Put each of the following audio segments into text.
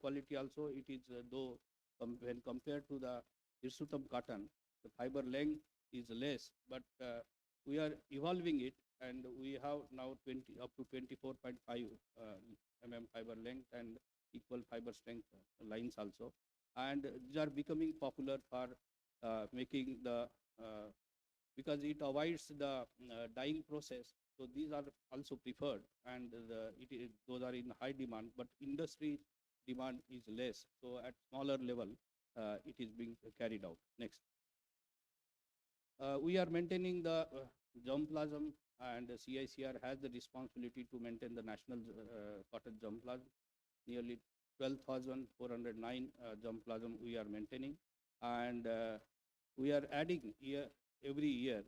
quality also, it is though when compared to the hirsutam cotton, the fiber length is less, but we are evolving it, and we have now 20 up to 24.5 fiber length and equal fiber strength lines also, and these are becoming popular for making the because it avoids the dyeing process. So these are also preferred, and those are in high demand, but industry demand is less. So at smaller level, it is being carried out. Next. We are maintaining the germplasm, and CICR has the responsibility to maintain the national cotton germplasm. Nearly 12,409 germplasm we are maintaining, and we are adding every year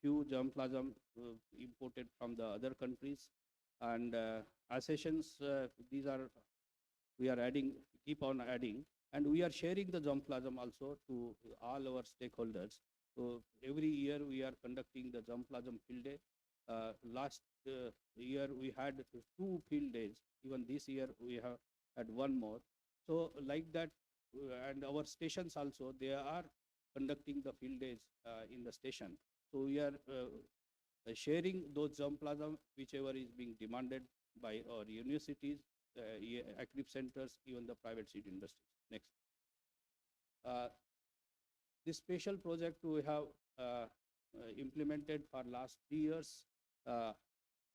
few germplasm imported from the other countries, and accessions, these are we are adding, keep on adding, and we are sharing the germplasm also to all our stakeholders. So every year we are conducting the germplasm field day. Last year we had 2 field days. Even this year we have had one more. So like that, and our stations also, they are conducting the field days in the station. So we are sharing those germplasm whichever is being demanded by our universities, active centers, even the private seed industries. Next. This special project we have implemented for last 3 years,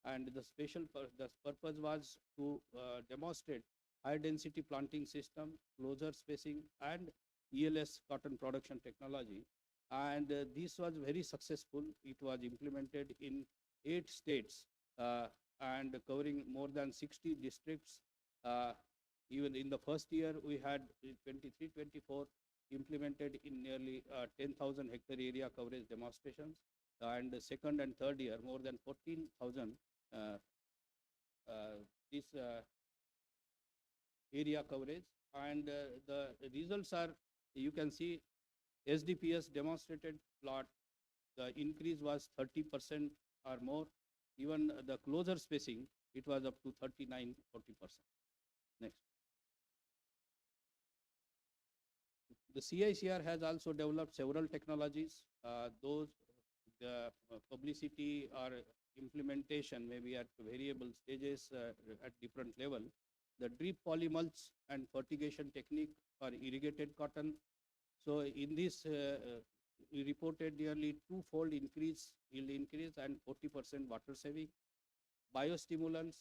and the purpose was to demonstrate high density planting system, closer spacing, and ELS cotton production technology. And this was very successful. It was implemented in 8 states and covering more than 60 districts. Even in the first year, we had 23-24 implemented in nearly 10,000 hectare area coverage demonstrations. And the second and third year, more than 14,000 this area coverage. And the results are, you can see, SDPS demonstrated plot, the increase was 30% or more. Even the closer spacing, it was up to 39-40%. Next. The CICR has also developed several technologies. Those the publicity or implementation may be at variable stages at different level. The drip polymulch and fertigation technique for irrigated cotton. So in this, we reported nearly 2-fold yield increase and 40% water saving. Biostimulants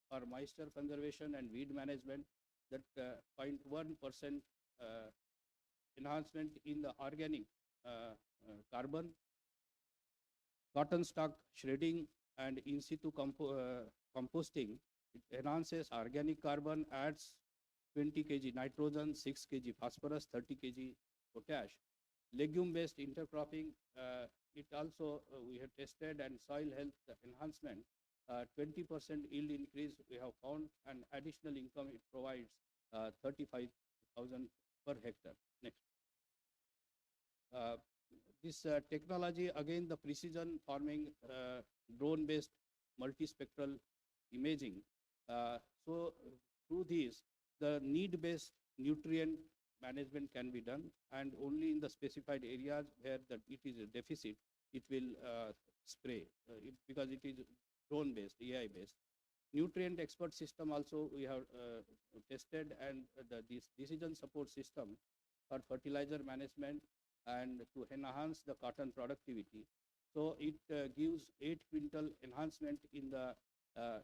for moisture conservation and weed management, that 0.1% enhancement in the organic carbon. Cotton stock shredding and in situ composting, it enhances organic carbon, adds 20 kg nitrogen, 6 kg phosphorus, 30 kg potash. Legume-based intercropping, it also we have tested, and soil health enhancement, 20% yield increase we have found, and additional income it provides 35,000 per hectare. Next. This technology, again, the precision farming, drone-based multispectral imaging. So through this, the need-based nutrient management can be done, and only in the specified areas where it is a deficit, it will spray, because it is drone-based, AI-based. Nutrient expert system also we have tested, and this decision support system for fertilizer management and to enhance the cotton productivity. So it gives 8 quintal enhancement in the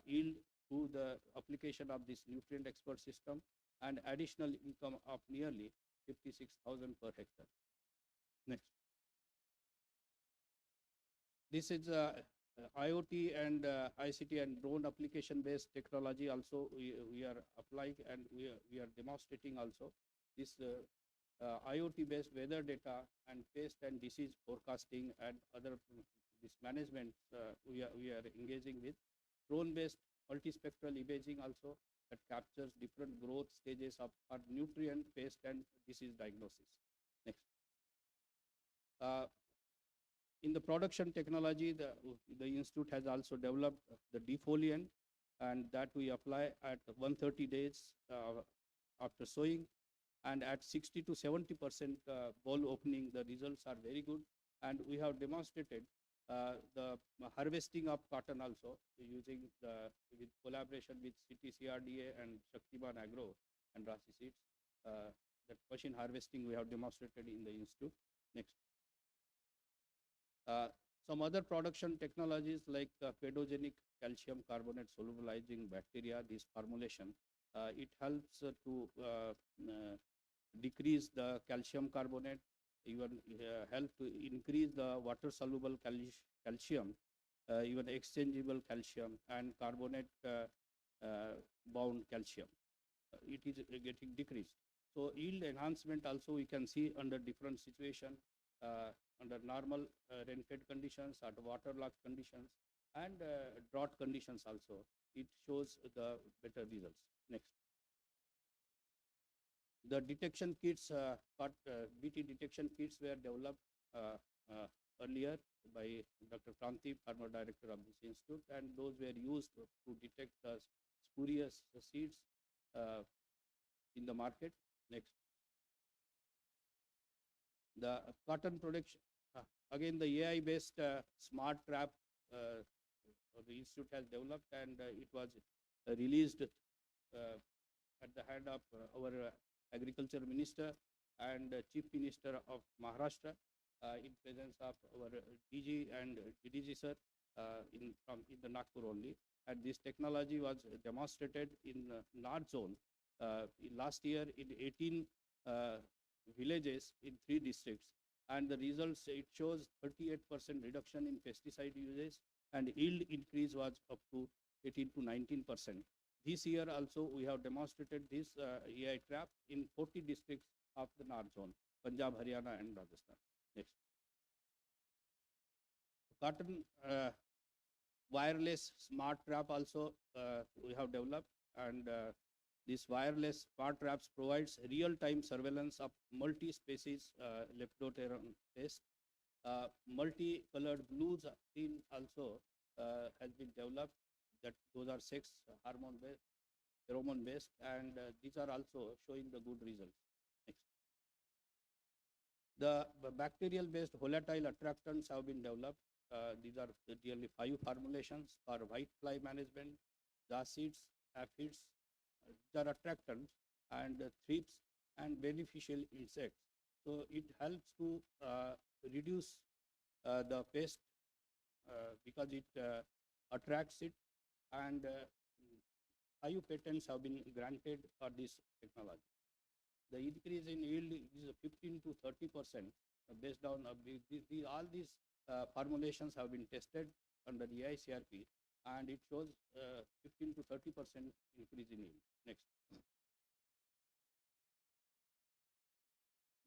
yield through the application of this nutrient expert system, and additional income of nearly 56,000 per hectare. Next. This is IoT and ICT and drone application based technology also we are applying, and we are demonstrating also. This IoT based weather data and pest and disease forecasting and other this management we are engaging with. Drone based multispectral imaging also, that captures different growth stages of our nutrient, pest and disease diagnosis. Next. In the production technology, the institute has also developed the defoliant, and that we apply at 130 days after sowing, and at 60 to 70% ball opening, the results are very good. And we have demonstrated the harvesting of cotton also using with collaboration with CTCRDA and Shaktiman Agro and Rasi Seeds. That machine harvesting we have demonstrated in the institute. Next. Some other production technologies like pedogenic calcium carbonate solubilizing bacteria, this formulation, it helps to decrease the calcium carbonate, even help to increase the water soluble calcium, even exchangeable calcium and carbonate bound calcium. It is getting decreased. So yield enhancement also we can see under different situation, under normal rain-fed conditions, at waterlogged conditions, and drought conditions also. It shows the better results. Next. The detection kits, BT detection kits were developed earlier by Dr. Pranti, former director of this institute, and those were used to detect the spurious seeds in the market. Next. The cotton production, again the AI-based smart trap the institute has developed, and it was released at the hand of our agriculture minister and chief minister of Maharashtra in presence of our DG and DDG sir in the Nagpur only. And this technology was demonstrated in North Zone in last year in 18 villages in 3 districts, and the results, it shows 38% reduction in pesticide usage, and yield increase was up to 18 to 19%. This year also we have demonstrated this AI trap in 40 districts of the North Zone, Punjab, Haryana and Rajasthan. Next. Cotton wireless smart trap also we have developed, and this wireless smart traps provides real-time surveillance of multi-species lepidopteran pest. Multi-colored blues seen also has been developed. That those are sex hormone based, pheromone based, and these are also showing the good results. Next. The bacterial based volatile attractants have been developed. These are nearly 5 formulations for white fly management, seeds, aphids. These are attractants and thrips and beneficial insects. So it helps to reduce the pest because it attracts it, and 5 patents have been granted for this technology. The increase in yield is 15 to 30% based on all these formulations have been tested under the ICRP, and it shows 15 to 30% increase in yield. Next.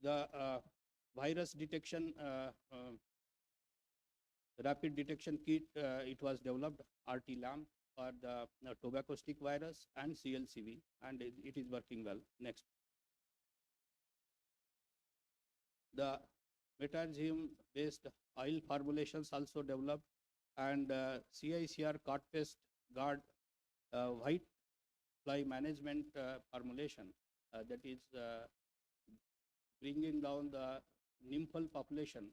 The virus detection, rapid detection kit, it was developed, RT-LAMP, for the tobacco stick virus and CLCV, and it is working well. Next. The metaxium-based oil formulations also developed, and CICR cod pest guard white fly management formulation that is bringing down the nymphal population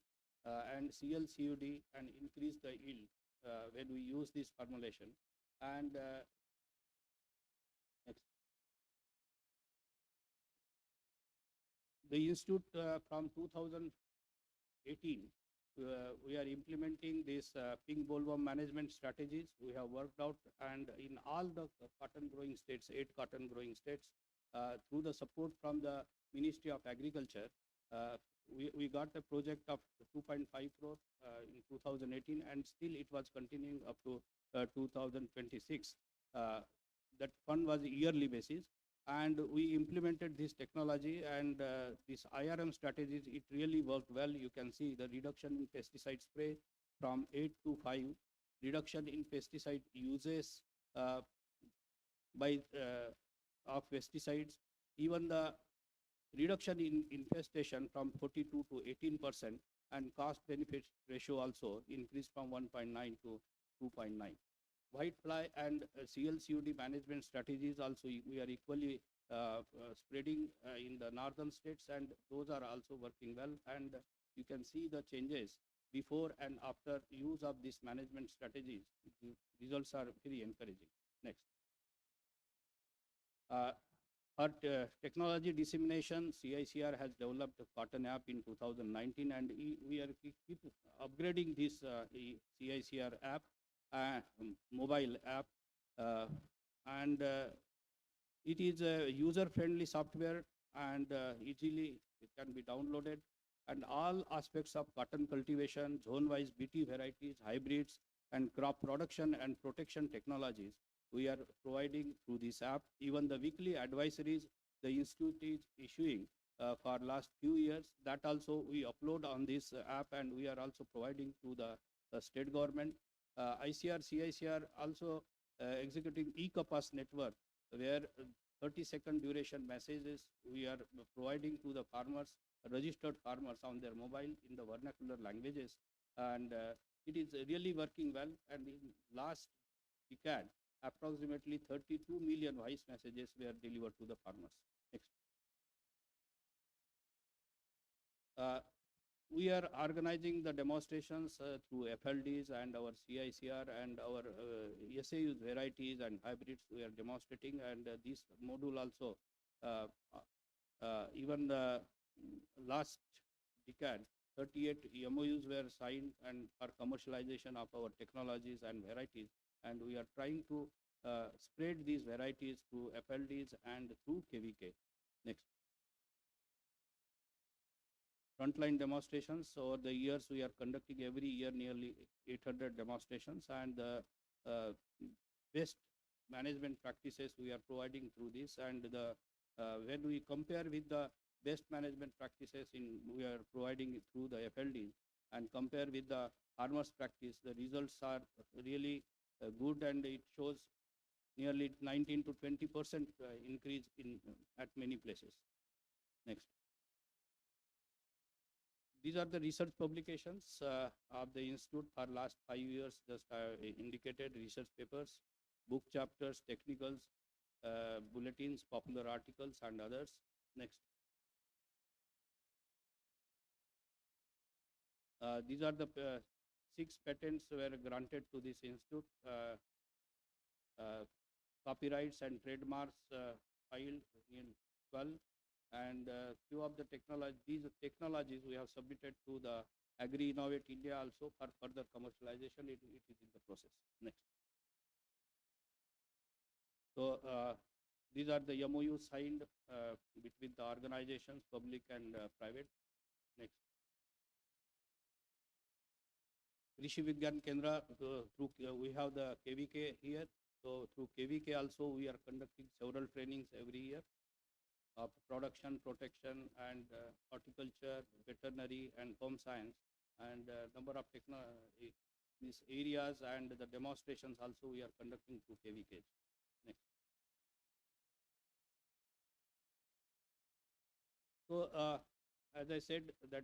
and CLCUD and increase the yield when we use this formulation. And next. The institute from 2018, we are implementing this pink bollworm management strategies. We have worked out, and in all the cotton growing states, 8 cotton growing states, through the support from the Ministry of Agriculture, we got a project of 2.5 crore in 2018, and still it was continuing up to 2026. That fund was yearly basis, and we implemented this technology, and this IRM strategies, it really worked well. You can see the reduction in pesticide spray from 8 to 5, reduction in pesticide uses by of pesticides, even the reduction in infestation from 42 to 18%, and cost benefit ratio also increased from 1.9 to 2.9. White fly and CLCUD management strategies also we are equally spreading in the northern states, and those are also working well. And you can see the changes before and after use of these management strategies. The results are very encouraging. Next. For technology dissemination, CICR has developed a Cotton app in 2019, and we are keep upgrading this CICR app, mobile app, and it is a user-friendly software, and easily it can be downloaded. And all aspects of cotton cultivation, zone-wise BT varieties, hybrids, and crop production and protection technologies we are providing through this app. Even the weekly advisories the institute is issuing for last few years, that also we upload on this app, and we are also providing to the state government. ICAR-CICR also executing e-Kapas network, where 30-second duration messages we are providing to the farmers, registered farmers on their mobile in the vernacular languages, and it is really working well. And in last decade, approximately 32 million voice messages were delivered to the farmers. Next. We are organizing the demonstrations through FLDs and our CICR and our SAUs varieties and hybrids we are demonstrating, and this module also, even the last decade, 38 MOUs were signed and for commercialization of our technologies and varieties, and we are trying to spread these varieties through FLDs and through KVK. Next. Frontline demonstrations. Over the years, we are conducting every year nearly 800 demonstrations, and the best management practices we are providing through this. And the when we compare with the best management practices we are providing it through the FLD, and compare with the farmers practice, the results are really good, and it shows nearly 19 to 20% increase in at many places. Next. These are the research publications of the institute for last 5 years, just indicated research papers, book chapters, technicals, bulletins, popular articles, and others. Next. These are the 6 patents were granted to this institute. Copyrights and trademarks filed in 12. And few of the these technologies we have submitted to the Agri Innovate India also for further commercialization. It is in the process. Next. So these are the MOU signed between the organizations, public and private. Next. Krishi Vigyan Kendra, through we have the KVK here. So through KVK also we are conducting several trainings every year of production, protection, and horticulture, veterinary, and home science, and number of these areas, and the demonstrations also we are conducting through KVK. Next. So as I said, that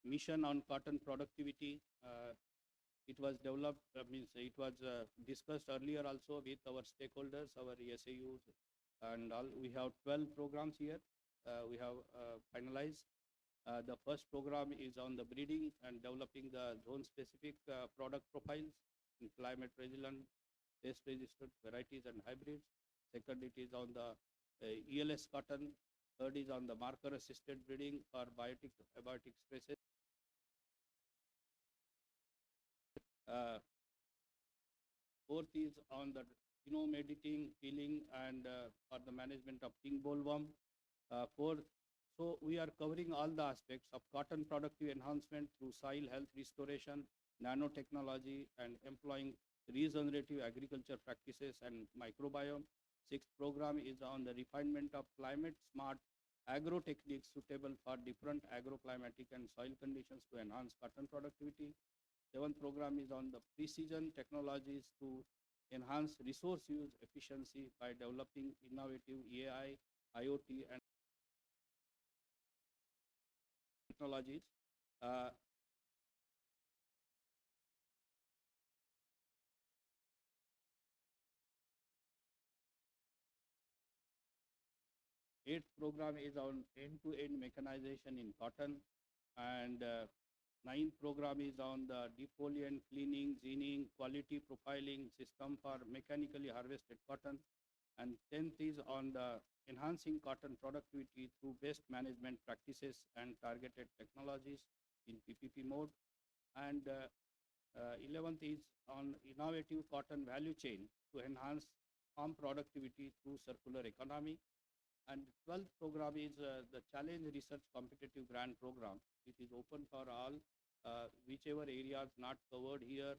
mission on cotton productivity, it was developed, means it was discussed earlier also with our stakeholders, our SAUs, and all. We have 12 programs here. We have finalized. The first program is on the breeding and developing the zone-specific product profiles in climate resilient, pest-resistant varieties and hybrids. Second, it is on the ELS cotton. Third is on the marker-assisted breeding for abiotic stresses. Fourth is on the genome editing, healing, and for the management of king bollworm. Fourth, so we are covering all the aspects of cotton productive enhancement through soil health restoration, nanotechnology, and employing regenerative agriculture practices and microbiome. Sixth program is on the refinement of climate-smart agro techniques suitable for different agroclimatic and soil conditions to enhance cotton productivity. Seventh program is on the precision technologies to enhance resource use efficiency by developing innovative AI, IoT, and technologies. Eighth program is on end-to-end mechanization in cotton, and ninth program is on the defoliant, cleaning, ginning, quality profiling system for mechanically harvested cotton, and 10th is on the enhancing cotton productivity through best management practices and targeted technologies in PPP mode, and 11th is on innovative cotton value chain to enhance farm productivity through circular economy. And 12th program is the Challenge Research Competitive Grant Program, which is open for all, whichever areas not covered here,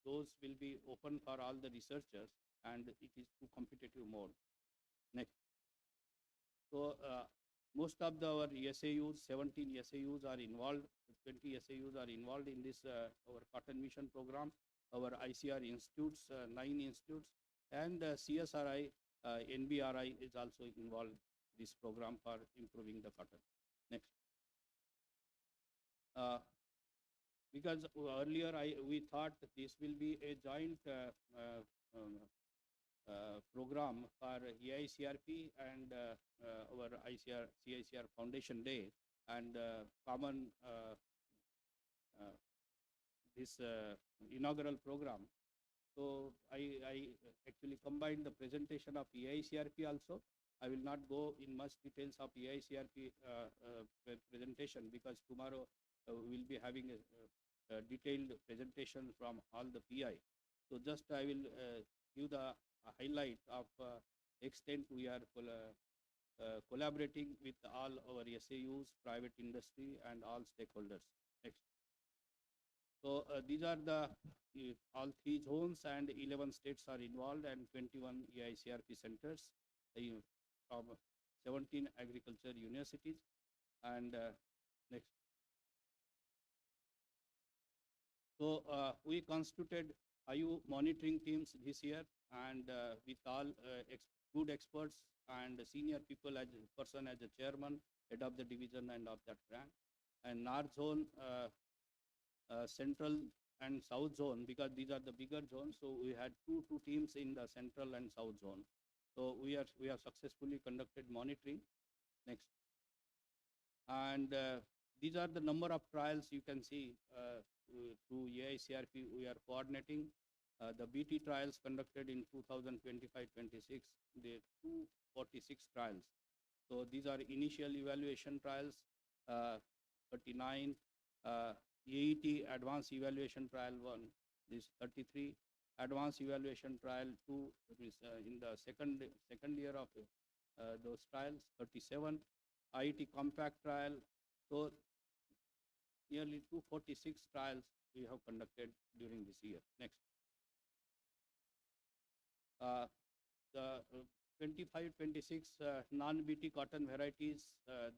those will be open for all the researchers, and it is to competitive mode. Next. So most of our SAUs, 17 SAUs are involved, 20 SAUs are involved in this our cotton mission program. Our ICR institutes, 9 institutes, and CSRI, NBRI is also involved in this program for improving the cotton. Next. Because earlier we thought this will be a joint program for AICRP and our ICAR-CICR Foundation Day, and common this inaugural program. So I actually combined the presentation of AICRP also. I will not go in much details of AICRP presentation, because tomorrow we will be having a detailed presentation from all the PI. So just I will give the highlight of extent we are collaborating with all our SAUs, private industry, and all stakeholders. Next. So these are the all 3 zones, and 11 states are involved, and 21 AICRP centers from 17 agriculture universities. And next. So we constituted IU monitoring teams this year, and with all good experts and senior people as a person as a chairman, head of the division and of that grant. And North zone, Central and South zone, because these are the bigger zones. So we had two teams in the Central and South zone. So we have successfully conducted monitoring. Next. And these are the number of trials you can see through AICRP we are coordinating. The BT trials conducted in 2025-26, the 246 trials. So these are initial evaluation trials, 39, AET advanced evaluation trial 1, this 33, advanced evaluation trial 2, is in the second year of those trials, 37, IET compact trial. So nearly 246 trials we have conducted during this year. Next. The 25-26 non-BT cotton varieties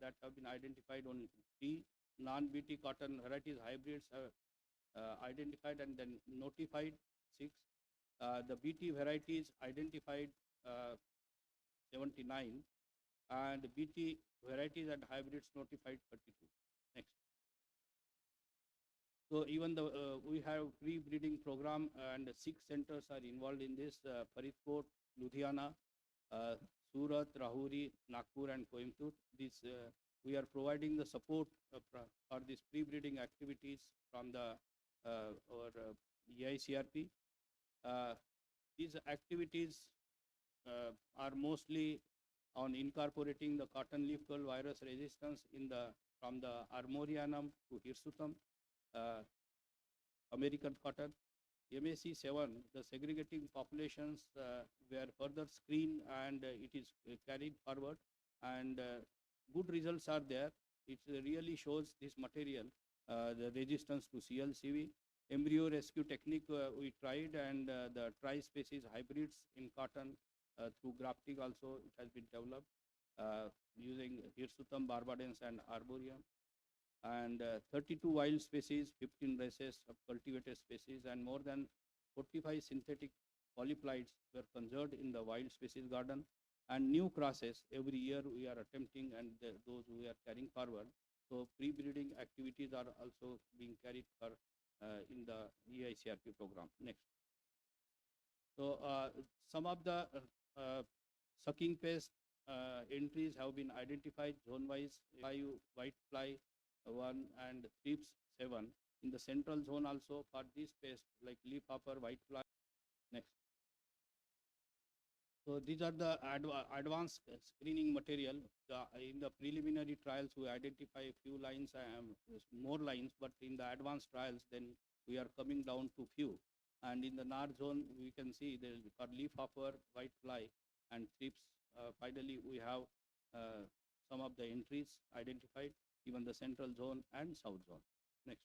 that have been identified on 3 non-BT cotton varieties hybrids identified and then notified 6. The BT varieties identified 79, and BT varieties and hybrids notified 32. Next. So even we have pre-breeding program, and 6 centers are involved in this: Faridkot, Ludhiana, Surat, Rahuri, Nagpur, and Coimbatore. This we are providing the support for these pre-breeding activities from the our AICRP. These activities are mostly on incorporating the cotton leaf curl virus resistance in from the Armorianum to Hirsutum, American cotton. MAC 7, the segregating populations were further screened, and it is carried forward, and good results are there. It really shows this material, the resistance to CLCV. Embryo rescue technique we tried, and the tri-species hybrids in cotton through grafting also it has been developed using Hirsutum, Barbadens, and Arboreum. And 32 wild species, 15 races of cultivated species, and more than 45 synthetic polyploids were conserved in the wild species garden. And new crosses every year we are attempting, and those we are carrying forward. So pre-breeding activities are also being carried for in the AICRP program. Next. So some of the sucking pests entries have been identified zone-wise, white fly 1 and thrips 7. In the central zone also for this pest like leafhopper, white fly. Next. So these are the advanced screening material. In the preliminary trials, we identify a few lines, more lines, but in the advanced trials, then we are coming down to few. And in the NAR zone, we can see for leafhopper, white fly, and thrips. Finally, we have some of the entries identified, even the central zone and south zone. Next.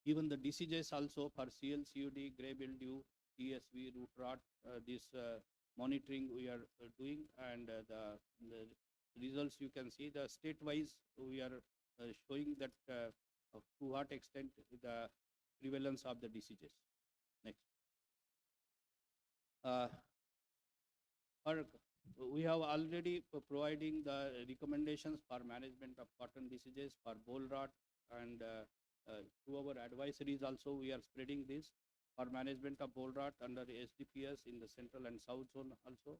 Even the diseases also for CL, CUD, grey mildew, TSV, root rot, this monitoring we are doing, and the results you can see. The state-wise we are showing that to what extent the prevalence of the diseases. Next. We have already providing the recommendations for management of cotton diseases for boll rot, and through our advisories also we are spreading this for management of boll rot under SDPS in the central and south zone also.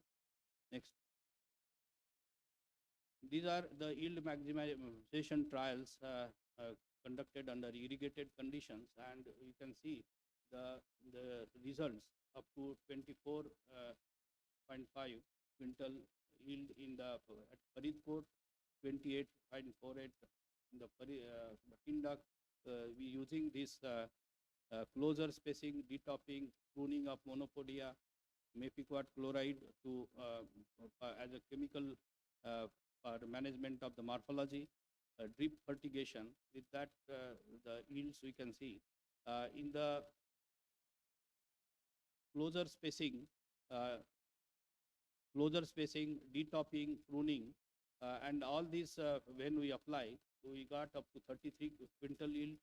Next. These are the yield maximization trials conducted under irrigated conditions, and you can see the results up to 24.5 quintal yield in the at Faridkot, 28.48 in the Bhatinda. We using this closer spacing, detopping, pruning of monopodia, mepiquat chloride to as a chemical for management of the morphology, drip fertigation. With that, the yields we can see in the closer spacing, detopping, pruning, and all these when we apply, we got up to 33 quintal yield.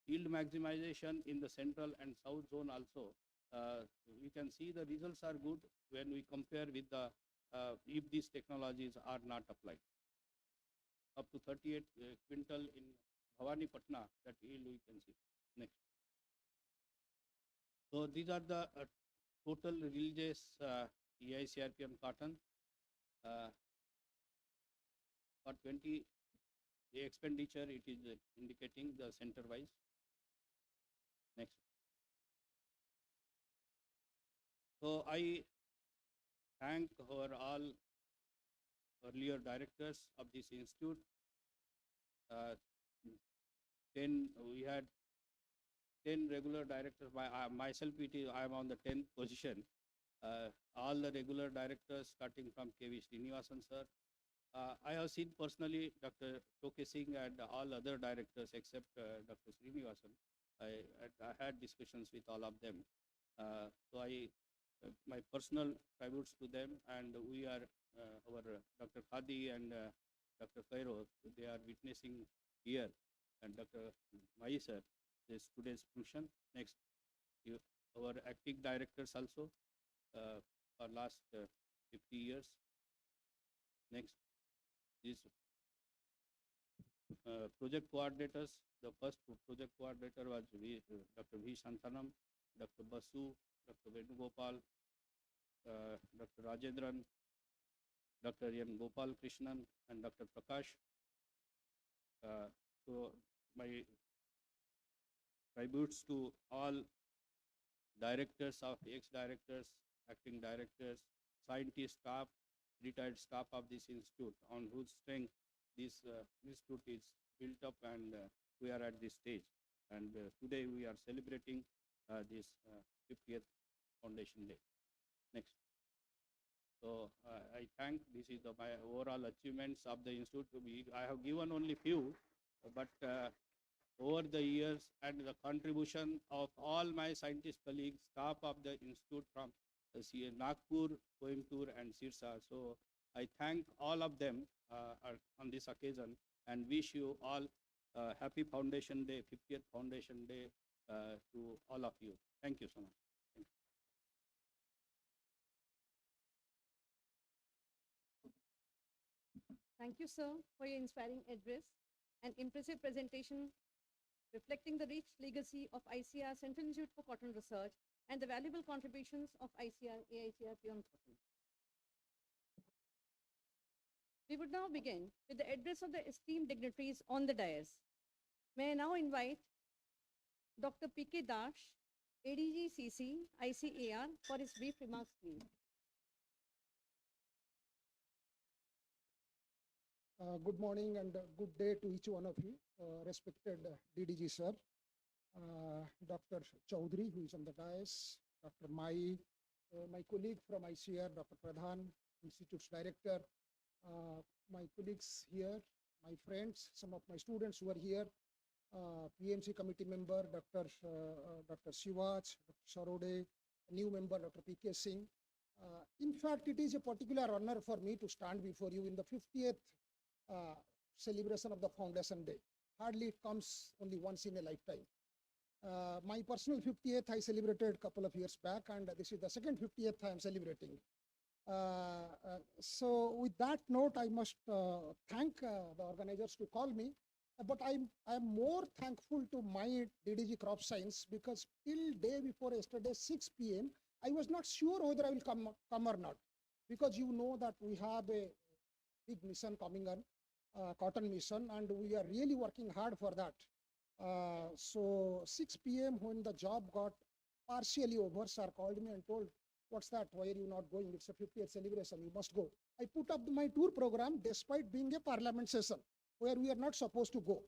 Yield maximization in the central and south zone also. We can see the results are good when we compare with the if these technologies are not applied. Up to 38 quintal in Bhavani Patna, that yield we can see. Next. So these are the total releases EICRPM cotton for 20. The expenditure it is indicating the center wise. Next. So I thank our all earlier directors of this institute. We had 10 regular directors. Myself, I am on the 10th position. All the regular directors starting from KV Srinivasan sir. I have seen personally Dr. Toke Singh and all other directors except Dr. Srinivasan. I had discussions with all of them. So my personal tributes to them, and we are our Dr. Khadi and Dr. Kairo, they are witnessing here, and Dr. Mai sir, this today's function. Next, our acting directors also for last 50 years. Next. These project coordinators, the first project coordinator was Dr. V. Shantanam, Dr. Basu, Dr. Venugopal, Dr. Rajendran, Dr. N. Gopal Krishnan, and Dr. Prakash. So my tributes to all directors of ex-directors, acting directors, scientists, staff, retired staff of this institute, on whose strength this institute is built up, and we are at this stage. And today we are celebrating this 50th Foundation Day. Next. So I thank, this is my overall achievements of the institute. I have given only few, but over the years and the contribution of all my scientist colleagues, staff of the institute from Nagpur, Coimbatore, and Sirsa. So I thank all of them on this occasion, and wish you all happy Foundation Day, 50th Foundation Day to all of you. Thank you so much. Thank you. Thank you, sir, for your inspiring address and impressive presentation reflecting the rich legacy of ICAR-Central Institute for Cotton Research and the valuable contributions of ICAR-AICR beyond cotton. We would now begin with the address of the esteemed dignitaries on the dais. May I now invite Dr. P.K. Dash, ADG-CC, ICAR, for his brief remarks, please. Good morning and good day to each one of you, respected DDG sir, Dr. Chaudhary, who is on the dais, Dr. Mai, my colleague from ICR, Dr. Pradhan, Institute's director, my colleagues here, my friends, some of my students who are here, PMC committee member, Dr. Shivaj, Dr. Sarode, new member, Dr. P.K. Singh. In fact, it is a particular honor for me to stand before you in the 50th celebration of the Foundation Day. Hardly it comes only once in a lifetime. My personal 50th I celebrated a couple of years back, and this is the second 50th I am celebrating. So with that note, I must thank the organizers to call me, but I'm more thankful to my DDG Crop Science, because till day before yesterday 6 p.m. I was not sure whether I will come or not, because you know that we have a big mission coming on, cotton mission, and we are really working hard for that. So 6 p.m. when the job got partially over, sir called me and told, what's that, why are you not going? It's a 50th celebration, you must go. I put up my tour program despite being a parliament session where we are not supposed to go.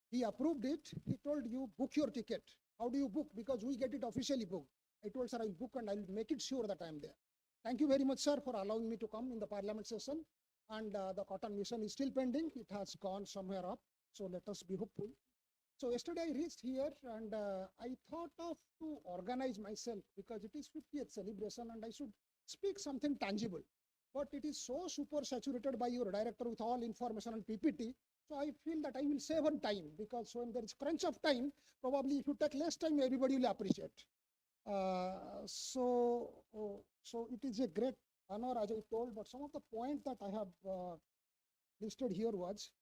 He approved it. He told, you book your ticket. How do you book? Because we get it officially booked. I told, sir, I'll book and I'll make it sure that I'm there. Thank you very much, sir, for allowing me to come in the parliament session. And the cotton mission is still pending. It has gone somewhere up. So let us be hopeful. So yesterday I reached here, and I thought of to organize myself, because it is 50th celebration and I should speak something tangible. But it is so super saturated by your director with all information and PPT. So I feel that I will save on time, because when there is crunch of time, probably if you take less time, everybody will appreciate. So it is a great honor, as I told, but some of the points that I have listed here was,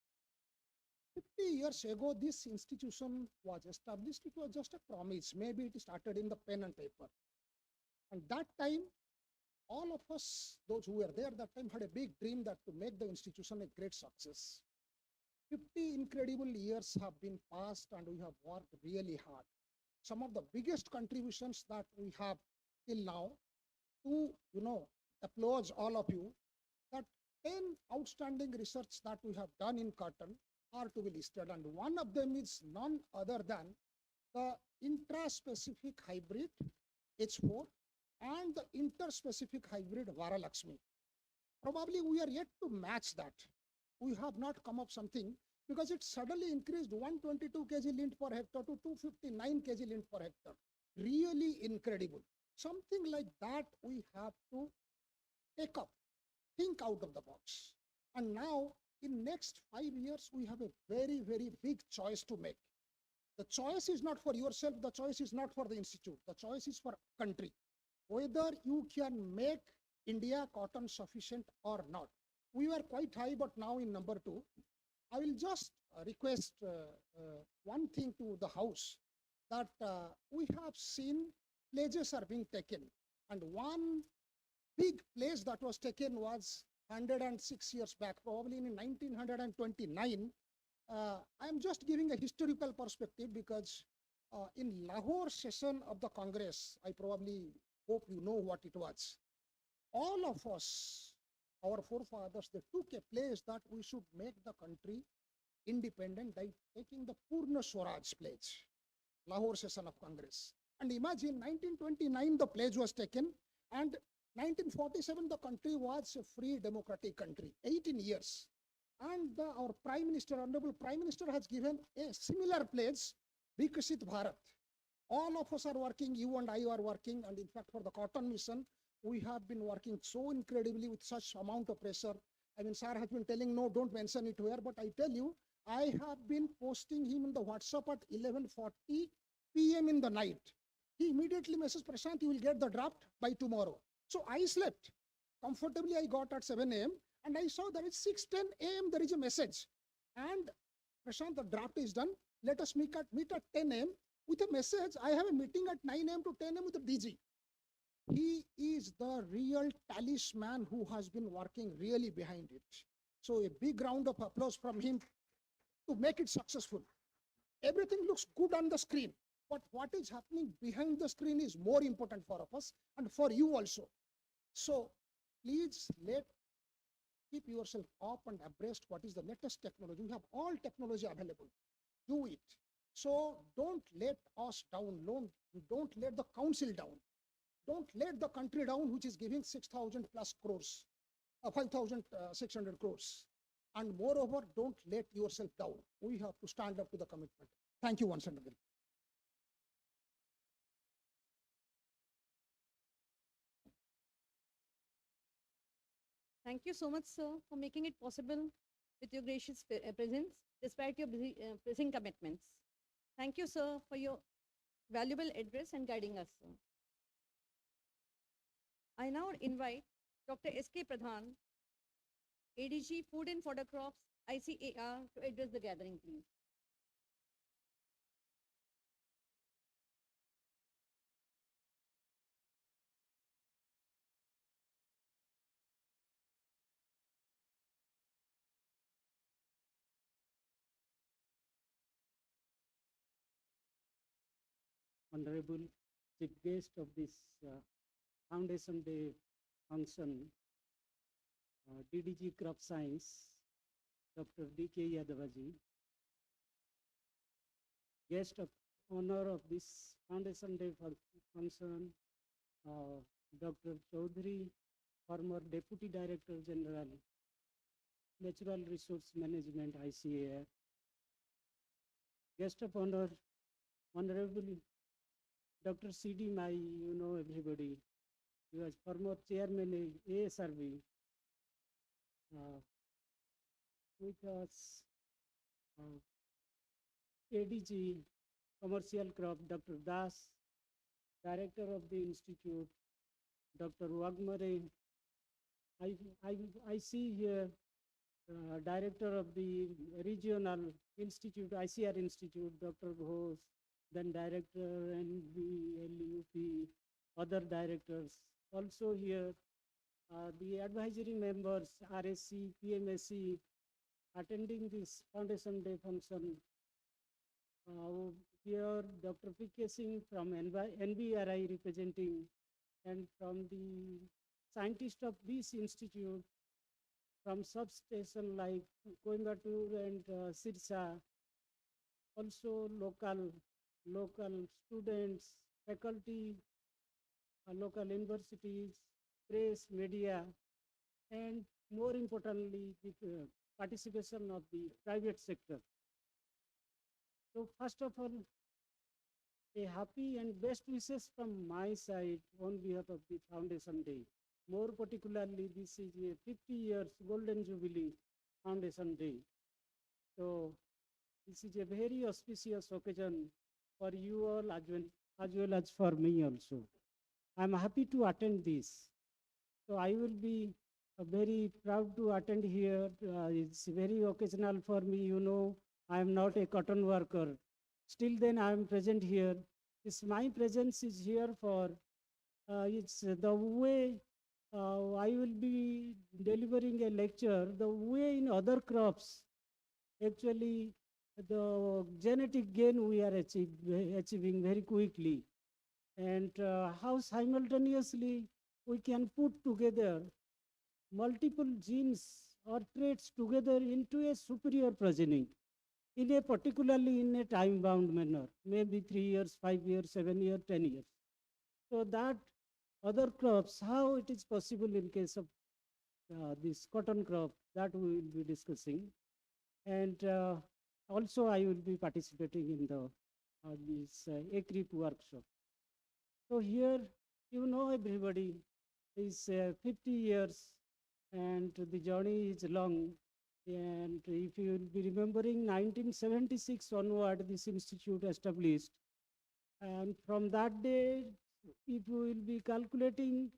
50 years ago, this institution was established. It was just a promise. Maybe it started in the pen and paper. And that time, all of us, those who were there that time, had a big dream that to make the institution a great success. 50 incredible years have been passed, and we have worked really hard. Some of the biggest contributions that we have till now, to applause all of you, that 10 outstanding research that we have done in cotton are to be listed, and one of them is none other than the intraspecific hybrid H4 and the interspecific hybrid Varalakshmi. Probably we are yet to match that. We have not come up something, because it suddenly increased 122 kg lint per hectare to 259 kg lint per hectare. Really incredible. Something like that we have to take up, think out of the box. And now, in next 5 years, we have a very, very big choice to make. The choice is not for yourself, the choice is not for the institute, the choice is for country. Whether you can make India cotton sufficient or not. We were quite high, but now in number 2. I will just request one thing to the House, that we have seen pledges are being taken. And one big pledge that was taken was 106 years back, probably in 1929. I am just giving a historical perspective, because in Lahore session of the Congress, I probably hope you know what it was. All of us, our forefathers, they took a pledge that we should make the country independent by taking the Purna Swaraj pledge, Lahore session of Congress. And imagine 1929 the pledge was taken, and 1947 the country was a free democratic country, 18 years. And our Prime Minister, Honorable Prime Minister, has given a similar pledge, Viksit Bharat. All of us are working, you and I are working, and in fact for the cotton mission, we have been working so incredibly with such amount of pressure. I mean, sir has been telling, no, don't mention it here, but I tell you, I have been posting him in the WhatsApp at 11:40 p.m. in the night. He immediately messaged, Prashant, you will get the draft by tomorrow. So I slept comfortably. I got at 7 a.m. and I saw that it's 6:10 a.m. there is a message. And Prashant, the draft is done. Let us meet at 10 a.m. with a message. I have a meeting at 9 a.m. to 10 a.m. with the DG. He is the real talisman who has been working really behind it. So a big round of applause from him to make it successful. Everything looks good on the screen, but what is happening behind the screen is more important for us and for you also. So please keep yourself up and abreast what is the latest technology. We have all technology available. Do it. So don't let us down. Don't let the council down. Don't let the country down, which is giving 6,000 plus crores, 5,600 crores. And moreover, don't let yourself down. We have to stand up to the commitment. Thank you once and again. Thank you so much, sir, for making it possible with your gracious presence, despite your busy, pressing commitments. Thank you, sir, for your valuable address and guiding us, sir. I now invite Dr. S.K. Pradhan, ADG Food and Fodder Crops, ICAR, to address the gathering, please. Honorable Chief Guest of this Foundation Day function, DDG Crop Science, Dr. D.K. Yadavaji, guest of honor of this Foundation Day function, Dr. Chaudhary, former Deputy Director General, Natural Resource Management, ICAR. Guest of honor, Honorable Dr. C.D. Mai, you know everybody. He was former chairman of ASRB. With us, ADG Commercial Crop, Dr. Das, Director of the Institute, Dr. Wagmare. I see here Director of the Regional Institute, ICR Institute, Dr. Ghosh, then Director, NBLUP, other directors. Also here, the advisory members, RSC, PMSC, attending this Foundation Day function. Here, Dr. P.K. Singh from NBRI representing, and from the scientists of this institute, from substation like Coimbatore and Sirsa, also local students, faculty, local universities, press, media, and more importantly, the participation of the private sector. So first of all, a happy and best wishes from my side on behalf of the Foundation Day. More particularly, this is a 50 years Golden Jubilee Foundation Day. So this is a very auspicious occasion for you all as well as for me also. I'm happy to attend this. So I will be very proud to attend here. It's very occasional for me, you know, I am not a cotton worker. Still then I am present here. My presence is here for, it's the way I will be delivering a lecture, the way in other crops, actually the genetic gain we are achieving very quickly, and how simultaneously we can put together multiple genes or traits together into a superior progeny in a particularly in a time bound manner, maybe 3 years, 5 years, 7 years, 10 years. So that other crops, how it is possible in case of this cotton crop, that we will be discussing. And also I will be participating in the this ACRIP workshop. So here, you know everybody, is 50 years and the journey is long. And if you will be remembering 1976 onward, this institute established. And from that day, if you will be calculating,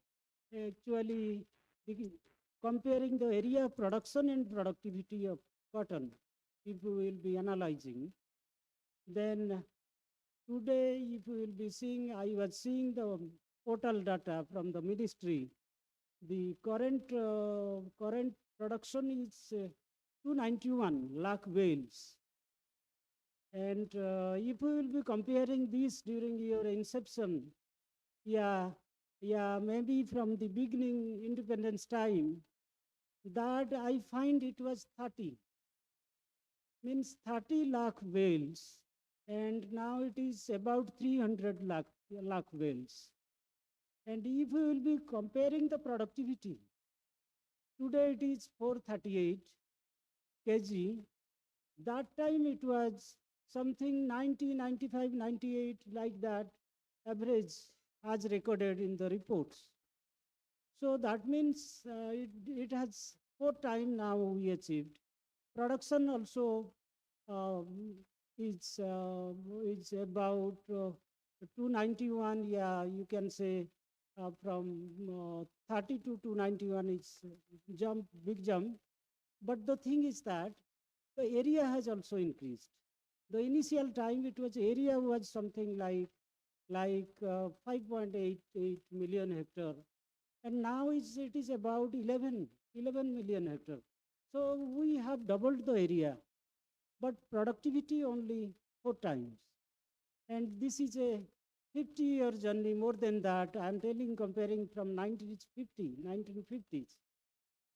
actually comparing the area of production and productivity of cotton, if you will be analyzing, then today, if you will be seeing, I was seeing the portal data from the ministry. The current production is 291 lakh bales. And if we will be comparing this during your inception, yeah, maybe from the beginning independence time, that I find it was 30, means 30 lakh bales, and now it is about 300 lakh bales. And if we will be comparing the productivity, today it is 438 kg. That time it was something 90, 95, 98, like that, average as recorded in the reports. So that means it has 4 times now we achieved. Production also is about 291, yeah, you can say from 30 to 291 is jump, big jump. But the thing is that the area has also increased. The initial time it was area was something like 5.88 million hectare, and now it is about 11 million hectare. So we have doubled the area, but productivity only 4 times. And this is a 50-year journey, more than that. I am telling, comparing from 1950s.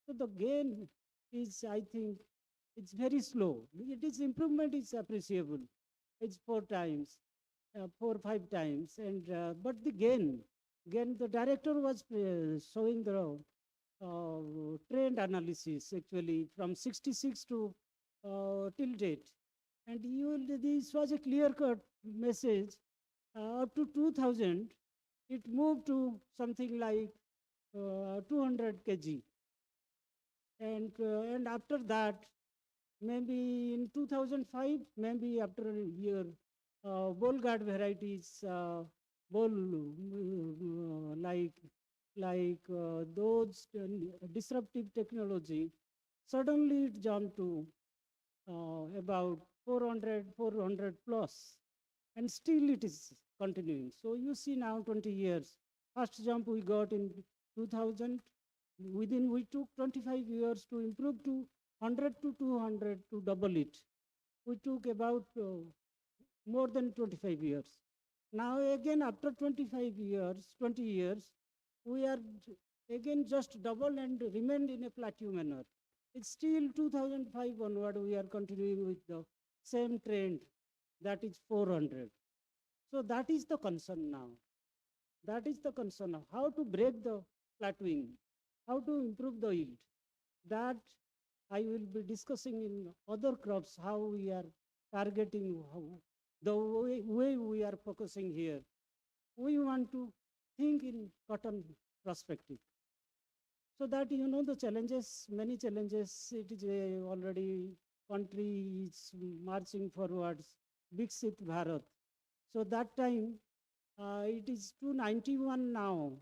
So the gain is, I think, it's very slow. It is improvement is appreciable. It's 4 times, 4 or 5 times, and but the gain, the director was showing the trend analysis actually from 66 to till date, and this was a clear-cut message. Up to 2000, it moved to something like 200 kg, and after that, maybe in 2005, maybe after a year, ball guard varieties, those disruptive technology, suddenly it jumped to about 400 plus, and still it is continuing. So you see now 20 years. First jump we got in 2000. Within we took 25 years to improve to 100 to 200 to double it. We took about more than 25 years. Now again after 20 years, we are again just double and remained in a plateau manner. It's still 2005 onward, we are continuing with the same trend, that is 400. So that is the concern now. That is the concern of how to break the plateauing, how to improve the yield. That I will be discussing in other crops, how we are targeting, the way we are focusing here. We want to think in cotton perspective. So that you know the challenges, many challenges, it is already country is marching forwards, Viksit Bharat. So that time, it is 291 now.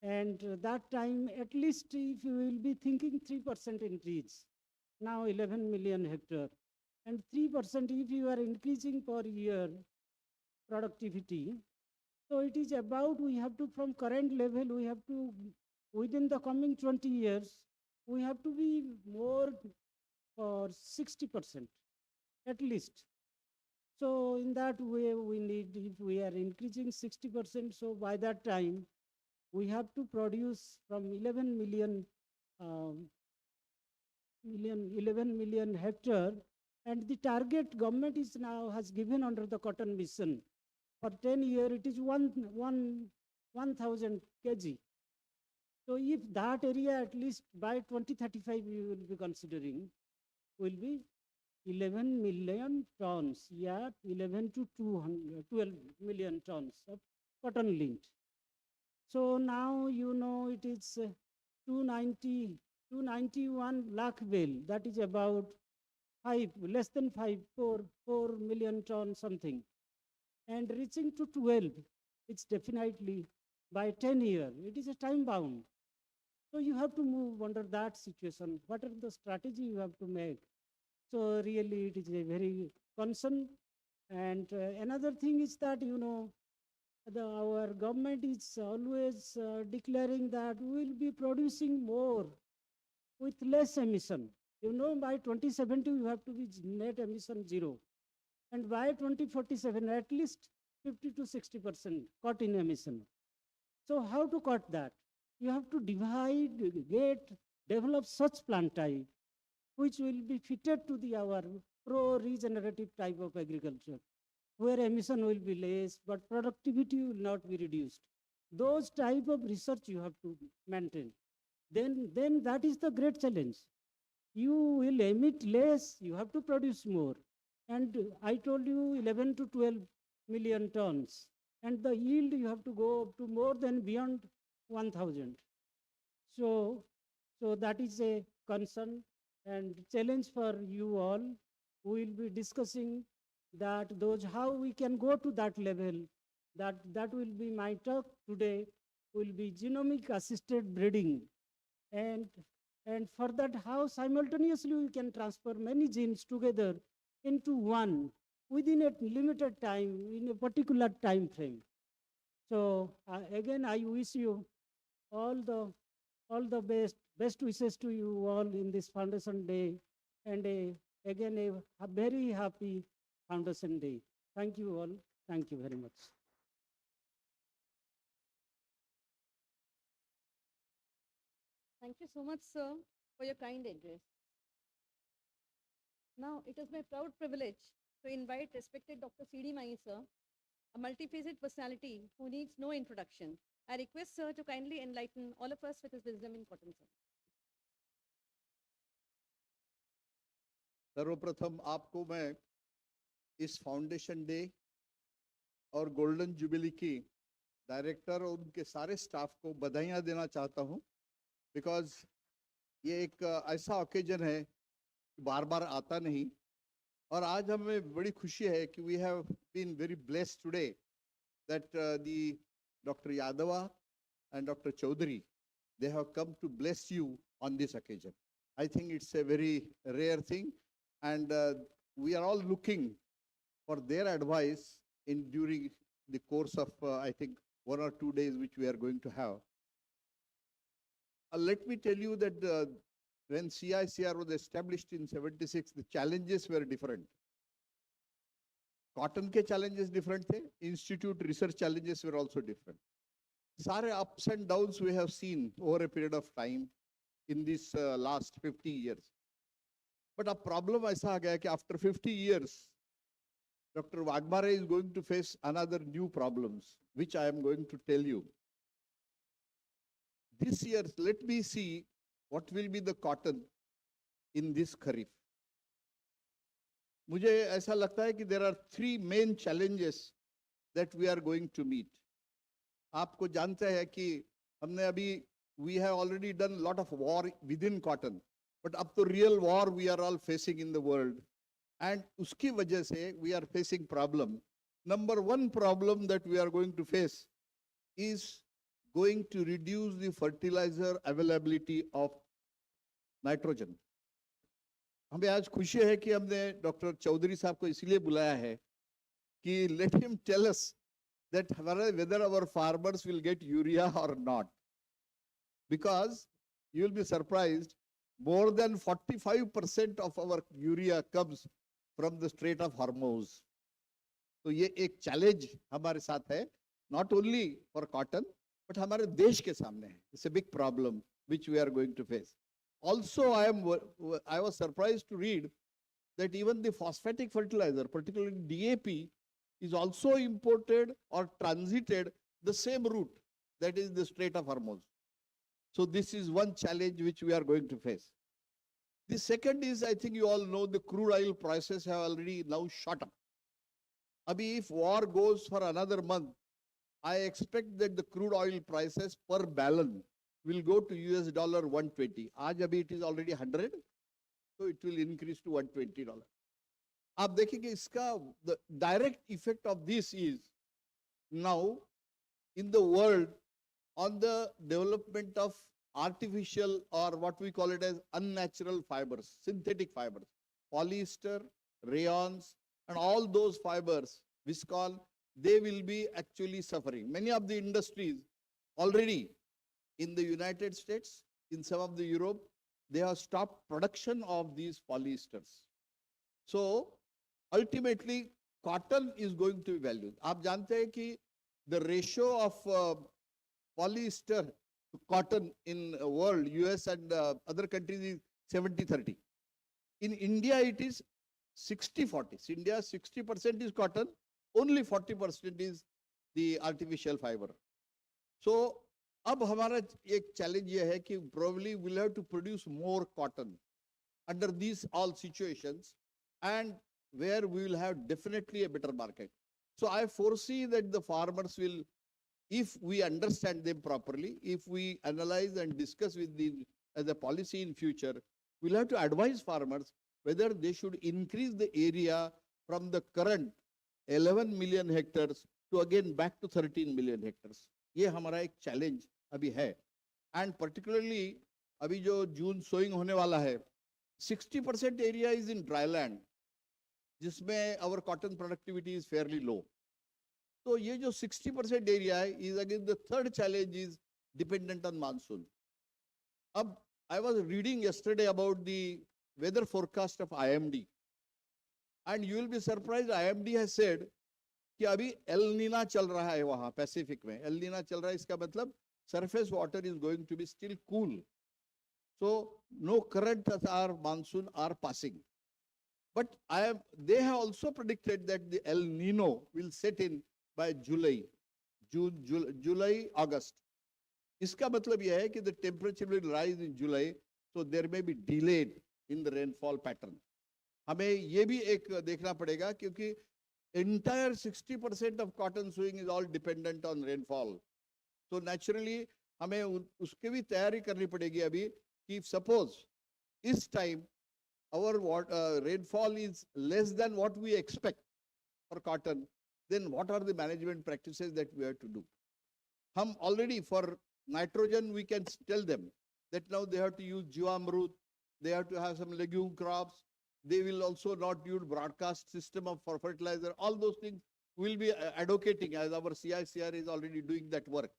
And that time, at least if you will be thinking 3% increase, now 11 million hectare. And 3% if you are increasing per year productivity, so it is about, we have to, from current level, we have to, within the coming 20 years, we have to be more for 60%, at least. So in that way, we need, if we are increasing 60%, so by that time, we have to produce from 11 million hectare, and the target government is now has given under the cotton mission. For 10 years, it is 1,000 kg. So if that area, at least by 2035, we will be considering, will be 11 million tons, 11 to 12 million tons of cotton linked. So now you know it is 291 lakh bale, that is about 4 million tons something. And reaching to 12, it's definitely by 10 years, it is a time bound. So you have to move under that situation. What are the strategy you have to make? So really it is a very concern. And another thing is that, you know, our government is always declaring that we will be producing more. with less emission. You know, by 2070, you have to be net emission zero. And by 2047, at least 50 to 60% cut in emission. So how to cut that? You have to divide, develop such plant type which will be fitted to our pro-regenerative type of agriculture, where emission will be less, but productivity will not be reduced. Those type of research you have to maintain. Then that is the great challenge. You will emit less, you have to produce more. And I told you 11 to 12 million tons. And the yield you have to go up to more than beyond 1,000. So that is a concern and challenge for you all. We will be discussing that how we can go to that level. That will be my talk today, will be genomic assisted breeding. And for that, how simultaneously we can transfer many genes together into one within a limited time, in a particular time frame. So again, I wish you all the best wishes to you all in this Foundation Day, and again a very happy Foundation Day. Thank you all. Thank you very much. Thank you so much, sir, for your kind address. Now, it is my proud privilege to invite respected Dr. C.D. Mai, sir, a multifaceted personality who needs no introduction. I request sir to kindly enlighten all of us with his wisdom in cotton, sir. सर्वप्रथम आपको मैं इस foundation day और golden jubilee की director और उनके सारे staff को बधाइयाँ देना चाहता हूँ, बिकॉज ये एक ऐसा ओकेजन है बार बार आता नहीं, और आज हमें बड़ी खुशी है कि we have been very blessed today that the doctor Yadava and Dr. Chaudhary, they have come to bless you on this occasion. I think it's a very rare thing, and we are all looking for their advice during the course of, I think, 1 or 2 days which we are going to have. Let me tell you that when CICR was established in 76, the challenges were different. Cotton ke challenges different the, institute research challenges were also different. Sare ups and downs we have seen over a period of time in this last 50 years. But a problem aisa aa gaya ki after 50 years, Dr. Waghmare is going to face another new problems, which I am going to tell you. This year, let me see what will be the cotton in this Kharif. मुझे ऐसा लगता है कि there are 3 main challenges that we are going to meet. आपको जानते हैं कि हमने अभी we have already done a lot of war within cotton, but अब तो real war we are all facing in the world, and उसकी वजह से we are facing problem. Number 1 problem that we are going to face is going to reduce the fertilizer availability of nitrogen. हमें आज खुशी है कि हमने doctor Chaudhary साहब को इसलिए बुलाया है कि let him tell us that whether our farmers will get urea or not, because you will be surprised, more than 45% of our urea comes from the Strait of Hormuz. तो ये एक challenge हमारे साथ है, not only for cotton, but हमारे देश के सामने है. It's a big problem which we are going to face. Also, I was surprised to read that even the phosphatic fertilizer, particularly DAP, is also imported or transited the same route, that is the Strait of Hormuz. So this is one challenge which we are going to face. The second is, I think you all know, the crude oil prices have already now shot up. Abhi, if war goes for another month, I expect that the crude oil prices per gallon will go to US dollar 120. Aaj abhi it is already 100, so it will increase to $120. आप देखेंगे इसका the direct effect of this is now in the world on the development of artificial, or what we call it as unnatural fibers, synthetic fibers, polyester, rayons, and all those fibers, viscol, they will be actually suffering. Many of the industries already in the United States, in some of the Europe, they have stopped production of these polyesters. So ultimately, cotton is going to be valued. आप जानते हैं कि the ratio of polyester to cotton in world, US and other countries is 70-30. In India, it is 60-40. India 60% is cotton, only 40% is the artificial fiber. So अब हमारा एक challenge ये है कि probably we'll have to produce more cotton under these all situations, and where we will have definitely a better market. So I foresee that the farmers will, if we understand them properly, if we analyze and discuss with the as a policy in future, we'll have to advise farmers whether they should increase the area from the current 11 million hectares to again back to 13 million hectares. ये हमारा एक challenge अभी है. And particularly अभी जो June sowing होने वाला है, 60% area is in dry land, जिसमें our cotton productivity is fairly low. तो ये जो 60% area है, is again the third challenge is dependent on monsoon. अब I was reading yesterday about the weather forecast of IMD, and you will be surprised, IMD has said कि अभी El Nina चल रहा है वहाँ पैसिफिक में. El Nina चल रहा है, इसका मतलब surface water is going to be still cool. So no current or monsoon are passing. But they have also predicted that the El Nino will set in by July, August. इसका मतलब यह है कि the temperature will rise in July, so there may be delayed in the rainfall pattern. हमें ये भी एक देखना पड़ेगा क्योंकि entire 60% of cotton sowing is all dependent on rainfall. So naturally हमें उसके भी तैयारी करनी पड़ेगी अभी कि suppose इस time our rainfall is less than what we expect for cotton, then what are the management practices that we have to do? हम already for nitrogen we can tell them that now they have to use Jivamrut, they have to have some legume crops, they will also not use broadcast system for fertilizer. All those things will be advocating, as our CICR is already doing that work.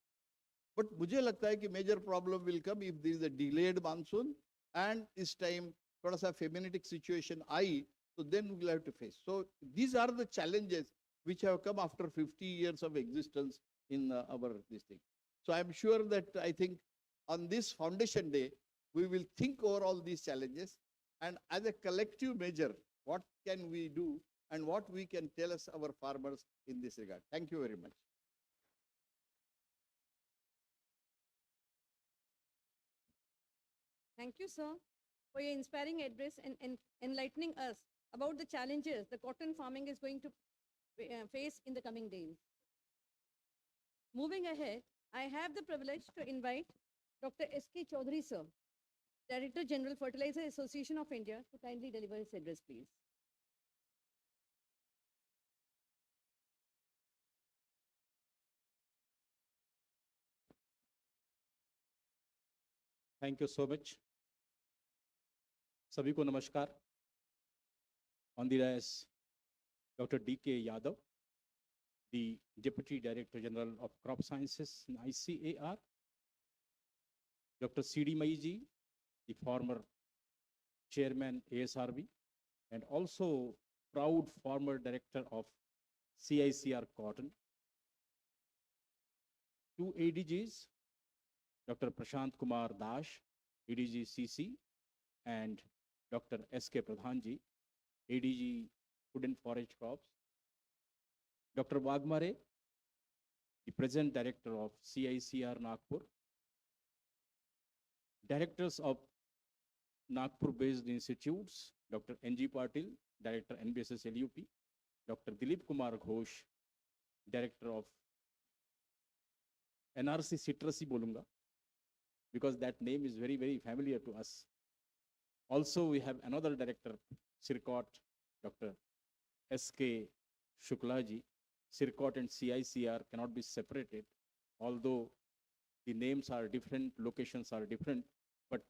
But मुझे लगता है कि major problem will come if there is a delayed monsoon and this time थोड़ा सा feminetic situation I, so then we will have to face. So these are the challenges which have come after 50 years of existence in our this thing. So I am sure that I think on this foundation day, we will think over all these challenges, and as a collective measure, what can we do and what we can tell us our farmers in this regard. Thank you very much. Thank you, sir, for your inspiring address and enlightening us about the challenges the cotton farming is going to face in the coming days. Moving ahead, I have the privilege to invite Dr. S.K. Chaudhary, sir, Director General, Fertilizer Association of India, to kindly deliver his address, please. Thank you so much. सभी को नमस्कार. On the dais, Dr. D.K. Yadav, the Deputy Director General of Crop Sciences in ICAR, Dr. C.D. Maiji, the former Chairman ASRB, and also proud former Director of CICR Cotton, two ADGs, Dr. Prashant Kumar Dash, ADG CC, and Dr. S.K. Pradhanji, ADG Food and Forage Crops, Dr. Wagmare, the Present Director of CICR Nagpur, Directors of Nagpur-based institutes, Dr. N.G. Patil, Director NBSS LUP, Dr. Dilip Kumar Ghosh, Director of NRC Citrusy bolunga, because that name is very, very familiar to us. Also, we have another director, CIRCOT, Dr. S.K. Shuklaji. CIRCOT and CICR cannot be separated, although the names are different, locations are different, but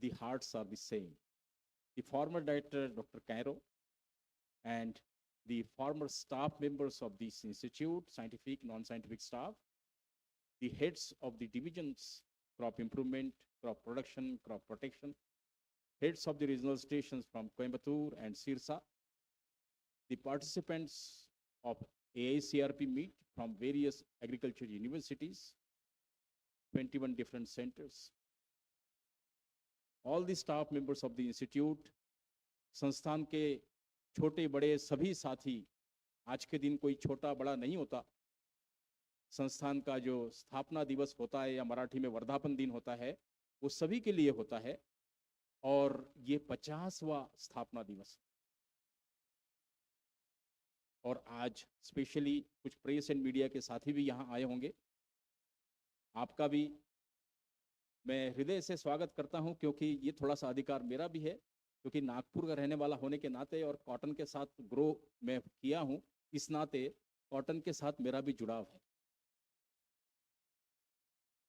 the hearts are the same. The former director, Dr. Cairo, and the former staff members of this institute, scientific, non-scientific staff, the heads of the divisions, crop improvement, crop production, crop protection, heads of the regional stations from Coimbatore and Sirsa, the participants of AICRP meet from various agriculture universities, 21 different centers, all the staff members of the institute, संस्थान के छोटे बड़े सभी साथी, आज के दिन कोई छोटा बड़ा नहीं होता, संस्थान का जो स्थापना दिवस होता है या मराठी में वर्धापन दिन होता है वो सभी के लिए होता है और ये 50वां स्थापना दिवस और आज स्पेशली कुछ प्रेस एंड मीडिया के साथी भी यहाँ आए होंगे, आपका भी मैं हृदय से स्वागत करता हूँ क्योंकि ये थोड़ा सा अधिकार मेरा भी है क्योंकि नागपुर का रहने वाला होने के नाते और कॉटन के साथ ग्रो मैं किया हूँ, इस नाते कॉटन के साथ मेरा भी जुड़ाव है।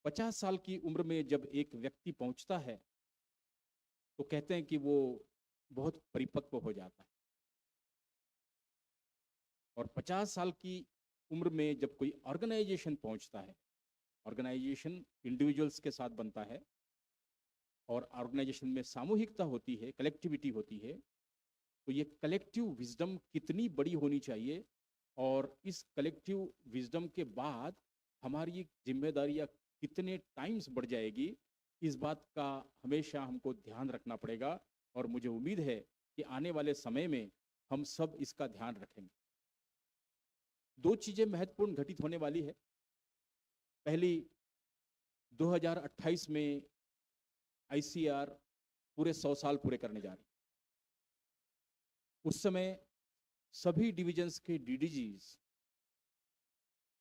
50 साल की उम्र में जब एक व्यक्ति पहुंचता है तो कहते हैं कि वो बहुत परिपक्व हो जाता है और 50 साल की उम्र में जब कोई ऑर्गेनाइजेशन पहुंचता है, ऑर्गेनाइजेशन इंडिविजुअल्स के साथ बनता है और ऑर्गेनाइजेशन में सामूहिकता होती है, कलेक्टिविटी होती है, तो ये कलेक्टिव विजडम कितनी बड़ी होनी चाहिए और इस कलेक्टिव विजडम के बाद हमारी जिम्मेदारियां कितने टाइम्स बढ़ जाएगी, इस बात का हमेशा हमको ध्यान रखना पड़ेगा और मुझे उम्मीद है कि आने वाले समय में हम सब इसका ध्यान रखेंगे। दो चीजें महत्वपूर्ण घटित होने वाली है। पहली, 2028 में ICR पूरे 100 साल पूरे करने जा रही है। उस समय सभी डिविजन्स के DDGs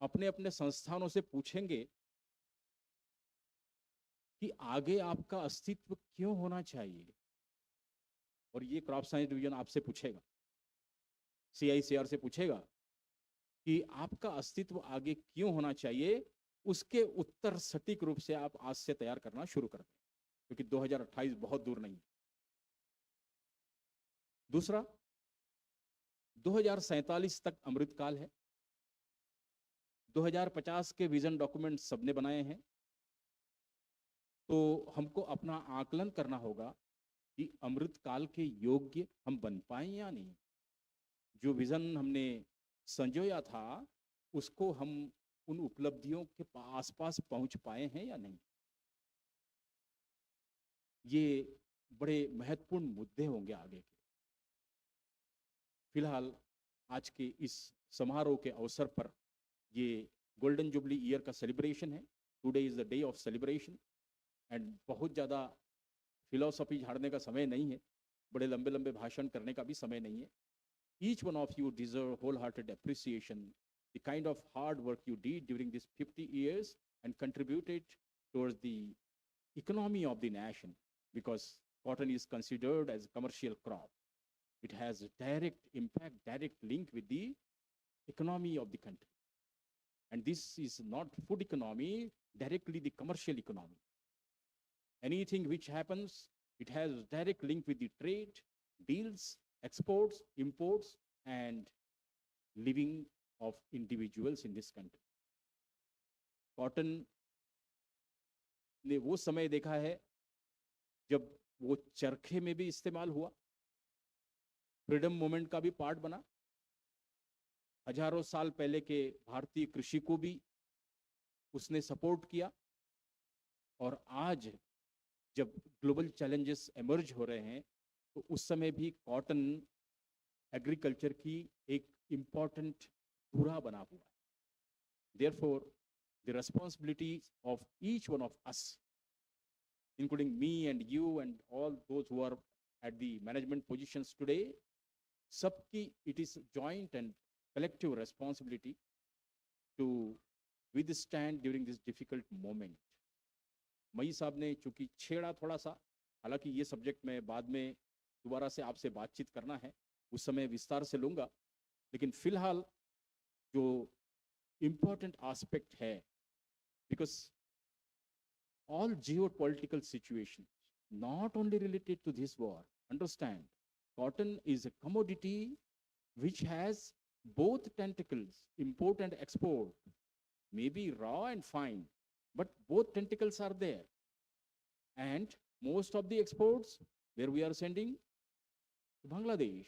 अपने अपने संस्थानों से पूछेंगे कि आगे आपका अस्तित्व क्यों होना चाहिए, और ये क्रॉप साइंस डिवीजन आपसे पूछेगा, CICR से पूछेगा कि आपका अस्तित्व आगे क्यों होना चाहिए। उसके उत्तर सटीक रूप से आप आज से तैयार करना शुरू कर दें क्योंकि 2028 बहुत दूर नहीं है। दूसरा, 2047 तक अमृतकाल है। 2050 के विजन डॉक्यूमेंट सबने बनाए हैं, तो हमको अपना आकलन करना होगा कि अमृतकाल के योग्य हम बन पाए या नहीं। जो विजन हमने संजोया था उसको हम उन उपलब्धियों के आसपास पहुंच पाए हैं या नहीं। ये बड़े महत्वपूर्ण मुद्दे होंगे आगे के। फिलहाल आज के इस समारोह के अवसर पर ये गोल्डन जुबली ईयर का सेलिब्रेशन है। Today is the day of celebration and बहुत ज़्यादा फिलॉसफी झाड़ने का समय नहीं है, बड़े लंबे लंबे भाषण करने का भी समय नहीं है। Each one of you deserve wholehearted appreciation, the kind of hard work you did during these 50 years and contributed towards the economy of the nation, because cotton is considered as a commercial crop. It has a direct impact, direct link with the economy of the country. And this is not food economy, directly the commercial economy. Anything which happens, it has direct link with the trade, deals, exports, imports, and living of individuals in this country. Cotton ने वो समय देखा है जब वो चरखे में भी इस्तेमाल हुआ, फ्रीडम मूवमेंट का भी पार्ट बना, हजारों साल पहले के भारतीय कृषि को भी उसने सपोर्ट किया, और आज जब ग्लोबल चैलेंजेस एमर्ज हो रहे हैं तो उस समय भी कॉटन एग्रीकल्चर की एक इम्पॉर्टेंट धुरा बना हुआ है। Therefore, the responsibility of each one of us, including me and you and all those who are at the management positions today, सबकी it is joint and collective responsibility to withstand during this difficult moment. मई साहब ने चूंकि छेड़ा थोड़ा सा, हालांकि ये subject में बाद में दोबारा से आपसे बातचीत करना है, उस समय विस्तार से लूंगा, लेकिन फिलहाल जो इम्पोर्टेंट एस्पेक्ट है, because all geopolitical situations, not only related to this war, understand, cotton is a commodity which has both tentacles, import and export, maybe raw and fine, but both tentacles are there. And most of the exports where we are sending to Bangladesh.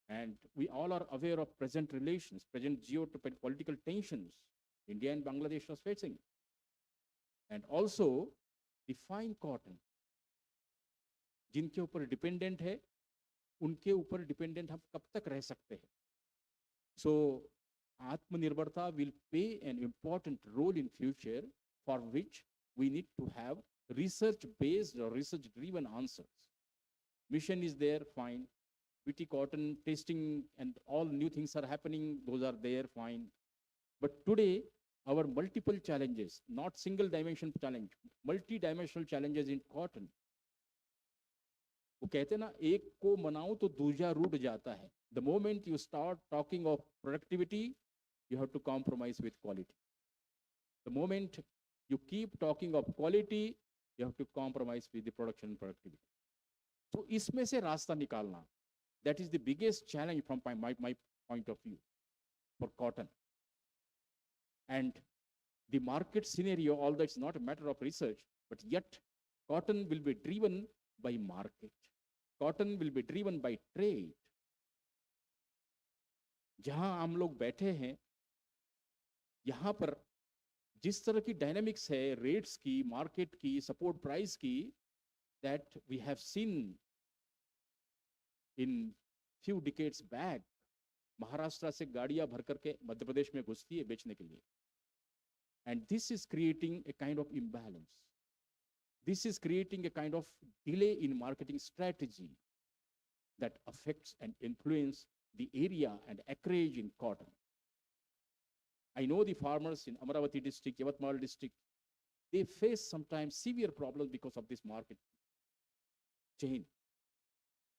And we all are aware of present relations, present geopolitical tensions India and Bangladesh are facing. And also the fine cotton, जिनके ऊपर dependent है, उनके ऊपर dependent हम कब तक रह सकते हैं? So Atmanirbharta will play an important role in future, for which we need to have research-based or research-driven answers. Mission is there, fine. BT cotton testing and all new things are happening, those are there, fine. But today, our multiple challenges, not single dimension challenge, multi-dimensional challenges in cotton. वो कहते हैं ना, एक को मनाओ तो दूसरा रूठ जाता है. The moment you start talking of productivity, you have to compromise with quality. The moment you keep talking of quality, you have to compromise with the production and productivity. So इसमें से रास्ता निकालना, that is the biggest challenge from my point of view for cotton. And the market scenario, although it's not a matter of research, but yet cotton will be driven by market. Cotton will be driven by trade. जहां हम लोग बैठे हैं, यहां पर जिस तरह की डायनामिक्स है रेट्स की, मार्केट की, सपोर्ट प्राइस की, that we have seen in few decades back, Maharashtra से गाड़ियां भर करके मध्य प्रदेश में घुसती है बेचने के लिए. And this is creating a kind of imbalance. This is creating a kind of delay in marketing strategy that affects and influences the area and acreage in cotton. I know the farmers in Amaravati district, Yavatmal district, they face sometimes severe problems because of this market chain.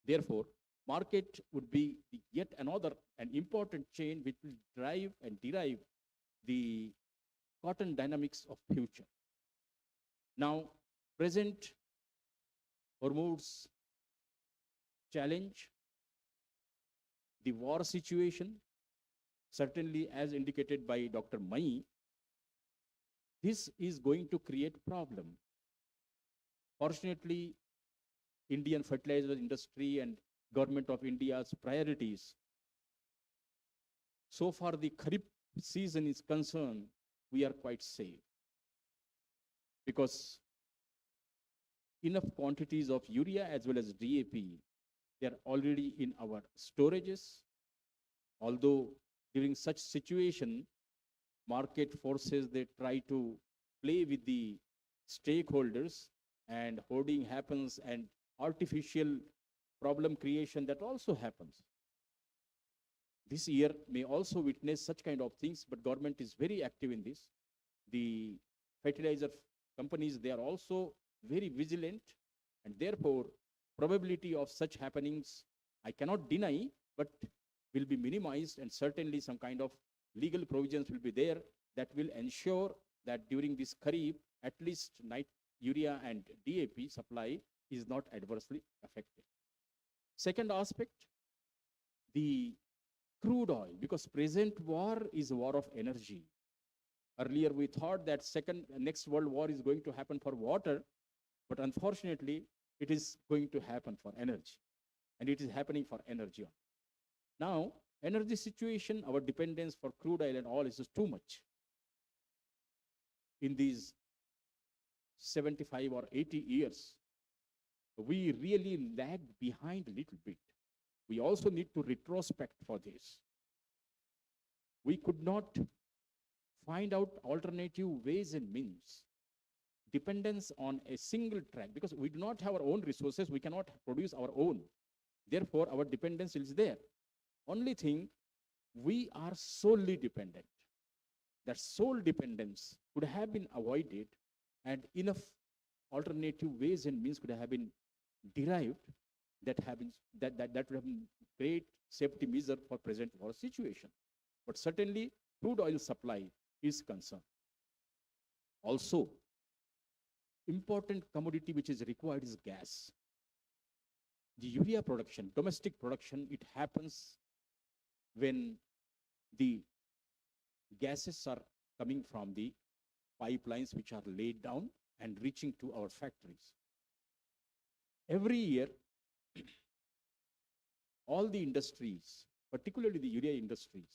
Therefore, market would be yet another an important chain which will drive and derive the cotton dynamics of future. Now, present Hormuz's challenge, the war situation, certainly as indicated by Dr. Mai, this is going to create problem. Fortunately, Indian fertilizer industry and government of India's priorities, so far the Kharif season is concerned, we are quite safe, because enough quantities of urea as well as DAP, they are already in our storages. Although during such situation, market forces, they try to play with the stakeholders, and hoarding happens and artificial problem creation, that also happens. This year may also witness such kind of things, but government is very active in this. The fertilizer companies, they are also very vigilant, and therefore probability of such happenings, I cannot deny, but will be minimized, and certainly some kind of legal provisions will be there that will ensure that during this Kharif, at least urea and DAP supply is not adversely affected. Second aspect, the crude oil, because present war is a war of energy. Earlier we thought that next world war is going to happen for water, but unfortunately it is going to happen for energy, and it is happening for energy. Now, energy situation, our dependence for crude oil and oil is just too much. In these 75 or 80 years, we really lagged behind a little bit. We also need to retrospect for this. We could not find out alternative ways and means. Dependence on a single track, because we do not have our own resources, we cannot produce our own. Therefore, our dependence is there. Only thing, we are solely dependent. That sole dependence could have been avoided, and enough alternative ways and means could have been derived that would have been great safety measure for present war situation. But certainly, crude oil supply is concerned. Also, important commodity which is required is gas. The urea production, domestic production, it happens when the gases are coming from the pipelines which are laid down and reaching to our factories. Every year, all the industries, particularly the urea industries,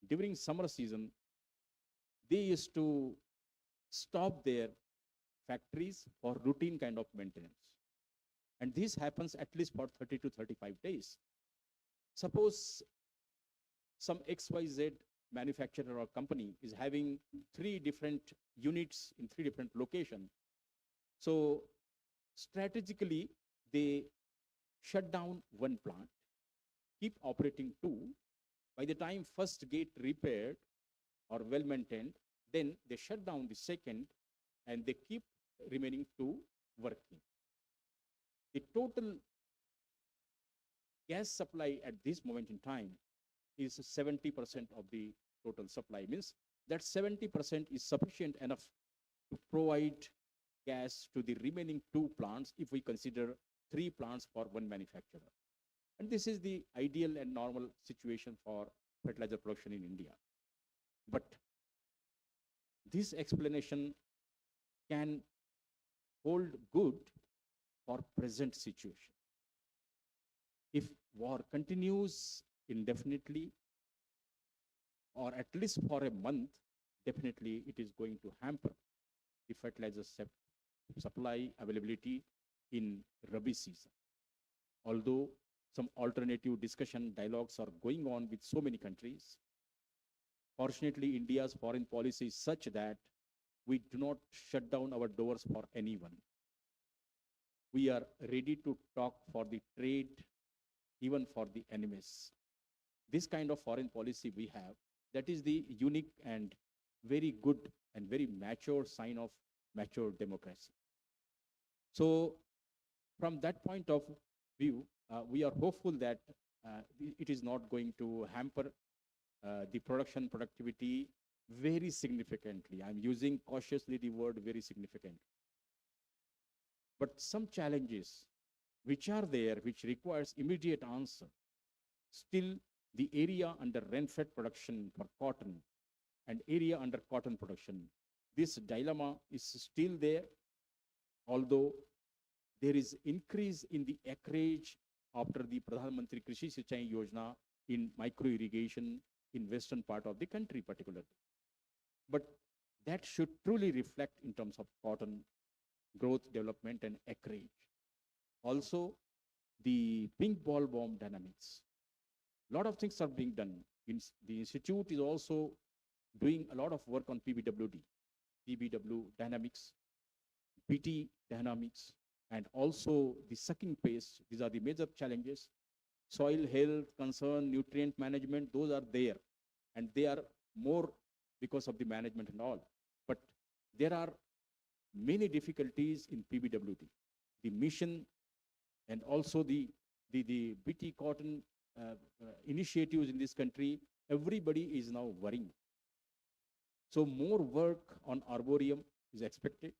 during summer season, they used to stop their factories for routine kind of maintenance. And this happens at least for 30 to 35 days. Suppose some XYZ manufacturer or company is having 3 different units in 3 different locations. So strategically, they shut down one plant, keep operating 2. By the time first get repaired or well maintained, then they shut down the second and they keep remaining 2 working. The total gas supply at this moment in time is 70% of the total supply. Means that 70% is sufficient enough to provide gas to the remaining 2 plants if we consider 3 plants for one manufacturer. And this is the ideal and normal situation for fertilizer production in India. But this explanation can hold good for present situation. If war continues indefinitely, or at least for a month, definitely it is going to hamper the fertilizer supply availability in Rabi season. Although some alternative discussion dialogues are going on with so many countries, fortunately, India's foreign policy is such that we do not shut down our doors for anyone. We are ready to talk for the trade, even for the enemies. This kind of foreign policy we have, that is the unique and very good and very mature sign of mature democracy. So from that point of view, we are hopeful that it is not going to hamper the production productivity very significantly. I'm using cautiously the word very significant. But some challenges which are there, which requires immediate answer, still the area under rain-fed production for cotton and area under cotton production, this dilemma is still there, although there is increase in the acreage after the Pradhan Mantri Krishi Sinchai Yojana in micro irrigation in western part of the country particularly. But that should truly reflect in terms of cotton growth, development, and acreage. Also, the pink ball bomb dynamics. A lot of things are being done. The institute is also doing a lot of work on PBW dynamics, BT dynamics, and also the sucking paste. These are the major challenges. Soil health, concern, nutrient management, those are there. And they are more because of the management and all. But there are many difficulties in PBWD. The mission and also the BT cotton initiatives in this country, everybody is now worrying. So more work on arboreum is expected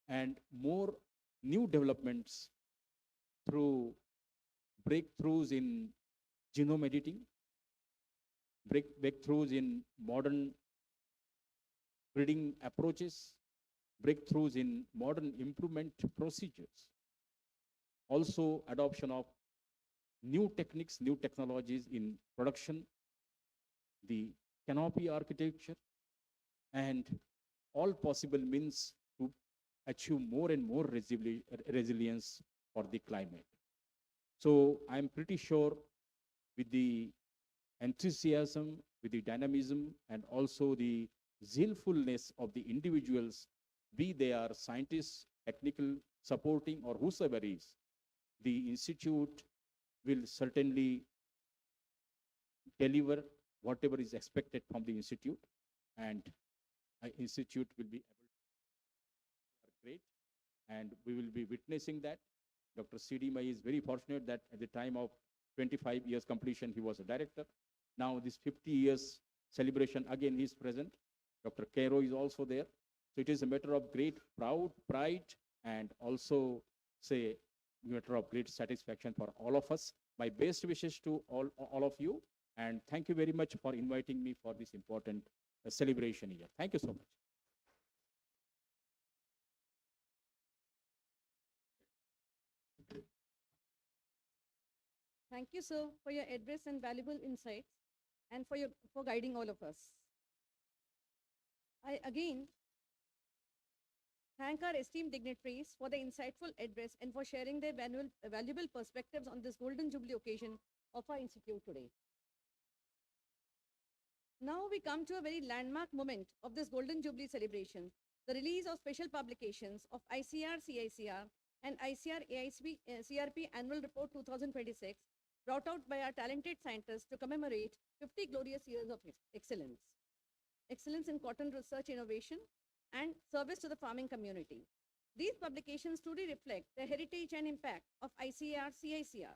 and more new developments through breakthroughs in genome editing, breakthroughs in modern breeding approaches, breakthroughs in modern improvement procedures. Also adoption of new techniques, new technologies in production, the canopy architecture, and all possible means to achieve more and more resilience for the climate. So I'm pretty sure with the enthusiasm, with the dynamism, and also the zealfulness of the individuals, be they are scientists, technical, supporting, or whosoever is, the institute will certainly deliver whatever is expected from the institute, and institute will be able to great, and we will be witnessing that. Dr. C.D. Mai is very fortunate that at the time of 25 years completion, he was a director. Now this 50 years celebration, again, he is present. Dr. Cairo is also there. So it is a matter of great pride, and also say matter of great satisfaction for all of us. My best wishes to all of you, and thank you very much for inviting me for this important celebration here. Thank you so much. Thank you, sir, for your address and valuable insights and for guiding all of us. I again thank our esteemed dignitaries for the insightful address and for sharing their valuable perspectives on this Golden Jubilee occasion of our institute today. Now we come to a very landmark moment of this Golden Jubilee celebration, the release of special publications of ICAR-CICR and ICAR-CRP Annual Report 2026, brought out by our talented scientists to commemorate 50 glorious years of excellence. Excellence in cotton research innovation and service to the farming community. These publications truly reflect the heritage and impact of ICAR-CICR.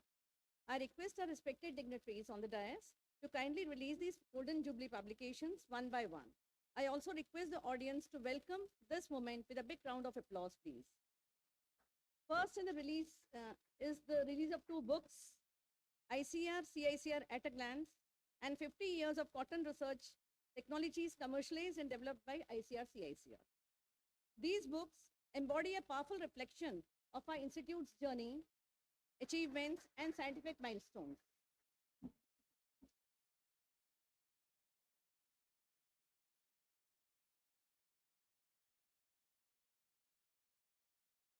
I request our respected dignitaries on the dais to kindly release these Golden Jubilee publications one by one. I also request the audience to welcome this moment with a big round of applause, please. First in the release is the release of two books, ICAR-CICR at a Glance and 50 Years of Cotton Research Technologies Commercialized and Developed by ICAR-CICR. These books embody a powerful reflection of our institute's journey, achievements, and scientific milestones.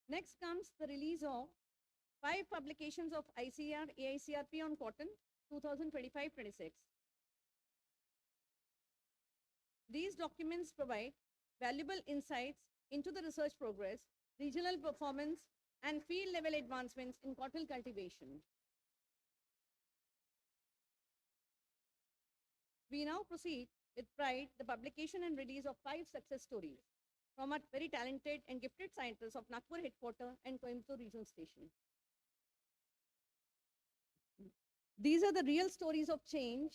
Next comes the release of 5 publications of ICAR AICRP on cotton 2025-26. These documents provide valuable insights into the research progress, regional performance, and field level advancements in cotton cultivation. We now proceed with pride the publication and release of 5 success stories from our very talented and gifted scientists of Nagpur headquarters and Coimbatore regional station. These are the real stories of change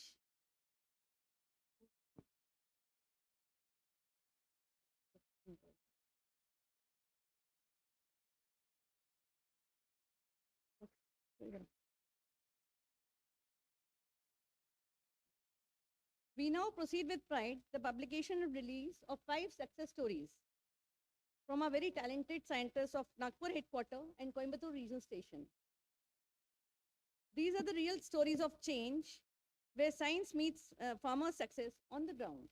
We now proceed with pride the publication and release of 5 success stories from our very talented scientists of Nagpur headquarters and Coimbatore regional station. These are the real stories of change where science meets farmer success on the ground.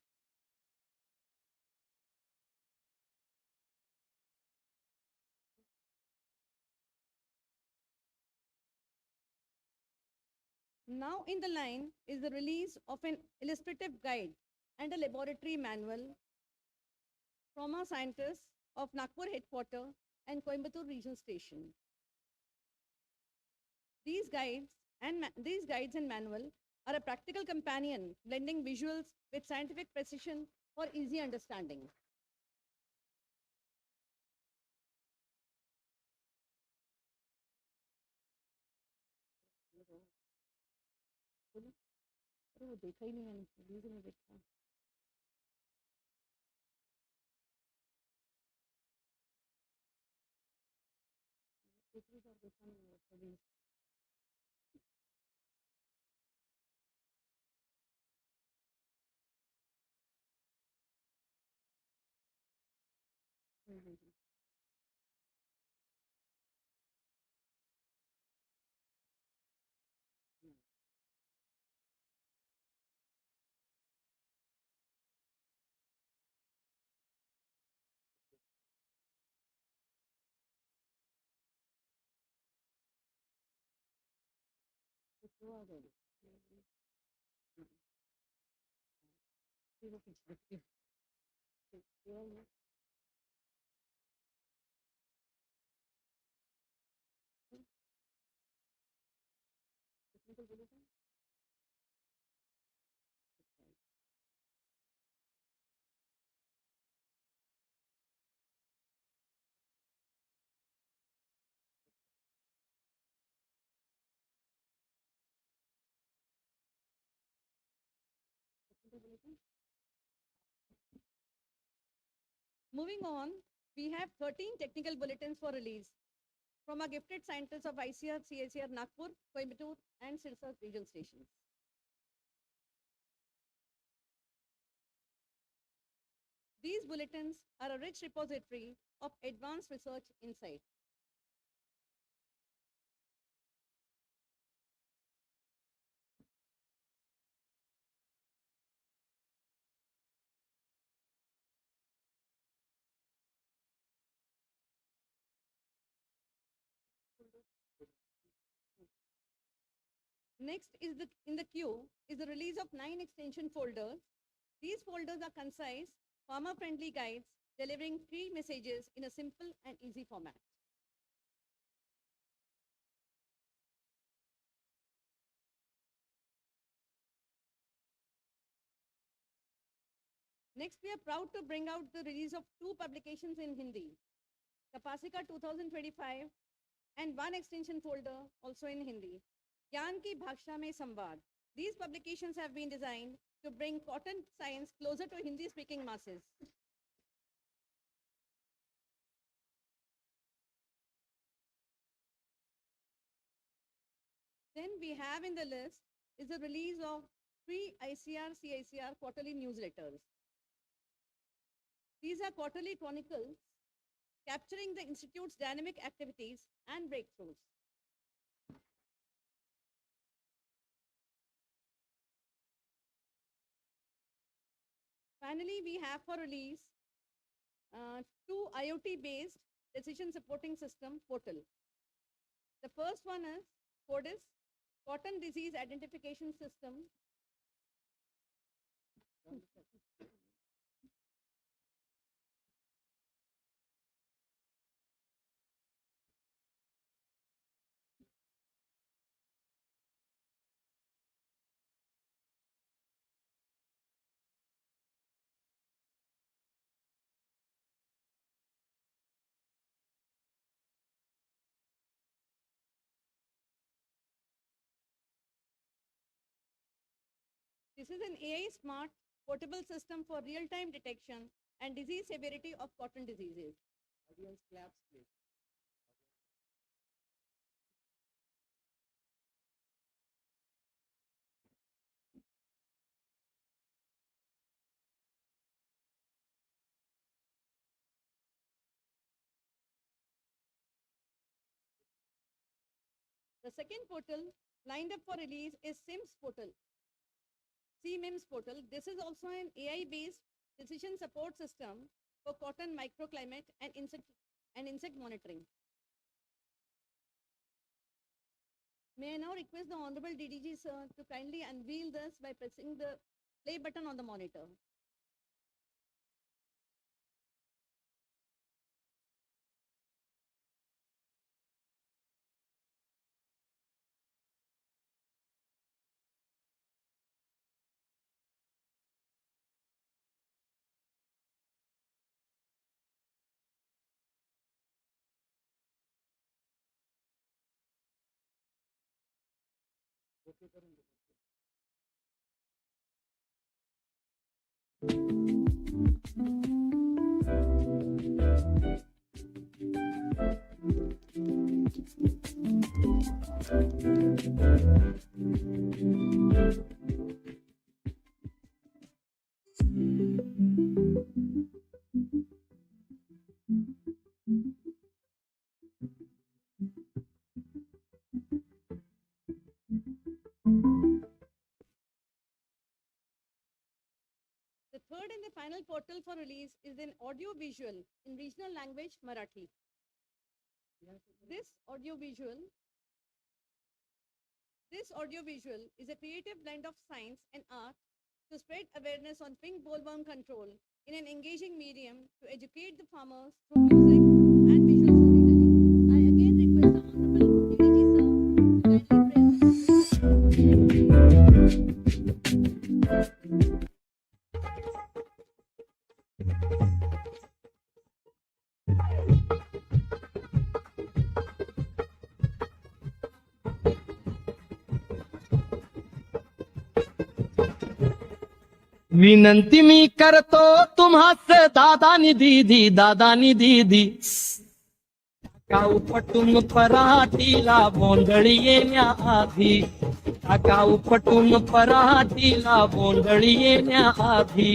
Now in the line is the release of an illustrative guide and a laboratory manual from our scientists of Nagpur headquarters and Coimbatore regional station. These guides and manual are a practical companion blending visuals with scientific precision for easy understanding. वो देखा ही नहीं मैंने, video में देखा। दूसरी बार देखा नहीं है कभी। Moving on, we have 13 technical bulletins for release from our gifted scientists of ICAR-CICR Nagpur, Coimbatore, and Sirsa regional stations. These bulletins are a rich repository of advanced research insight. Next is in the queue is the release of 9 extension folders. These folders are concise, farmer-friendly guides delivering key messages in a simple and easy format. Next, we are proud to bring out the release of 2 publications in Hindi, Kapasika 2025 and 1 extension folder also in Hindi, Gyan Ki Bhaksha Mein Samvad. These publications have been designed to bring cotton science closer to Hindi-speaking masses. Then we have in the list is the release of 3 ICAR-CICR quarterly newsletters. These are quarterly chronicles capturing the Institute's dynamic activities and breakthroughs. Finally, we have for release 2 IoT-based decision supporting system portal. The first one is CODIS, Cotton Disease Identification System. This is an AI smart portable system for real-time detection and disease severity of cotton diseases. Audience claps, please. The second portal lined up for release is CIMS portal. This is also an AI-based decision support system for cotton microclimate and insect monitoring. May I now request the Honorable DDG sir to kindly unveil this by pressing the play button on the monitor. The third and the final portal for release is an audio visual in regional language Marathi. This audio visual is a creative blend of science and art to spread awareness on pink bollworm control in an engaging medium to educate the farmers through music and visual storytelling. I again request the Honorable DDG sir to kindly press. विनंती मी करतो तुम्हास दादानी दीदी टाका उपटून पराठीला बोंदळी येण्याआधी टाका उपटून पराठीला बोंदळी येण्याआधी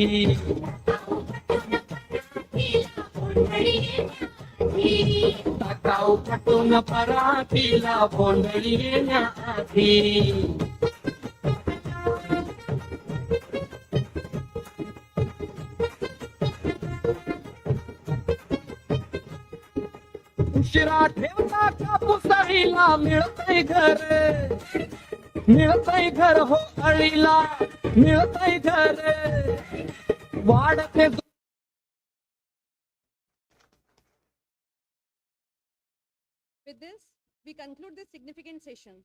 टाका उपटून पराठीला बोंदळी येण्याआधी उशिरा ठेवता कापूस आईला मिळतंय घर मिळतंय घर हो अळीला मिळतंय घर वाढते With this, we conclude this significant session.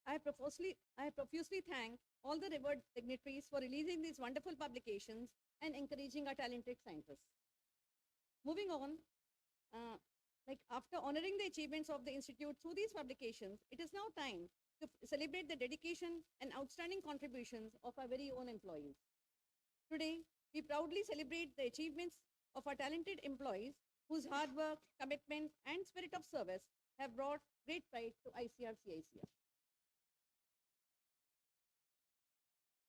I profusely thank all the revered dignitaries for releasing these wonderful publications and encouraging our talented scientists. Moving on, after honoring the achievements of the Institute through these publications, it is now time to celebrate the dedication and outstanding contributions of our very own employees. Today, we proudly celebrate the achievements of our talented employees whose hard work, commitment, and spirit of service have brought great pride to ICAR-CICR.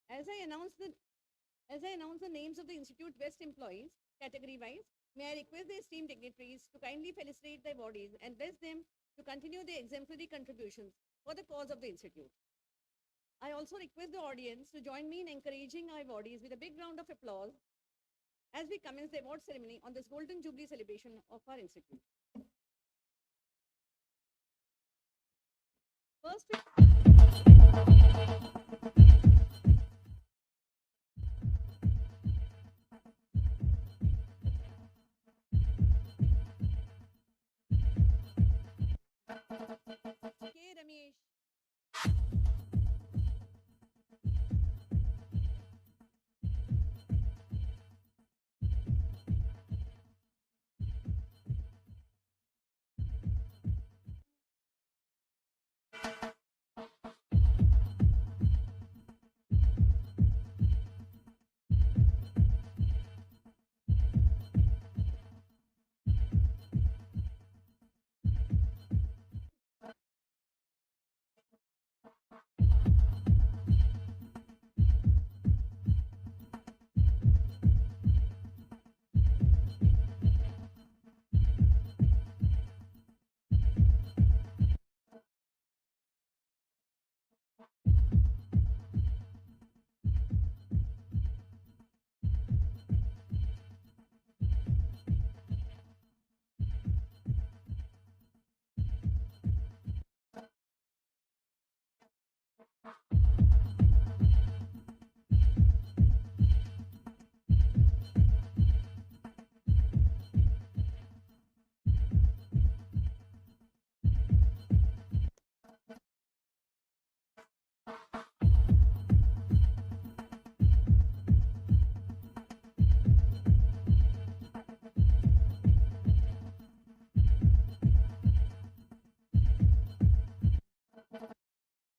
As I announce the names of the Institute Best Employees, category-wise, may I request the esteemed dignitaries to kindly felicitate the awardees and bless them to continue their exemplary contributions for the cause of the Institute. I also request the audience to join me in encouraging our awardees with a big round of applause as we commence the award ceremony on this Golden Jubilee celebration of our Institute. First, K. Ramesh.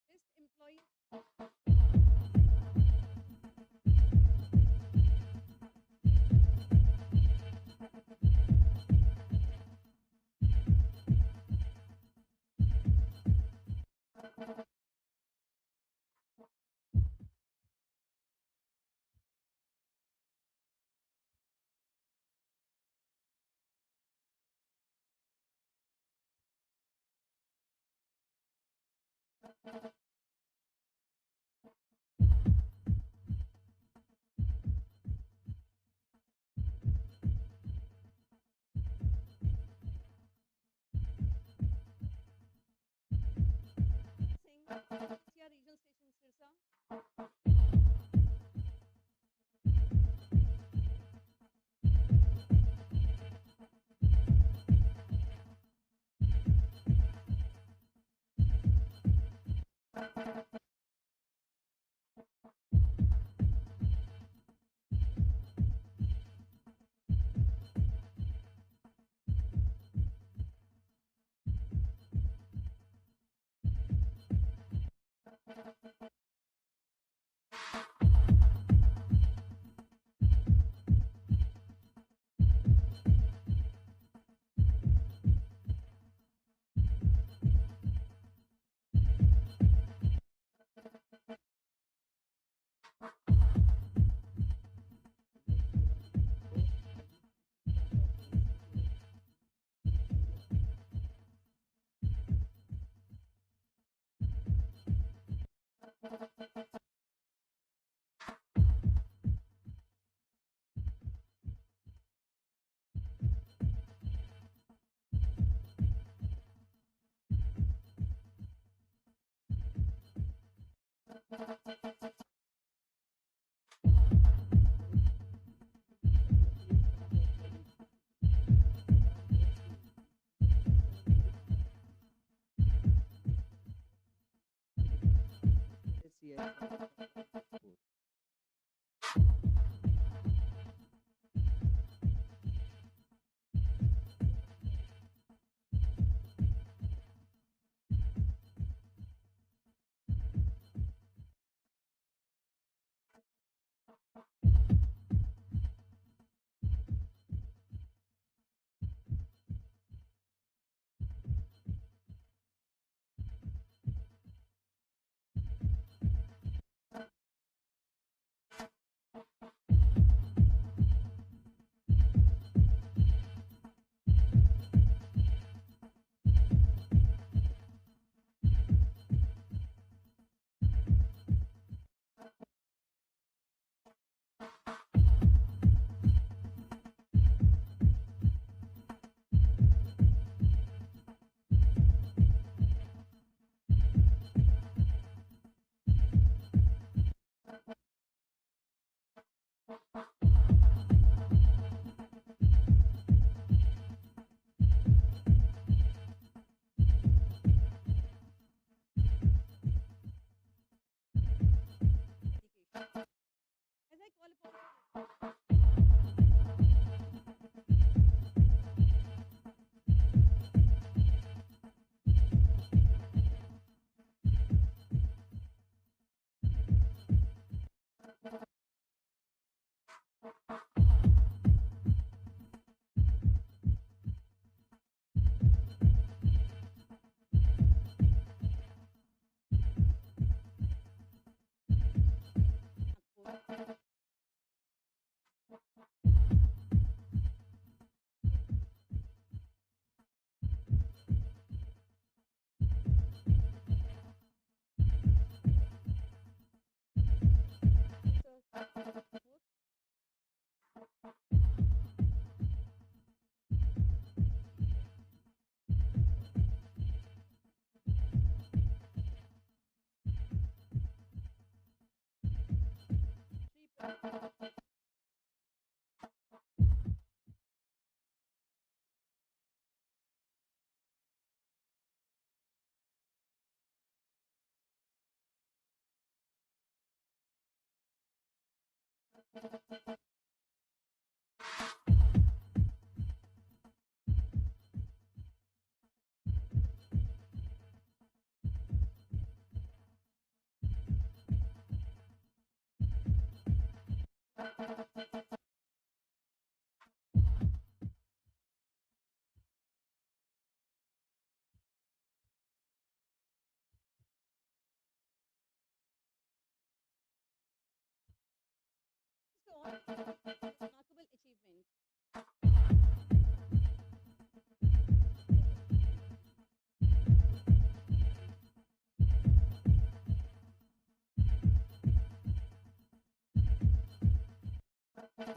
Best employee. Singh, ICAR Regional Station Sirsa. As I call upon Nagpur. To all remarkable achievement.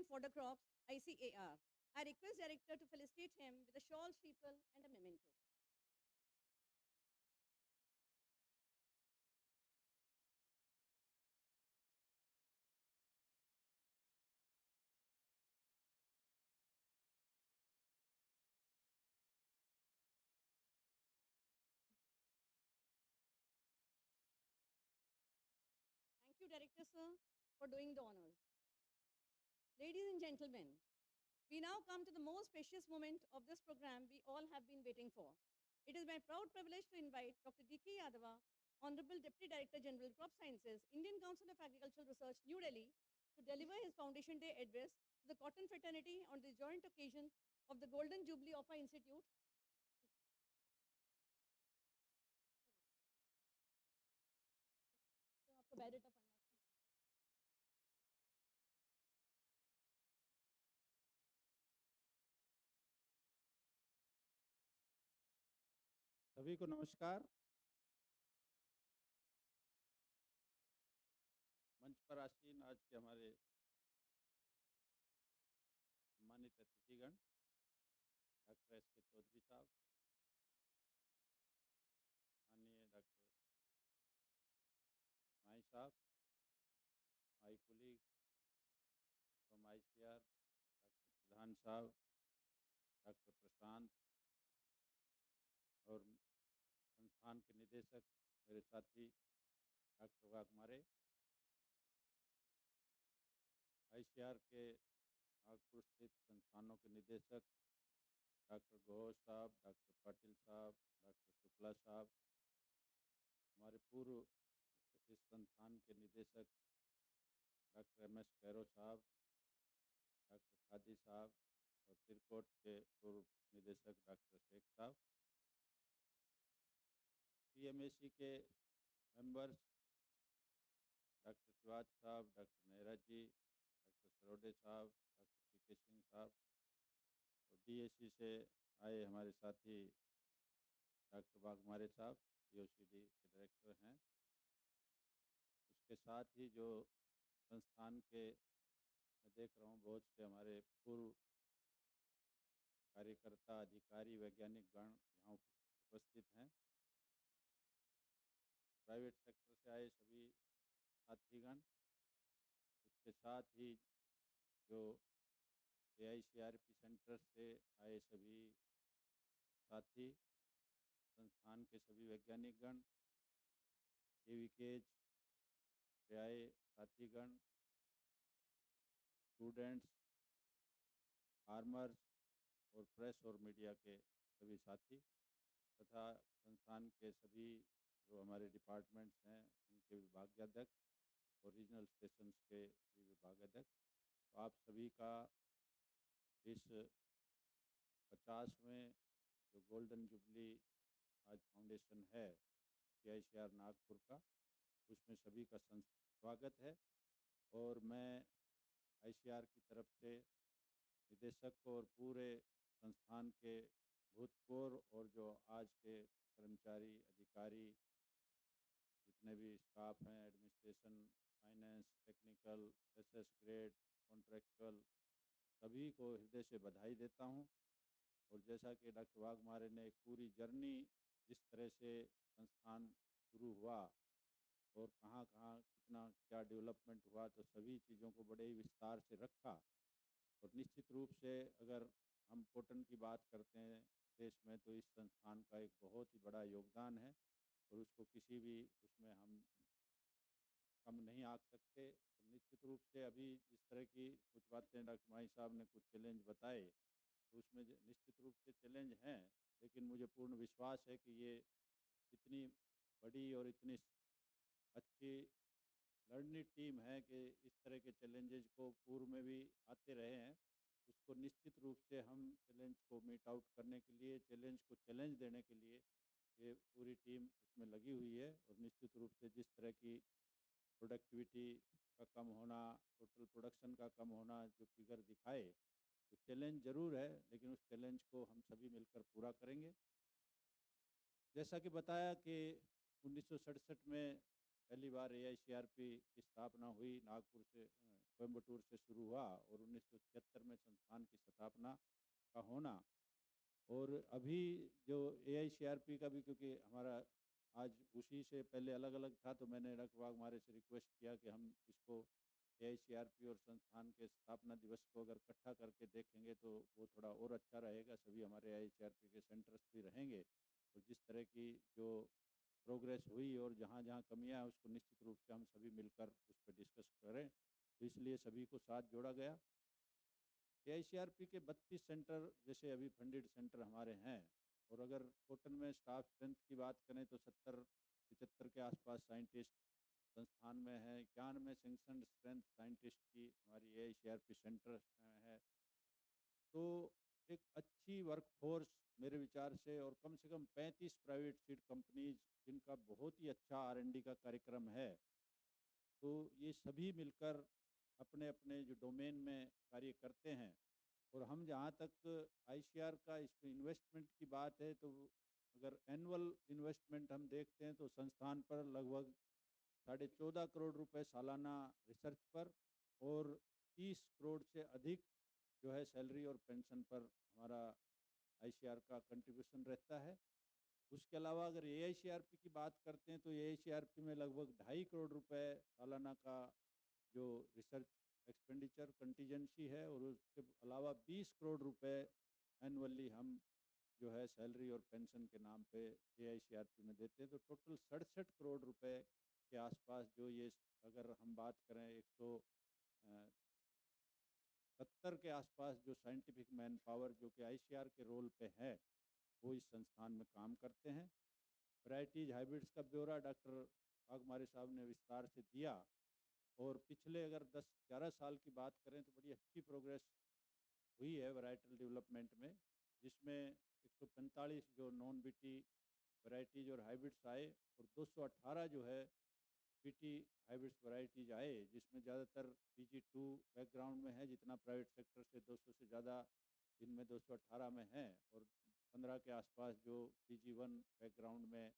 and Fodder Crops, ICAR. I request Director to felicitate him with a shawl, sheeple, and a memento. Thank you, Director Sir, for doing the honors. Ladies and gentlemen, we now come to the most precious moment of this program we all have been waiting for. It is my proud privilege to invite Dr. D.K. Yadava, Honorable Deputy Director General Crop Sciences, Indian Council of Agricultural Research, New Delhi, to deliver his Foundation Day address to the cotton fraternity on the joint occasion of the Golden Jubilee of our institute. तो आपको biodata पढ़ना था। सभी को नमस्कार। मंच पर आसीन आज के हमारे सम्मानित अतिथिगण, डॉक्टर S.K. चौधरी साहब, माननीय डॉक्टर माई साहब, माई कुलीग फ्रॉम ICR, डॉक्टर प्रधान साहब, डॉक्टर प्रशांत और संस्थान के निदेशक मेरे साथी डॉक्टर वाघमारे, ICR के नागपुर स्थित संस्थानों के निदेशक डॉक्टर घोष साहब, डॉक्टर पाटिल साहब, डॉक्टर शुक्ला साहब, हमारे पूर्व इस संस्थान के निदेशक डॉक्टर M.S. कैरो साहब, डॉक्टर खादी साहब और सिरकोट के पूर्व निदेशक डॉक्टर शेख साहब, PMAC के मेंबर्स डॉक्टर शिवाज साहब, डॉक्टर नेहरा जी, डॉक्टर सरोडे साहब, डॉक्टर P.K. सिंह साहब और DAC से आए हमारे साथी डॉक्टर वाघमारे साहब, POCD के डायरेक्टर हैं। उसके साथ ही जो संस्थान के मैं देख रहा हूँ बहुत से हमारे पूर्व कार्यकर्ता, अधिकारी, वैज्ञानिक गण यहाँ उपस्थित हैं। प्राइवेट सेक्टर से आए सभी साथीगण, उसके साथ ही जो ICAR सेंटर से आए सभी साथी, संस्थान के सभी वैज्ञानिक गण, KVKs से आए साथीगण, स्टूडेंट्स, फार्मर्स और प्रेस और मीडिया के सभी साथी तथा संस्थान के सभी जो हमारे डिपार्टमेंट्स हैं उनके विभागाध्यक्ष और रीजनल स्टेशंस के भी विभागाध्यक्ष, तो आप सभी का इस 50वें जो गोल्डन जुबली आज फाउंडेशन है ICAR नागपुर का, उसमें सभी का स्वागत है। और मैं ICAR की तरफ से निदेशक को और पूरे संस्थान के भूतपूर्व और जो आज के कर्मचारी, अधिकारी, जितने भी स्टाफ हैं, administration, finance, technical, SS grade, contractual, सभी को हृदय से बधाई देता हूं। और जैसा कि डॉक्टर वाघमारे ने एक पूरी जर्नी जिस तरह से संस्थान शुरू हुआ और कहाँ कहाँ कितना क्या डेवलपमेंट हुआ, तो सभी चीज़ों को बड़े ही विस्तार से रखा। और निश्चित रूप से अगर हम कॉटन की बात करते हैं देश में, तो इस संस्थान का एक बहुत ही बड़ा योगदान है और उसको किसी भी उसमें हम कम नहीं आंक सकते। और निश्चित रूप से अभी जिस तरह की कुछ बातें डॉक्टर माही साहब ने कुछ चैलेंज बताए, तो उसमें निश्चित रूप से चैलेंज हैं, लेकिन मुझे पूर्ण विश्वास है कि ये इतनी बड़ी और इतनी अच्छी लड़नी टीम है कि इस तरह के चैलेंजेस को पूर्व में भी आते रहे हैं, उसको निश्चित रूप से हम चैलेंज को मीट आउट करने के लिए, चैलेंज को चैलेंज देने के लिए ये पूरी टीम उसमें लगी हुई है। और निश्चित रूप से जिस तरह की प्रोडक्टिविटी का कम होना, टोटल प्रोडक्शन का कम होना जो फिगर दिखाए, तो चैलेंज जरूर है, लेकिन उस चैलेंज को हम सभी मिलकर पूरा करेंगे। जैसा कि बताया कि 1967 में पहली बार AICRP की स्थापना हुई नागपुर से कोयम्बटूर से शुरू हुआ और 1976 में संस्थान की स्थापना का होना। और अभी जो AICRP का भी, क्योंकि हमारा आज उसी से पहले अलग अलग था, तो मैंने डॉक्टर वाघमारे से रिक्वेस्ट किया कि हम इसको AICRP और संस्थान के स्थापना दिवस को अगर इकट्ठा करके देखेंगे तो वो थोड़ा और अच्छा रहेगा। सभी हमारे AICRP के सेंटर्स भी रहेंगे और जिस तरह की जो प्रोग्रेस हुई और जहाँ जहाँ कमियाँ हैं उसको निश्चित रूप से हम सभी मिलकर उस पर डिस्कस करें, तो इसलिए सभी को साथ जोड़ा गया। AICRP के 32 सेंटर जैसे अभी फंडेड सेंटर हमारे हैं, और अगर कॉटन में स्टाफ स्ट्रेंथ की बात करें तो 70-75 के आसपास साइंटिस्ट संस्थान में है। 91 सेंक्शन स्ट्रेंथ साइंटिस्ट की हमारी AICRP सेंटर है। तो एक अच्छी वर्कफोर्स मेरे विचार से, और कम से कम 35 प्राइवेट सीड कंपनीज जिनका बहुत ही अच्छा R&D का कार्यक्रम है, तो ये सभी मिलकर अपने अपने जो डोमेन में कार्य करते हैं। और हम जहाँ तक ICR का इसमें इन्वेस्टमेंट की बात है, तो अगर एनुअल इन्वेस्टमेंट हम देखते हैं तो संस्थान पर लगभग 14.5 करोड़ रुपए सालाना रिसर्च पर और 30 करोड़ से अधिक जो है सैलरी और पेंशन पर हमारा ICR का कंट्रीब्यूशन रहता है। उसके अलावा अगर AICRP की बात करते हैं तो AICRP में लगभग 2.5 करोड़ रुपए सालाना का जो रिसर्च एक्सपेंडिचर कंटीजेंसी है, और उसके अलावा 20 करोड़ रुपए एनुअली हम जो है सैलरी और पेंशन के नाम पे AICRP में देते हैं। तो टोटल 67 करोड़ रुपए के आसपास जो ये, अगर हम बात करें 170 के आसपास जो साइंटिफिक मैन पावर जो कि ICR के रोल पे है, वो इस संस्थान में काम करते हैं। वैराइटीज हाइब्रिड्स का ब्यौरा डॉक्टर वाघमारे साहब ने विस्तार से दिया, और पिछले अगर 10-11 साल की बात करें तो बड़ी अच्छी प्रोग्रेस हुई है वैराइटल डेवलपमेंट में, जिसमें 145 जो नॉन बीटी वैराइटीज और हाइब्रिड्स आए और 218 जो है बीटी हाइब्रिड्स वैराइटीज आए, जिसमें ज़्यादातर PG2 बैकग्राउंड में है, जितना प्राइवेट सेक्टर से 200 से ज़्यादा इनमें 218 में है, और 15 के आसपास जो PG1 बैकग्राउंड में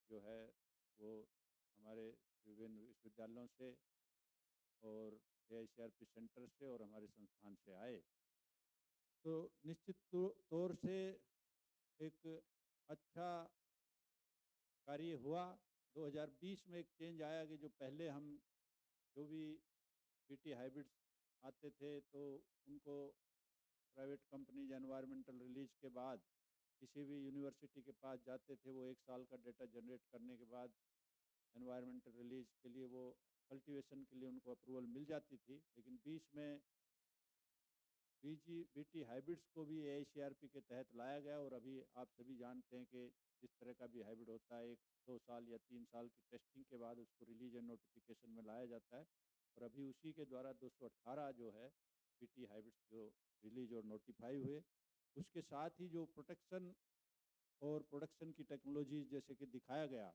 जो है वो हमारे विभिन्न विश्वविद्यालयों से और AICRP सेंटर से और हमारे संस्थान से आए। तो निश्चित तौर से एक अच्छा कार्य हुआ। 2020 में एक चेंज आया कि जो पहले हम जो भी BT हाइब्रिड्स आते थे तो उनको प्राइवेट कंपनीज एनवायरमेंटल रिलीज के बाद किसी भी यूनिवर्सिटी के पास जाते थे, वो 1 साल का डेटा जनरेट करने के बाद एनवायरमेंटल रिलीज के लिए वो कल्टीवेशन के लिए उनको अप्रूवल मिल जाती थी। लेकिन 20 में BT हाइब्रिड्स को भी AICRP के तहत लाया गया, और अभी आप सभी जानते हैं कि जिस तरह का भी हाइब्रिड होता है 1-2 साल या 3 साल की टेस्टिंग के बाद उसको रिलीज एंड नोटिफिकेशन में लाया जाता है, और अभी उसी के द्वारा 218 जो है BT हाइब्रिड्स जो रिलीज और नोटिफाई हुए। उसके साथ ही जो प्रोटेक्शन और प्रोडक्शन की टेक्नोलॉजी जैसे कि दिखाया गया,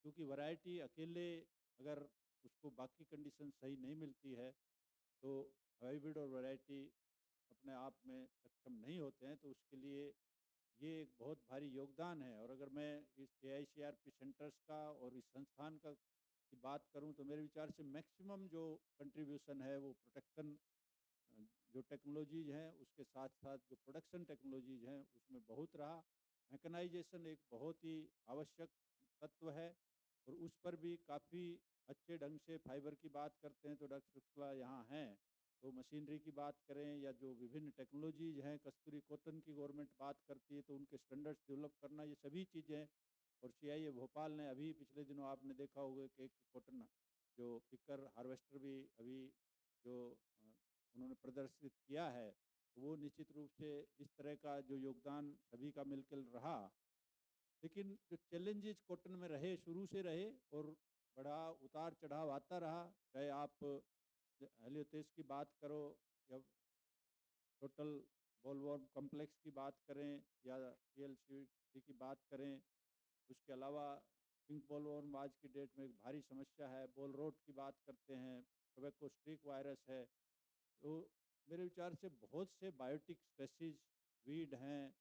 क्योंकि वैरायटी अकेले अगर उसको बाकी कंडीशन सही नहीं मिलती है तो हाइब्रिड और वैरायटी अपने आप में सक्षम नहीं होते हैं, तो उसके लिए ये एक बहुत भारी योगदान है। और अगर मैं इस AICRP सेंटर्स का और इस संस्थान का की बात करूं तो मेरे विचार से मैक्सिमम जो कंट्रीब्यूशन है वो प्रोटेक्शन जो टेक्नोलॉजीज हैं उसके साथ साथ जो प्रोडक्शन टेक्नोलॉजीज हैं उसमें बहुत रहा। मैकेनाइजेशन एक बहुत ही आवश्यक तत्व है, और उस पर भी काफ़ी अच्छे ढंग से फाइबर की बात करते हैं तो डॉक्टर शुक्ला यहाँ हैं, तो मशीनरी की बात करें या जो विभिन्न टेक्नोलॉजीज हैं, कस्तूरी कॉटन की गवर्नमेंट बात करती है तो उनके स्टैंडर्ड्स डेवलप करना, ये सभी चीज़ें। और CIA भोपाल ने अभी पिछले दिनों आपने देखा होगा कि एक कॉटन जो पिकर हार्वेस्टर भी अभी जो उन्होंने प्रदर्शित किया है, तो वो निश्चित रूप से इस तरह का जो योगदान सभी का मिलकर रहा। लेकिन जो चैलेंजेस कॉटन में रहे, शुरू से रहे, और बड़ा उतार चढ़ाव आता रहा, चाहे आप हेलियोतेस की बात करो या टोटल बॉलवॉर्म कॉम्प्लेक्स की बात करें या TLC की बात करें। उसके अलावा पिंक बॉलवॉर्म आज की डेट में एक भारी समस्या है। बॉल रोट की बात करते हैं, टोबैको स्ट्रीक वायरस है। तो मेरे विचार से बहुत से बायोटिक स्ट्रेसेस वीड हैं,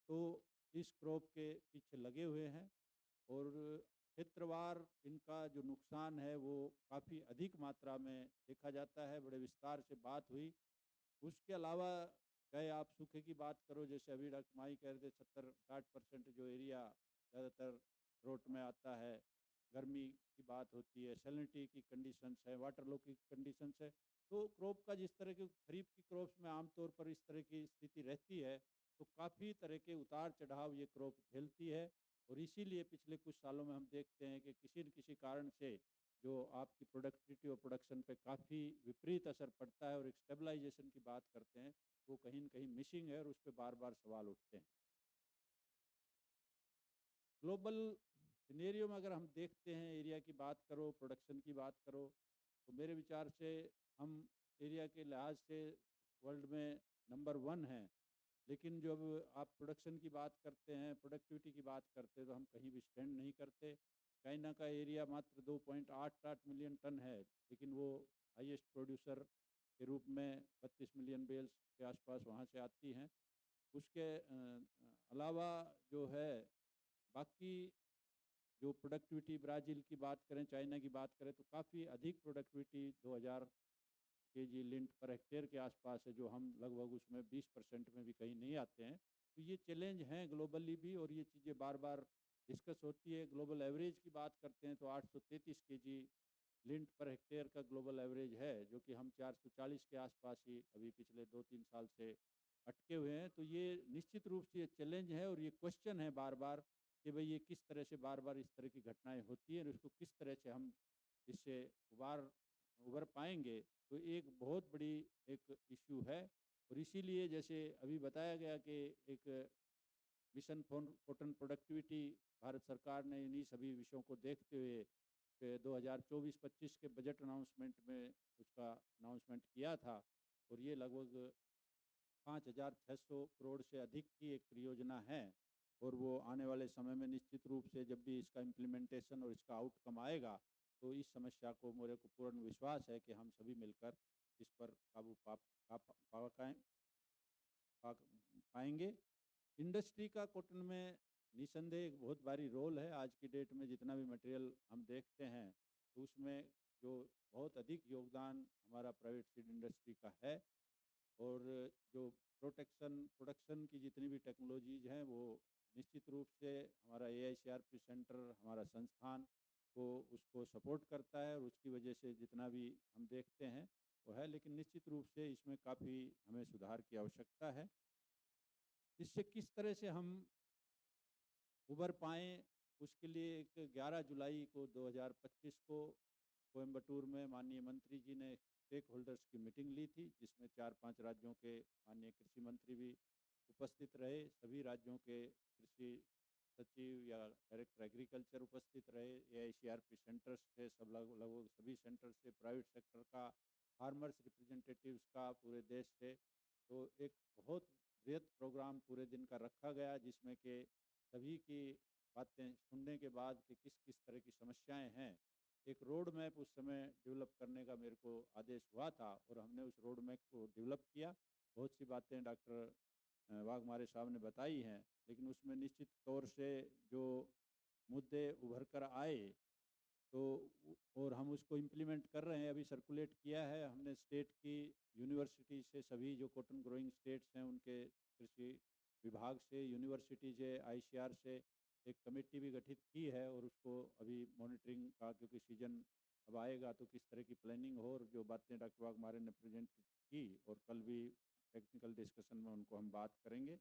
तो इस क्रॉप के पीछे लगे हुए हैं। और क्षेत्रवार इनका जो नुकसान है वो काफ़ी अधिक मात्रा में देखा जाता है, बड़े विस्तार से बात हुई। उसके अलावा चाहे आप सूखे की बात करो, जैसे अभी डॉक्टर माही कह रहे थे 70-60% जो एरिया ज़्यादातर रोट में आता है, गर्मी की बात होती है, सैलिनिटी की कंडीशंस है, वाटर लो की कंडीशंस है। तो क्रॉप का जिस तरह के खरीफ की क्रॉप्स में आमतौर पर इस तरह की स्थिति रहती है, तो काफ़ी तरह के उतार चढ़ाव ये क्रॉप झेलती है। और इसीलिए पिछले कुछ सालों में हम देखते हैं कि किसी न किसी कारण से जो आपकी प्रोडक्टिविटी और प्रोडक्शन पे काफ़ी विपरीत असर पड़ता है, और एक स्टेबलाइजेशन की बात करते हैं, वो कहीं न कहीं मिसिंग है और उस पे बार-बार सवाल उठते हैं। ग्लोबल सिनेरियो में अगर हम देखते हैं, एरिया की बात करो, प्रोडक्शन की बात करो, तो मेरे विचार से हम एरिया के लिहाज से वर्ल्ड में नंबर 1 हैं। लेकिन जब आप प्रोडक्शन की बात करते हैं, प्रोडक्टिविटी की बात करते हैं, तो हम कहीं भी स्टैंड नहीं करते। चाइना का एरिया मात्र 2.88 मिलियन टन है, लेकिन वो हाईएस्ट प्रोड्यूसर के रूप में 32 मिलियन बेल्स के आसपास वहाँ से आती हैं। उसके अलावा जो है बाकी जो प्रोडक्टिविटी ब्राज़ील की बात करें, चाइना की बात करें, तो काफ़ी अधिक productivity 2000 KG lint per hectare के आसपास है, जो हम लगभग उसमें 20% में भी कहीं नहीं आते हैं। तो ये चैलेंज हैं ग्लोबली भी, और ये चीज़ें बार-बार डिस्कस होती है। ग्लोबल एवरेज की बात करते हैं तो 833 केजी लिंट पर हेक्टेयर का ग्लोबल एवरेज है, जो कि हम 440 के आसपास ही अभी पिछले 2-3 साल से अटके हुए हैं। तो ये निश्चित रूप से ये चैलेंज है, और ये क्वेश्चन है बार-बार कि भई ये किस तरह से बार-बार इस तरह की घटनाएँ होती हैं, और इसको किस तरह से हम इससे उभर पाएँगे। तो एक बहुत बड़ी एक इश्यू है, और इसीलिए जैसे अभी बताया गया कि एक mission for cotton productivity Bharat सरकार ने इन्हीं सभी विषयों को देखते हुए 2024-25 के बजट अनाउंसमेंट में उसका अनाउंसमेंट किया था, और ये लगभग 5,600 करोड़ से अधिक की एक परियोजना है। और वो आने वाले समय में निश्चित रूप से जब भी इसका इम्प्लीमेंटेशन और इसका आउटकम आएगा, तो इस समस्या को मेरे को पूर्ण विश्वास है कि हम सभी मिलकर इस पर काबू पा पा पा पाएं पा पाएंगे। इंडस्ट्री का कॉटन में निसंदेह एक बहुत भारी रोल है। आज की डेट में जितना भी मटेरियल हम देखते हैं, तो उसमें जो बहुत अधिक योगदान हमारा प्राइवेट सीड इंडस्ट्री का है। और जो प्रोडक्शन की जितनी भी टेक्नोलॉजीज हैं, वो निश्चित रूप से हमारा AICRP सेंटर, हमारा संस्थान को उसको सपोर्ट करता है, और उसकी वजह से जितना भी हम देखते हैं वो है। लेकिन निश्चित रूप से इसमें काफ़ी हमें सुधार की आवश्यकता है। इससे किस तरह से हम उभर पाएँ, उसके लिए एक 11 जुलाई को 2025 को कोयम्बटूर में माननीय मंत्री जी ने स्टेक होल्डर्स की मीटिंग ली थी, जिसमें 4-5 राज्यों के माननीय कृषि मंत्री भी उपस्थित रहे। सभी राज्यों के कृषि सचिव या डायरेक्टर एग्रीकल्चर उपस्थित रहे। AICRP सेंटर्स से सब लगभग सभी सेंटर से, प्राइवेट सेक्टर का, फार्मर्स रिप्रेजेंटेटिव्स का पूरे देश से। तो एक बहुत बृहद प्रोग्राम पूरे दिन का रखा गया, जिसमें कि सभी की बातें सुनने के बाद कि किस किस तरह की समस्याएं हैं, एक रोड मैप उस समय डेवलप करने का मेरे को आदेश हुआ था, और हमने उस रोड मैप को डेवलप किया। बहुत सी बातें डॉक्टर वाघमारे साहब ने बताई हैं, लेकिन उसमें निश्चित तौर से जो मुद्दे उभर कर आए, तो और हम उसको इम्प्लीमेंट कर रहे हैं। अभी सर्कुलेट किया है हमने स्टेट की यूनिवर्सिटी से, सभी जो कॉटन ग्रोइंग स्टेट्स हैं उनके कृषि विभाग से, यूनिवर्सिटी से, ICR से एक कमेटी भी गठित की है, और उसको अभी मॉनिटरिंग का, क्योंकि सीजन अब आएगा तो किस तरह की प्लानिंग हो, और जो बातें डॉक्टर वाघमारे ने प्रेजेंट की, और कल भी टेक्निकल डिस्कशन में उनको हम बात करेंगे।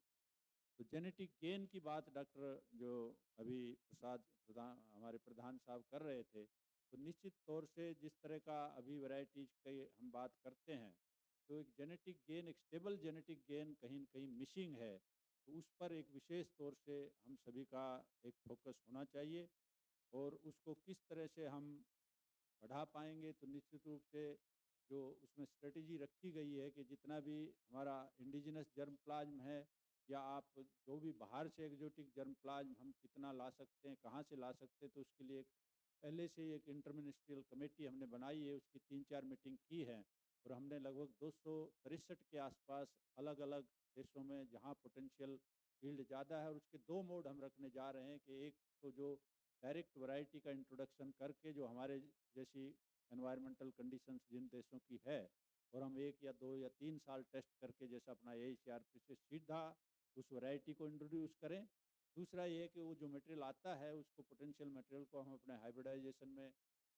तो जेनेटिक गेन की बात डॉक्टर जो अभी हमारे प्रधान साहब कर रहे थे, तो निश्चित तौर से जिस तरह का अभी वैरायटीज की हम बात करते हैं, तो एक जेनेटिक गेन, एक स्टेबल जेनेटिक गेन कहीं न कहीं मिसिंग है। तो उस पर एक विशेष तौर से हम सभी का एक फोकस होना चाहिए, और उसको किस तरह से हम बढ़ा पाएंगे। तो निश्चित रूप से जो उसमें स्ट्रेटेजी रखी गई है कि जितना भी हमारा इंडिजिनस जर्म प्लाज्म है, या आप जो भी बाहर से एग्जोटिक जर्म प्लाज्म हम कितना ला सकते हैं, कहाँ से ला सकते हैं, तो उसके लिए पहले से ही एक इंटरमिनिस्ट्रियल कमेटी हमने बनाई है। उसकी 3-4 मीटिंग की है, और हमने लगभग 263 के आसपास अलग अलग देशों में जहाँ पोटेंशियल फील्ड ज़्यादा है, और उसके 2 मोड हम रखने जा रहे हैं कि एक तो जो डायरेक्ट वैरायटी का इंट्रोडक्शन करके जो हमारे जैसी एनवायरमेंटल कंडीशंस जिन देशों की है, और हम 1 या 2 या 3 साल टेस्ट करके जैसा अपना ACR से सीधा उस वैरायटी को इंट्रोड्यूस करें। दूसरा ये है कि वो जो मटेरियल आता है उसको पोटेंशियल मटेरियल को हम अपने हाइब्रिडाइजेशन में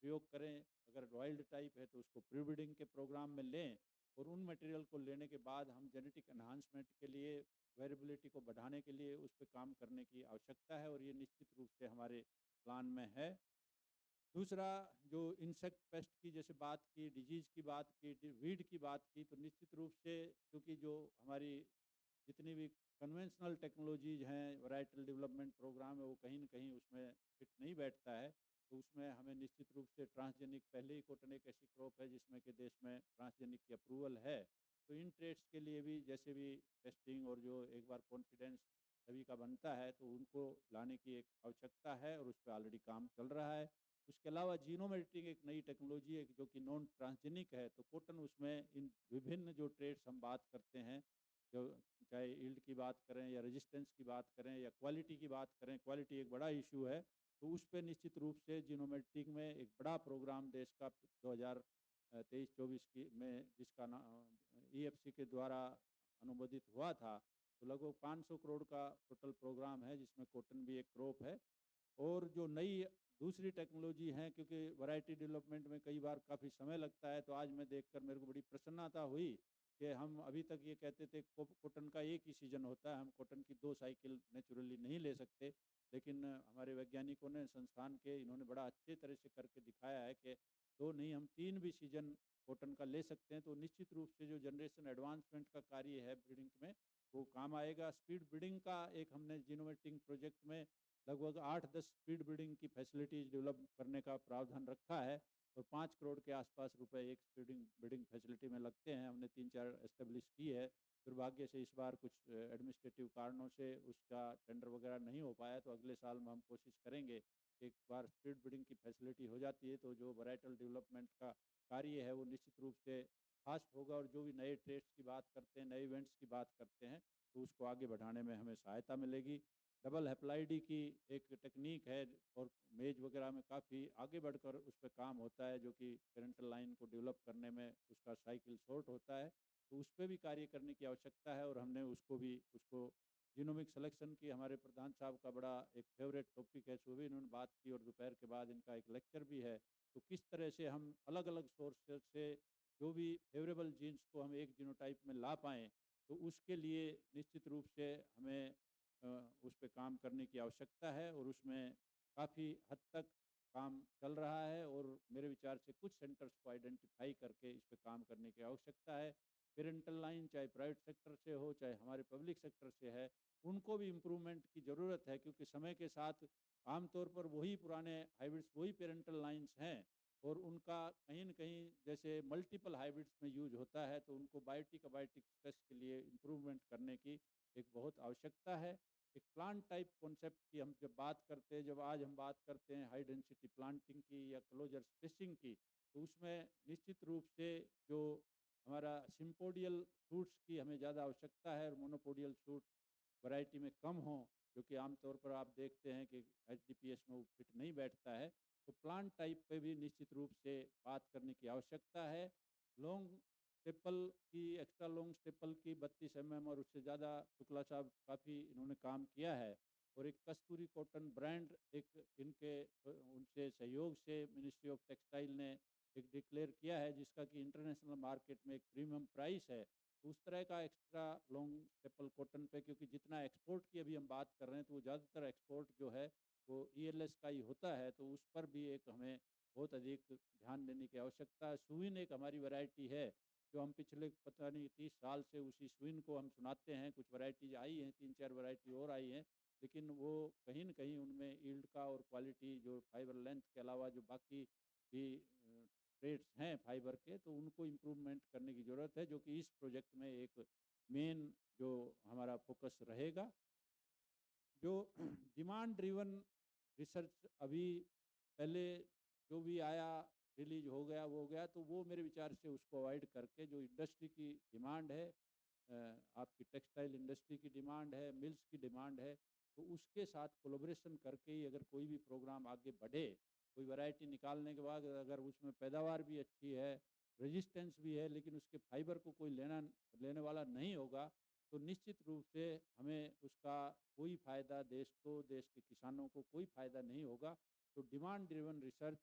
प्रयोग करें। अगर वाइल्ड टाइप है तो उसको प्रीब्रीडिंग के प्रोग्राम में लें, और उन मटेरियल को लेने के बाद हम जेनेटिक एनहांसमेंट के लिए, वेरिएबिलिटी को बढ़ाने के लिए उस पर काम करने की आवश्यकता है, और ये निश्चित रूप से हमारे प्लान में है। दूसरा, जो इंसेक्ट पेस्ट की जैसे बात की, डिजीज की बात की, वीड की बात की, तो निश्चित रूप से क्योंकि जो हमारी जितनी भी कन्वेंशनल टेक्नोलॉजीज हैं, वैराइटल डेवलपमेंट प्रोग्राम है, वो कहीं ना कहीं उसमें फिट नहीं बैठता है। तो उसमें हमें निश्चित रूप से ट्रांसजेनिक, पहले ही कॉटन एक ऐसी क्रॉप है जिसमें कि देश में ट्रांसजेनिक की अप्रूवल है, तो इन ट्रेड्स के लिए भी जैसे भी टेस्टिंग और जो एक बार कॉन्फिडेंस सभी का बनता है तो उनको लाने की एक आवश्यकता है, और उस पर ऑलरेडी काम चल रहा है। उसके अलावा जीनोमेटिक एक नई टेक्नोलॉजी है जो कि नॉन ट्रांसजेनिक है, तो कॉटन उसमें इन विभिन्न जो ट्रेड्स हम बात करते हैं, जो चाहे यील्ड की बात करें या रेजिस्टेंस की बात करें या क्वालिटी की बात करें, क्वालिटी एक बड़ा इशू है, तो उस पर निश्चित रूप से जीनोमेटिक में एक बड़ा प्रोग्राम देश का 2023-24 की में जिसका EFC के द्वारा अनुमोदित हुआ था, तो लगभग 500 करोड़ का टोटल प्रोग्राम है जिसमें कॉटन भी एक क्रॉप है। और जो नई दूसरी टेक्नोलॉजी है, क्योंकि वैरायटी डेवलपमेंट में कई बार काफ़ी समय लगता है, तो आज मैं देखकर मेरे को बड़ी प्रसन्नता हुई कि हम अभी तक ये कहते थे कॉटन का एक ही सीजन होता है, हम कॉटन की 2 साइकिल नेचुरली नहीं ले सकते, लेकिन हमारे वैज्ञानिकों ने, संस्थान के, इन्होंने बड़ा अच्छे तरह से करके दिखाया है कि 2 नहीं, हम 3 भी सीजन कॉटन का ले सकते हैं। तो निश्चित रूप से जो जनरेशन एडवांसमेंट का कार्य है ब्रीडिंग में, वो काम आएगा। स्पीड ब्रीडिंग का एक हमने जीनोमेटिक प्रोजेक्ट में लगभग 8-10 स्पीड ब्रीडिंग की फैसिलिटीज डेवलप करने का प्रावधान रखा है, और 5 करोड़ के आसपास रुपए एक स्पीडिंग ब्रीडिंग फैसिलिटी में लगते हैं। हमने 3-4 एस्टेब्लिश की है। दुर्भाग्य से इस बार कुछ एडमिनिस्ट्रेटिव कारणों से उसका टेंडर वगैरह नहीं हो पाया, तो अगले साल में हम कोशिश करेंगे। एक बार स्पीड ब्रीडिंग की फैसिलिटी हो जाती है तो जो वैराइटल डेवलपमेंट का कार्य है वो निश्चित रूप से फास्ट होगा, और जो भी नए ट्रेड्स की बात करते हैं, नए इवेंट्स की बात करते हैं, तो उसको आगे बढ़ाने में हमें सहायता मिलेगी। डबल हेप्लाइडी की एक टेक्निक है, और मेज वगैरह में काफ़ी आगे बढ़कर उस पर काम होता है, जो कि पेरेंटल लाइन को डेवलप करने में उसका साइकिल शॉर्ट होता है, तो उस पर भी कार्य करने की आवश्यकता है। और हमने उसको जीनोमिक सिलेक्शन की, हमारे प्रधान साहब का बड़ा एक फेवरेट टॉपिक है, सो भी इन्होंने बात की, और दोपहर के बाद इनका एक लेक्चर भी है। तो किस तरह से हम अलग अलग सोर्स से जो भी फेवरेबल जीन्स को हम एक जीनोटाइप में ला पाएँ, तो उसके लिए निश्चित रूप से हमें उस पर काम करने की आवश्यकता है, और उसमें काफ़ी हद तक काम चल रहा है, और मेरे विचार से कुछ सेंटर्स को आइडेंटिफाई करके इस पर काम करने की आवश्यकता है। पेरेंटल लाइन चाहे प्राइवेट सेक्टर से हो चाहे हमारे पब्लिक सेक्टर से है, उनको भी इम्प्रूवमेंट की ज़रूरत है, क्योंकि समय के साथ आमतौर पर वही पुराने हाइब्रिड्स, वही पेरेंटल लाइन्स हैं, और उनका कहीं न कहीं जैसे मल्टीपल हाइब्रिड्स में यूज होता है, तो उनको बायोटिक अबायोटिक स्ट्रेस के लिए इम्प्रूवमेंट करने की एक बहुत आवश्यकता है। एक प्लांट टाइप कॉन्सेप्ट की हम जब बात करते हैं, जब आज हम बात करते हैं हाई डेंसिटी प्लांटिंग की या क्लोजर स्पेसिंग की, तो उसमें निश्चित रूप से जो हमारा सिम्पोडियल फ्रूट्स की हमें ज़्यादा आवश्यकता है, और मोनोपोडियल फ्रूट वैरायटी में कम हो, जो कि आमतौर पर आप देखते हैं कि HDPS में वो फिट नहीं बैठता है। तो प्लांट टाइप पे भी निश्चित रूप से बात करने की आवश्यकता है। लॉन्ग स्टेपल की, एक्स्ट्रा लॉन्ग स्टेपल की 32 mm और उससे ज़्यादा, शुक्ला साहब काफ़ी इन्होंने काम किया है, और एक कस्तूरी कॉटन ब्रांड एक इनके उनसे सहयोग से मिनिस्ट्री ऑफ टेक्सटाइल ने एक डिक्लेयर किया है, जिसका कि इंटरनेशनल मार्केट में एक प्रीमियम प्राइस है। तो उस तरह का एक्स्ट्रा लॉन्ग स्टेपल कॉटन पे, क्योंकि जितना एक्सपोर्ट की अभी हम बात कर रहे हैं, तो वो ज़्यादातर एक्सपोर्ट जो है वो ELS का ही होता है, तो उस पर भी एक हमें बहुत अधिक ध्यान देने की आवश्यकता है। सुविन एक हमारी वैरायटी है, जो हम पिछले पता नहीं 30 साल से उसी सुविन को हम सुनाते हैं। कुछ वैरायटीज आई हैं, 3-4 वैरायटी और आई हैं, लेकिन वो कहीं न कहीं उनमें यील्ड का और क्वालिटी, जो फाइबर लेंथ के अलावा जो बाकी भी ट्रेड्स हैं फाइबर के, तो उनको इम्प्रूवमेंट करने की ज़रूरत है, जो कि इस प्रोजेक्ट में एक मेन जो हमारा फोकस रहेगा। जो डिमांड ड्रिवन रिसर्च अभी पहले जो भी आया, रिलीज हो गया, वो हो गया, तो वो मेरे विचार से उसको अवॉइड करके जो इंडस्ट्री की डिमांड है, आपकी टेक्सटाइल इंडस्ट्री की डिमांड है, मिल्स की डिमांड है, तो उसके साथ कोलैबोरेशन करके ही अगर कोई भी प्रोग्राम आगे बढ़े, कोई वैरायटी निकालने के बाद अगर उसमें पैदावार भी अच्छी है, रेजिस्टेंस भी है, लेकिन उसके फाइबर को कोई लेने वाला नहीं होगा, तो निश्चित रूप से हमें उसका कोई फ़ायदा देश को, देश के किसानों को कोई फ़ायदा नहीं होगा। तो डिमांड ड्रिवन रिसर्च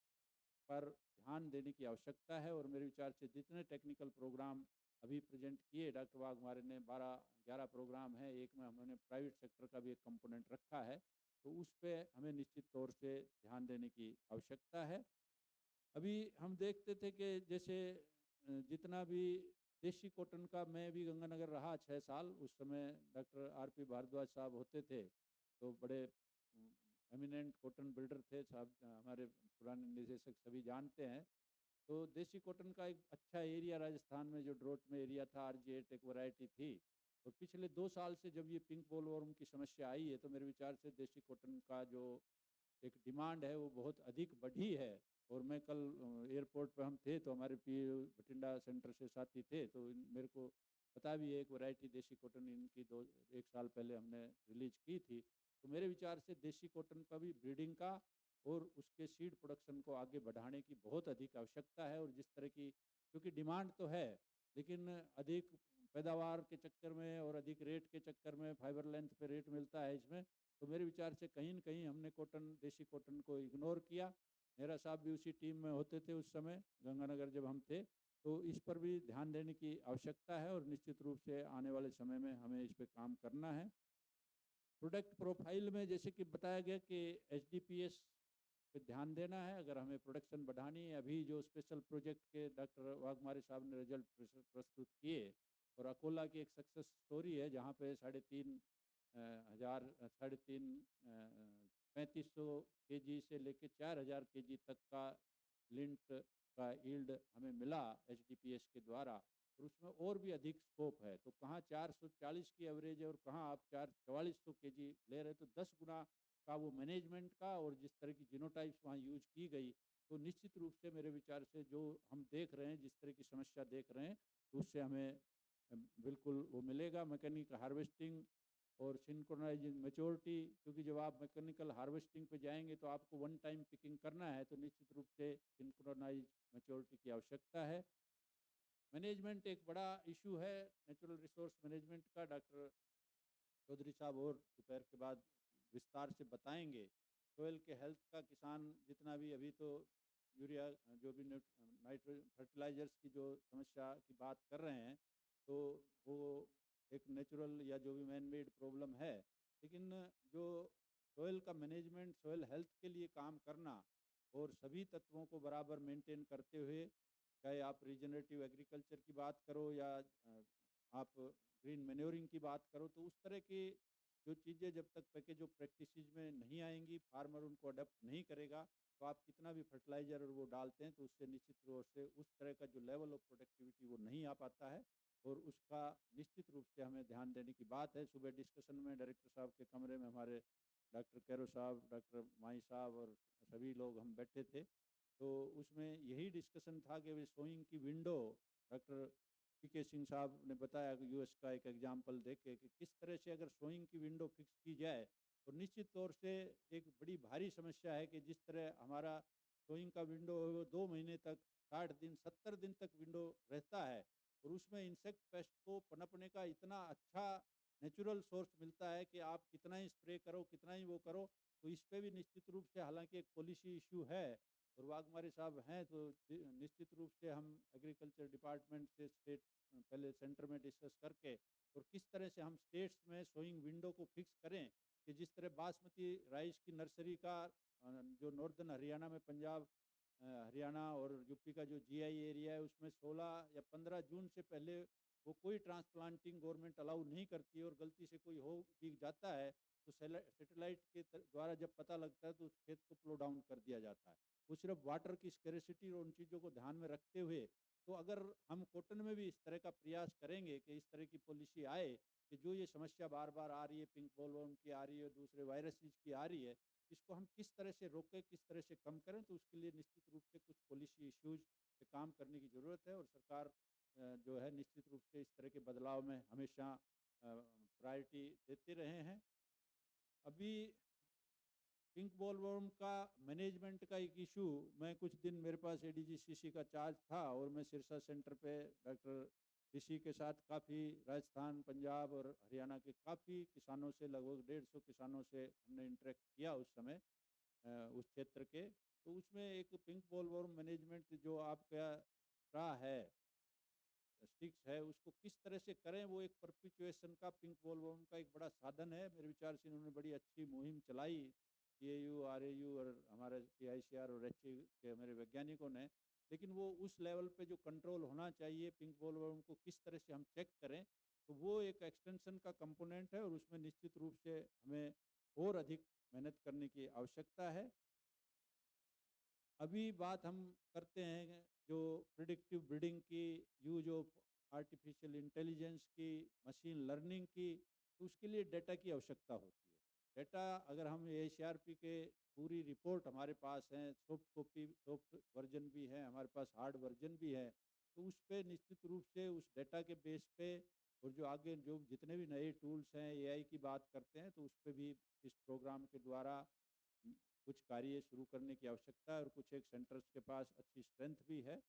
पर ध्यान देने की आवश्यकता है। और मेरे विचार से जितने टेक्निकल प्रोग्राम अभी प्रेजेंट किए डॉक्टर वाघमारे ने, 12-11 प्रोग्राम है, एक में हमने प्राइवेट सेक्टर का भी एक कंपोनेंट रखा है, तो उस पे हमें निश्चित तौर से ध्यान देने की आवश्यकता है। अभी हम देखते थे कि जैसे जितना भी देशी कॉटन का, मैं भी गंगानगर रहा 6 साल, उस समय डॉक्टर आर.पी. भारद्वाज साहब होते थे, तो बड़े एमिनेंट कॉटन बिल्डर थे साहब, हमारे पुराने निदेशक सभी जानते हैं। तो देसी कॉटन का एक अच्छा एरिया राजस्थान में, जो ड्रोट में एरिया था, RG8 एक वैरायटी थी। और पिछले 2 साल से जब ये पिंक बोलवर्म की समस्या आई है, तो मेरे विचार से देसी कॉटन का जो एक डिमांड है वो बहुत अधिक बढ़ी है। और मैं कल एयरपोर्ट पर हम थे, तो हमारे बठिंडा सेंटर से साथी थे, तो मेरे को पता भी है, एक वैरायटी देसी कॉटन इनकी 1 साल पहले हमने रिलीज की थी। तो मेरे विचार से देसी कॉटन का भी ब्रीडिंग का और उसके सीड प्रोडक्शन को आगे बढ़ाने की बहुत अधिक आवश्यकता है। और जिस तरह की, क्योंकि डिमांड तो है, लेकिन अधिक पैदावार के चक्कर में और अधिक रेट के चक्कर में, फाइबर लेंथ पे रेट मिलता है इसमें, तो मेरे विचार से कहीं न कहीं हमने कॉटन, देसी कॉटन को इग्नोर किया। मेरा साहब भी उसी टीम में होते थे उस समय, गंगानगर जब हम थे। तो इस पर भी ध्यान देने की आवश्यकता है और निश्चित रूप से आने वाले समय में हमें इस पे काम करना है। प्रोडक्ट प्रोफाइल में जैसे कि बताया गया कि HDPS पे ध्यान देना है अगर हमें प्रोडक्शन बढ़ानी है। अभी जो स्पेशल प्रोजेक्ट के डॉक्टर वाघमारे साहब ने रिजल्ट प्रस्तुत किए, और अकोला की एक सक्सेस स्टोरी है, जहाँ पे 3,500 kg से लेके 4,000 kg तक का लिंट का यील्ड हमें मिला HDPS के द्वारा। और उसमें और भी अधिक स्कोप है, तो कहाँ 440 की एवरेज है और कहाँ आप 4400 kg ले रहे, तो 10 गुना का वो मैनेजमेंट का, और जिस तरह की जीनोटाइप्स वहाँ यूज की गई, तो निश्चित रूप से मेरे विचार से जो हम देख रहे हैं, जिस तरह की समस्या देख रहे हैं, तो उससे हमें बिल्कुल वो मिलेगा। मैकेनिकल हार्वेस्टिंग और सिंक्रोनाइजिंग मैच्योरिटी, क्योंकि जब आप मैकेनिकल हार्वेस्टिंग पे जाएंगे तो आपको वन टाइम पिकिंग करना है, तो निश्चित रूप से सिंक्रोनाइज मैच्योरिटी की आवश्यकता है। मैनेजमेंट एक बड़ा इशू है, नेचुरल रिसोर्स मैनेजमेंट का। डॉक्टर चौधरी साहब और दोपहर के बाद विस्तार से बताएंगे। सोयल के हेल्थ का किसान जितना भी, अभी तो यूरिया जो भी नाइट्रोजन फर्टिलाइजर्स की जो समस्या की बात कर रहे हैं, तो वो एक नेचुरल या जो भी मैन मेड प्रॉब्लम है, लेकिन जो सोयल का मैनेजमेंट, सोयल हेल्थ के लिए काम करना और सभी तत्वों को बराबर मेंटेन करते हुए, चाहे आप रीजनरेटिव एग्रीकल्चर की बात करो या आप ग्रीन मैन्योरिंग की बात करो, तो उस तरह की जो चीज़ें जब तक पैकेज ऑफ प्रैक्टिसेस में नहीं आएंगी, फार्मर उनको अडेप्ट नहीं करेगा, तो आप कितना भी फर्टिलाइजर और वो डालते हैं, तो उससे निश्चित रूप से उस तरह का जो लेवल ऑफ प्रोडक्टिविटी वो नहीं आ पाता है। और उसका निश्चित रूप से हमें ध्यान देने की बात है। सुबह डिस्कशन में डायरेक्टर साहब के कमरे में हमारे डॉक्टर कैरो साहब, डॉक्टर माई साहब और सभी लोग हम बैठे थे, तो उसमें यही डिस्कशन था कि वे सोइंग की विंडो, डॉक्टर पीके सिंह साहब ने बताया कि US का एक एग्जाम्पल देके कि किस तरह से अगर सोइंग की विंडो फिक्स की जाए, और निश्चित तौर से एक बड़ी भारी समस्या है कि जिस तरह हमारा सोइंग का विंडो है वो 2 महीने तक, 60 दिन, 70 दिन तक विंडो रहता है, और उसमें इंसेक्ट पेस्ट को पनपने का इतना अच्छा नेचुरल सोर्स मिलता है कि आप कितना ही स्प्रे करो, कितना ही वो करो, तो इस पे भी निश्चित रूप से, हालांकि एक पॉलिसी इशू है, और वाघमारे साहब हैं, तो निश्चित रूप से हम एग्रीकल्चर डिपार्टमेंट से स्टेट पहले सेंटर में डिस्कस करके, और किस तरह से हम स्टेट्स में सोइंग विंडो को फिक्स करें कि जिस तरह बासमती राइस की नर्सरी का जो नॉर्दर्न हरियाणा में, पंजाब, हरियाणा और यूपी का जो GI एरिया है, उसमें 16 या 15 जून से पहले वो कोई ट्रांसप्लांटिंग गवर्नमेंट अलाउ नहीं करती है, और गलती से कोई हो भी जाता है तो सैटेलाइट के द्वारा जब पता लगता है तो उस खेत को प्लो डाउन कर दिया जाता है। वो सिर्फ वाटर की स्केरेसिटी और उन चीज़ों को ध्यान में रखते हुए, तो अगर हम कॉटन में भी इस तरह का प्रयास करेंगे कि इस तरह की पॉलिसी आए कि जो ये समस्या बार बार आ रही है, पिंक बोलवर्म की आ रही है, दूसरे वायरसेस की आ रही है, इसको हम किस तरह से रोकें, किस तरह से कम करें, तो उसके लिए निश्चित रूप से कुछ पॉलिसी इश्यूज पे काम करने की ज़रूरत है। और सरकार जो है निश्चित रूप से इस तरह के बदलाव में हमेशा प्रायोरिटी देते रहे हैं। अभी पिंक बॉलवर्म का मैनेजमेंट का एक इशू, मैं कुछ दिन मेरे पास एडीजीसीसी का चार्ज था और मैं सिरसा सेंटर पे डॉक्टर ऋषि के साथ काफ़ी राजस्थान, पंजाब और हरियाणा के काफ़ी किसानों से, लगभग 150 किसानों से हमने इंटरेक्ट किया उस समय उस क्षेत्र के। तो उसमें एक पिंक बॉलवर्म मैनेजमेंट जो आपका रहा है, स्टिक्स है, उसको किस तरह से करें, वो एक परपिचुएशन का पिंक बॉलवर्म का एक बड़ा साधन है। मेरे विचार से इन्होंने बड़ी अच्छी मुहिम चलाई, CAU, RAU और हमारे ICAR और HE के मेरे वैज्ञानिकों ने। लेकिन वो उस लेवल पे जो कंट्रोल होना चाहिए पिंक बॉलवर्म को किस तरह से हम चेक करें, तो वो एक एक्सटेंशन का कंपोनेंट है और उसमें निश्चित रूप से हमें और अधिक मेहनत करने की आवश्यकता है। अभी बात हम करते हैं जो प्रिडिक्टिव ब्रीडिंग की, यूज ऑफ आर्टिफिशियल इंटेलिजेंस की, मशीन लर्निंग की, तो उसके लिए डेटा की आवश्यकता होती है। डेटा अगर हम ACRP के पूरी रिपोर्ट हमारे पास है, सॉफ्ट कॉपी, सॉफ्ट वर्जन भी है हमारे पास, हार्ड वर्जन भी है, तो उस पर निश्चित रूप से उस डेटा के बेस पे और जो आगे जो जितने भी नए टूल्स हैं, AI की बात करते हैं, तो उस पर भी इस प्रोग्राम के द्वारा कुछ कार्य शुरू करने की आवश्यकता है और कुछ एक सेंटर्स के पास अच्छी स्ट्रेंथ भी है।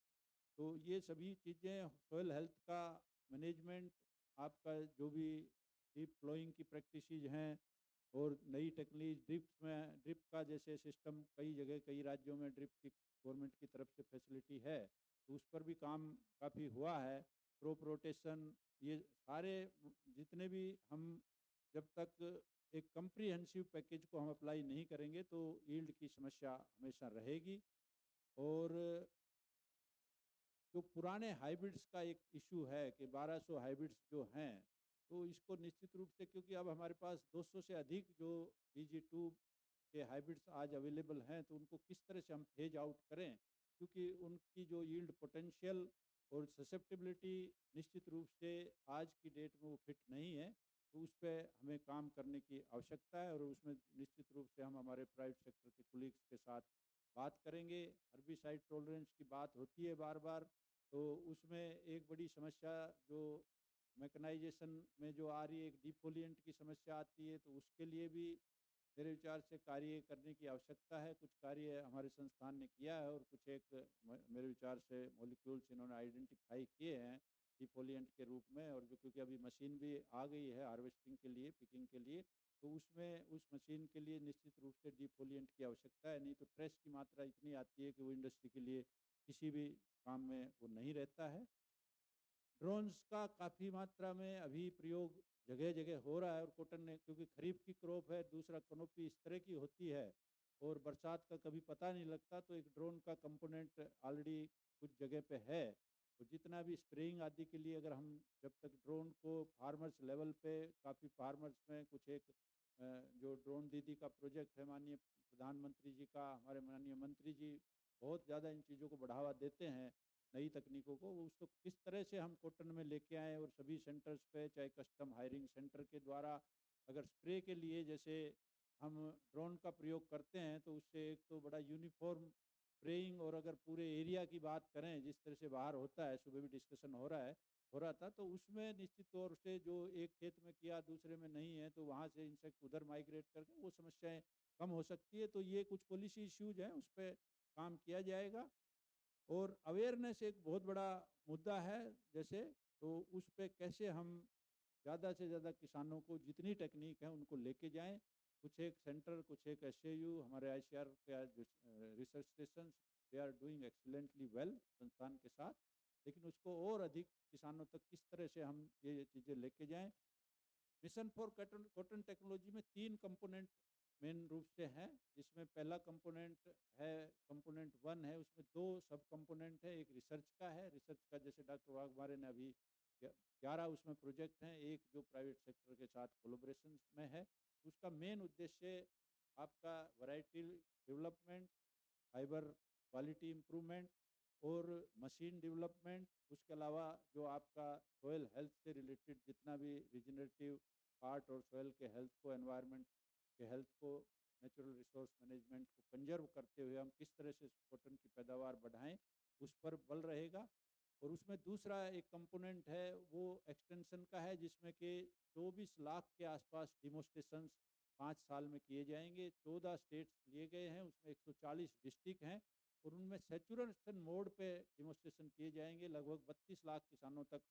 तो ये सभी चीज़ें, सॉइल हेल्थ का मैनेजमेंट, आपका जो भी डीप फ्लोइंग की प्रैक्टिसेस हैं और नई टेक्निक, ड्रिप का जैसे सिस्टम कई जगह कई राज्यों में ड्रिप की गवर्नमेंट की तरफ से फैसिलिटी है, तो उस पर भी काम काफ़ी हुआ है। क्रॉप रोटेशन, ये सारे जितने भी हम जब तक एक कम्प्रीहेंसिव पैकेज को हम अप्लाई नहीं करेंगे तो यील्ड की समस्या हमेशा रहेगी। और जो पुराने हाइब्रिड्स का एक इशू है कि 1200 हाइब्रिड्स जो हैं, तो इसको निश्चित रूप से, क्योंकि अब हमारे पास 200 से अधिक जो BG2 के हाइब्रिड्स आज अवेलेबल हैं, तो उनको किस तरह से हम फेज आउट करें, क्योंकि उनकी जो यील्ड पोटेंशियल और ससेप्टिबिलिटी निश्चित रूप से आज की डेट में वो फिट नहीं है। तो उस पर हमें काम करने की आवश्यकता है और उसमें निश्चित रूप से हम हमारे प्राइवेट सेक्टर के कोलीग्स के साथ बात करेंगे। हर्बिसाइड टॉलरेंस की बात होती है बार बार, तो उसमें एक बड़ी समस्या जो मैकेनाइजेशन में जो आ रही है, एक डिफोलिएंट की समस्या आती है, तो उसके लिए भी मेरे विचार से कार्य करने की आवश्यकता है। कुछ कार्य हमारे संस्थान ने किया है और कुछ एक मेरे विचार से मॉलिक्यूल्स इन्होंने आइडेंटिफाई किए हैं डिफोलिएंट के रूप में, और जो क्योंकि अभी मशीन भी आ गई है हार्वेस्टिंग के लिए, पिकिंग के लिए, तो उसमें उस मशीन के लिए निश्चित रूप से डिफोलिएंट की आवश्यकता है। नहीं तो ट्रेस की मात्रा इतनी आती है कि वो इंडस्ट्री के लिए किसी भी काम में वो नहीं रहता है। ड्रोन्स का काफ़ी मात्रा में अभी प्रयोग जगह जगह हो रहा है और कॉटन ने, क्योंकि खरीफ की क्रॉप है, दूसरा कनोपी इस तरह की होती है और बरसात का कभी पता नहीं लगता, तो एक ड्रोन का कंपोनेंट ऑलरेडी कुछ जगह पे है। तो जितना भी स्प्रेइंग आदि के लिए अगर हम जब तक ड्रोन को फार्मर्स लेवल पे, काफ़ी फार्मर्स में कुछ एक जो ड्रोन दीदी का प्रोजेक्ट है माननीय प्रधानमंत्री जी का, हमारे माननीय मंत्री जी बहुत ज़्यादा इन चीज़ों को बढ़ावा देते हैं, नई तकनीकों को, वो उसको किस तरह से हम कॉटन में लेके आएँ और सभी सेंटर्स पे, चाहे कस्टम हायरिंग सेंटर के द्वारा अगर स्प्रे के लिए जैसे हम ड्रोन का प्रयोग करते हैं, तो उससे एक तो बड़ा यूनिफॉर्म स्प्रेइंग, और अगर पूरे एरिया की बात करें जिस तरह से बाहर होता है, सुबह भी डिस्कशन हो रहा था, तो उसमें निश्चित तौर से जो एक खेत में किया दूसरे में नहीं है, तो वहाँ से इंसेक्ट उधर माइग्रेट करके वो समस्याएं कम हो सकती है। तो ये कुछ पॉलिसी इश्यूज हैं, उस पर काम किया जाएगा। और अवेयरनेस एक बहुत बड़ा मुद्दा है, जैसे तो उस पर कैसे हम ज़्यादा से ज़्यादा किसानों को जितनी टेक्निक है उनको लेके जाएं। कुछ एक सेंटर, कुछ एक SAU, हमारे ICR के जो research station, they are doing excellently well संस्थान के साथ, लेकिन उसको और अधिक किसानों तक किस तरह से हम ये चीज़ें लेके जाएं। मिशन फॉर कॉटन टेक्नोलॉजी में 3 कंपोनेंट मेन रूप से हैं, जिसमें पहला कंपोनेंट है, कंपोनेंट 1 है, उसमें 2 सब कंपोनेंट है। एक रिसर्च का है, रिसर्च का जैसे डॉक्टर वाघमारे ने अभी 11 उसमें प्रोजेक्ट हैं, एक जो प्राइवेट सेक्टर के साथ कोलोब्रेशन में है। उसका मेन उद्देश्य आपका variety development, fibre quality improvement और मशीन डेवलपमेंट, उसके अलावा जो आपका सॉइल हेल्थ से रिलेटेड जितना भी रिजनरेटिव पार्ट और सॉइल के हेल्थ को, एनवायरनमेंट के हेल्थ को, नेचुरल रिसोर्स मैनेजमेंट को कंजर्व करते हुए हम किस तरह से कॉटन की पैदावार बढ़ाएं, उस पर बल रहेगा। और उसमें दूसरा एक कंपोनेंट है वो एक्सटेंशन का है, जिसमें कि 24 लाख के आसपास डिमोस्ट्रेशंस 5 साल में किए जाएंगे। 14 स्टेट्स लिए गए हैं, उसमें 140 डिस्ट्रिक्ट हैं और उनमें सैचुरेशन मोड पे डेमोस्ट्रेशन किए जाएंगे। लगभग 32 लाख किसानों तक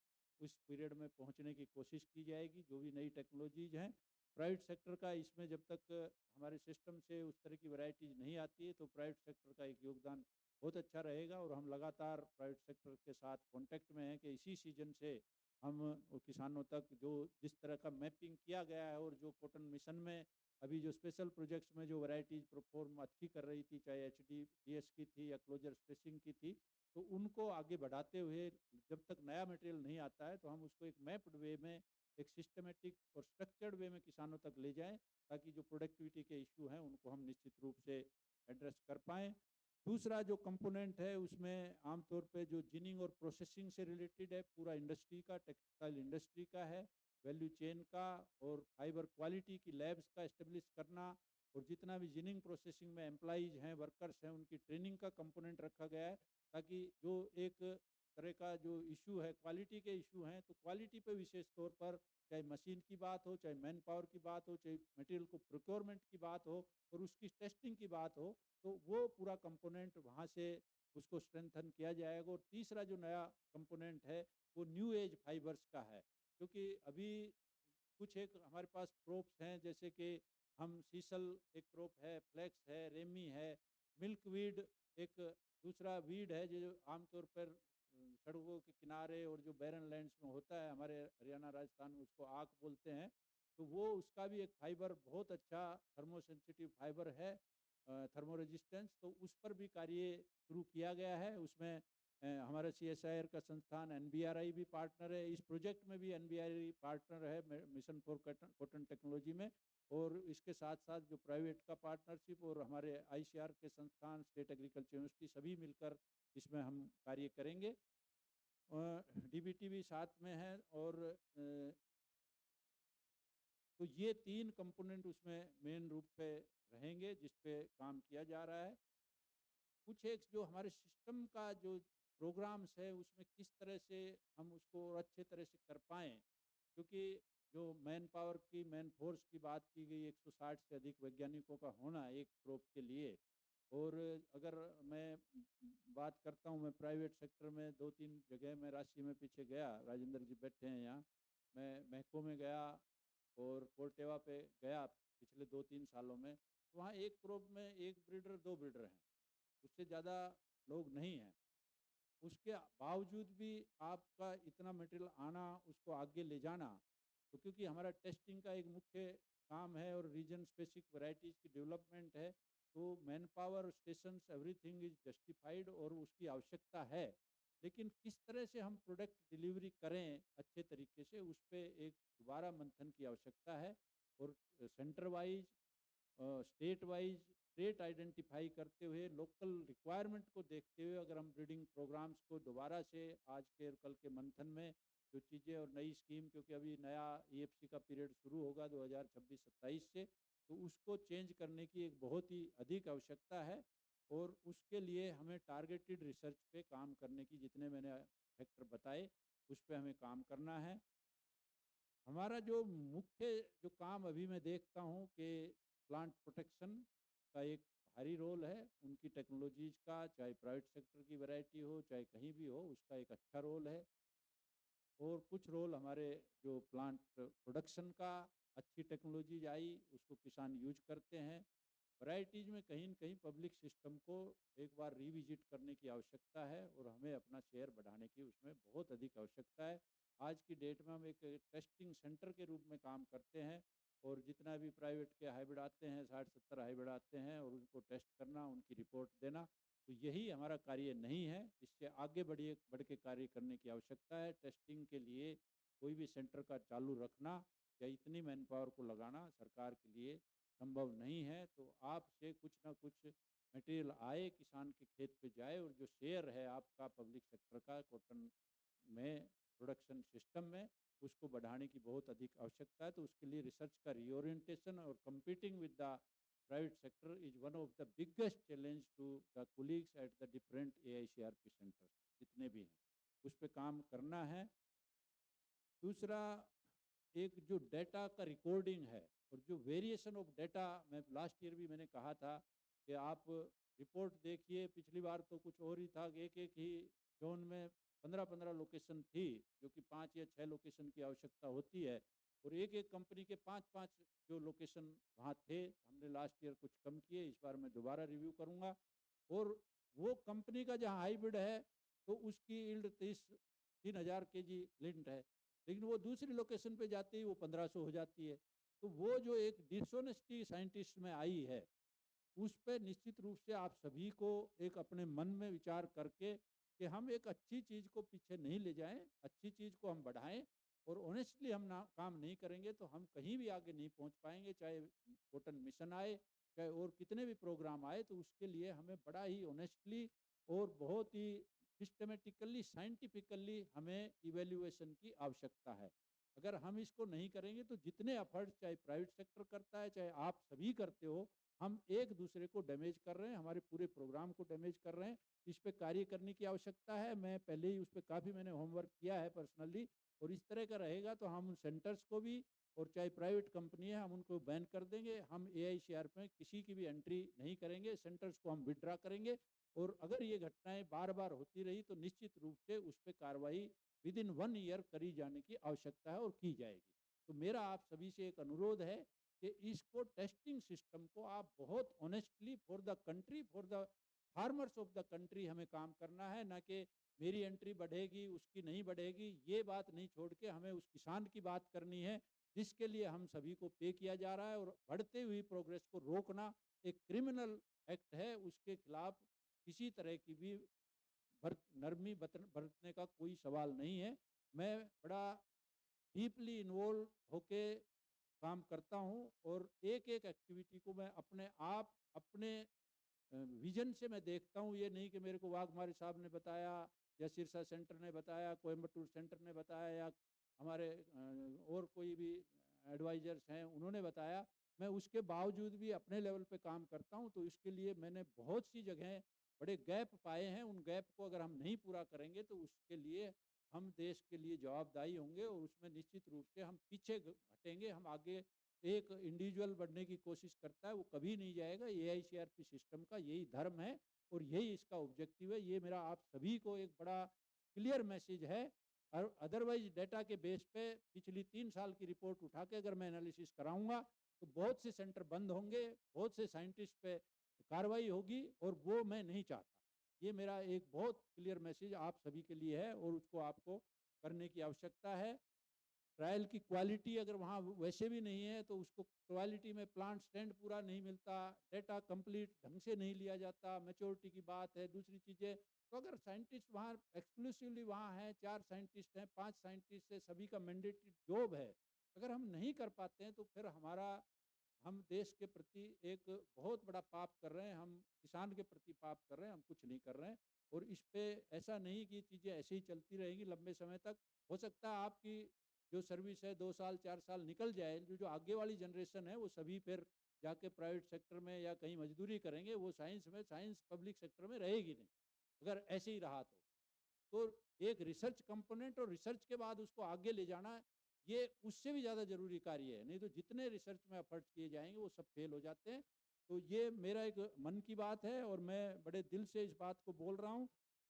उस पीरियड में पहुंचने की कोशिश की जाएगी, जो भी नई टेक्नोलॉजीज हैं। प्राइवेट सेक्टर का इसमें जब तक हमारे सिस्टम से उस तरह की वैरायटीज नहीं आती है तो प्राइवेट सेक्टर का एक योगदान बहुत अच्छा रहेगा और हम लगातार प्राइवेट सेक्टर के साथ कांटेक्ट में हैं कि इसी सीजन से हम किसानों तक जो जिस तरह का मैपिंग किया गया है और जो कॉटन मिशन में अभी जो स्पेशल प्रोजेक्ट्स में जो वैरायटीज परफॉर्म अच्छी कर रही थी, चाहे HDDS की थी या क्लोजर स्पेसिंग की थी, तो उनको आगे बढ़ाते हुए जब तक नया मटेरियल नहीं आता है तो हम उसको एक मैप्ड वे में, एक सिस्टमेटिक और स्ट्रक्चर्ड वे में किसानों तक ले जाएं, ताकि जो प्रोडक्टिविटी के इशू हैं उनको हम निश्चित रूप से एड्रेस कर पाएँ। दूसरा जो कंपोनेंट है उसमें आमतौर पे जो जिनिंग और प्रोसेसिंग से रिलेटेड है, पूरा इंडस्ट्री का, टेक्सटाइल इंडस्ट्री का है, वैल्यू चेन का और फाइबर क्वालिटी की लैब्स का इस्टेब्लिश करना और जितना भी जिनिंग प्रोसेसिंग में एम्प्लॉइज हैं, वर्कर्स हैं, उनकी ट्रेनिंग का कंपोनेंट रखा गया है, ताकि जो एक तरह का जो इशू है, क्वालिटी के इशू हैं, तो क्वालिटी पे विशेष तौर पर चाहे मशीन की बात हो, चाहे मैन पावर की बात हो, चाहे मटेरियल को प्रोक्योरमेंट की बात हो और उसकी टेस्टिंग की बात हो, तो वो पूरा कंपोनेंट वहाँ से उसको स्ट्रेंथन किया जाएगा। और तीसरा जो नया कंपोनेंट है वो न्यू एज फाइबर्स का है, क्योंकि अभी कुछ एक हमारे पास क्रोप्स हैं, जैसे कि हम सीसल एक क्रोप है, फ्लेक्स है, रेमी है, मिल्क वीड एक दूसरा वीड है जो आमतौर पर सड़कों के किनारे और जो बैरन लैंड्स में होता है, हमारे हरियाणा राजस्थान में उसको आक बोलते हैं, तो वो उसका भी एक फाइबर बहुत अच्छा थर्मोसेंसिटिव फाइबर है, थर्मो रेजिस्टेंस, तो उस पर भी कार्य शुरू किया गया है। उसमें हमारा CSIR का संस्थान NBRI भी पार्टनर है, इस प्रोजेक्ट में भी NBRI पार्टनर है मिशन फॉर कॉटन टेक्नोलॉजी में, और इसके साथ साथ जो प्राइवेट का पार्टनरशिप और हमारे ICR के संस्थान, स्टेट एग्रीकल्चर यूनिवर्सिटी, सभी मिलकर इसमें हम कार्य करेंगे। DBT भी साथ में है और तो ये 3 कंपोनेंट उसमें मेन रूप पे रहेंगे जिस पे काम किया जा रहा है। कुछ एक जो हमारे सिस्टम का जो प्रोग्राम्स है उसमें किस तरह से हम उसको और अच्छे तरह से कर पाएँ, क्योंकि जो मैन पावर की, मैन फोर्स की बात की गई, 160 से अधिक वैज्ञानिकों का होना एक क्रोप के लिए, और अगर मैं बात करता हूँ, मैं प्राइवेट सेक्टर में 2-3 जगह मैं राशि में पीछे गया, राजेंद्र जी बैठे हैं यहाँ, मैं महको में गया और कोर्टेवा पे गया पिछले 2-3 सालों में, तो वहाँ एक क्रोप में 1 ब्रीडर 2 ब्रीडर हैं, उससे ज़्यादा लोग नहीं हैं। उसके बावजूद भी आपका इतना मटेरियल आना, उसको आगे ले जाना, तो क्योंकि हमारा टेस्टिंग का एक मुख्य काम है और रीजन स्पेसिफिक वैरायटीज़ की डेवलपमेंट है, तो man power, stations, everything is justified और उसकी आवश्यकता है, लेकिन किस तरह से हम प्रोडक्ट डिलीवरी करें अच्छे तरीके से, उस पर एक दोबारा मंथन की आवश्यकता है। और centre wise, state wise trait identify करते हुए, लोकल रिक्वायरमेंट को देखते हुए, अगर हम ब्रीडिंग प्रोग्राम्स को दोबारा से आज के और कल के मंथन में जो चीज़ें और नई स्कीम, क्योंकि अभी नया EFC का पीरियड शुरू होगा 2026-27 से, तो उसको चेंज करने की एक बहुत ही अधिक आवश्यकता है और उसके लिए हमें टारगेटेड रिसर्च पे काम करने की, जितने मैंने फैक्टर बताए उस पर हमें काम करना है। हमारा जो मुख्य जो काम अभी मैं देखता हूँ कि प्लांट प्रोटेक्शन का एक भारी रोल है, उनकी टेक्नोलॉजीज का, चाहे प्राइवेट सेक्टर की वैरायटी हो चाहे कहीं भी हो, उसका एक अच्छा रोल है। और कुछ रोल हमारे जो प्लांट प्रोडक्शन का, अच्छी टेक्नोलॉजीज आई उसको किसान यूज करते हैं। वैरायटीज में कहीं न कहीं पब्लिक सिस्टम को एक बार रिविजिट करने की आवश्यकता है और हमें अपना शेयर बढ़ाने की उसमें बहुत अधिक आवश्यकता है। आज की डेट में हम एक टेस्टिंग सेंटर के रूप में काम करते हैं और जितना भी प्राइवेट के हाइब्रिड आते हैं, 60-70 हाइब्रिड आते हैं, और उनको टेस्ट करना, उनकी रिपोर्ट देना, तो यही हमारा कार्य नहीं है। इससे आगे बढ़ के कार्य करने की आवश्यकता है। टेस्टिंग के लिए कोई भी सेंटर का चालू रखना या इतनी मैन पावर को लगाना सरकार के लिए संभव नहीं है। तो आपसे कुछ ना कुछ मटेरियल आए, किसान के खेत पे जाए, और जो शेयर है आपका पब्लिक सेक्टर का कॉटन में प्रोडक्शन सिस्टम में, उसको बढ़ाने की बहुत अधिक आवश्यकता है। तो उसके लिए रिसर्च का रीओरिएंटेशन और competing with the private sector is one of the biggest challenge to the colleagues at the different AICRP centres, जितने भी हैं, उस पर काम करना है। दूसरा, एक जो डेटा का रिकॉर्डिंग है, और जो वेरिएशन ऑफ डेटा, मैं लास्ट ईयर भी मैंने कहा था कि आप रिपोर्ट देखिए, पिछली बार तो कुछ और ही था कि एक एक ही जोन में 15-15 लोकेशन थी, जो कि 5 या 6 लोकेशन की आवश्यकता होती है, और एक एक कंपनी के 5-5 जो लोकेशन वहाँ थे, हमने लास्ट ईयर कुछ कम किए, इस बार मैं दोबारा रिव्यू करूँगा। और वो कंपनी का जहाँ हाइब्रिड है तो उसकी यील्ड 3,000 केजी लिंट है, लेकिन वो दूसरी लोकेशन पे जाते ही वो 1,500 हो जाती है। तो वो जो एक डिसऑनेस्टी साइंटिस्ट में आई है, उस पे निश्चित रूप से आप सभी को एक अपने मन में विचार करके कि हम एक अच्छी चीज़ को पीछे नहीं ले जाएं, अच्छी चीज़ को हम बढ़ाएं, और ऑनेस्टली हम ना काम नहीं करेंगे तो हम कहीं भी आगे नहीं पहुंच पाएंगे। चाहे कॉटन मिशन आए, चाहे और कितने भी प्रोग्राम आए, तो उसके लिए हमें बड़ा ही ऑनेस्टली और बहुत ही सिस्टमेटिकली, साइंटिफिकली हमें इवेल्युएशन की आवश्यकता है। अगर हम इसको नहीं करेंगे तो जितने एफर्ट्स चाहे प्राइवेट सेक्टर करता है, चाहे आप सभी करते हो, हम एक दूसरे को डैमेज कर रहे हैं, हमारे पूरे प्रोग्राम को डैमेज कर रहे हैं। इस पे कार्य करने की आवश्यकता है। मैं पहले ही उस पर काफ़ी मैंने होमवर्क किया है पर्सनली, और इस तरह का रहेगा तो हम उन सेंटर्स को भी, और चाहे प्राइवेट कंपनी है, हम उनको बैन कर देंगे। हम AICR में किसी की भी एंट्री नहीं करेंगे, सेंटर्स को हम विड्रा करेंगे, और अगर ये घटनाएं बार बार होती रही तो निश्चित रूप से उस पर कार्रवाई विदिन 1 ईयर करी जाने की आवश्यकता है और की जाएगी। तो मेरा आप सभी से एक अनुरोध है कि इसको टेस्टिंग सिस्टम को आप बहुत honestly for the country, for the farmers of the country हमें काम करना है, ना कि मेरी एंट्री बढ़ेगी उसकी नहीं बढ़ेगी, ये बात नहीं छोड़ के हमें उस किसान की बात करनी है जिसके लिए हम सभी को पे किया जा रहा है। और बढ़ते हुई प्रोग्रेस को रोकना एक क्रिमिनल एक्ट है, उसके खिलाफ किसी तरह की भी नरमी बरतने का कोई सवाल नहीं है। मैं बड़ा डीपली इन्वॉल्व होके काम करता हूँ, और एक एक एक्टिविटी को मैं अपने आप अपने विजन से मैं देखता हूँ। ये नहीं कि मेरे को वाघमारे साहब ने बताया, या सिरसा सेंटर ने बताया, कोयम्बटूर सेंटर ने बताया, या हमारे और कोई भी एडवाइजर्स हैं उन्होंने बताया। मैं उसके बावजूद भी अपने लेवल पे काम करता हूँ। तो इसके लिए मैंने बहुत सी जगह बड़े गैप पाए हैं। उन गैप को अगर हम नहीं पूरा करेंगे तो उसके लिए हम देश के लिए जवाबदायी होंगे, और उसमें निश्चित रूप से हम पीछे हटेंगे। हम आगे एक इंडिविजुअल बनने की कोशिश करता है, वो कभी नहीं जाएगा। AICRP सिस्टम का यही धर्म है और यही इसका ऑब्जेक्टिव है। ये मेरा आप सभी को एक बड़ा क्लियर मैसेज है। और अदरवाइज डेटा के बेस पे पिछली 3 साल की रिपोर्ट उठा के अगर मैं एनालिसिस कराऊंगा तो बहुत से सेंटर बंद होंगे, बहुत से साइंटिस्ट पे कार्रवाई होगी, और वो मैं नहीं चाहता। ये मेरा एक बहुत क्लियर मैसेज आप सभी के लिए है, और उसको आपको करने की आवश्यकता है। ट्रायल की क्वालिटी अगर वहाँ वैसे भी नहीं है तो उसको क्वालिटी में प्लांट स्टैंड पूरा नहीं मिलता, डेटा कंप्लीट ढंग से नहीं लिया जाता, मैच्योरिटी की बात है, दूसरी चीज़ें। तो अगर साइंटिस्ट वहाँ एक्सक्लूसिवली वहाँ हैं, 4 साइंटिस्ट हैं, 5 साइंटिस्ट है, सभी का मैंडेटरी जॉब है, अगर हम नहीं कर पाते हैं तो फिर हम देश के प्रति एक बहुत बड़ा पाप कर रहे हैं, हम किसान के प्रति पाप कर रहे हैं, हम कुछ नहीं कर रहे हैं। और इस पे ऐसा नहीं कि चीज़ें ऐसे ही चलती रहेंगी लंबे समय तक। हो सकता है आपकी जो सर्विस है 2 साल 4 साल निकल जाए, जो आगे वाली जनरेशन है वो सभी फिर जाके प्राइवेट सेक्टर में या कहीं मजदूरी करेंगे, वो साइंस पब्लिक सेक्टर में रहेगी नहीं अगर ऐसे ही रहा तो एक रिसर्च कंपोनेंट और रिसर्च के बाद उसको आगे ले जाना, ये उससे भी ज़्यादा जरूरी कार्य है। नहीं तो जितने रिसर्च में एफर्ट्स किए जाएंगे वो सब फेल हो जाते हैं। तो ये मेरा एक मन की बात है, और मैं बड़े दिल से इस बात को बोल रहा हूँ।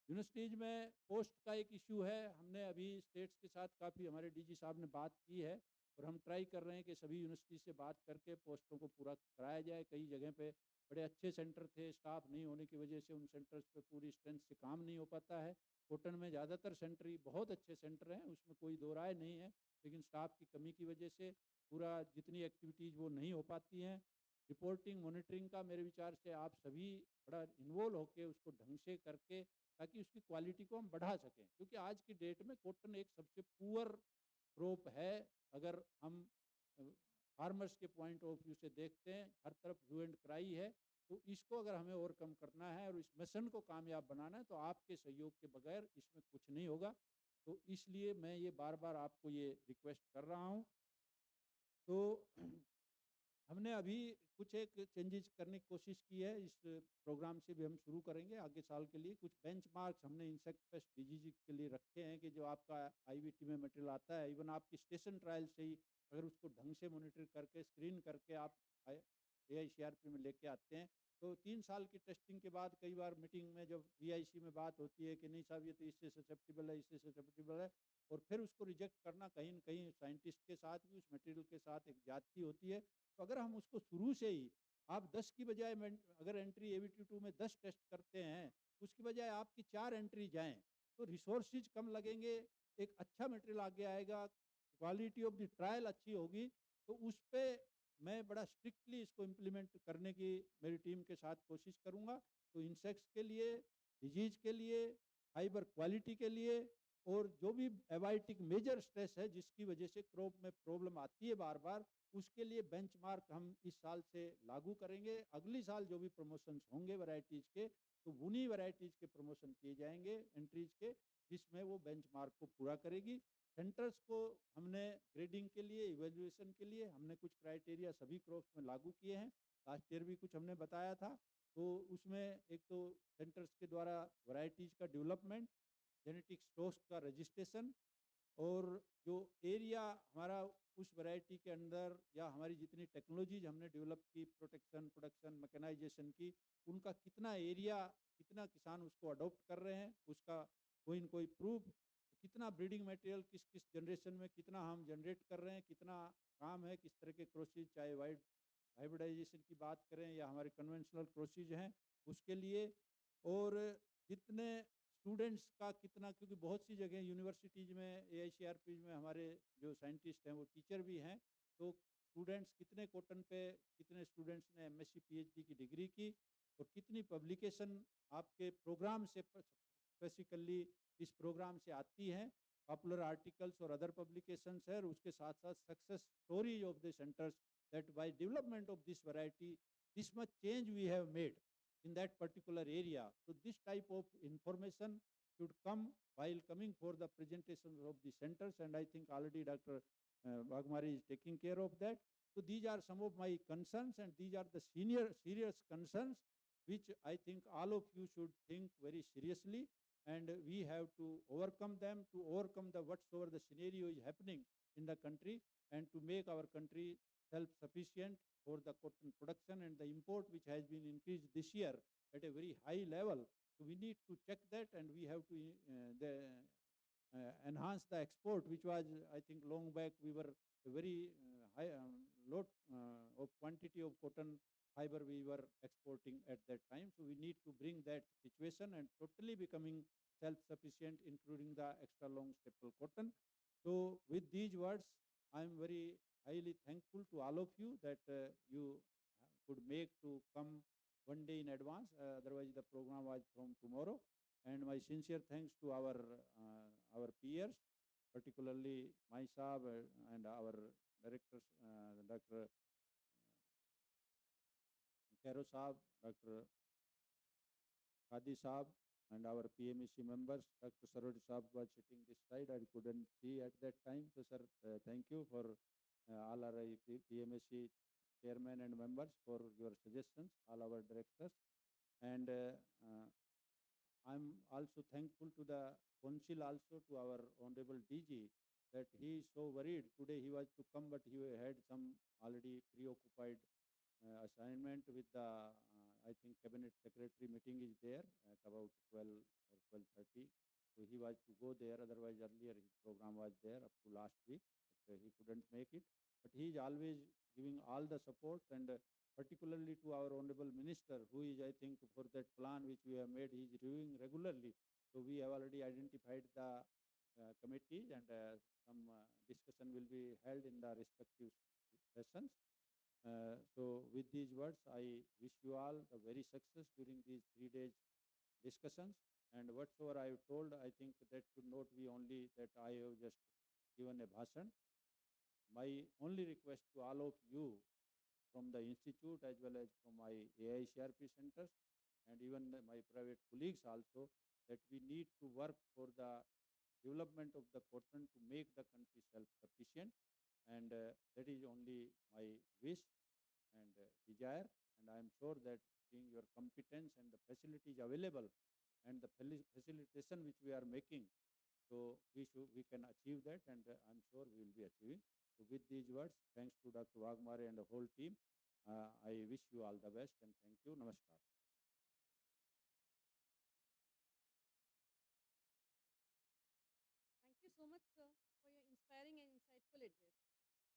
यूनिवर्सिटीज में पोस्ट का एक इश्यू है, हमने अभी स्टेट्स के साथ काफ़ी हमारे DG साहब ने बात की है, और हम ट्राई कर रहे हैं कि सभी यूनिवर्सिटी से बात करके पोस्टों को पूरा कराया जाए। कई जगह पे बड़े अच्छे सेंटर थे, स्टाफ नहीं होने की वजह से उन सेंटर्स पे पूरी स्ट्रेंथ से काम नहीं हो पाता है। कॉटन में ज़्यादातर सेंटर ही बहुत अच्छे सेंटर हैं, उसमें कोई दो राय नहीं है, लेकिन स्टाफ की कमी की वजह से पूरा जितनी एक्टिविटीज़ वो नहीं हो पाती हैं। रिपोर्टिंग मॉनिटरिंग का मेरे विचार से आप सभी बड़ा इन्वॉल्व होकर उसको ढंग से करके, ताकि उसकी क्वालिटी को हम बढ़ा सकें। क्योंकि आज की डेट में कॉटन एक सबसे पुअर क्रॉप है। अगर हम फार्मर्स के पॉइंट ऑफ व्यू से देखते हैं, हर तरफ ह्यू एंड क्राई है। तो इसको अगर हमें ओवरकम करना है और इस मिशन को कामयाब बनाना है तो आपके सहयोग के बगैर इसमें कुछ नहीं होगा। तो इसलिए मैं ये बार बार आपको ये रिक्वेस्ट कर रहा हूँ। तो हमने अभी कुछ एक चेंजेस करने की कोशिश की है, इस प्रोग्राम से भी हम शुरू करेंगे आगे साल के लिए। कुछ बेंचमार्क्स हमने इंसेक्ट पेस्ट डिजीज के लिए रखे हैं कि जो आपका IVT में मटेरियल आता है, इवन आपकी स्टेशन ट्रायल से ही अगर उसको ढंग से मॉनिटर करके स्क्रीन करके आप AICRP में लेके आते हैं, तो 3 साल की टेस्टिंग के बाद कई बार मीटिंग में जब VIC में बात होती है कि नहीं साहब ये तो इससे ससेप्टिबल है, इससे ससेप्टिबल है, और फिर उसको रिजेक्ट करना कहीं न कहीं साइंटिस्ट के साथ भी उस मटेरियल के साथ एक ज्यादती होती है। तो अगर हम उसको शुरू से ही आप 10 की बजाय अगर एंट्री ABT2 में 10 टेस्ट करते हैं, उसकी बजाय आपकी 4 एंट्री जाएँ, तो रिसोर्सेज कम लगेंगे, एक अच्छा मटेरियल आगे आएगा, क्वालिटी ऑफ द ट्रायल अच्छी होगी। तो उस पे मैं बड़ा स्ट्रिक्टली इसको इम्प्लीमेंट करने की मेरी टीम के साथ कोशिश करूंगा। तो इंसेक्ट्स के लिए, डिजीज के लिए, फाइबर क्वालिटी के लिए, और जो भी एबायोटिक मेजर स्ट्रेस है जिसकी वजह से क्रॉप में प्रॉब्लम आती है बार बार, उसके लिए बेंचमार्क हम इस साल से लागू करेंगे। अगली साल जो भी प्रमोशंस होंगे वैरायटीज के, तो उन्हीं वैरायटीज के प्रमोशन किए जाएंगे एंट्रीज के, जिसमें वो बेंचमार्क को पूरा करेगी। सेंटर्स को हमने ग्रेडिंग के लिए, इवेल्युएशन के लिए हमने कुछ क्राइटेरिया सभी क्रॉप्स में लागू किए हैं। लास्ट ईयर भी कुछ हमने बताया था। तो उसमें एक तो सेंटर्स के द्वारा वैरायटीज का डेवलपमेंट, जेनेटिक स्टॉक्स का रजिस्ट्रेशन, और जो एरिया हमारा उस वैरायटी के अंदर या हमारी जितनी टेक्नोलॉजीज हमने डेवलप की, प्रोटेक्शन, प्रोडक्शन, मैकेनाइजेशन की, उनका कितना एरिया, कितना किसान उसको अडॉप्ट कर रहे हैं, उसका कोई न कोई प्रूफ, कितना ब्रीडिंग मटेरियल किस किस जनरेशन में कितना हम जनरेट कर रहे हैं, कितना काम है, किस तरह के क्रॉसेज, चाहे वाइड हाइब्रिडाइजेशन की बात करें या हमारे कन्वेंशनल क्रॉसेज हैं उसके लिए, और जितने स्टूडेंट्स का कितना, क्योंकि बहुत सी जगह यूनिवर्सिटीज़ में, AICRP में हमारे जो साइंटिस्ट हैं वो टीचर भी हैं, तो स्टूडेंट्स कितने कॉटन पे, कितने स्टूडेंट्स ने MSc PhD की डिग्री की, और कितनी पब्लिकेशन आपके प्रोग्राम से स्पेसिफिकली इस प्रोग्राम से आती हैं, पॉपुलर आर्टिकल्स और अदर पब्लिकेशंस है, और उसके साथ साथ success stories of the centres that by development of this variety, this much change we have made in that particular area. So this type of information should come while coming for the presentations of the centers, and I think already Dr. Bagmari is taking care of that. So these are some of my concerns, and these are the serious concerns which I think all of you should think very seriously, and we have to overcome them, to overcome the whatsoever the scenario is happening in the country, and to make our country self-sufficient for the cotton production and the import, which has been increased this year at a very high level. So we need to check that, and we have to enhance the export, which was, I think, long back we were a very high lot of quantity of cotton fiber we were exporting at that time. So we need to bring that situation and totally becoming self-sufficient, including the extra long staple cotton. So with these words, I am very highly thankful to all of you that you could make to come one day in advance. Otherwise, the program was from tomorrow. And my sincere thanks to our peers, particularly my Saab and our directors, Dr. Karo Saab, Dr. Khadi Saab, and our PMEC members. Dr. Saroj Saab was sitting this side. I couldn't see at that time. So, sir, thank you for all our PMSC chairman and members for your suggestions, all our directors. And I'm also thankful to the council, also to our honorable DG, that he is so worried. Today he was to come, but he had some already preoccupied assignment with the, I think, cabinet secretary meeting is there at about 12 or 12:30. So he was to go there. Otherwise, earlier his program was there up to last week, but he couldn't make it. But he is always giving all the support, and particularly to our honorable minister, who is, I think, for that plan which we have made, he is reviewing regularly. So we have already identified the committees, and some discussion will be held in the respective sessions. So with these words, I wish you all the very success during these 3 days discussions. And whatsoever I have told, I think that should not be only that I have just given a bhashan. My only request to all of you from the institute as well as from my AICRP centers and even my private colleagues also, that we need to work for the development of the cotton to make the country self-sufficient. And that is only my wish and desire. And I am sure that seeing your competence and the facilities available and the facilitation which we are making, so we can achieve that, and I'm sure we will be achieving. So with these words, thanks to Dr. Wagmare and the whole team, I wish you all the best and thank you. Namaskar. Thank you so much, sir, for your inspiring and insightful address.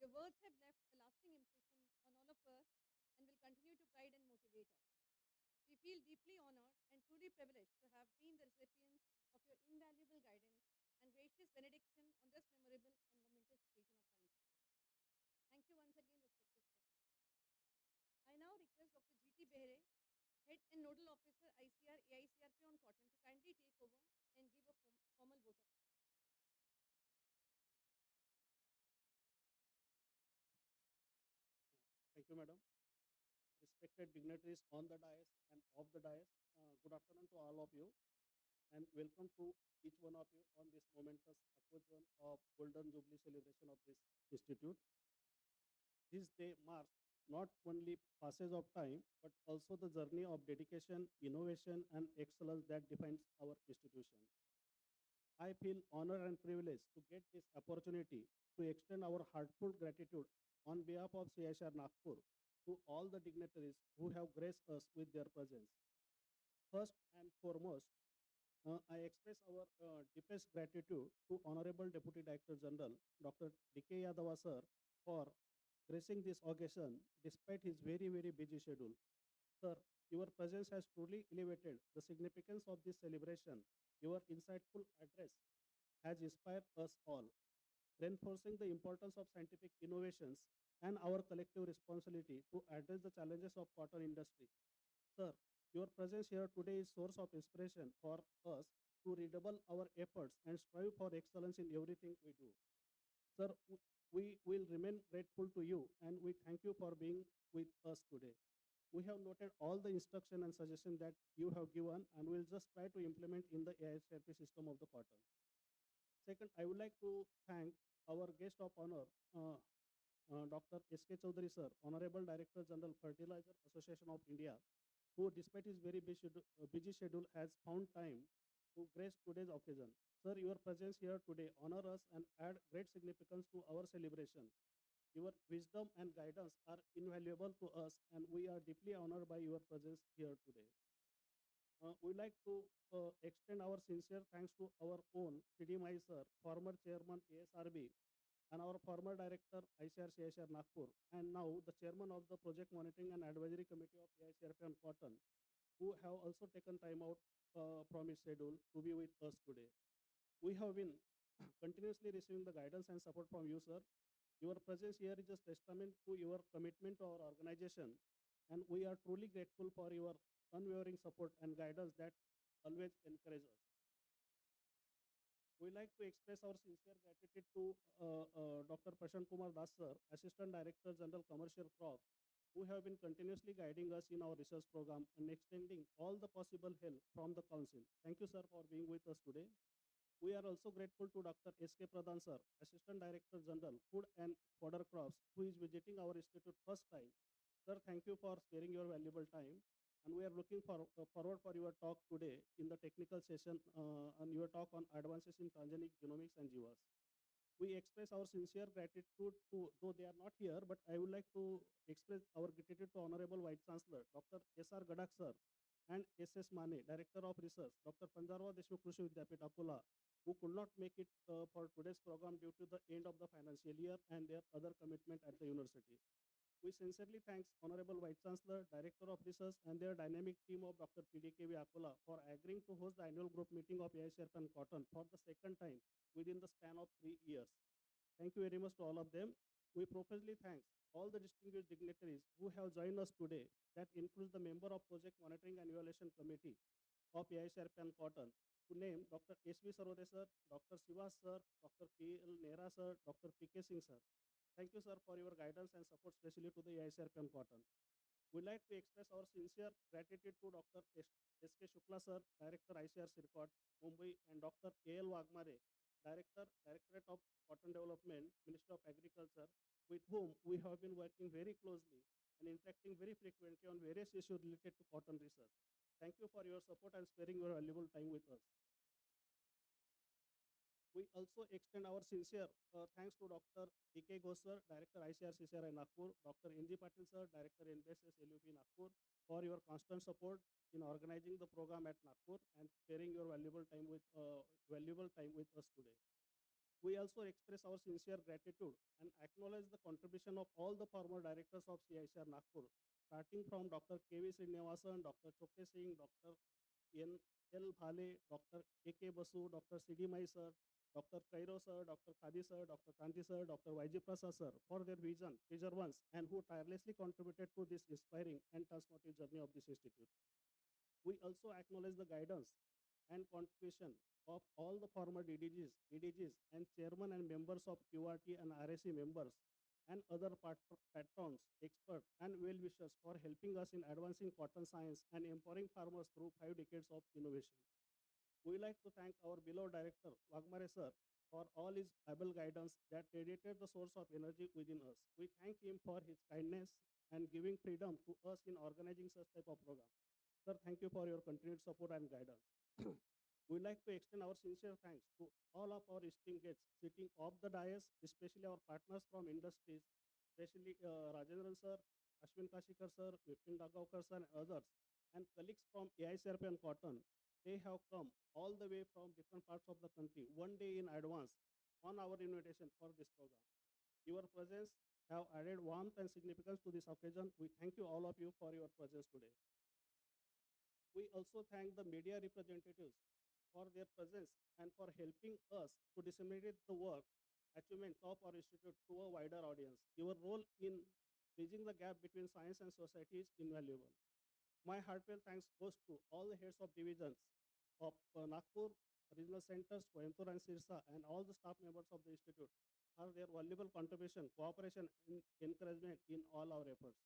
Your words have left a lasting impression on all of us and will continue to guide and motivate us. We feel deeply honored and truly privileged to have been the recipients of your invaluable guidance and gracious benediction on this memorable and momentous occasion of our institute. Thank you once again, respected sir. I now request Dr. G.T. Behere, Head and Nodal Officer ICR AICRP on Cotton, to kindly take over and give a formal vote of thanks. Thank you, madam. Respected dignitaries on the dais and off the dais, good afternoon to all of you, and welcome to each one of you on this momentous occasion of Golden Jubilee celebration of this institute. This day marks not only passage of time, but also the journey of dedication, innovation, and excellence that defines our institution. I feel honored and privileged to get this opportunity to extend our heartfelt gratitude on behalf of CICR Nagpur to all the dignitaries who have graced us with their presence. First and foremost, I express our deepest gratitude to Honorable Deputy Director General Dr. D.K. Yadava sir for gracing this occasion despite his very, very busy schedule. Sir, your presence has truly elevated the significance of this celebration. Your insightful address has inspired us all, reinforcing the importance of scientific innovations and our collective responsibility to address the challenges of cotton industry. Sir, your presence here today is source of inspiration for us to redouble our efforts and strive for excellence in everything we do. Sir, we will remain grateful to you and we thank you for being with us today. We have noted all the instruction and suggestions that you have given and will just try to implement in the AICRP system of the cotton. Second, I would like to thank our guest of honor, Dr. S.K. Chaudhary sir, Honorable Director General Fertilizer Association of India, who despite his very busy schedule has found time to grace today's occasion. Sir, your presence here today honor us and add great significance to our celebration. Your wisdom and guidance are invaluable to us and we are deeply honored by your presence here today. We'd like to extend our sincere thanks to our own C.D. Mai sir, former chairman ASRB, and our former director ICAR-CICR Nagpur, and now the chairman of the Project Monitoring and Advisory Committee of AICRP on Cotton, who have also taken time out from his schedule to be with us today. We have been continuously receiving the guidance and support from you, sir. Your presence here is a testament to your commitment to our organization, and we are truly grateful for your unwavering support and guidance that always encourage us. We like to express our sincere gratitude to Dr. Prashant Kumar Das sir, Assistant Director General Commercial Crops, who have been continuously guiding us in our research program and extending all the possible help from the council. Thank you, sir, for being with us today. We are also grateful to Dr. S.K. Pradhan sir, Assistant Director General, Food and Fodder Crops, who is visiting our institute first time. Sir, thank you for sparing your valuable time. And we are looking forward for your talk today in the technical session and your talk on advances in transgenic genomics and GWAS. We express our sincere gratitude to, though they are not here, but I would like to express our gratitude to Honorable Vice Chancellor, Dr. S.R. Gadak sir, and S.S. Mane, Director of Research, Dr. Panjarwa Deshmukh Krishi Vidyapit, Akola, who could not make it for today's program due to the end of the financial year and their other commitment at the university. We sincerely thank Honorable Vice Chancellor, Director of Research, and their dynamic team of Dr. PDKV Akola for agreeing to host the annual group meeting of AICRP and Cotton for the second time within the span of 3 years. Thank you very much to all of them. We profusely thank all the distinguished dignitaries who have joined us today. That includes the member of Project Monitoring and Evaluation Committee of AICRP and Cotton, to name Dr. S.V. Sarode sir, Dr. Sivas sir, Dr. P.L. Nehra sir, Dr. P.K. Singh sir. Thank you, sir, for your guidance and support, especially to the AICRP and Cotton. We'd like to express our sincere gratitude to Dr. S.K. Shukla, sir, Director ICAR-CICR, Mumbai, and Dr. A.L. Wagmare, Directorate of Cotton Development, Ministry of Agriculture, with whom we have been working very closely and interacting very frequently on various issues related to cotton research. Thank you for your support and sparing your valuable time with us. We also extend our sincere thanks to Dr. E.K. Ghosh sir, Director ICAR-CICR in Nagpur, Dr. N.G. Patil sir, Director NBSS LUP Nagpur, for your constant support in organizing the program at Nagpur and sharing your valuable time with us today. We also express our sincere gratitude and acknowledge the contribution of all the former directors of CICR Nagpur, starting from Dr. K.V. Srinivasan, Dr. Chokke Singh, Dr. N. L. Bhale, Dr. A.K. Basu, Dr. C.D. Mai sir, Dr. Kairo sir, Dr. Khadi sir, Dr. Kanti sir, Dr. Y.G. Prasad sir, for their vision, perseverance, and who tirelessly contributed to this inspiring and transformative journey of this institute. We also acknowledge the guidance and contribution of all the former DDGs, and chairman and members of QRT and RSC members, and other patrons, experts, and well-wishers for helping us in advancing cotton science and empowering farmers through 5 decades of innovation. We like to thank our beloved director, Wagmare sir, for all his able guidance that radiated the source of energy within us. We thank him for his kindness and giving freedom to us in organizing such type of program. Sir, thank you for your continued support and guidance. We'd like to extend our sincere thanks to all of our esteemed guests sitting off the dais, especially our partners from industries, especially Rajendran sir, Ashwin Kashikar sir, Vipin Dagavkar sir, and others, and colleagues from AICRP and Cotton. They have come all the way from different parts of the country, one day in advance, on our invitation for this program. Your presence have added warmth and significance to this occasion. We thank you, all of you, for your presence today. We also thank the media representatives for their presence and for helping us to disseminate the work achievements of our institute to a wider audience. Your role in bridging the gap between science and society is invaluable. My heartfelt thanks goes to all the heads of divisions of Nagpur, regional centers, Coimbatore and Sirsa, and all the staff members of the institute for their valuable contribution, cooperation, and encouragement in all our efforts.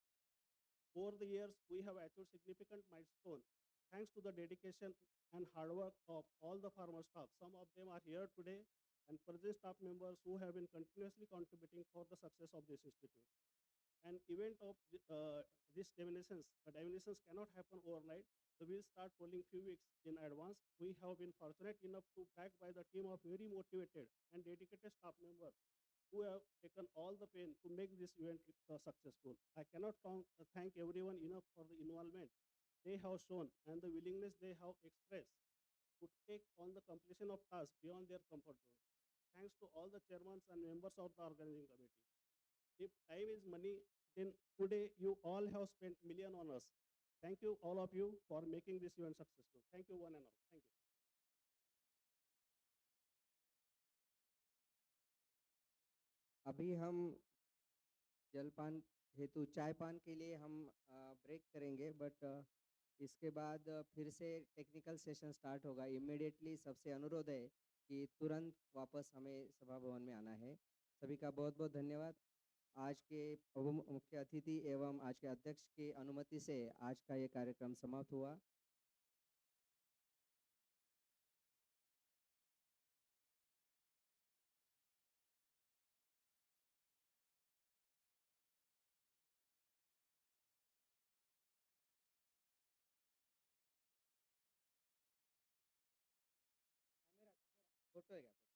Over the years, we have achieved significant milestones thanks to the dedication and hard work of all the farmer staff. Some of them are here today, and present staff members who have been continuously contributing for the success of this institute. An event of this dimensions cannot happen overnight. So we'll start rolling few weeks in advance. We have been fortunate enough to backed by the team of very motivated and dedicated staff members who have taken all the pain to make this event successful. I cannot thank everyone enough for the involvement they have shown and the willingness they have expressed to take on the completion of tasks beyond their comfort zone. Thanks to all the chairmen and members of the organizing committee. If time is money, then today you all have spent million on us. Thank you, all of you, for making this event successful. Thank you, one and all. Thank you. अभी हम जलपान हेतु चाय पान के लिए हम break करेंगे, बट इसके बाद फिर से टेक्निकल सेशन स्टार्ट होगा। इमीडिएटली सबसे अनुरोध है कि तुरंत वापस हमें सभा भवन में आना है। सभी का बहुत बहुत धन्यवाद। आज के मुख्य अतिथि एवं आज के अध्यक्ष की अनुमति से आज का ये कार्यक्रम समाप्त हुआ। फोटो है क्या?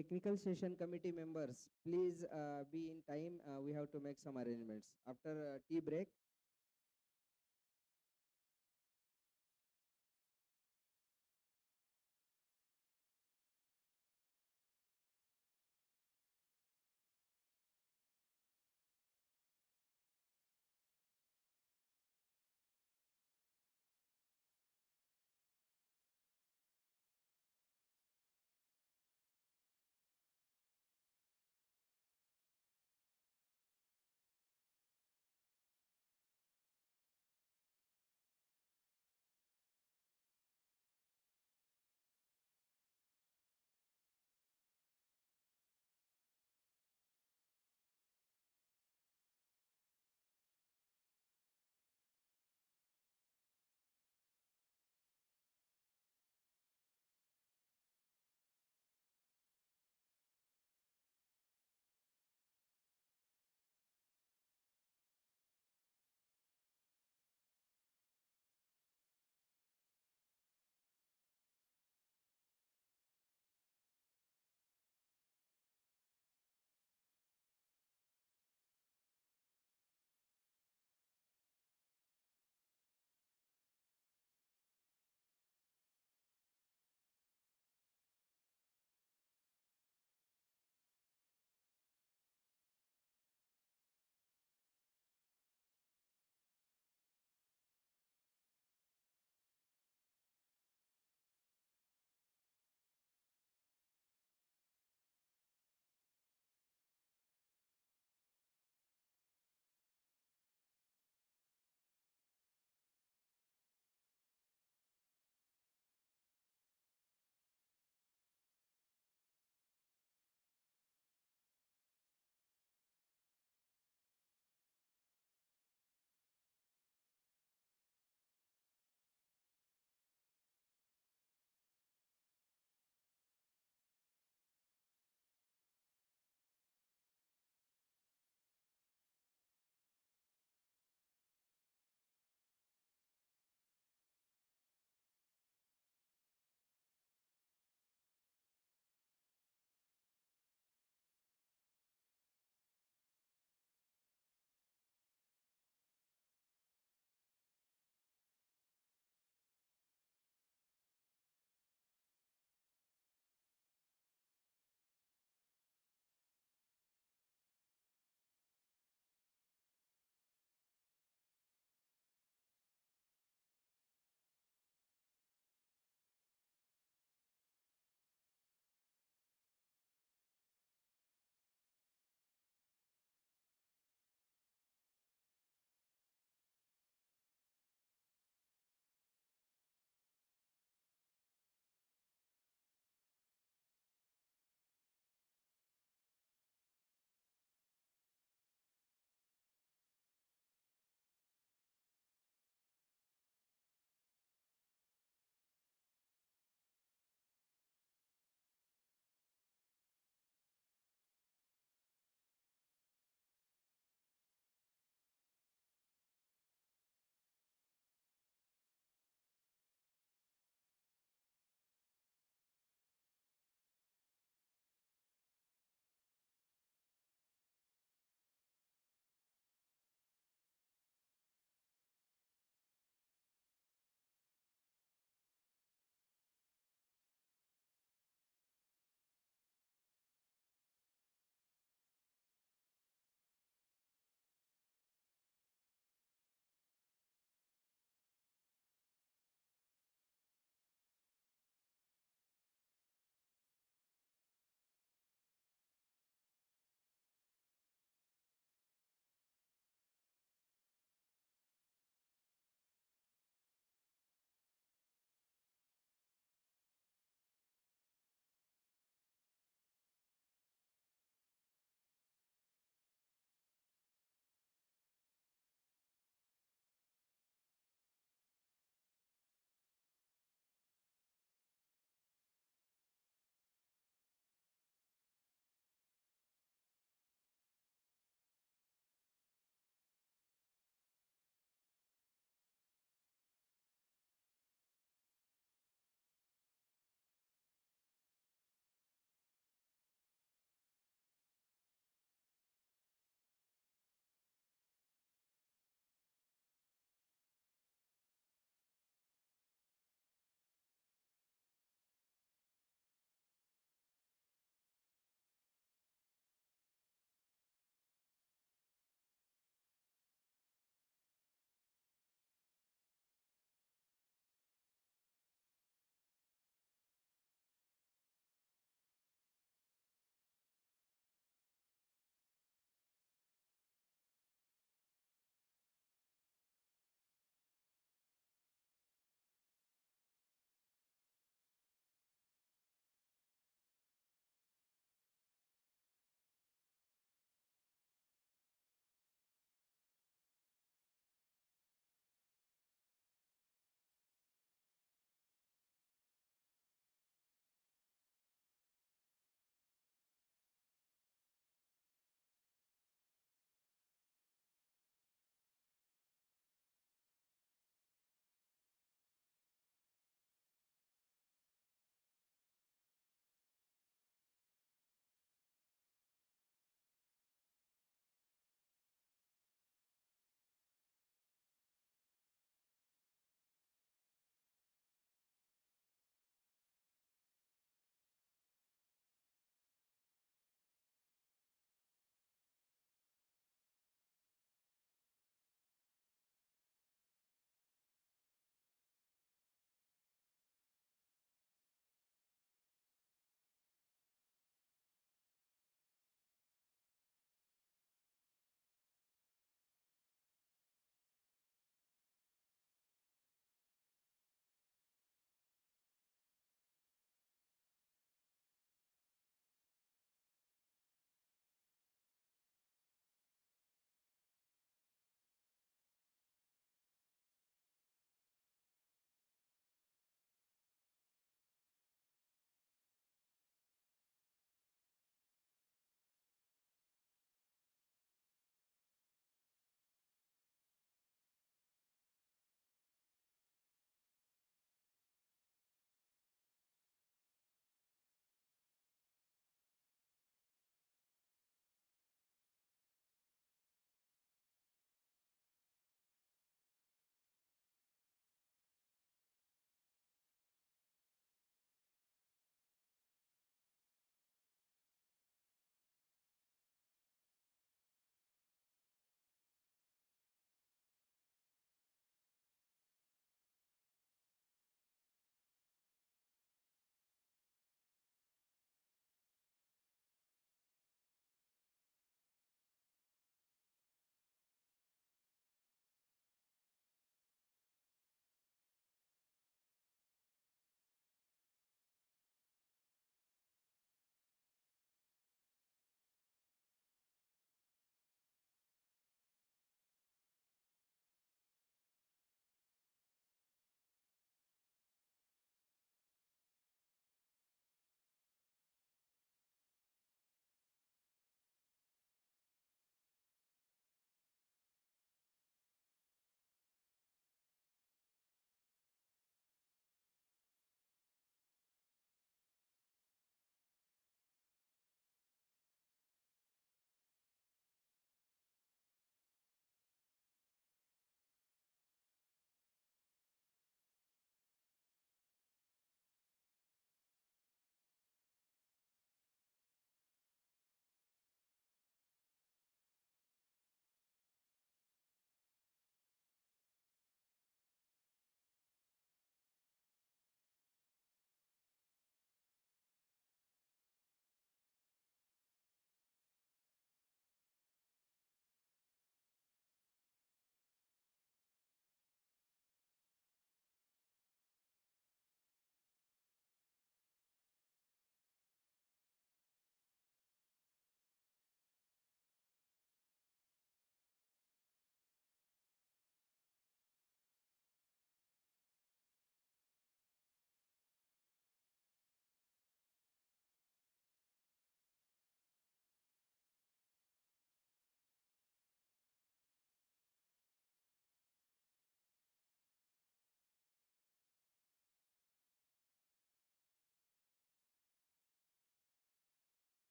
Technical session committee members, please be in time. We have to make some arrangements. After tea break,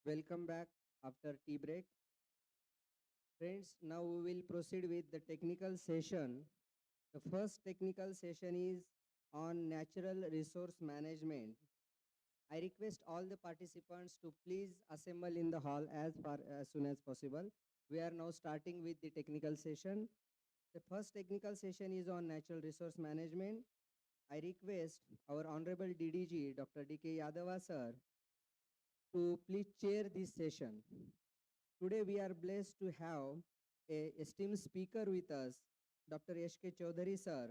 Welcome back after tea break. Friends, now we will proceed with the technical session. The first technical session is on natural resource management. I request all the participants to please assemble in the hall as soon as possible. We are now starting with the technical session. The first technical session is on natural resource management. I request our Honorable DDG, Dr. D.K. Yadava sir, to please chair this session. Today we are blessed to have a esteemed speaker with us, Dr. S.K. Chaudhary sir,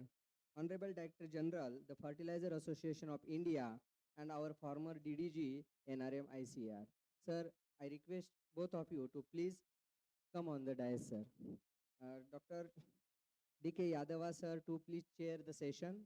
Honorable Director General, the Fertilizer Association of India, and our former DDG, NRM ICAR. Sir, I request both of you to please come on the dais, sir. Dr. D.K. Yadava sir, to please chair the session.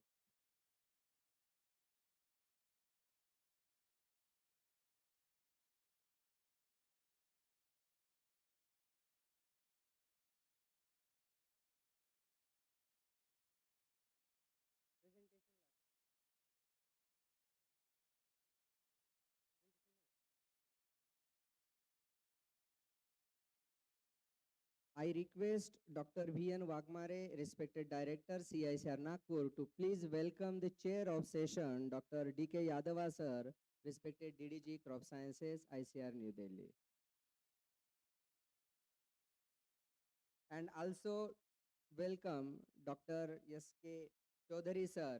I request Dr. V.N. Wagmare, respected Director, CICR Nagpur, to please welcome the Chair of Session, Dr. D.K. Yadava sir, respected DDG Crop Sciences, ICR New Delhi. And also welcome Dr. S.K. Chaudhary sir,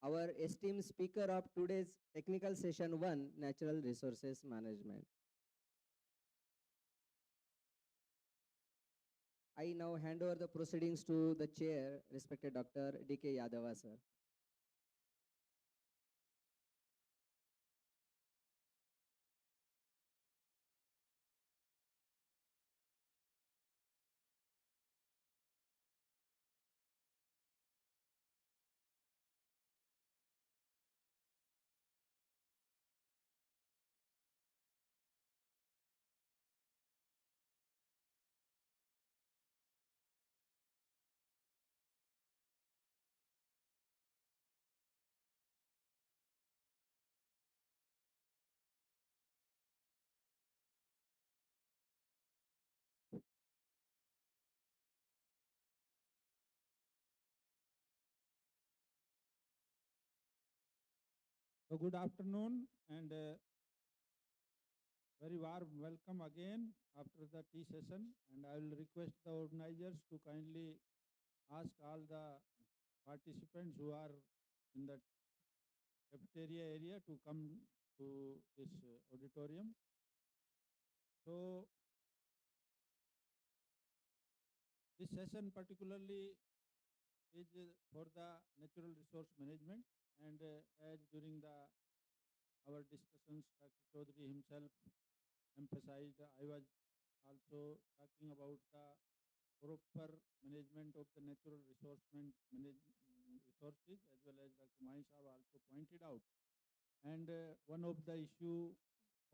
our esteemed speaker of today's technical session 1, Natural Resources Management. I now hand over the proceedings to the chair, respected Dr. D.K. Yadava sir. So good afternoon and very warm welcome again after the tea session, and I will request the organizers to kindly ask all the participants who are in the cafeteria area to come to this auditorium. So this session particularly is for the natural resource management, and as during our discussions, Dr. Chaudhary himself emphasized, I was also talking about the proper management of the natural resources as well as Dr. Mahi Sahab also pointed out. And one of the issue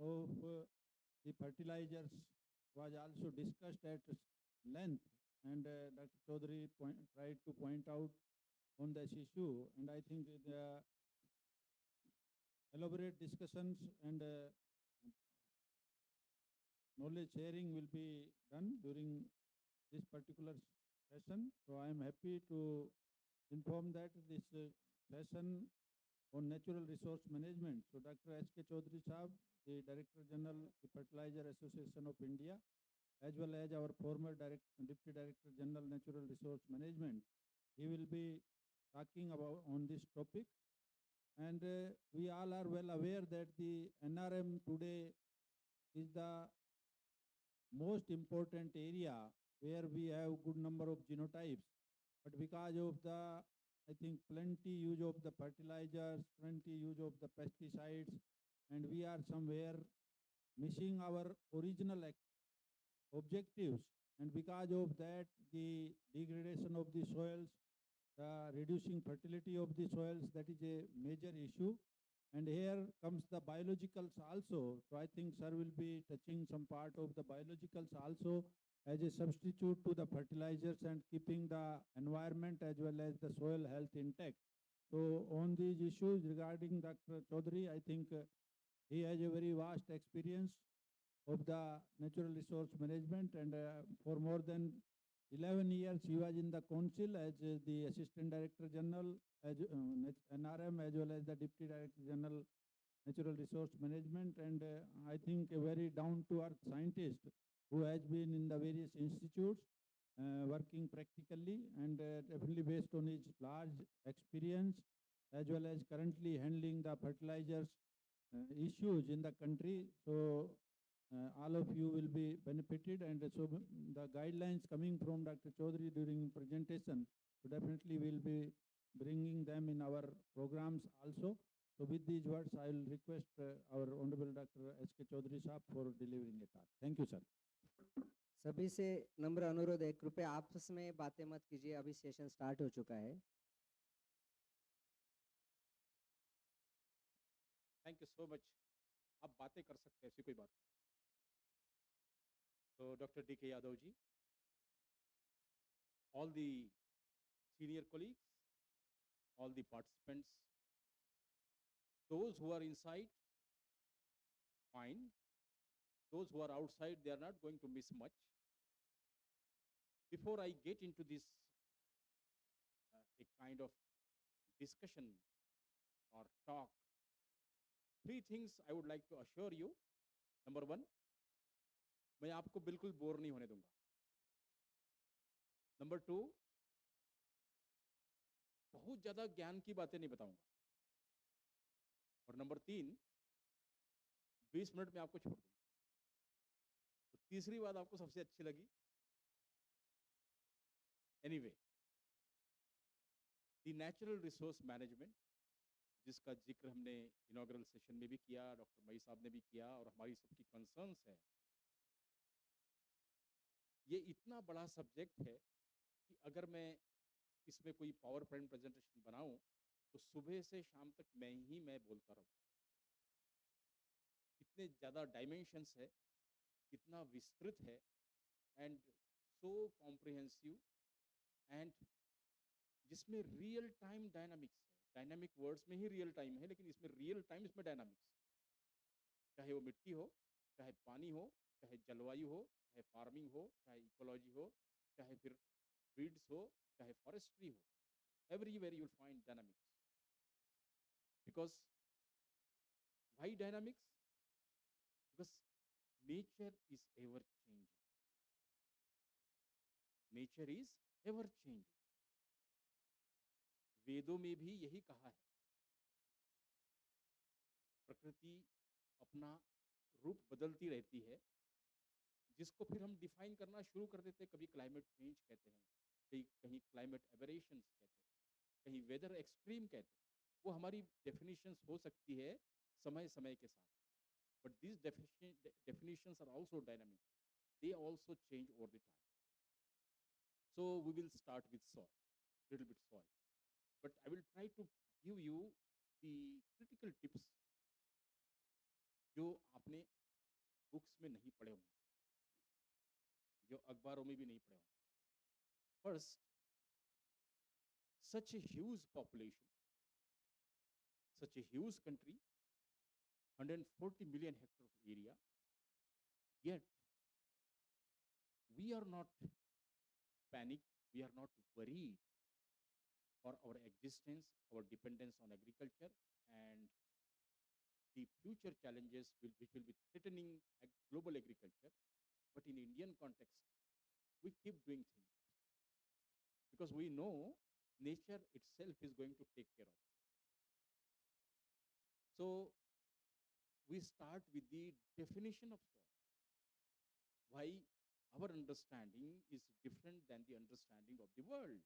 of the fertilizers was also discussed at length, and Dr. Chaudhary tried to point out on this issue, and I think the elaborate discussions and knowledge sharing will be done during this particular session. So I am happy to inform that this session on natural resource management. So Dr. S.K. Chaudhary Sahab, the Director General, the Fertilizer Association of India, as well as our former Deputy Director General, Natural Resource Management, he will be talking about on this topic. And we all are well aware that the NRM today is the most important area where we have good number of genotypes, but because of the, I think, plenty use of the fertilizers, plenty use of the pesticides, and we are somewhere missing our original objectives, and because of that, the degradation of the soils, the reducing fertility of the soils, that is a major issue. And here comes the biologicals also. So I think sir will be touching some part of the biologicals also as a substitute to the fertilizers and keeping the environment as well as the soil health intact. So on these issues regarding Dr. Chaudhary, I think he has a very vast experience of the natural resource management, and for more than 11 years he was in the council as the Assistant Director General, as NRM, as well as the Deputy Director General Natural Resource Management, and I think a very down-to-earth scientist who has been in the various institutes working practically, and definitely based on his large experience, as well as currently handling the fertilizers issues in the country. So all of you will be benefited, and so the guidelines coming from Dr. Chaudhary during presentation, so definitely we'll be bringing them in our programs also. So with these words, I will request our Honorable Dr. S.K. Chaudhary Sahab for delivering a talk. Thank you, sir. सभी से नम्र अनुरोध है, कृपया आपस में बातें मत कीजिए, अभी सेशन स्टार्ट हो चुका है. Thank you so much. आप बातें कर सकते हैं, ऐसी कोई बात नहीं. तो डॉक्टर डी के Yadav ji, all the senior colleagues, all the participants, those who are inside, fine. Those who are outside, they are not going to miss much. Before I get into this a kind of discussion or talk, three things I would like to assure you. Number one, मैं आपको बिल्कुल bore नहीं होने दूंगा. Number two, बहुत ज्यादा ज्ञान की बातें नहीं बताऊंगा. और नंबर तीन, 20 मिनट में आपको छोड़ दूंगा. तो तीसरी बात आपको सबसे अच्छी लगी. Anyway, the natural resource management, जिसका जिक्र हमने इनॉग्रल सेशन में भी किया, डॉक्टर मई साहब ने भी किया, और हमारी सबकी कंसर्न्स है. ये इतना बड़ा सब्जेक्ट है कि अगर मैं इसमें कोई पावर पॉइंट प्रेजेंटेशन बनाऊं तो सुबह से शाम तक मैं बोलता रहूं. इतने ज़्यादा डायमेंशंस है, इतना विस्तृत है, एंड सो कॉम्प्रिहेंसिव, एंड जिसमें रियल टाइम डायनामिक्स है. डायनामिक वर्ड्स में ही रियल टाइम है, लेकिन इसमें रियल टाइम, इसमें डायनामिक्स, चाहे वो मिट्टी हो, चाहे पानी हो, चाहे जलवायु हो, चाहे फार्मिंग हो, चाहे इकोलॉजी हो, चाहे फिर वीड्स हो, चाहे फॉरेस्ट्री हो. Everywhere you will find dynamics. Because why dynamics? Because nature is ever changing. Nature is ever changing. वेदों में भी यही कहा है. प्रकृति अपना रूप बदलती रहती है, जिसको फिर हम डिफाइन करना शुरू कर देते हैं. कभी क्लाइमेट चेंज कहते हैं, कहीं क्लाइमेट एबरेशंस कहते हैं, कहीं वेदर एक्सट्रीम कहते हैं. वो हमारी डेफिनेशंस हो सकती है समय समय के साथ, but this definitions are also dynamic. They also change over the time. So we will start with soil, little bit soil, but I will try to give you the critical tips जो आपने books में नहीं पढ़े होंगे, जो अखबारों में भी नहीं पढ़े होंगे. First, such a huge population, such a huge country, 140 million hectare of area, yet we are not panicked, we are not worried for our existence, our dependence on agriculture, and the future challenges which will be threatening global agriculture. But in Indian context, we keep doing things because we know nature itself is going to take care of it. So we start with the definition of soil. Why our understanding is different than the understanding of the world.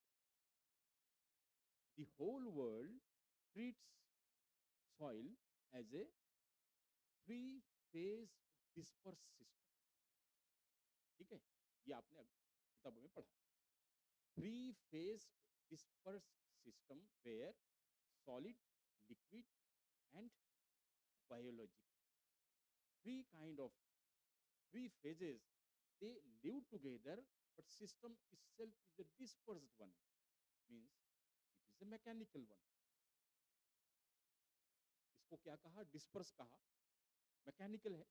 The whole world treats soil as a three-phase dispersed system. ठीक है, ये आपने किताबों में पढ़ा. Three-phase dispersed system where solid, liquid, and biological. Three phases, they live together, but system itself is a dispersed one. Means it is a mechanical one. इसको क्या कहा? डिस्पर्स कहा. मैकेनिकल है.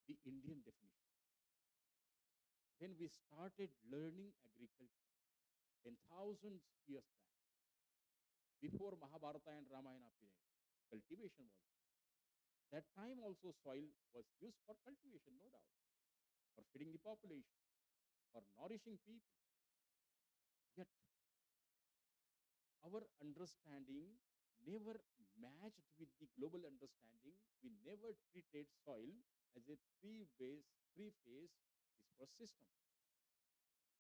the Indian definition. When we started learning agriculture 10,000 years back, before Mahabharata and Ramayana period, cultivation was there. That time also soil was used for cultivation, no doubt, for feeding the population, for nourishing people. Yet, our understanding never matched with the global understanding. We never treated soil as a three-phase dispersed system.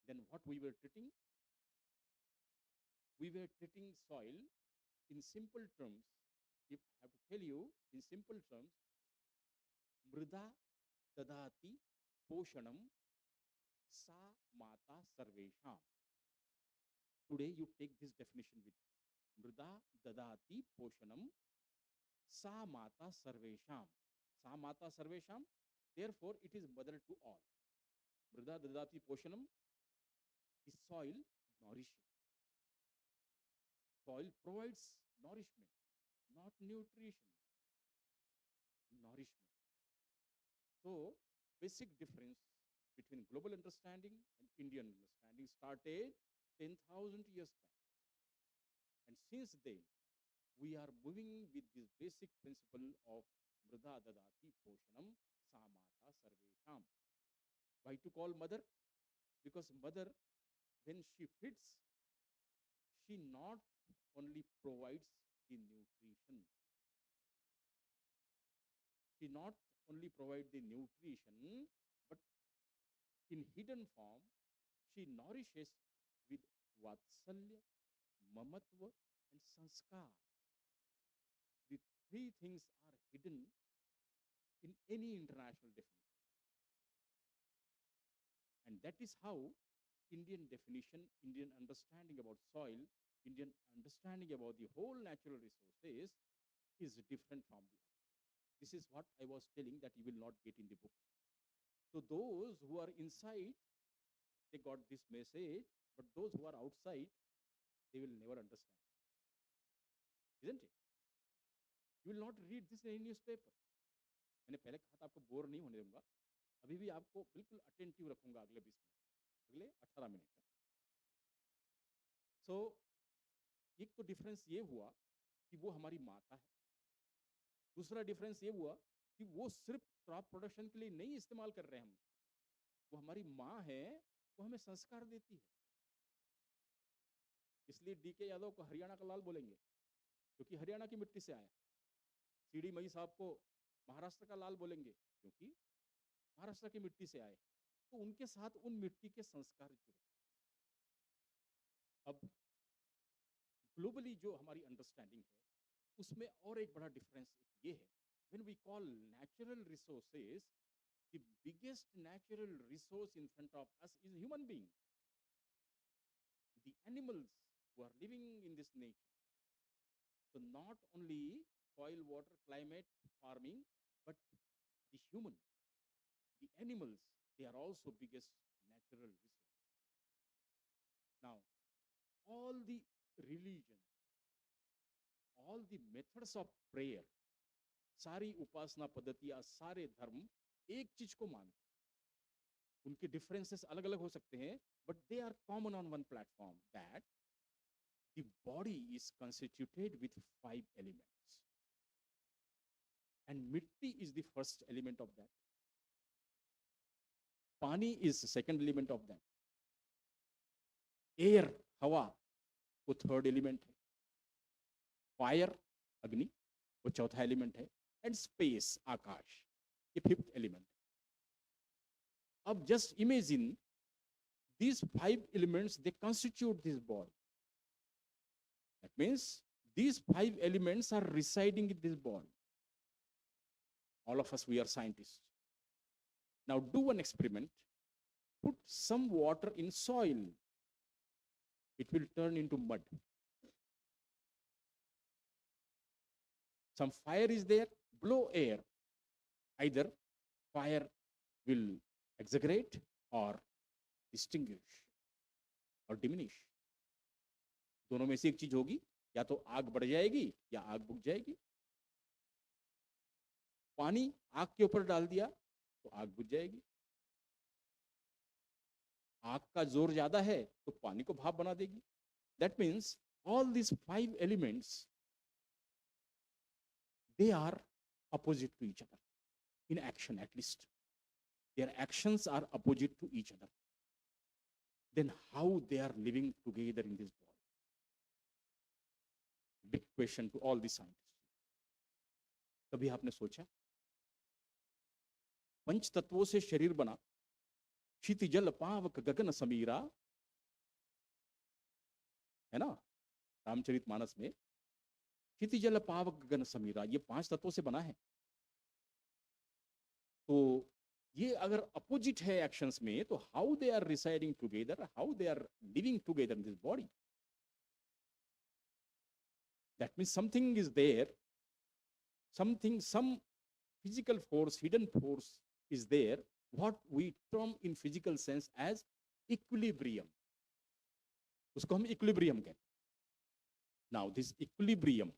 Then what we were treating? We were treating soil in simple terms. If I have to tell you in simple terms, mrida dadati poshanam sa mata sarvesham. Today you take this definition with you. Mrida dadati poshanam sa mata sarvesham. Sa mata sarvesham, therefore it is mother to all. Mrida dadati poshanam, the soil nourishes. Soil provides nourishment, not nutrition. Nourishment. So, basic difference between global understanding and Indian understanding started 10,000 years back. And since then, we are moving with this basic principle of Mrida Dadati Poshanam Samata Sarvesham. Why to call mother? Because mother, when she feeds, she not only provides the nutrition. She not only provides the nutrition, but in hidden form, she nourishes with vatsalya, mamatva, and sanskar. The three things are hidden in any international definition. And that is how Indian definition, Indian understanding about soil, Indian understanding about the whole natural resources is different from the other. This is what I was telling that you will not get in the book. So those who are inside, they got this message, but those who are outside, they will never understand. Isn't it? You will not read this in any newspaper. मैंने पहले कहा था आपको bore नहीं होने दूंगा, अभी भी आपको बिल्कुल अटेंटिव रखूंगा अगले 20 मिनट, अगले 18 मिनट में. So एक तो डिफरेंस ये हुआ कि वो हमारी माता है. दूसरा डिफरेंस ये हुआ कि वो सिर्फ क्रॉप प्रोडक्शन के लिए नहीं इस्तेमाल कर रहे हैं हम, वो हमारी माँ है, वो हमें संस्कार देती है. इसलिए डीके यादव को हरियाणा का लाल बोलेंगे क्योंकि हरियाणा की मिट्टी से आया. सीडी मई साहब को महाराष्ट्र का लाल बोलेंगे क्योंकि महाराष्ट्र की मिट्टी से आए. तो उनके साथ उन मिट्टी के संस्कार जुड़े. अब ग्लोबली जो हमारी अंडरस्टैंडिंग है उसमें और एक बड़ा डिफरेंस ये है. When we call natural resources, the biggest natural resource in front of us is human being. The animals who are living in this nature. So not only soil, water, climate, farming, but the human, the animals, they are also biggest natural resource. Now, all the religions, all the methods of prayer, सारी उपासना पद्धतियां, सारे धर्म एक चीज को मानते हैं. उनके differences अलग अलग हो सकते हैं, but they are common on one platform, that the body is constituted with 5 elements. And mitti is the first element of that. Pani is the second element of that. Air, hawa, वो third element है. Fire, agni, वो चौथा element है. And space, आकाश, ये fifth element. अब just imagine these 5 elements, they constitute this body. That means these 5 elements are residing in this body. All of us, we are scientists. Now do one experiment. Put some water in soil. It will turn into mud. Some fire is there, blow air. Either fire will exaggerate or distinguish or diminish. दोनों में से एक चीज होगी, या तो आग बढ़ जाएगी या आग बुझ जाएगी. पानी आग के ऊपर डाल दिया तो आग बुझ जाएगी। आग का जोर ज्यादा है तो पानी को भाप बना देगी। That means all these 5 elements, they are opposite to each other in action. At least their actions are opposite to each other. Then how they are living together in this body? Big question to all the scientists. कभी आपने सोचा पंच तत्वों से शरीर बना, क्षिति जल पावक गगन समीरा, है ना, रामचरितमानस में क्षिति जल पावक गगन समीरा, ये 5 तत्वों से बना है। तो ये अगर अपोजिट है एक्शंस में, तो how they are residing together, how they are living together in this body? That means something is there, something, some physical force, hidden force is there, what we term in physical sense as equilibrium. उसको हम equilibrium कहते हैं। Now this equilibrium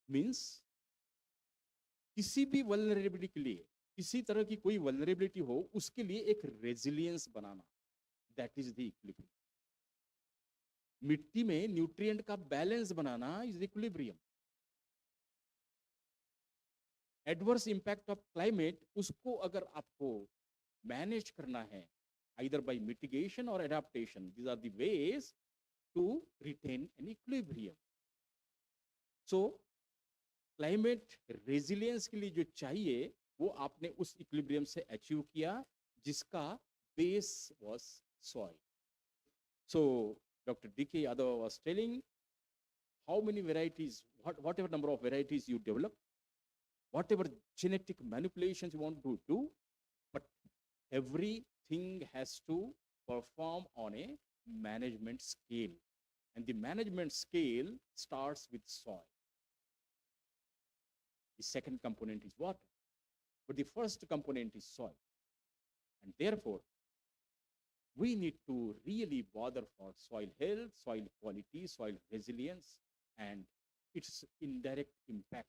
means किसी भी vulnerability के लिए, किसी तरह की कोई vulnerability हो, उसके लिए एक resilience banana, that is the equilibrium. मिट्टी में न्यूट्रिएंट का balance banana is equilibrium. Adverse impact of climate, उसको अगर आपको मैनेज करना है either by mitigation or adaptation, these are the ways to retain an equilibrium. So climate resilience के लिए जो चाहिए वो आपने उस इक्विलिब्रियम से अचीव किया, जिसका base was soil. So Dr. D.K. Yadav was telling how many varieties, whatever number of varieties you develop, whatever genetic manipulations you want to do, but everything has to perform on a management scale. And the management scale starts with soil. The second component is water, but the first component is soil. And therefore, we need to really bother for soil health, soil quality, soil resilience, and its indirect impact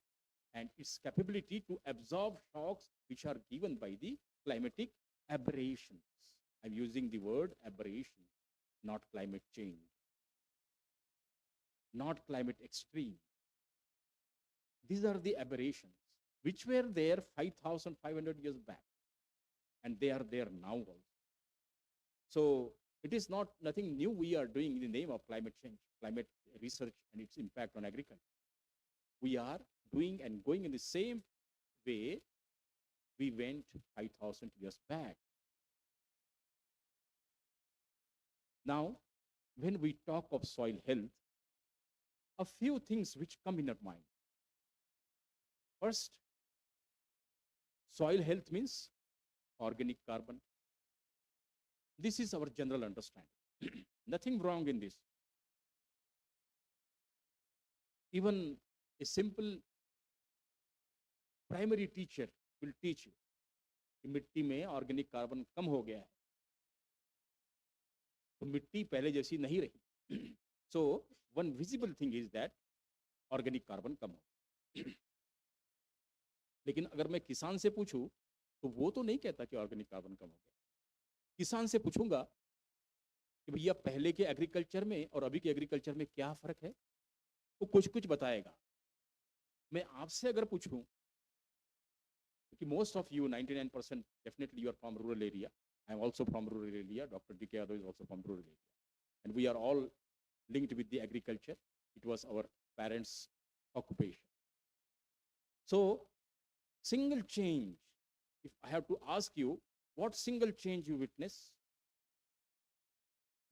and its capability to absorb shocks which are given by the climatic aberrations. I'm using the word aberration, not climate change, not climate extreme. These are the aberrations which were there 5,500 years back, and they are there now also. So it is not nothing new we are doing in the name of climate change, climate research and its impact on agriculture. We are doing and going in the same way we went 5,000 years back. Now, when we talk of soil health, a few things which come in our mind. First, soil health means organic carbon. This is our general understanding. Nothing wrong in this. Even a simple primary teacher will teach you कि मिट्टी में organic carbon कम हो गया है, तो मिट्टी पहले जैसी नहीं रही. So one visible thing is that organic carbon कम हो. लेकिन अगर मैं किसान से पूछूं तो वो तो नहीं कहता कि ऑर्गेनिक कार्बन कम हो गया. किसान से पूछूंगा कि भैया पहले के एग्रीकल्चर में और अभी के एग्रीकल्चर में क्या फर्क है, वो कुछ कुछ बताएगा. मैं आपसे अगर पूछूं कि most of you, 99% definitely you are from rural area. I am also from rural area. Dr. D.K. Yadav is also from rural area. And we are all linked with the agriculture. It was our parents' occupation. So, single change, if I have to ask you, what single change you witness?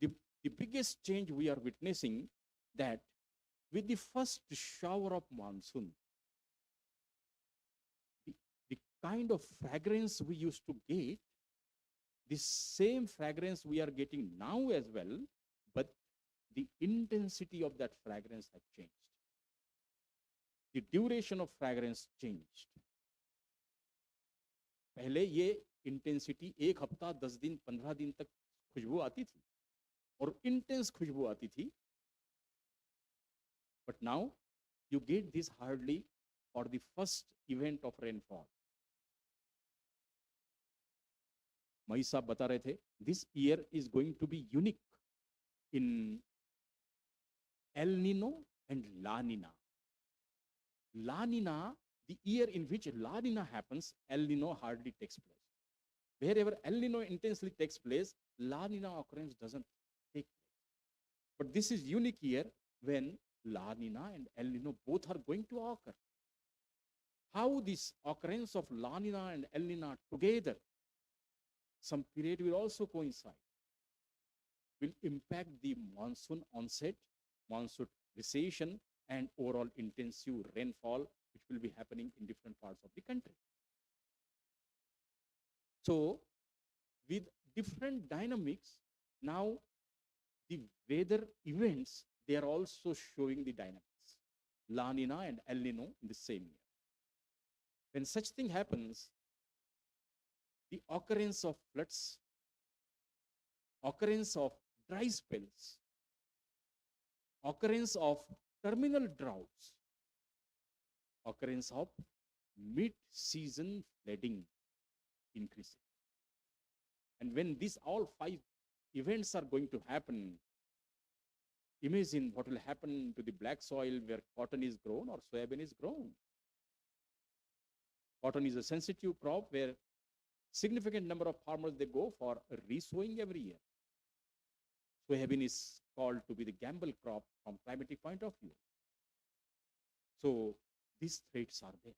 The biggest change we are witnessing that with the first shower of monsoon, the kind of fragrance we used to get, the same fragrance we are getting now as well, but the intensity of that fragrance has changed. The duration of fragrance changed. पहले ये intensity 1 हफ्ता 10 दिन 15 दिन तक खुशबू आती थी और intense खुशबू आती थी. But now you get this hardly for the first event of rainfall. मई साहब बता रहे थे, this year is going to be unique in El Nino and La Nina. La Nina, the year in which La Nina happens, El Nino hardly takes place. Wherever El Nino intensely takes place, La Nina occurrence doesn't take place. But this is unique year when La Nina and El Nino both are going to occur. How this occurrence of La Nina and El Nina together, some period will also coincide, will impact the monsoon onset, monsoon recession, and overall intensive rainfall, which will be happening in different parts of the country. So, with different dynamics, now the weather events, they are also showing the dynamics. La Nina and El Nino in the same year. When such thing happens, the occurrence of floods, occurrence of dry spells, occurrence of terminal droughts, occurrence of mid-season flooding increases. And when these all 5 events are going to happen, imagine what will happen to the black soil where cotton is grown or soybean is grown. Cotton is a sensitive crop where significant number of farmers, they go for re-sowing every year. Soybean is called to be the gamble crop from climatic point of view. So these threats are there.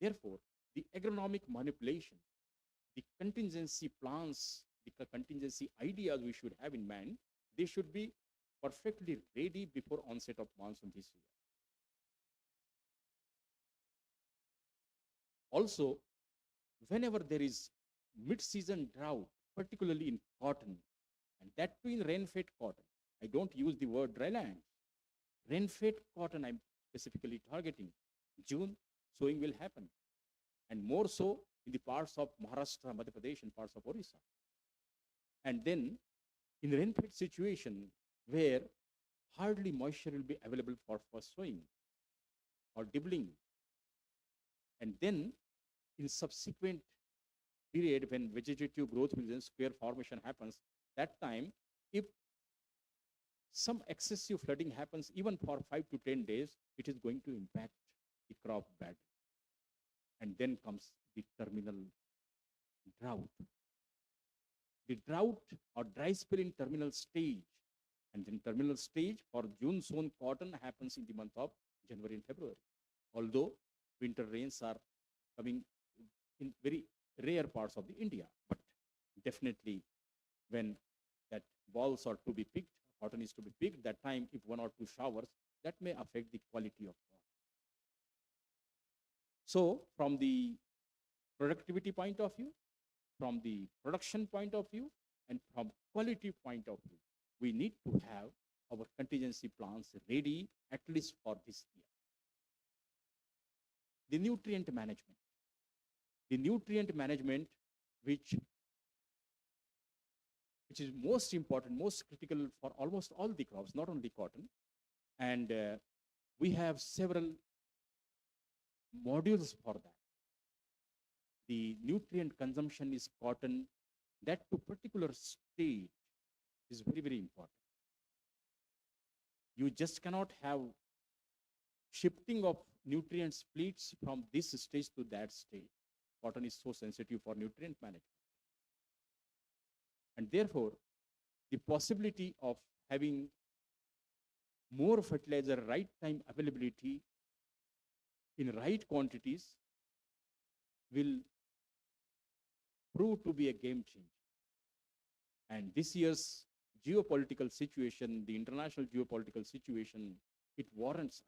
Therefore, the agronomic manipulation, the contingency plans, the contingency ideas we should have in mind, they should be perfectly ready before onset of monsoon this year. Also, whenever there is mid-season drought, particularly in cotton, and that too in rain-fed cotton, I don't use the word dryland. Rain-fed cotton I'm specifically targeting. June, sowing will happen. And more so in the parts of Maharashtra, Madhya Pradesh, and parts of Orissa. And then in rain-fed situation where hardly moisture will be available for first sowing or dibbling. And then in subsequent period when vegetative growth will then square formation happens, that time if some excessive flooding happens even for 5 to 10 days, it is going to impact the crop badly. And then comes the terminal drought. The drought or dry spell in terminal stage, and then terminal stage for June sown cotton happens in the month of January and February. Although winter rains are coming in very rare parts of the India, but definitely when that balls are to be picked, cotton is to be picked, that time if 1 or 2 showers, that may affect the quality of cotton. So from the productivity point of view, from the production point of view, and from quality point of view, we need to have our contingency plans ready at least for this year. The nutrient management. The nutrient management which is most important, most critical for almost all the crops, not only cotton. And we have several modules for that. The nutrient consumption is cotton, that to particular stage is very, very important. You just cannot have shifting of nutrient splits from this stage to that stage. Cotton is so sensitive for nutrient management. And therefore, the possibility of having more fertilizer, right time availability in right quantities will prove to be a game changer. And this year's geopolitical situation, the international geopolitical situation, it warrants us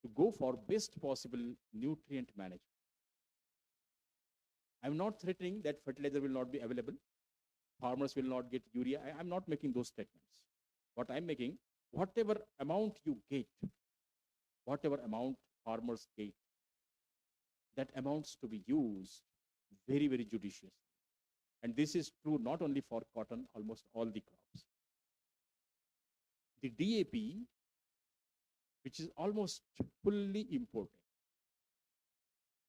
to go for best possible nutrient management. I'm not threatening that fertilizer will not be available, farmers will not get urea. I'm not making those statements. What I'm making, whatever amount you get, whatever amount farmers get, that amounts to be used very, very judiciously. And this is true not only for cotton, almost all the crops. The DAP, which is almost fully imported,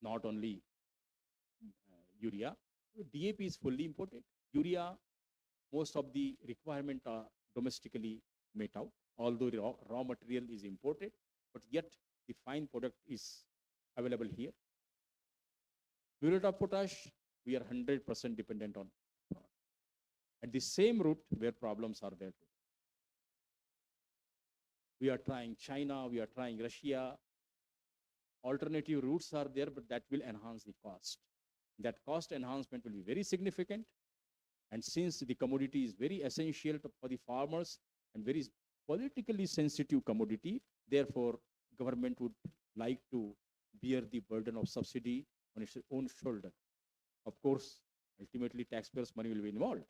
not only urea, DAP is fully imported. Urea, most of the requirement are domestically met out, although raw material is imported, but yet the fine product is available here. Muriate of potash, we are 100% dependent on. At the same route where problems are there. We are trying China, we are trying Russia. Alternative routes are there, but that will enhance the cost. That cost enhancement will be very significant. And since the commodity is very essential for the farmers and very politically sensitive commodity, therefore, government would like to bear the burden of subsidy on its own shoulder. Of course, ultimately taxpayers' money will be involved.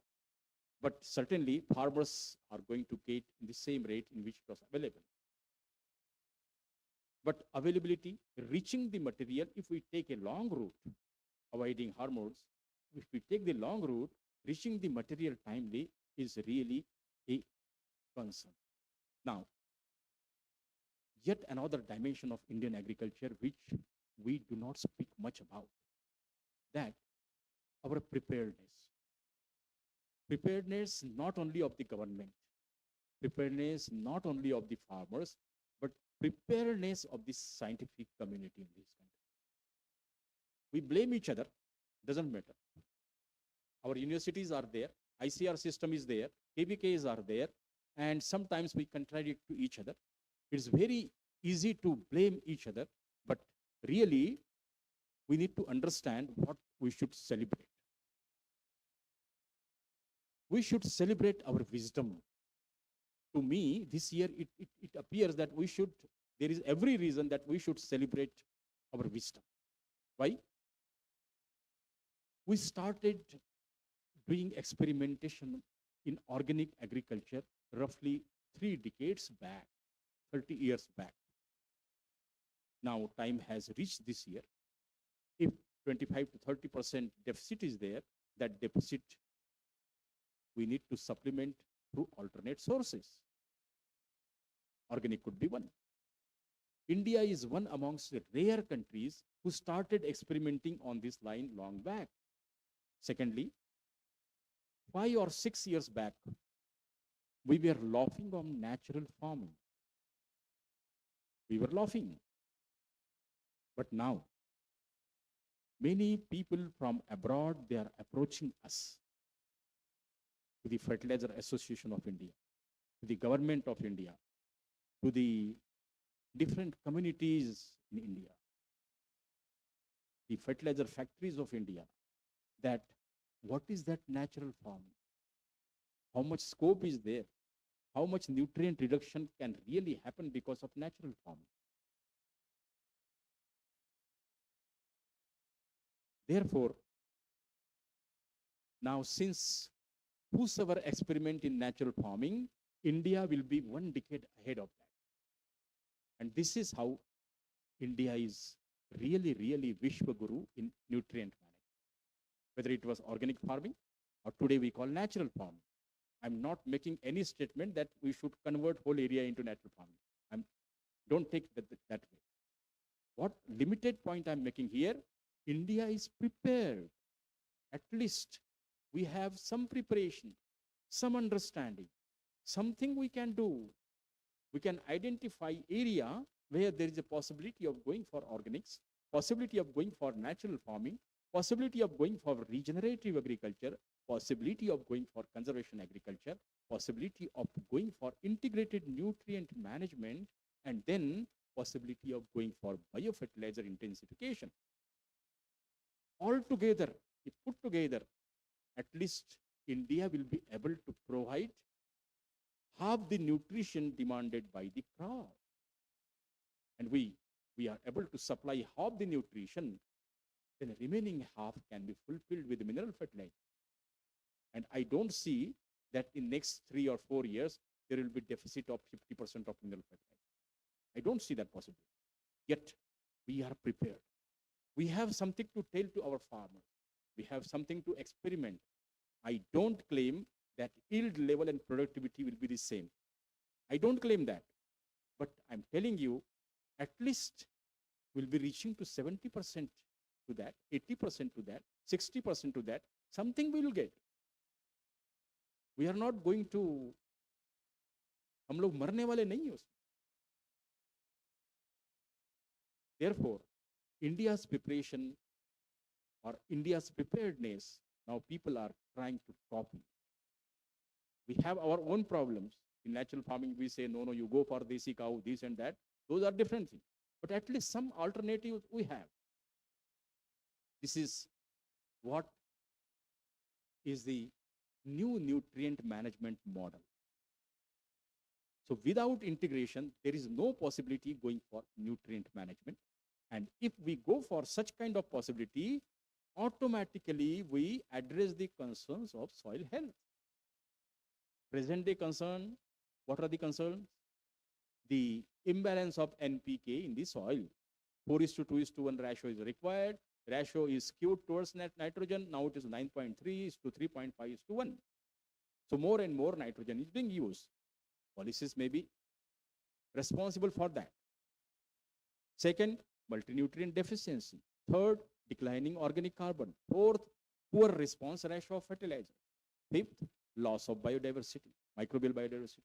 But certainly, farmers are going to get in the same rate in which it was available. But availability, reaching the material, if we take a long route, avoiding hormones, if we take the long route, reaching the material timely is really a concern. Now, yet another dimension of Indian agriculture which we do not speak much about, that our preparedness. Preparedness not only of the government, preparedness not only of the farmers, but preparedness of the scientific community in this country. We blame each other, doesn't matter. Our universities are there, ICR system is there, KBKs are there, and sometimes we contradict to each other. It's very easy to blame each other, but really we need to understand what we should celebrate. We should celebrate our wisdom. To me, this year, it appears that there is every reason that we should celebrate our wisdom. Why? We started doing experimentation in organic agriculture roughly 3 decades back, 30 years back. Now, time has reached this year. If 25 to 30% deficit is there, that deficit we need to supplement through alternate sources. Organic could be one. India is one amongst the rare countries who started experimenting on this line long back. Secondly, 5 or 6 years back, we were laughing on natural farming. We were laughing. But now, many people from abroad, they are approaching us, to the Fertilizer Association of India, to the government of India, to the different communities in India, the fertilizer factories of India, that what is that natural farming? How much scope is there? How much nutrient reduction can really happen because of natural farming? Therefore, now since whosoever experiment in natural farming, India will be 1 decade ahead of that. And this is how India is really, really Vishwa Guru in nutrient management. Whether it was organic farming or today we call natural farming. I'm not making any statement that we should convert whole area into natural farming. Don't take that way. What limited point I'm making here, India is prepared. At least we have some preparation, some understanding, something we can do. We can identify area where there is a possibility of going for organics, possibility of going for natural farming, possibility of going for regenerative agriculture, possibility of going for conservation agriculture, possibility of going for integrated nutrient management, and then possibility of going for biofertilizer intensification. All together, if put together, at least India will be able to provide half the nutrition demanded by the crop. And we are able to supply half the nutrition, then the remaining half can be fulfilled with mineral fertilizer. And I don't see that in next 3 or 4 years, there will be deficit of 50% of mineral fertilizer. I don't see that possibility. Yet, we are prepared. We have something to tell to our farmers. We have something to experiment. I don't claim that yield level and productivity will be the same. I don't claim that. But I'm telling you, at least we'll be reaching to 70% to that, 80% to that, 60% to that, something we will get. We are not going to, हम लोग मरने वाले नहीं हैं उसमें. Therefore, India's preparation or India's preparedness, now people are trying to copy. We have our own problems. In natural farming, we say, no, you go for desi cow, this and that. Those are different things. But at least some alternatives we have. This is what is the new nutrient management model. So without integration, there is no possibility going for nutrient management. And if we go for such kind of possibility, automatically we address the concerns of soil health. Present day concern, what are the concerns? The imbalance of NPK in the soil. 4:2:1 ratio is required. Ratio is skewed towards nitrogen. Now it is 9.3:3.5:1. So more and more nitrogen is being used. Policies may be responsible for that. Second, multinutrient deficiency. Third, declining organic carbon. Fourth, poor response ratio of fertilizer. Fifth, loss of biodiversity, microbial biodiversity.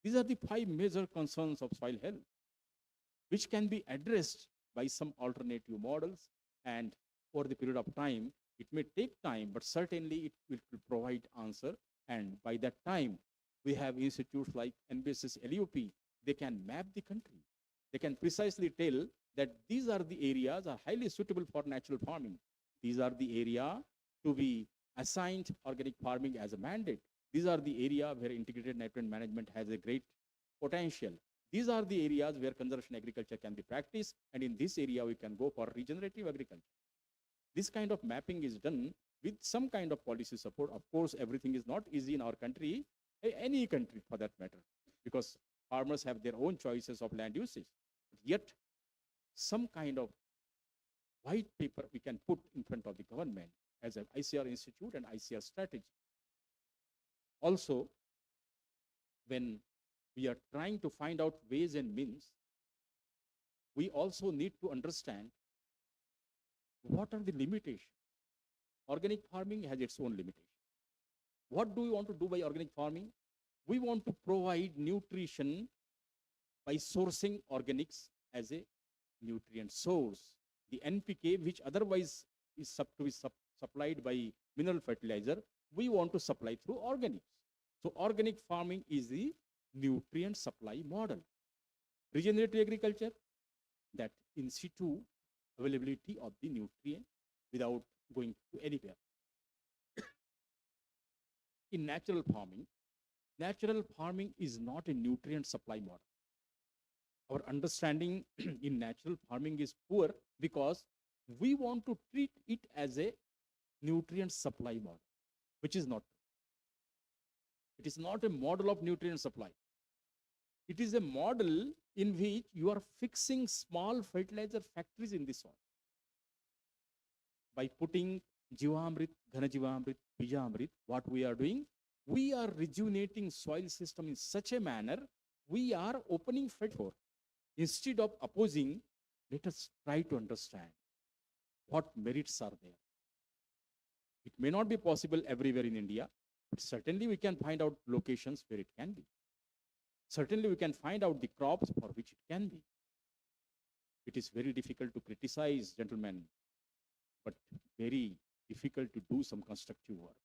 These are the 5 major concerns of soil health, which can be addressed by some alternative models. And over the period of time, it may take time, but certainly it will provide answer. And by that time, we have institutes like NBSS LUP. They can map the country. They can precisely tell that these are the areas are highly suitable for natural farming. These are the area to be assigned organic farming as a mandate. These are the area where integrated nutrient management has a great potential. These are the areas where conservation agriculture can be practiced. And in this area, we can go for regenerative agriculture. This kind of mapping is done with some kind of policy support. Of course, everything is not easy in our country, any country for that matter, because farmers have their own choices of land usage. But yet, some kind of white paper we can put in front of the government as an ICR institute and ICR strategy. Also, when we are trying to find out ways and means, we also need to understand what are the limitations. Organic farming has its own limitations. What do we want to do by organic farming? We want to provide nutrition by sourcing organics as a nutrient source. The NPK, which otherwise is supplied by mineral fertilizer, we want to supply through organics. So organic farming is the nutrient supply model. Regenerative agriculture, that in situ availability of the nutrient without going to anywhere. In natural farming is not a nutrient supply model. Our understanding in natural farming is poor because we want to treat it as a nutrient supply model, which is not true. It is not a model of nutrient supply. It is a model in which you are fixing small fertilizer factories in the soil. By putting Jivamrit, Ghanajivamrit, Bijamrit, what we are doing, we are rejuvenating soil system in such a manner, we are opening fertile. Instead of opposing, let us try to understand what merits are there. It may not be possible everywhere in India, but certainly we can find out locations where it can be. Certainly we can find out the crops for which it can be. It is very difficult to criticize, gentlemen, but very difficult to do some constructive work.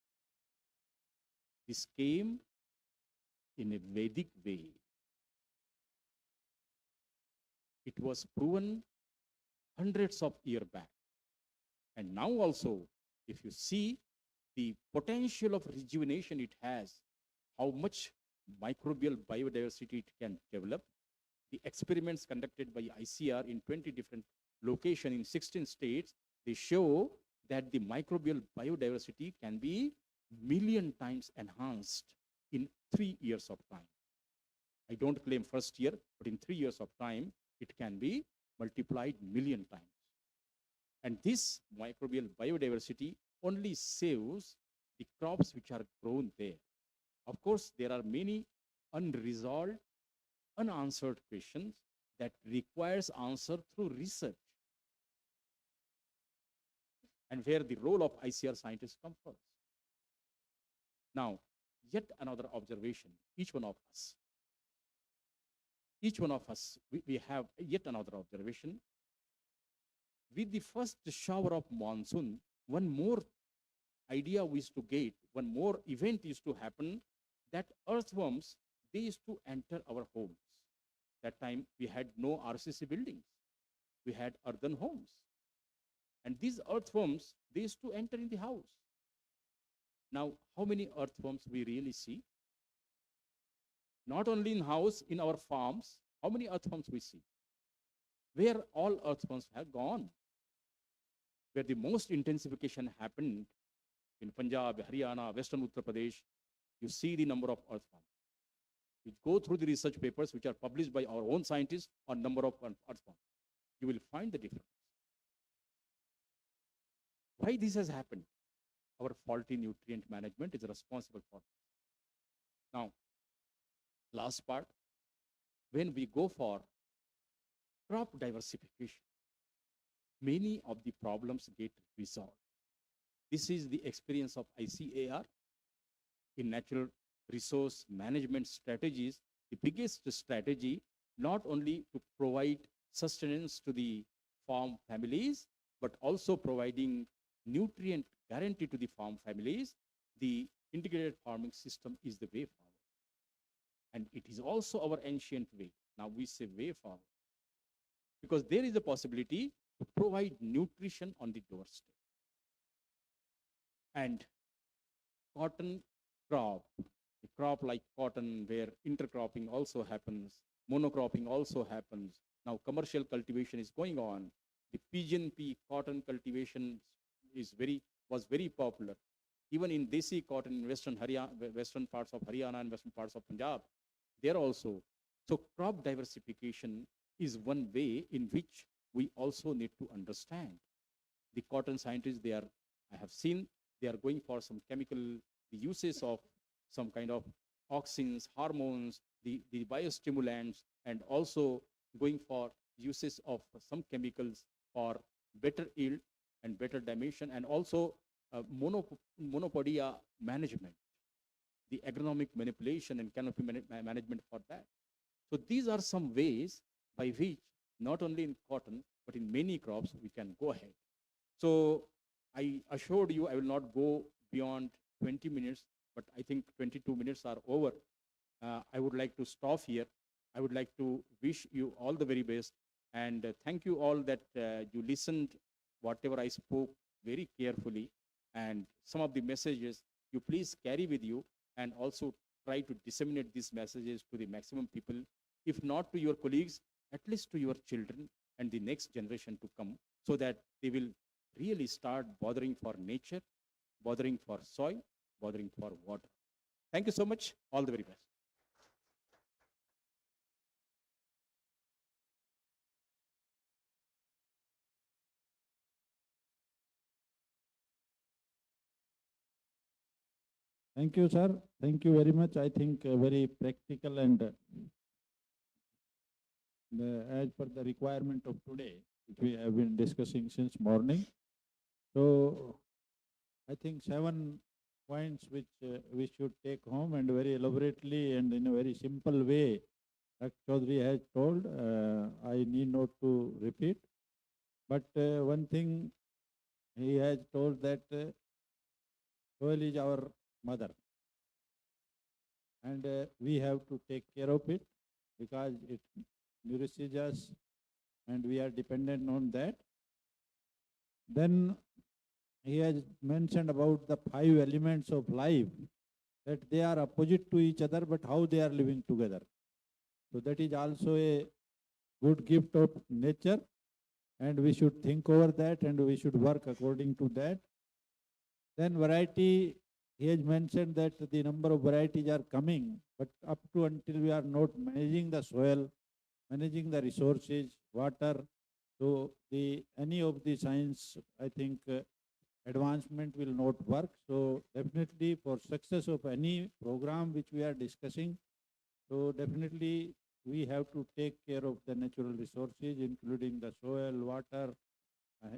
This came in a Vedic way. It was proven hundreds of years back. And now also, if you see the potential of rejuvenation it has, how much microbial biodiversity it can develop, the experiments conducted by ICR in 20 different locations in 16 states, they show that the microbial biodiversity can be million times enhanced in 3 years of time. I don't claim first year, but in 3 years of time, it can be multiplied million times. And this microbial biodiversity only saves the crops which are grown there. Of course, there are many unresolved, unanswered questions that requires answer through research. and where the role of ICR scientists come first. Now, yet another observation, each one of us, we have yet another observation. With the first shower of monsoon, one more idea we used to get, one more event used to happen, that earthworms, they used to enter our homes. That time we had no RCC buildings. We had earthen homes. And these earthworms, they used to enter in the house. Now, how many earthworms we really see? Not only in house, in our farms, how many earthworms we see? Where all earthworms have gone? Where the most intensification happened in Punjab, Haryana, Western Uttar Pradesh, you see the number of earthworms. You go through the research papers which are published by our own scientists on number of earthworms. You will find the difference. Why this has happened? Our faulty nutrient management is responsible for this. Now, last part, when we go for crop diversification, many of the problems get resolved. This is the experience of ICAR in natural resource management strategies. The biggest strategy, not only to provide sustenance to the farm families, but also providing nutrient guarantee to the farm families. The integrated farming system is the way forward. And it is also our ancient way. Now we say way forward, because there is a possibility to provide nutrition on the doorstep. And cotton crop, a crop like cotton where intercropping also happens, monocropping also happens. Now commercial cultivation is going on. The pigeon pea cotton cultivation was very popular. Even in Desi cotton in western parts of Haryana and western parts of Punjab, there also. So crop diversification is one way in which we also need to understand. The cotton scientists, I have seen, they are going for some chemical, the uses of some kind of auxins, hormones, the biostimulants, and also going for uses of some chemicals for better yield and better dimension, and also monopodia management, the agronomic manipulation and canopy management for that. So these are some ways by which not only in cotton, but in many crops, we can go ahead. So I assured you I will not go beyond 20 minutes, but I think 22 minutes are over. I would like to stop here. I would like to wish you all the very best. And thank you all that you listened whatever I spoke very carefully. And some of the messages you please carry with you, and also try to disseminate these messages to the maximum people, if not to your colleagues, at least to your children and the next generation to come, so that they will really start bothering for nature, bothering for soil, bothering for water. Thank you so much. All the very best. Thank you, sir. Thank you very much. I think very practical and as per the requirement of today, which we have been discussing since morning. So I think 7 points which we should take home, and very elaborately and in a very simple way, Dr. Chaudhary has told. I need not to repeat. But one thing he has told, that soil is our mother, and we have to take care of it, because it nourishes us and we are dependent on that. Then he has mentioned about the 5 elements of life, that they are opposite to each other, but how they are living together. So that is also a good gift of nature, and we should think over that, and we should work according to that. Then variety, he has mentioned that the number of varieties are coming, but up to until we are not managing the soil, managing the resources, water, so any of the science, I think, advancement will not work. So definitely for success of any program which we are discussing, so definitely we have to take care of the natural resources, including the soil, water,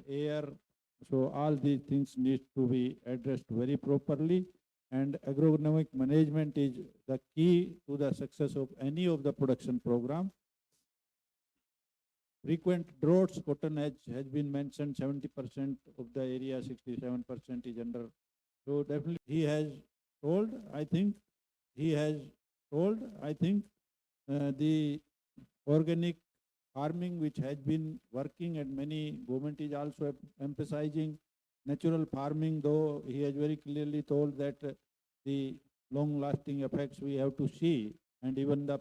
air, So all these things need to be addressed very properly, and agronomic management is the key to the success of any of the production program. Frequent droughts, cotton has been mentioned, 70% of the area, 67% is under. So definitely he has told, I think, the organic farming which has been working, and many government is also emphasizing natural farming, though he has very clearly told that the long lasting effects we have to see, and even the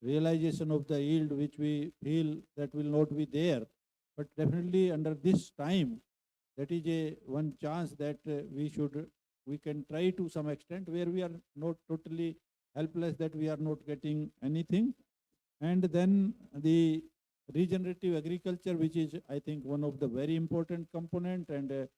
realization of the yield which we feel that will not be there. But definitely under this time, that is a one chance that we can try to some extent, where we are not totally helpless that we are not getting anything. And then the regenerative agriculture, which is, I think, one of the very important component, and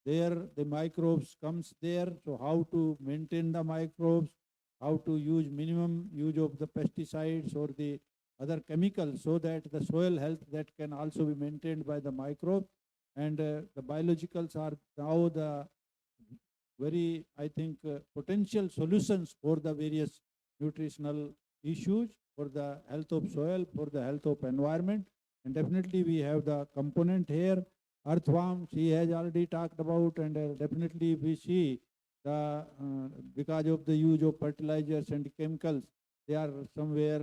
there the microbes comes there. So how to maintain the microbes, how to use minimum use of the pesticides or the other chemicals, so that the soil health that can also be maintained by the microbes. And the biologicals are now the very, I think, potential solutions for the various nutritional issues, for the health of soil, for the health of environment. And definitely we have the component here. Earthworms, he has already talked about, and definitely we see the because of the use of fertilizers and chemicals, they are somewhere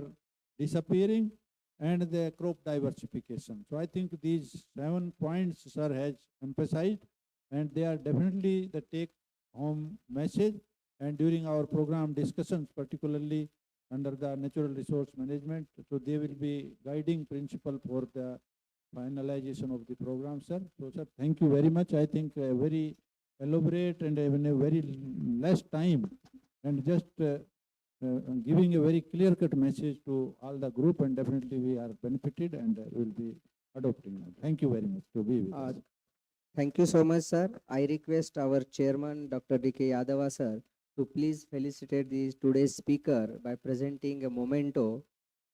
disappearing, and the crop diversification. So I think these 7 points sir has emphasized, and they are definitely the take home message. And during our program discussions, particularly under the natural resource management, so they will be guiding principle for the finalization of the program, sir. So sir, thank you very much. I think very elaborate and even a very less time, and just giving a very clear-cut message to all the group, and definitely we are benefited and will be adopting. Thank you very much to be with us. Thank you so much, sir. I request our chairman, Dr. D.K. Yadava, sir, to please felicitate today's speaker by presenting a memento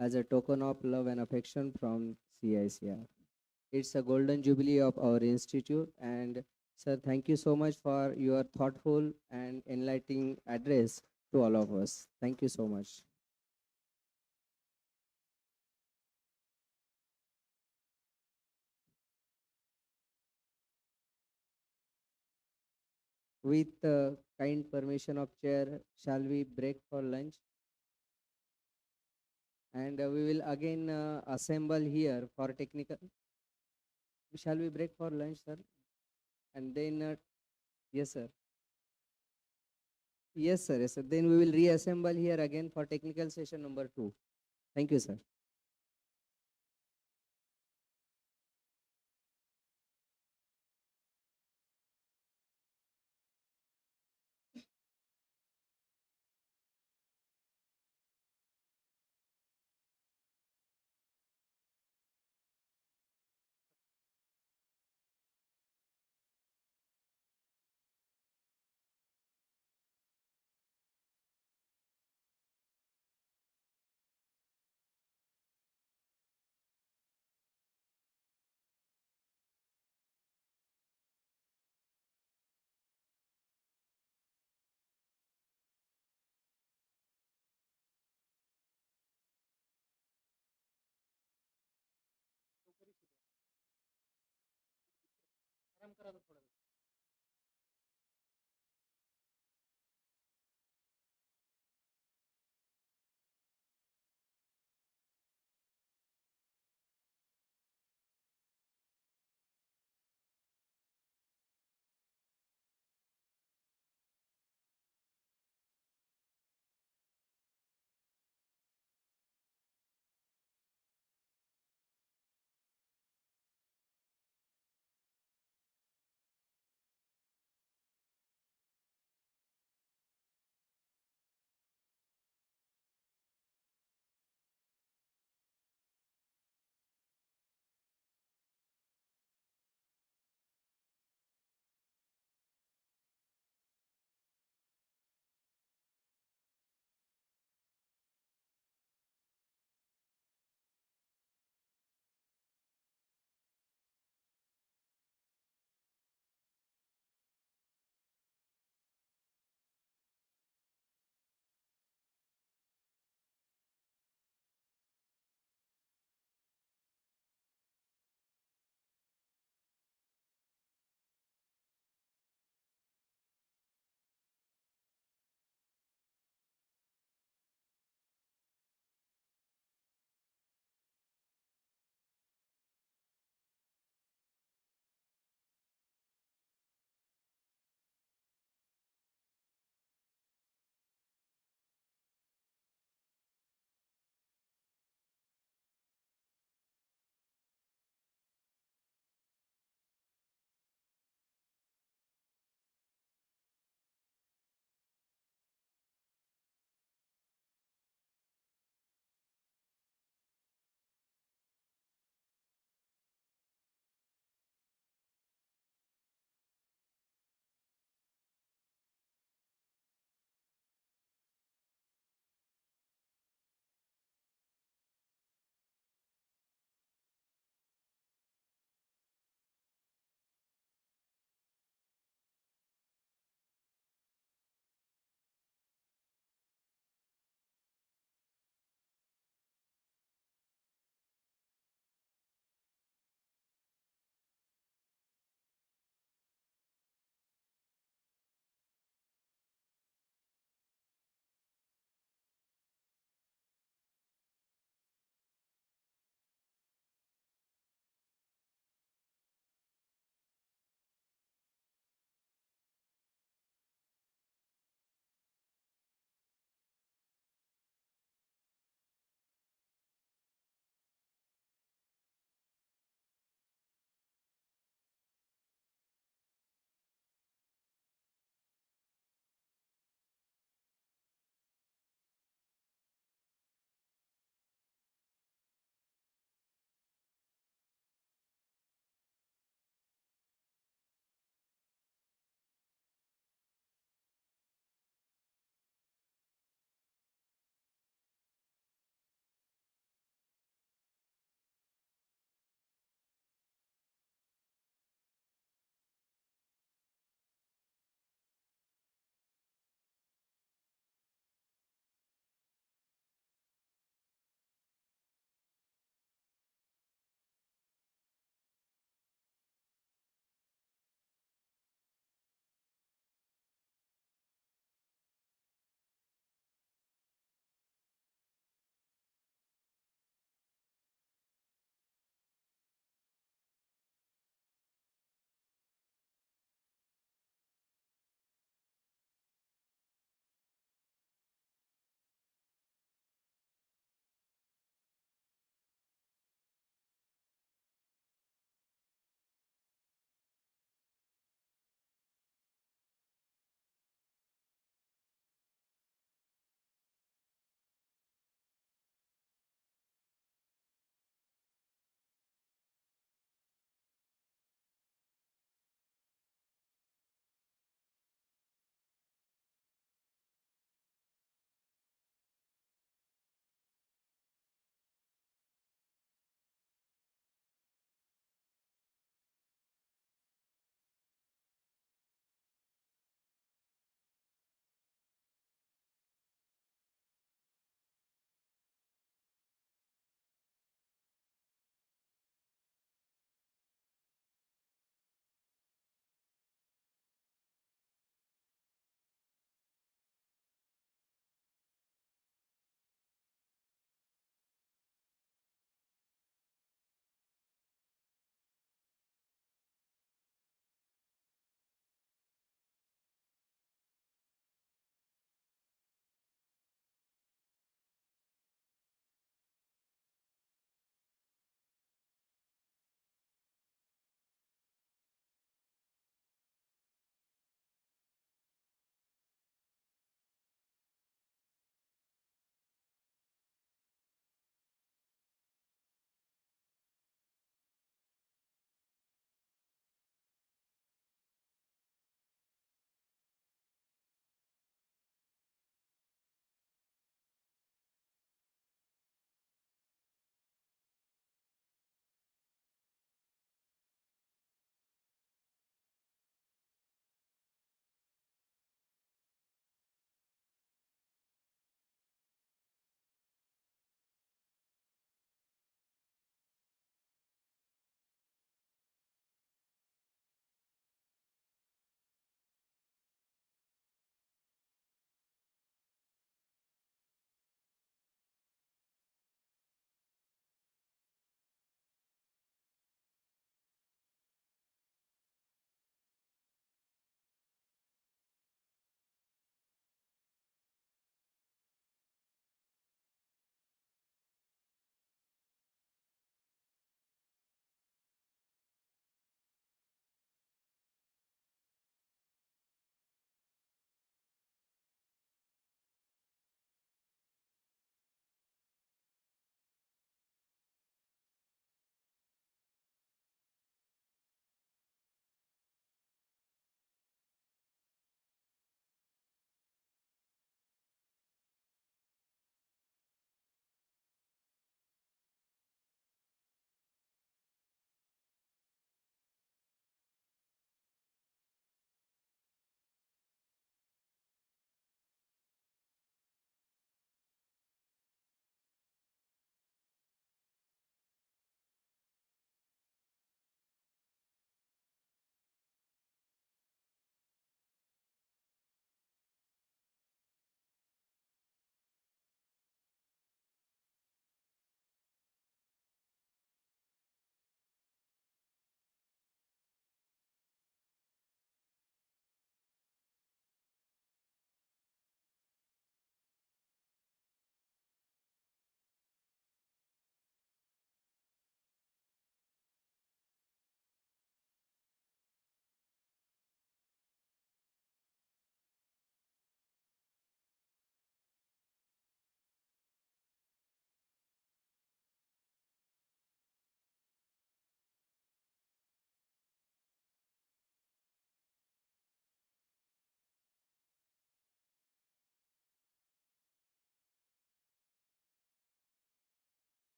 as a token of love and affection from CICR. It's a golden jubilee of our institute, and sir, thank you so much for your thoughtful and enlightening address to all of us. Thank you so much. With kind permission of chair, shall we break for lunch? And we will again assemble here for technical. Shall we break for lunch, sir? And then, yes, sir. Yes, sir. Yes, sir. Then we will reassemble here again for technical session number 2. Thank you, sir.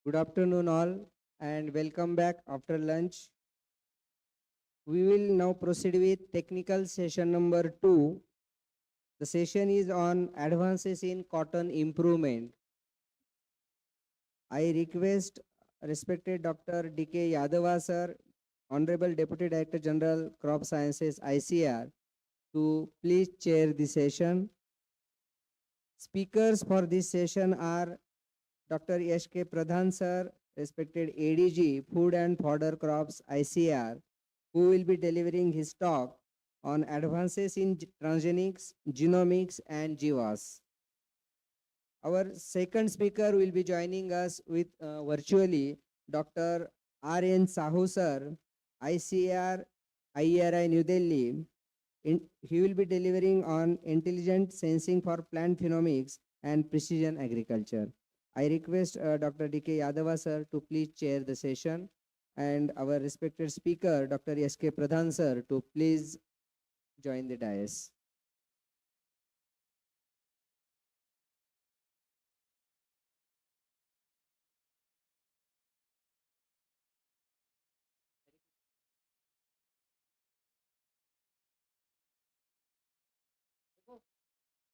Good afternoon all and welcome back after lunch. We will now proceed with technical session number 2. The session is on advances in cotton improvement. I request respected Dr. D.K. Yadava sir, Honorable Deputy Director General Crop Sciences ICR, to please chair the session. Speakers for this session are Dr. S.K. Pradhan sir, respected ADG, Food and Fodder Crops ICR, who will be delivering his talk on advances in transgenics, genomics and GWAS. Our second speaker will be joining us with virtually Dr. R.N. Sahu sir, ICAR, IRI New Delhi. He will be delivering on intelligent sensing for plant phenomics and precision agriculture. I request Dr. D.K. Yadava sir to please chair the session, and our respected speaker, Dr. S.K. Pradhan sir, to please join the dais.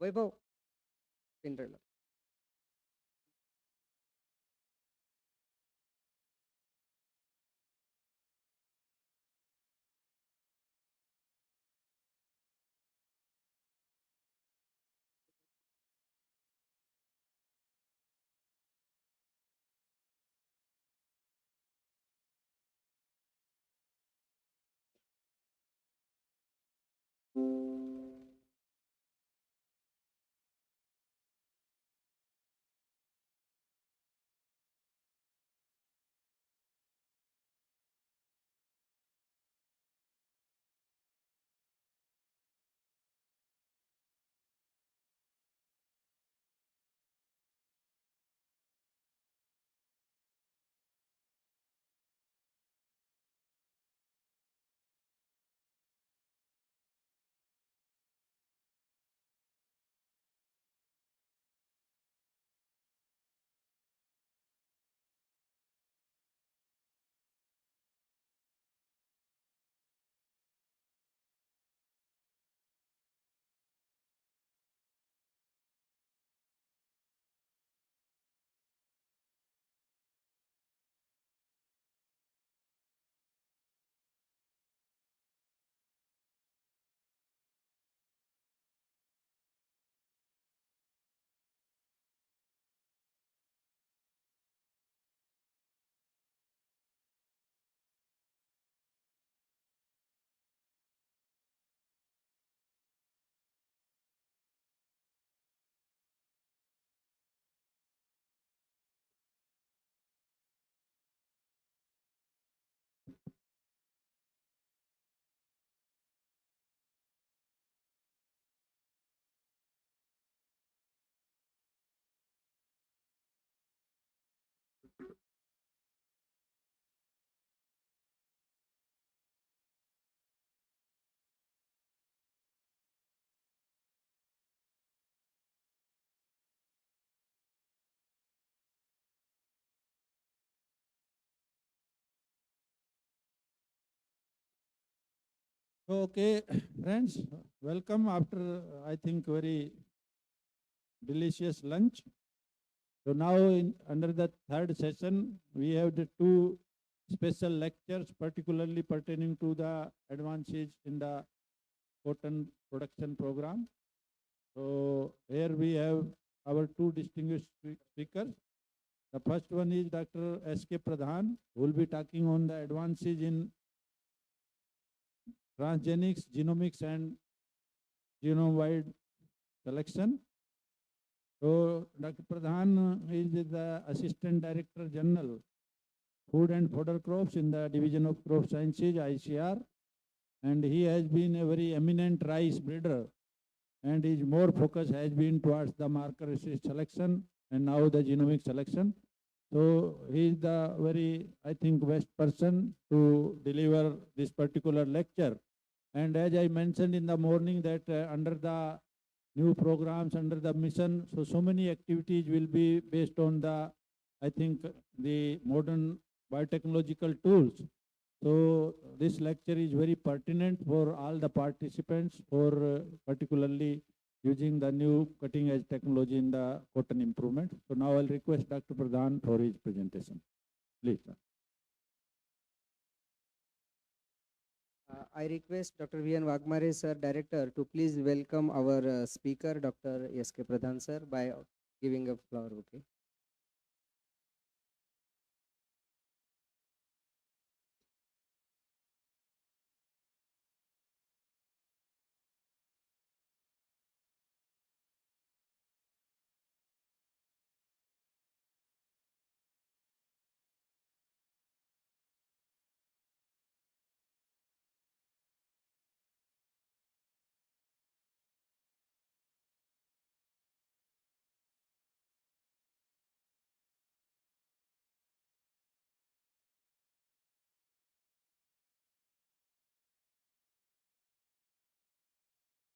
Vaibhav, Cinderella. Okay, friends, welcome after, I think, very delicious lunch. So now under the third session, we have the two special lectures, particularly pertaining to the advances in the cotton production program. So here we have our two distinguished speakers. The first one is Dr. S.K. Pradhan, who will be talking on the advances in transgenics, genomics, and genome-wide selection. So Dr. Pradhan is the Assistant Director General, Food and Fodder Crops in the Division of Crop Sciences, ICR, and he has been a very eminent rice breeder, and his more focus has been towards the marker research selection and now the genomic selection. So he is the very, I think, best person to deliver this particular lecture. And as I mentioned in the morning that under the new programs, under the mission, so many activities will be based on the I think the modern biotechnological tools. So this lecture is very pertinent for all the participants, for particularly using the new cutting edge technology in the cotton improvement. So now I'll request Dr. Pradhan for his presentation. Please, sir. I request Dr. V.N. Wagmare, sir, Director, to please welcome our speaker, Dr. S.K. Pradhan, sir, by giving a flower bouquet.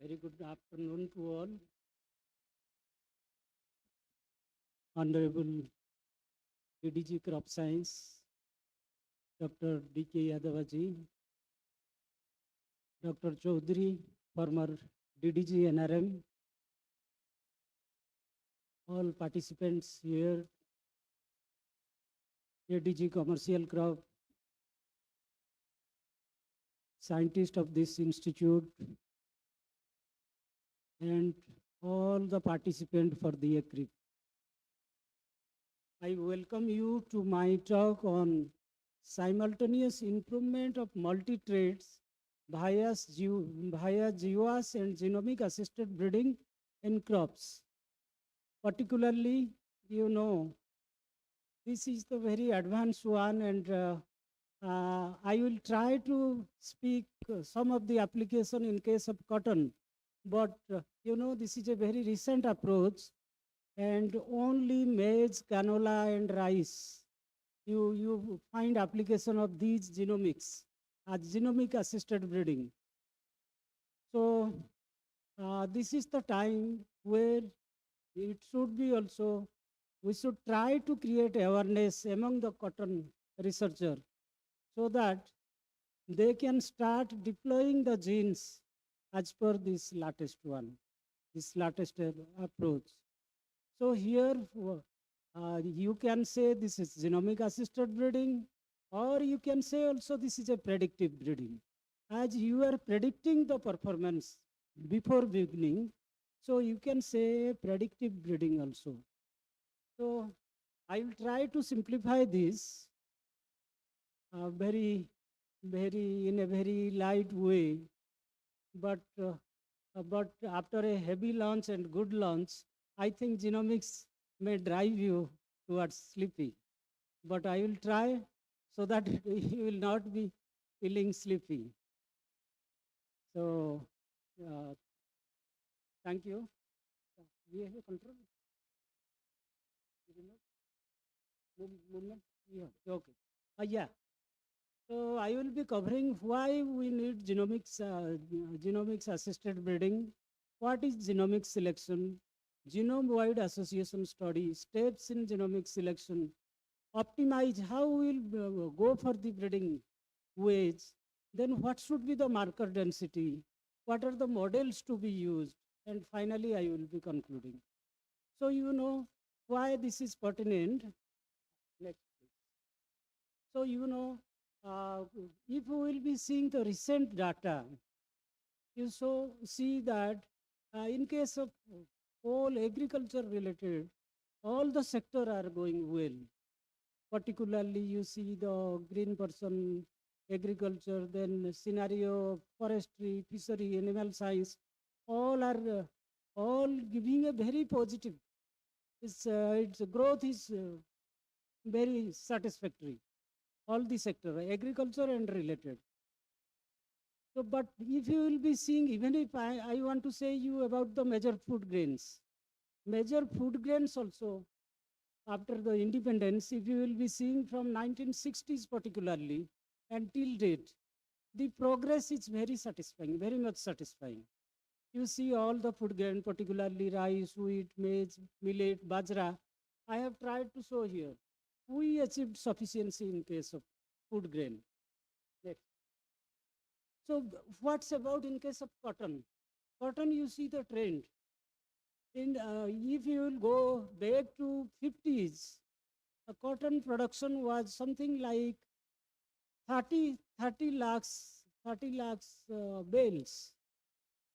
Very good afternoon to all. Honorable DDG Crop Science, Dr. D.K. Yadavaji, Dr. Chaudhary, former DDG NRM, all participants here, ADG Commercial Crop, scientists of this institute, and all the participants for the ECRIP. I welcome you to my talk on simultaneous improvement of multi-traits via GWAS and genomic assisted breeding in crops. Particularly, you know, this is the very advanced one, and I will try to speak some of the application in case of cotton, but you know, this is a very recent approach, and only maize, canola, and rice, you find application of these genomics as genomic assisted breeding. So this is the time where it should be also, we should try to create awareness among the cotton researcher so that they can start deploying the genes as per this latest one, this latest approach. So here you can say this is genomic assisted breeding, or you can say also this is a predictive breeding. As you are predicting the performance before beginning, so you can say predictive breeding also. So I will try to simplify this in a very light way, but after a heavy launch and good launch, I think genomics may drive you towards sleepy. But I will try so that you will not be feeling sleepy. So thank you. We have a control. Movement? Yeah, okay. Yeah. So I will be covering why we need genomics assisted breeding, what is genomic selection, genome-wide association study, steps in genomic selection, optimize how we'll go for the breeding ways, then what should be the marker density, what are the models to be used, and finally I will be concluding. So you know why this is pertinent. Next, please. So you know, if we will be seeing the recent data, you so see that in case of all agriculture related, all the sector are going well. Particularly you see the green person, agriculture, then scenario, forestry, fishery, animal science, all are all giving a very positive. Its growth is very satisfactory. All the sector, agriculture and related. So, but if you will be seeing, even if I want to say you about the major food grains also, after the independence, if you will be seeing from 1960s particularly until date, the progress is very satisfying, very much satisfying. You see all the food grain, particularly rice, wheat, maize, millet, bajra. I have tried to show here. we achieved sufficiency in case of food grain. Next. So what's about in case of cotton? Cotton, you see the trend. If you will go back to 50s, cotton production was something like 30 lakhs, 30 lakhs bales.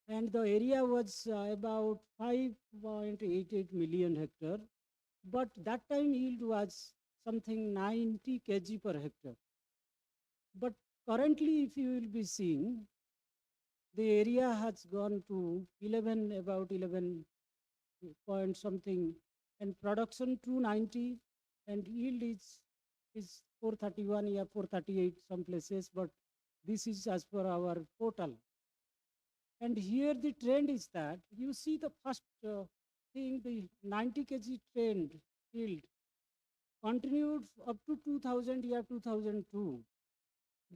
And the area was about 5.88 million hectare. But that time yield was something 90 kg per hectare. But currently, if you will be seeing, the area has gone to 11, about 11 point something, and production 290, and yield is 431, yeah, 438 some places, but this is as per our portal. And here the trend is that you see the first thing, the 90 kg trend yield continued up to 2000, yeah, 2002.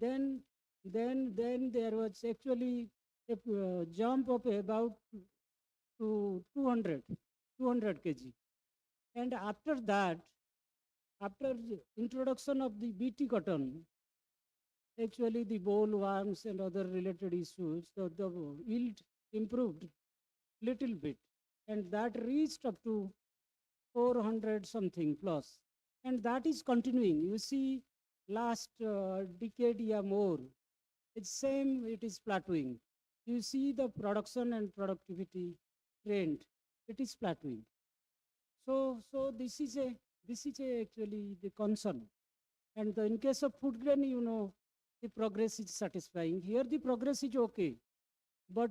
Then there was actually a jump of about to 200 kg. And after that, after the introduction of the BT cotton, actually the bollworms and other related issues, the yield improved little bit, and that reached up to 400 something plus, and that is continuing. You see, last decade or more, it's same, it is plateauing. You see the production and productivity trend, it is plateauing. So this is actually the concern. And in case of food grain, you know, the progress is satisfying. Here the progress is okay, but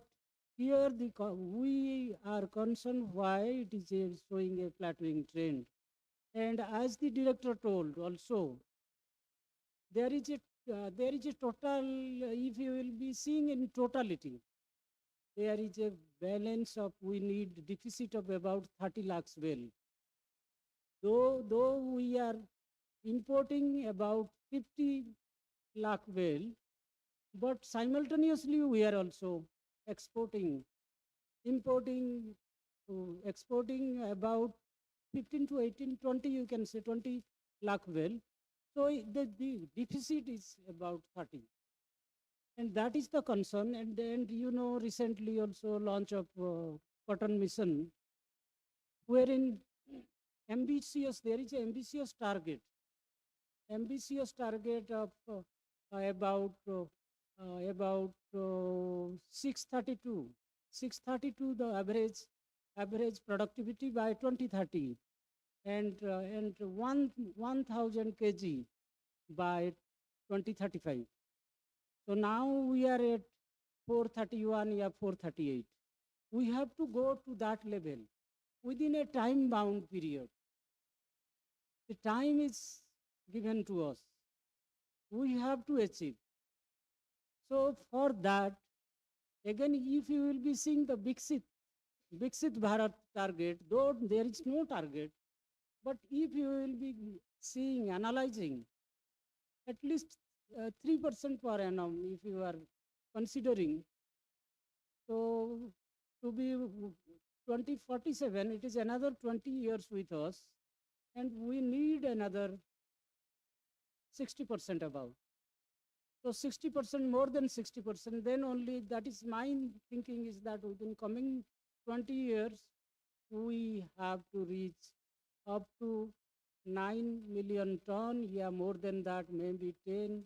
here we are concerned why it is showing a plateauing trend. And as the director told also, there is a total, if you will be seeing in totality, there is a balance of, we need deficit of about 30 lakhs well. Though we are importing about 50 lakh well, but simultaneously we are also exporting exporting about 15 to 18, 20, you can say 20 lakh well. So the deficit is about 30. And that is the concern. And you know, recently also launch of cotton mission, wherein there is an ambitious target of about 632 the average productivity by 2030, and 1000 kg by 2035. So now we are at 431, yeah, 438. We have to go to that level within a time bound period. The time is given to us. We have to achieve. So for that, again, if you will be seeing the Viksit Bharat target, though there is no target, but if you will be seeing, analyzing, at least 3% per annum, if you are considering, so to be 2047, it is another 20 years with us, and we need another 60% above. So 60%, more than 60%, then only, that is my thinking, is that within coming 20 years, we have to reach up to 9 million ton, yeah, more than that, maybe 10,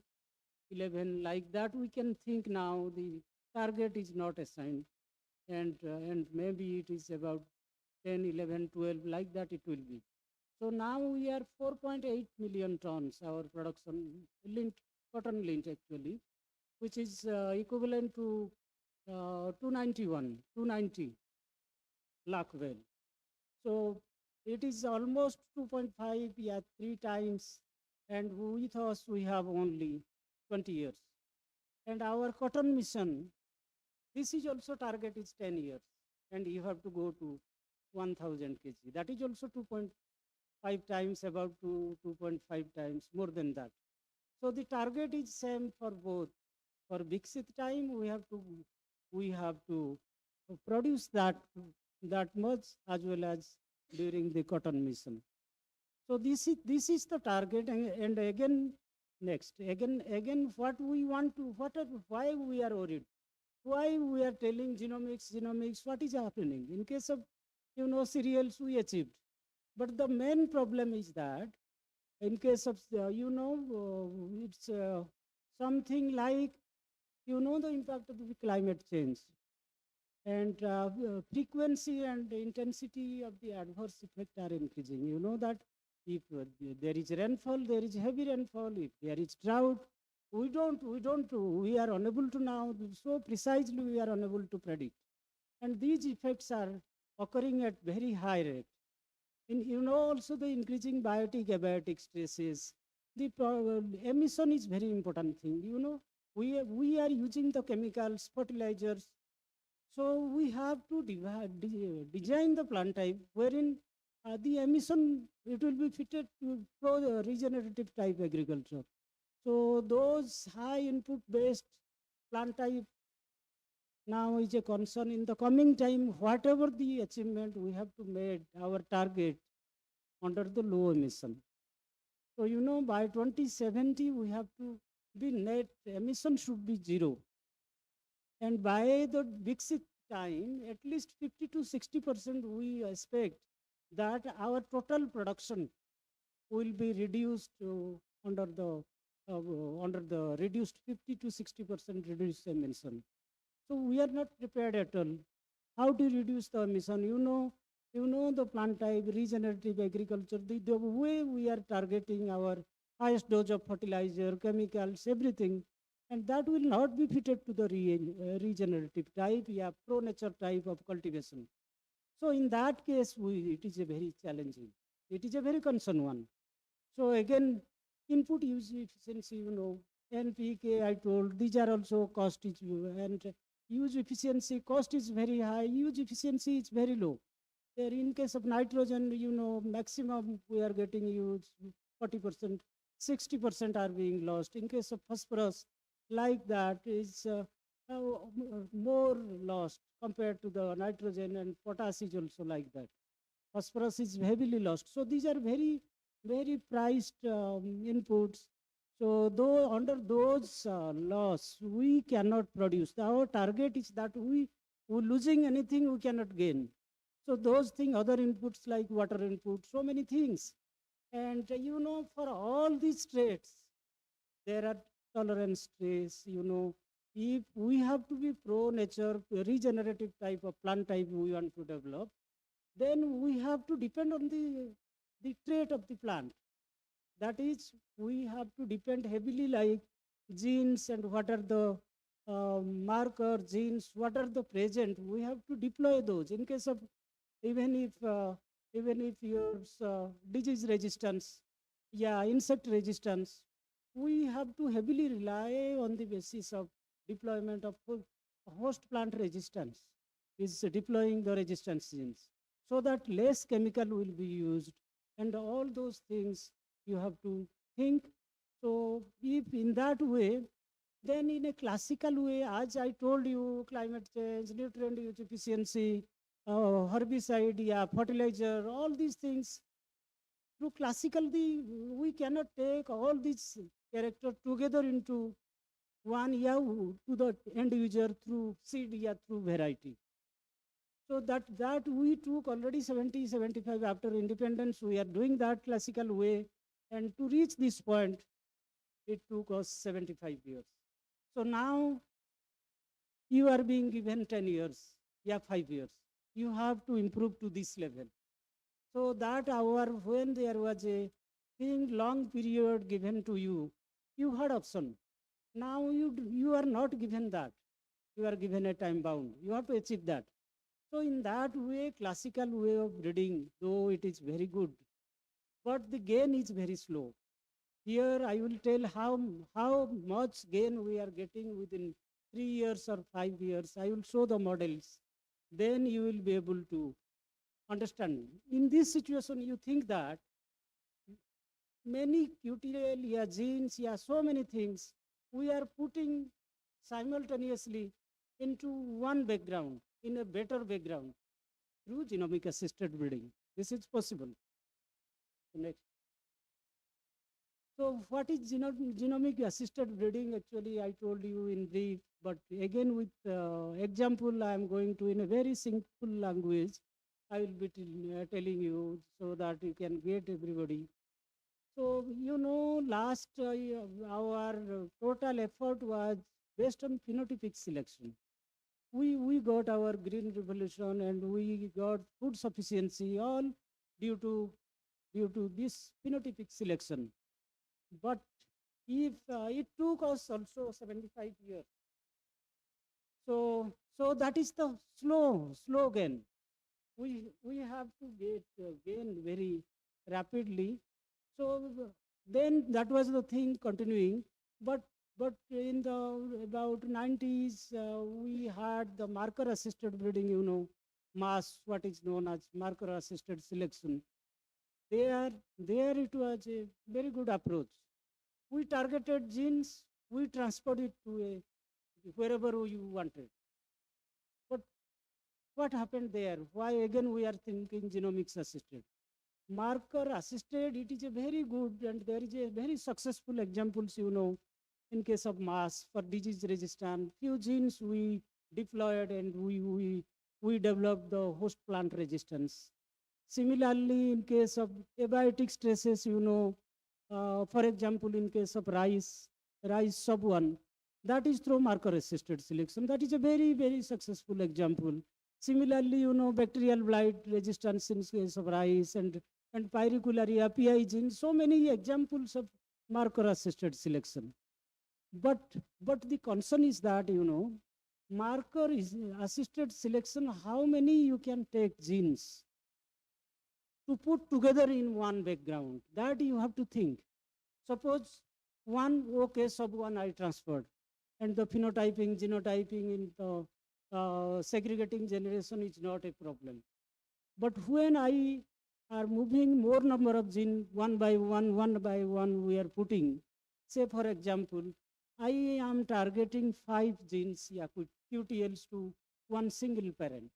11, like that we can think now. The target is not assigned, and maybe it is about 10, 11, 12, like that it will be. So now we are 4.8 million tons, our production, cotton lint actually, which is equivalent to 290 lakh well. So it is almost 2.5, yeah, 3 times, and with us we have only 20 years. And our cotton mission, this is also target is 10 years, and you have to go to 1000 kg. That is also 2.5 times, about 2.5 times more than that. So the target is same for both. For Viksit time, we have to produce that much, as well as during the cotton mission. So this is the target, and again again what we want to why we are worried, why we are telling genomics, what is happening in case of cereals we achieved, but the main problem is that in case of it's something like the impact of the climate change and frequency and intensity of the adverse effect are increasing. You know that if there is rainfall, there is heavy rainfall. If there is drought, we are unable to now, so precisely we are unable to predict. And these effects are occurring at very high rate. Also the increasing biotic abiotic stresses. The emission is very important thing. We are using the chemicals, fertilizers. So we have to design the plant type wherein the emission, it will be fitted to for the regenerative type agriculture. So those high input based plant type now is a concern. In the coming time, whatever the achievement, we have to make our target under the low emission. So by 2070 we have to be net emission should be zero. And by the Viksit time, at least 50 to 60% we expect that our total production will be reduced to under the reduced 50 to 60% reduced emission. So we are not prepared at all. How to reduce the emission? The plant type, regenerative agriculture, the way we are targeting our highest dose of fertilizer, chemicals, everything, and that will not be fitted to the regenerative type, pro-nature type of cultivation. So in that case, it is a very challenging. It is a very concern one. So again, input use efficiency, NPK, I told, these are also cost is, and use efficiency, cost is very high, use efficiency is very low. There in case of nitrogen, maximum we are getting used 40%, 60% are being lost. In case of phosphorus, like that is more lost compared to the nitrogen, and potash is also like that. Phosphorus is heavily lost. So these are very, very priced inputs. So though under those loss, we cannot produce. Our target is that we losing anything we cannot gain. So those things, other inputs like water input, so many things. And for all these traits, there are tolerance traits, if we have to be pro-nature, regenerative type of plant type we want to develop, then we have to depend on the trait of the plant. That is, we have to depend heavily like genes and what are the marker genes, what are the present, we have to deploy those in case of even if your disease resistance, insect resistance, we have to heavily rely on the basis of deployment of host plant resistance, is deploying the resistance genes, so that less chemical will be used, and all those things you have to think. So if in that way, then in a classical way, as I told you, climate change, nutrient use efficiency, herbicide, fertilizer, all these things, through classical, we cannot take all these characters together into one to the end user through seed, through variety. So that we took already 70, 75 after independence, we are doing that classical way. And to reach this point, it took us 75 years. So now you are being given 10 years, 5 years. You have to improve to this level. So that when there was a long period given to you, you had option. Now you are not given that. You are given a time bound. You have to achieve that. So in that way, classical way of breeding, though it is very good, but the gain is very slow. Here I will tell how much gain we are getting within 3 years or 5 years. I will show the models. Then you will be able to understand. In this situation, you think that many QTL, genes, so many things, we are putting simultaneously into one background, in a better background, through genomic assisted breeding. This is possible. Next. So what is genomic assisted breeding? Actually, I told you in brief, but again with example, I am going to in a very simple language. I will be telling you so that you can get everybody. So, last our total effort was based on phenotypic selection. We got our green revolution and we got food sufficiency all due to this phenotypic selection. But if it took us also 75 years. So that is the slow gain. We have to gain very rapidly. So then that was the thing continuing. But in the about 90s, we had the marker assisted breeding, mass, what is known as marker assisted selection. There it was a very good approach. We targeted genes, we transferred it to wherever you wanted. But what happened there? Why again we are thinking genomics assisted? Marker assisted, it is a very good and there is a very successful examples, in case of mass for disease resistance. Few genes we deployed and we developed the host plant resistance. Similarly, in case of abiotic stresses, for example, in case of rice sub 1, that is through marker assisted selection. That is a very, very successful example. Similarly, bacterial blight resistance in case of rice and pyricularia, PI gene, so many examples of marker assisted selection. But the concern is that, marker is assisted selection, how many you can take genes to put together in one background, that you have to think. Suppose one OK sub 1 I transferred, and the phenotyping, genotyping in the segregating generation is not a problem. But when I are moving more number of genes one by one, we are putting, say for example, I am targeting 5 genes, QTLs to one single parent.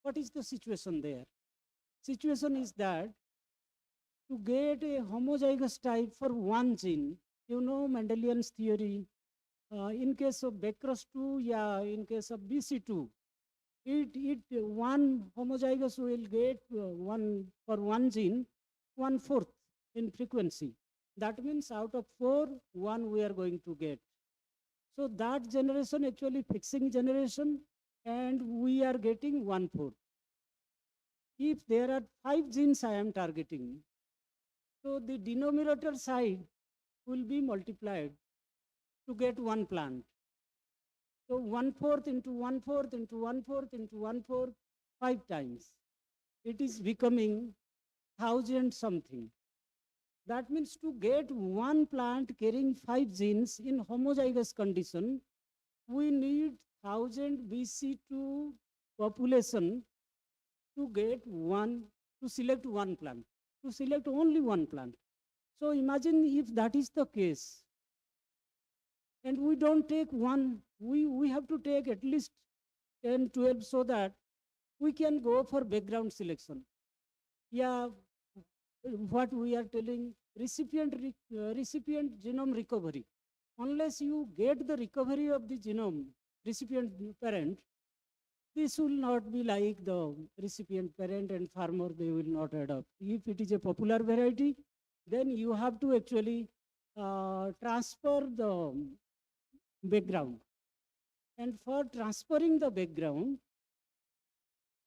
What is the situation there? Situation is that to get a homozygous type for one gene, Mendelian's theory, in case of BCRUS2, in case of BC2, one homozygous will get for one gene, 1/4 in frequency. That means out of 4, 1 we are going to get. So that generation actually fixing generation, and we are getting 1/4. If there are 5 genes I am targeting, so the denominator side will be multiplied to get one plant. So 1/4 into 1/4 into 1/4 into 1/4, 5 times. It is becoming 1,000 something. That means to get one plant carrying 5 genes in homozygous condition, we need 1,000 BC2 population to get to select one plant, to select only one plant. So imagine if that is the case, and we don't take one, we have to take at least 10, 12 so that we can go for background selection. What we are telling, recipient genome recovery. Unless you get the recovery of the genome, recipient parent, this will not be like the recipient parent and farmer, they will not add up. If it is a popular variety, then you have to actually transfer the background. And for transferring the background,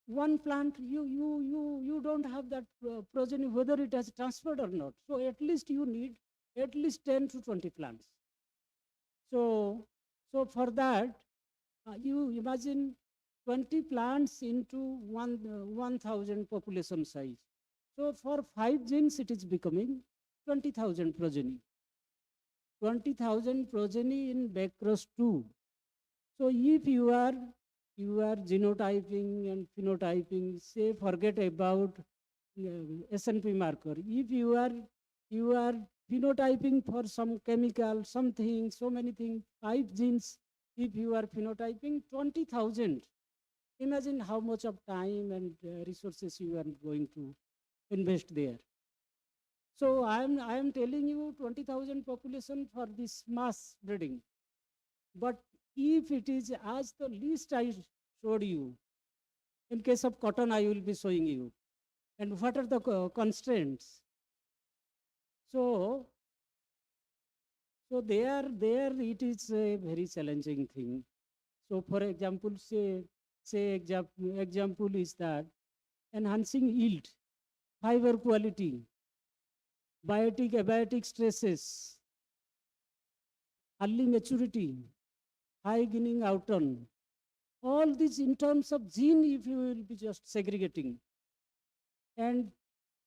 one plant, you don't have that progeny, whether it has transferred or not. So at least you need at least 10 to 20 plants. So for that, you imagine 20 plants into 1,000 population size. So for 5 genes, it is becoming 20,000 progeny. 20,000 progeny in BCRUS2. So if you are genotyping and phenotyping, say forget about SNP marker. If you are phenotyping for some chemical, something, so many things, 5 genes, if you are phenotyping 20,000, imagine how much of time and resources you are going to invest there. So I am telling you 20,000 population for this mass breeding. But if it is as the least I showed you, in case of cotton, I will be showing you. And what are the constraints? So, there it is a very challenging thing. So for example, example is that enhancing yield, fiber quality, biotic abiotic stresses, early maturity, high gaining outturn, all these in terms of gene, if you will be just segregating. And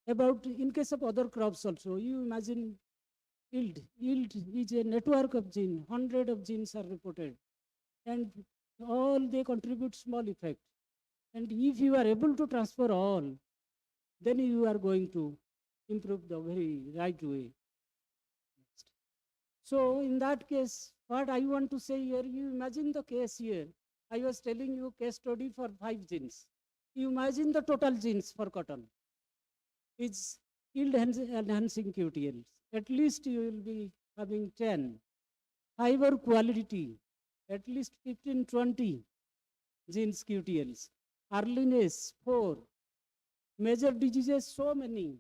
about in case of other crops also, you imagine yield is a network of genes, 100 of genes are reported, and all they contribute small effect. And if you are able to transfer all, then you are going to improve the very right way. So in that case, what I want to say here, you imagine the case here. I was telling you case study for 5 genes. You imagine the total genes for cotton. It's yield enhancing QTLs. At least you will be having 10. Fiber quality, at least 15, 20 genes QTLs. Earliness, 4. Major diseases, so many.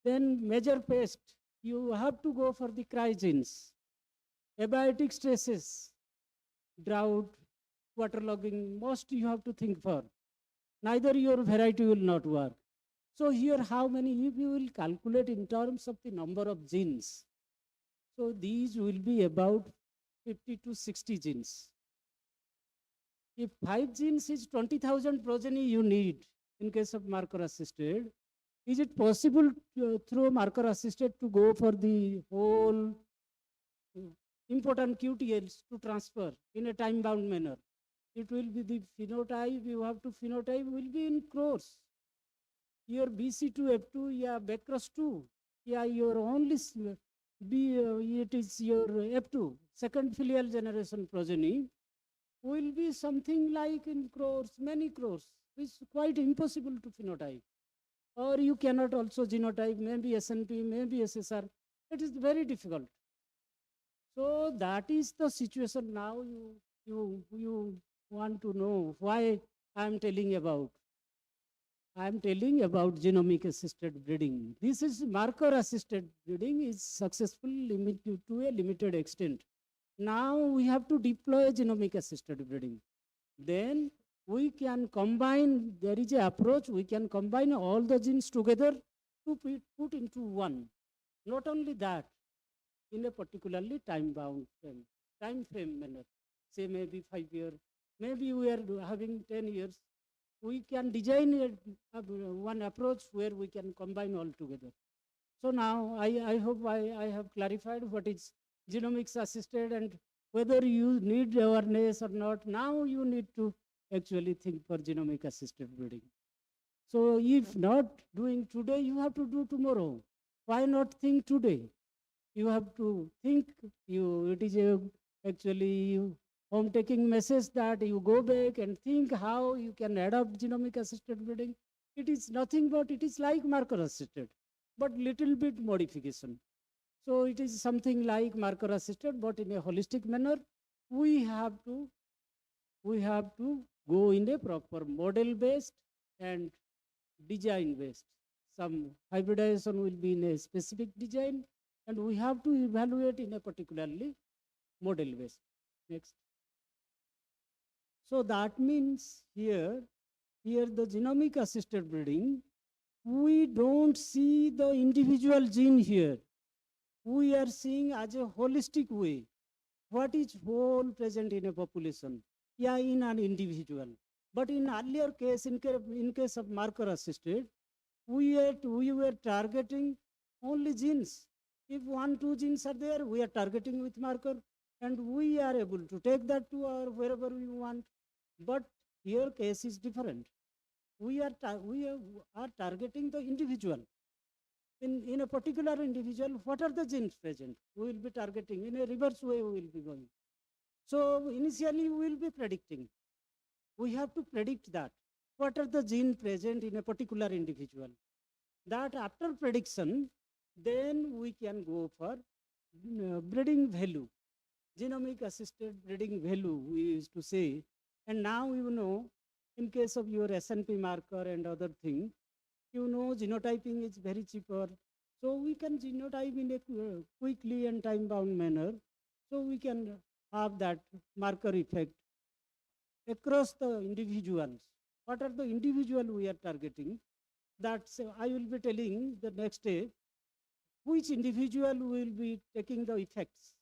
Then major pest, you have to go for the cry genes. Abiotic stresses, drought, waterlogging, most you have to think for. Neither your variety will not work. So here how many, if you will calculate in terms of the number of genes, so these will be about 50 to 60 genes. If 5 genes is 20,000 progeny you need in case of marker assisted, is it possible through marker assisted to go for the whole important QTLs to transfer in a time bound manner? It will be the phenotype, you have to phenotype will be in crores. Your BC2, F2, yeah, Beckrus 2, yeah, your only, it is your F2, second filial generation progeny, will be something like in crores, many crores. It's quite impossible to phenotype. Or you cannot also genotype, maybe SNP, maybe SSR. It is very difficult. So that is the situation now you want to know why I am telling about. I am telling about genomic assisted breeding. This is marker assisted breeding is successful to a limited extent. Now we have to deploy genomic assisted breeding. Then we can combine, there is an approach, we can combine all the genes together to put into one. Not only that, in a particularly time frame manner, say maybe 5 years, maybe we are having 10 years, we can design one approach where we can combine all together. So now I hope I have clarified what is genomics assisted and whether you need awareness or not. Now you need to actually think for genomic assisted breeding. So if not doing today, you have to do tomorrow. Why not think today? You have to think, it is actually home taking message that you go back and think how you can adopt genomic assisted breeding. It is nothing but it is like marker assisted, but little bit modification. So it is something like marker assisted, but in a holistic manner. We have to go in a proper model based and design based. Some hybridization will be in a specific design, and we have to evaluate in a particularly model based. Next. So that means here the genomic assisted breeding, we don't see the individual gene here. We are seeing as a holistic way. What is whole present in a population? Yeah, in an individual. But in earlier case, in case of marker assisted, we were targeting only genes. If 1, 2 genes are there, we are targeting with marker, and we are able to take that to our wherever we want. But here case is different. We are targeting the individual. In a particular individual, what are the genes present? We will be targeting in a reverse way. We will be going. So initially we will be predicting. We have to predict that. What are the genes present in a particular individual? That after prediction, then we can go for breeding value, genomic assisted breeding value, we used to say. And now, in case of your SNP marker and other thing, genotyping is very cheaper. So we can genotype in a quickly and time-bound manner. So we can have that marker effect across the individuals. What are the individual we are targeting? That's I will be telling the next day which individual will be taking the effects.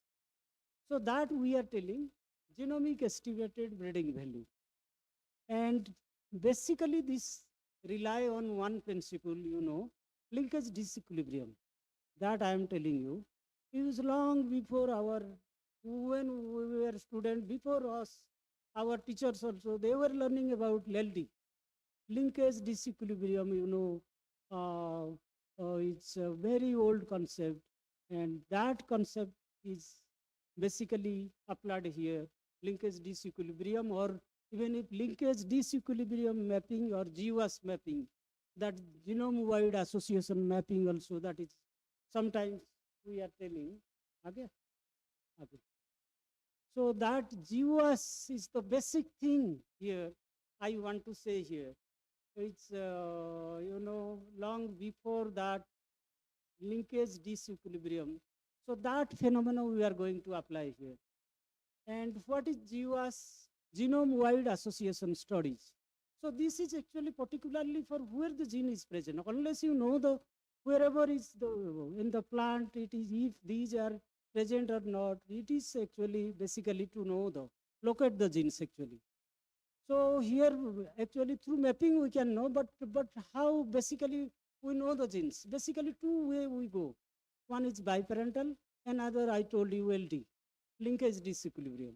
So that we are telling genomic estimated breeding value. And basically this rely on one principle, linkage disequilibrium. That I am telling you. It was long before when we were students, before us, our teachers also, they were learning about LD, linkage disequilibrium, it's a very old concept, and that concept is basically applied here, linkage disequilibrium, or even if linkage disequilibrium mapping or GWAS mapping, that genome-wide association mapping also, that is sometimes we are telling. Okay? Okay. So that GWAS is the basic thing here, I want to say here. It's, long before that linkage disequilibrium. So that phenomenon we are going to apply here. And what is GWAS? Genome-wide association studies. So this is actually particularly for where the gene is present. Unless you know the wherever is in the plant, it is if these are present or not. It is actually basically to know locate the genes actually. So here actually through mapping we can know, but how basically we know the genes? Basically two way we go. One is biparental, another I told you LD, linkage disequilibrium.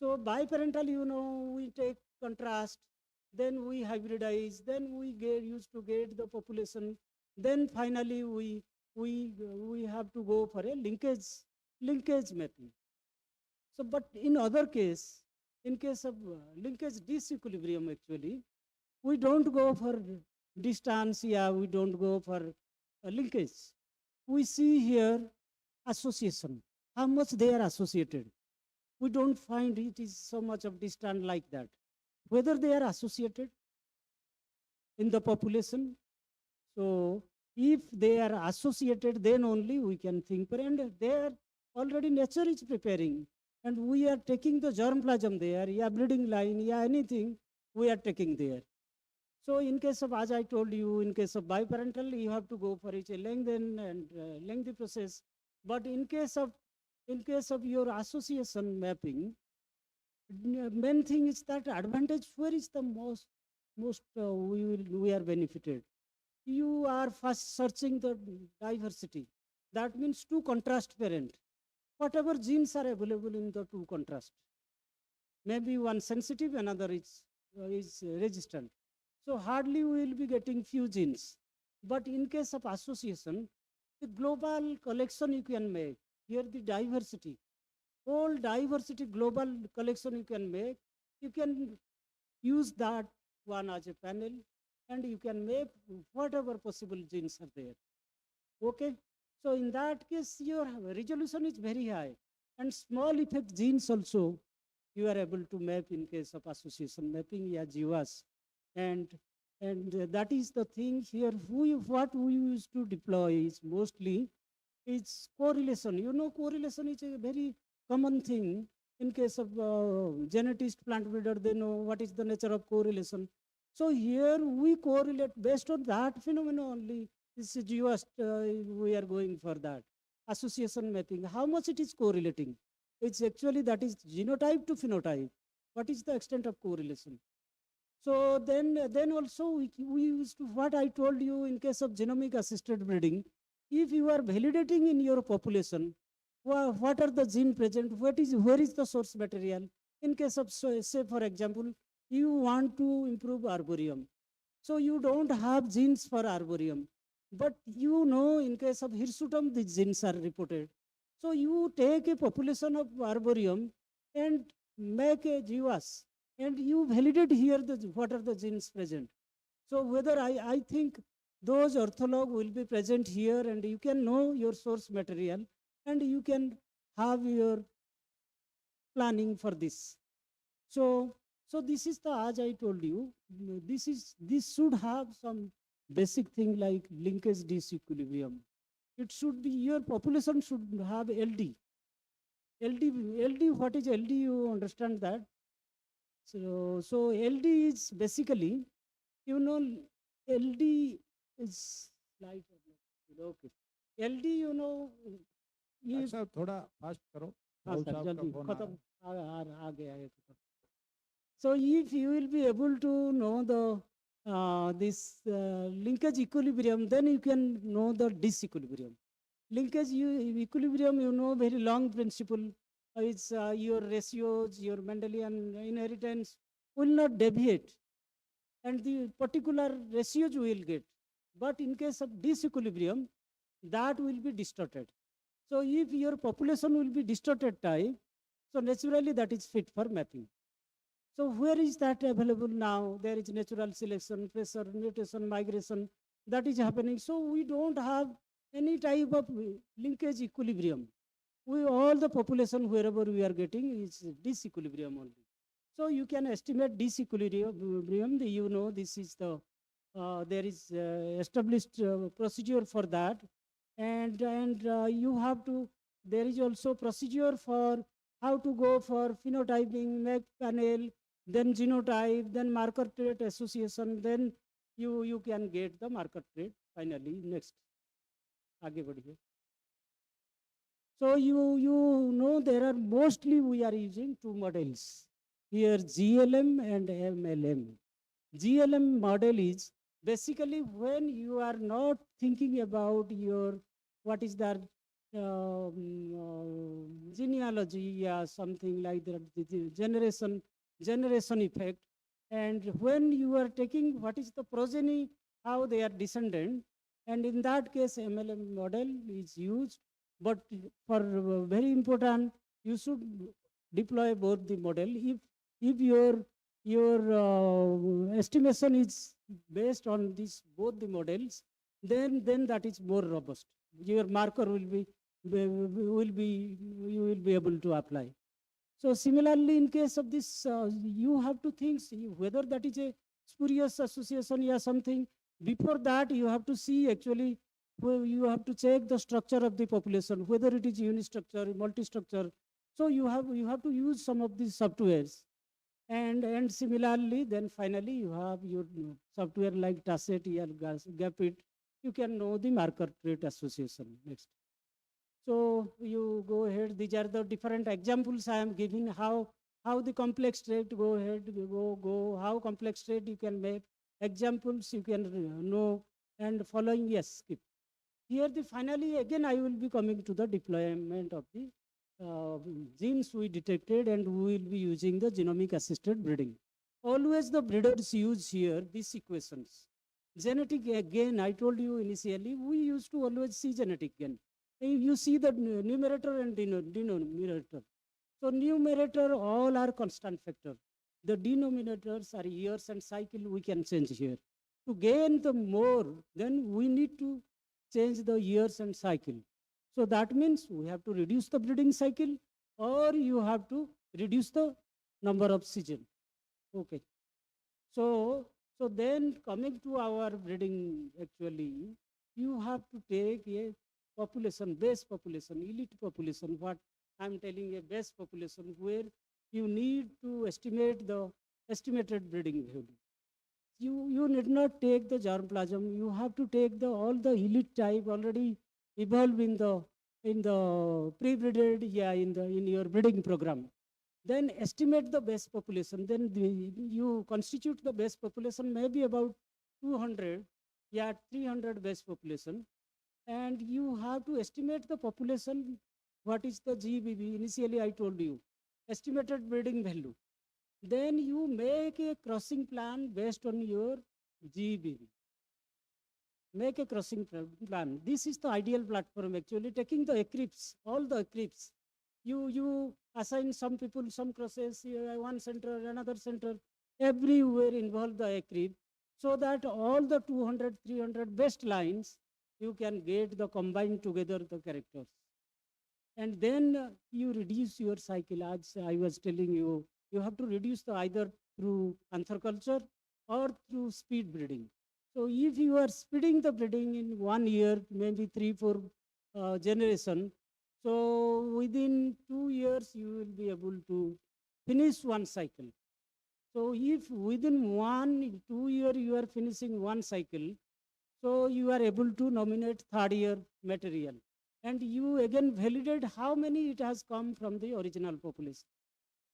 So biparental, we take contrast, then we hybridize, then we used to get the population, then finally we have to go for a linkage mapping. So, but in other case, in case of linkage disequilibrium actually, we don't go for distance, we don't go for linkage. We see here association, how much they are associated. We don't find it is so much of distance like that. Whether they are associated in the population. So if they are associated, then only we can think, and there already nature is preparing, and we are taking the germplasm there, breeding line, anything we are taking there. So in case of, as I told you, in case of biparental, you have to go for each length and lengthy process. But in case of your association mapping, main thing is that advantage, where is the most we are benefited. You are first searching the diversity. That means two contrast parent. Whatever genes are available in the two contrast. Maybe one sensitive, another is resistant. So hardly we will be getting few genes. But in case of association, the global collection you can make. Here the diversity, whole diversity global collection you can make. You can use that one as a panel, and you can make whatever possible genes are there. Okay, so in that case your resolution is very high, and small effect genes also you are able to map in case of association mapping, GWAS. And that is the thing here. What we used to deploy is mostly it's correlation. Correlation is a very common thing. In case of genetist, plant breeder, they know what is the nature of correlation. So here we correlate based on that phenomenon only. This is GWAS, we are going for that. Association mapping, how much it is correlating? It's actually that is genotype to phenotype. What is the extent of correlation? So then also we used to, what I told you in case of genomic assisted breeding, if you are validating in your population, what are the gene present, where is the source material? In case of, say for example, you want to improve arboreum. So you don't have genes for arboreum, but in case of hirsutum, the genes are reported. So you take a population of arboreum and make a GWAS, and you validate here what are the genes present. So whether I think those ortholog will be present here, and you can know your source material, and you can have your planning for this. So, so this is the, as I told you, this should have some basic thing like linkage disequilibrium. It should be, your population should have LD. LD, what is LD? You understand that? So LD is basically, you know, LD is like, okay. LD, you know, doctor साहब थोड़ा fast करो हाँ Rahul sir साहब का जल्दी phone आ रहा खत्म है आ गया है खत्म. So if you will be able to know the this linkage equilibrium, then you can know the disequilibrium. Linkage equilibrium, you know, very long principle. It's your ratios, your Mendelian inheritance will not deviate, and the particular ratios you will get. But in case of disequilibrium, that will be distorted. So if your population will be distorted type, so naturally that is fit for mapping. So where is that available now? There is natural selection, pressure, mutation, migration, that is happening. So we don't have any type of linkage equilibrium. We, all the population wherever we are getting is disequilibrium only. So you can estimate disequilibrium, you know, this is the, there is established procedure for that. And you have to, there is also procedure for how to go for phenotyping, make panel, then genotype, then marker trait association, then you can get the marker trait finally. Next. आगे बढ़िए. So you know there are mostly we are using two models. Here GLM and MLM. GLM model is basically when you are not thinking about your, what is that genealogy, yeah, something like that, the generation effect. And when you are taking what is the progeny, how they are descendant, and in that case MLM model is used. But for very important, you should deploy both the model. If your estimation is based on this both the models, then that is more robust. Your marker you will be able to apply. So similarly, in case of this, you have to think whether that is a spurious association or something. Before that, you have to see actually, you have to check the structure of the population, whether it is unistructure, multi-structure. So you have to use some of these softwares. And similarly, then finally you have your software like Tasset or Gapit. You can know the marker trait association. Next. So you go ahead. These are the different examples I am giving, how the complex trait, go ahead, go, how complex trait you can make. Examples you can know, and following, yes, skip. Here finally again I will be coming to the deployment of the genes we detected, and we will be using the genomic assisted breeding. Always the breeders use here these equations. Genetic gain, I told you initially, we used to always see genetic gain. You see the numerator and denominator. So numerator all are constant factor. The denominators are years and cycle, we can change here. To gain the more, then we need to change the years and cycle. So that means we have to reduce the breeding cycle, or you have to reduce the number of season. Okay. So then coming to our breeding, actually, you have to take a population, base population, elite population, what I'm telling, a base population where you need to estimate the estimated breeding value. You need not take the germplasm, you have to take all the elite type already evolved in the pre-breeded, yeah, in your breeding program. Then estimate the base population. Then you constitute the base population, maybe about 200, yeah, 300 base population. And you have to estimate the population, what is the GBV, initially I told you, estimated breeding value. Then you make a crossing plan based on your GBV. Make a crossing plan. This is the ideal platform actually, taking the eclipse, all the eclipse. You assign some people, some crosses, one center, another center, everywhere involve the eclipse. so that all the 200, 300 best lines, you can get the combined together the characters. And then you reduce your cycle. As I was telling you, you have to reduce the either through anther culture or through speed breeding. So if you are speeding the breeding in 1 year, maybe 3, 4 generation, so within 2 years you will be able to finish one cycle. So if within 1, 2 year you are finishing one cycle, so you are able to nominate third year material. And you again validate how many it has come from the original population.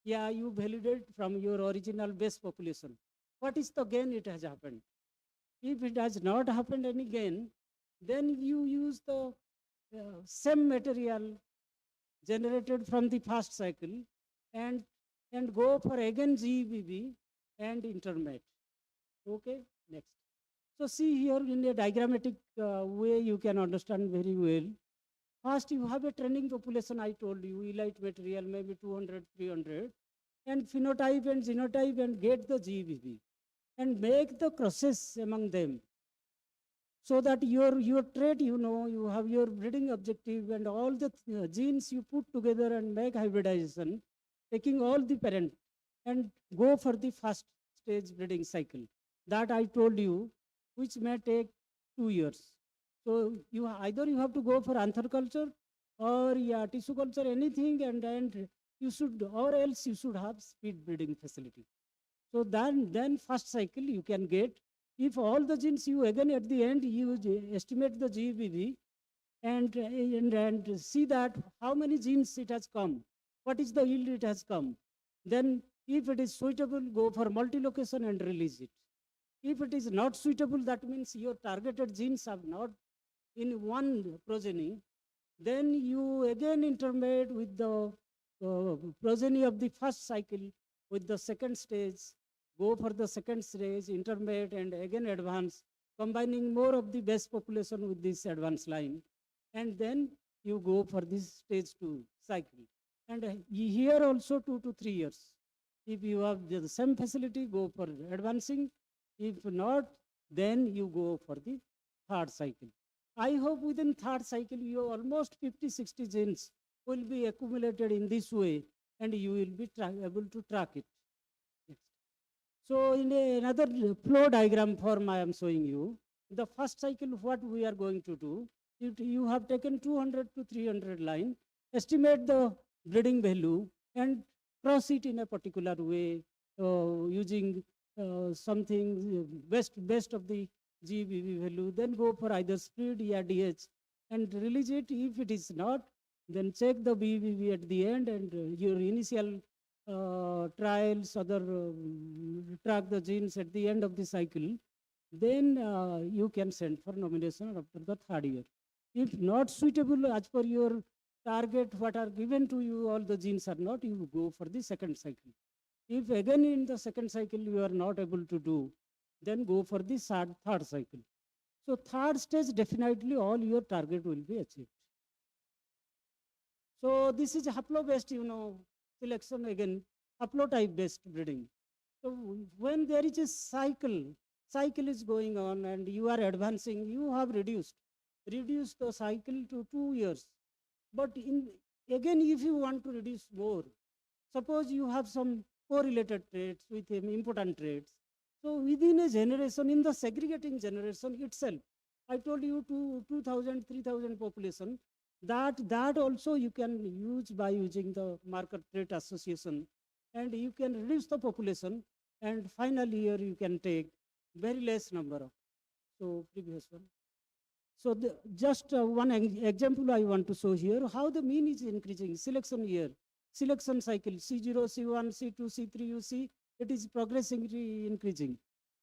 Yeah, you validate from your original base population. What is the gain it has happened? If it has not happened any gain, then you use the same material generated from the first cycle and go for again GBB and intermate. Okay, next. So see here in a diagrammatic way, you can understand very well. First, you have a training population, I told you, elite material, maybe 200, 300, and phenotype and genotype and get the GBB and make the crosses among them. So that your trait, you have your breeding objective and all the genes you put together and make hybridization, taking all the parent and go for the first stage breeding cycle. That I told you, which may take 2 years. So you either you have to go for anther culture or tissue culture, anything, and you should, or else you should have speed breeding facility. So then first cycle you can get. If all the genes you again at the end you estimate the GBV and see that how many genes it has come, what is the yield it has come. Then if it is suitable, go for multi-location and release it. If it is not suitable, that means your targeted genes are not in one progeny, then you again intermediate with the progeny of the first cycle with the second stage, go for the second stage, intermediate and again advance, combining more of the base population with this advanced line. And then you go for this stage 2 cycle. And here also 2 to 3 years. If you have the same facility, go for advancing. If not, then you go for the third cycle. I hope within third cycle, you almost 50, 60 genes will be accumulated in this way, and you will be able to track it. Next. So in another flow diagram form I am showing you, the first cycle, what we are going to do, you have taken 200 to 300 line, estimate the breeding value and cross it in a particular way using something best of the GBV value, then go for either speed or DH and release it. If it is not, then check the BBV at the end and your initial trials, other track the genes at the end of the cycle. Then you can send for nomination after the third year. If not suitable as per your target, what are given to you, all the genes are not, you go for the second cycle. If again in the second cycle you are not able to do, then go for the third cycle. So third stage, definitely all your target will be achieved. So this is haplo-based, selection again, haplotype based breeding. So when there is a cycle is going on and you are advancing, you have reduced the cycle to 2 years. But again, if you want to reduce more, suppose you have some correlated traits with important traits. So within a generation, in the segregating generation itself, I told you 2,000, 3,000 population, that also you can use by using the marker trait association, and you can reduce the population, and final year you can take very less number of. So previous one. So just one example I want to show here, how the mean is increasing, selection year, selection cycle, C0, C1, C2, C3, you see, it is progressively increasing.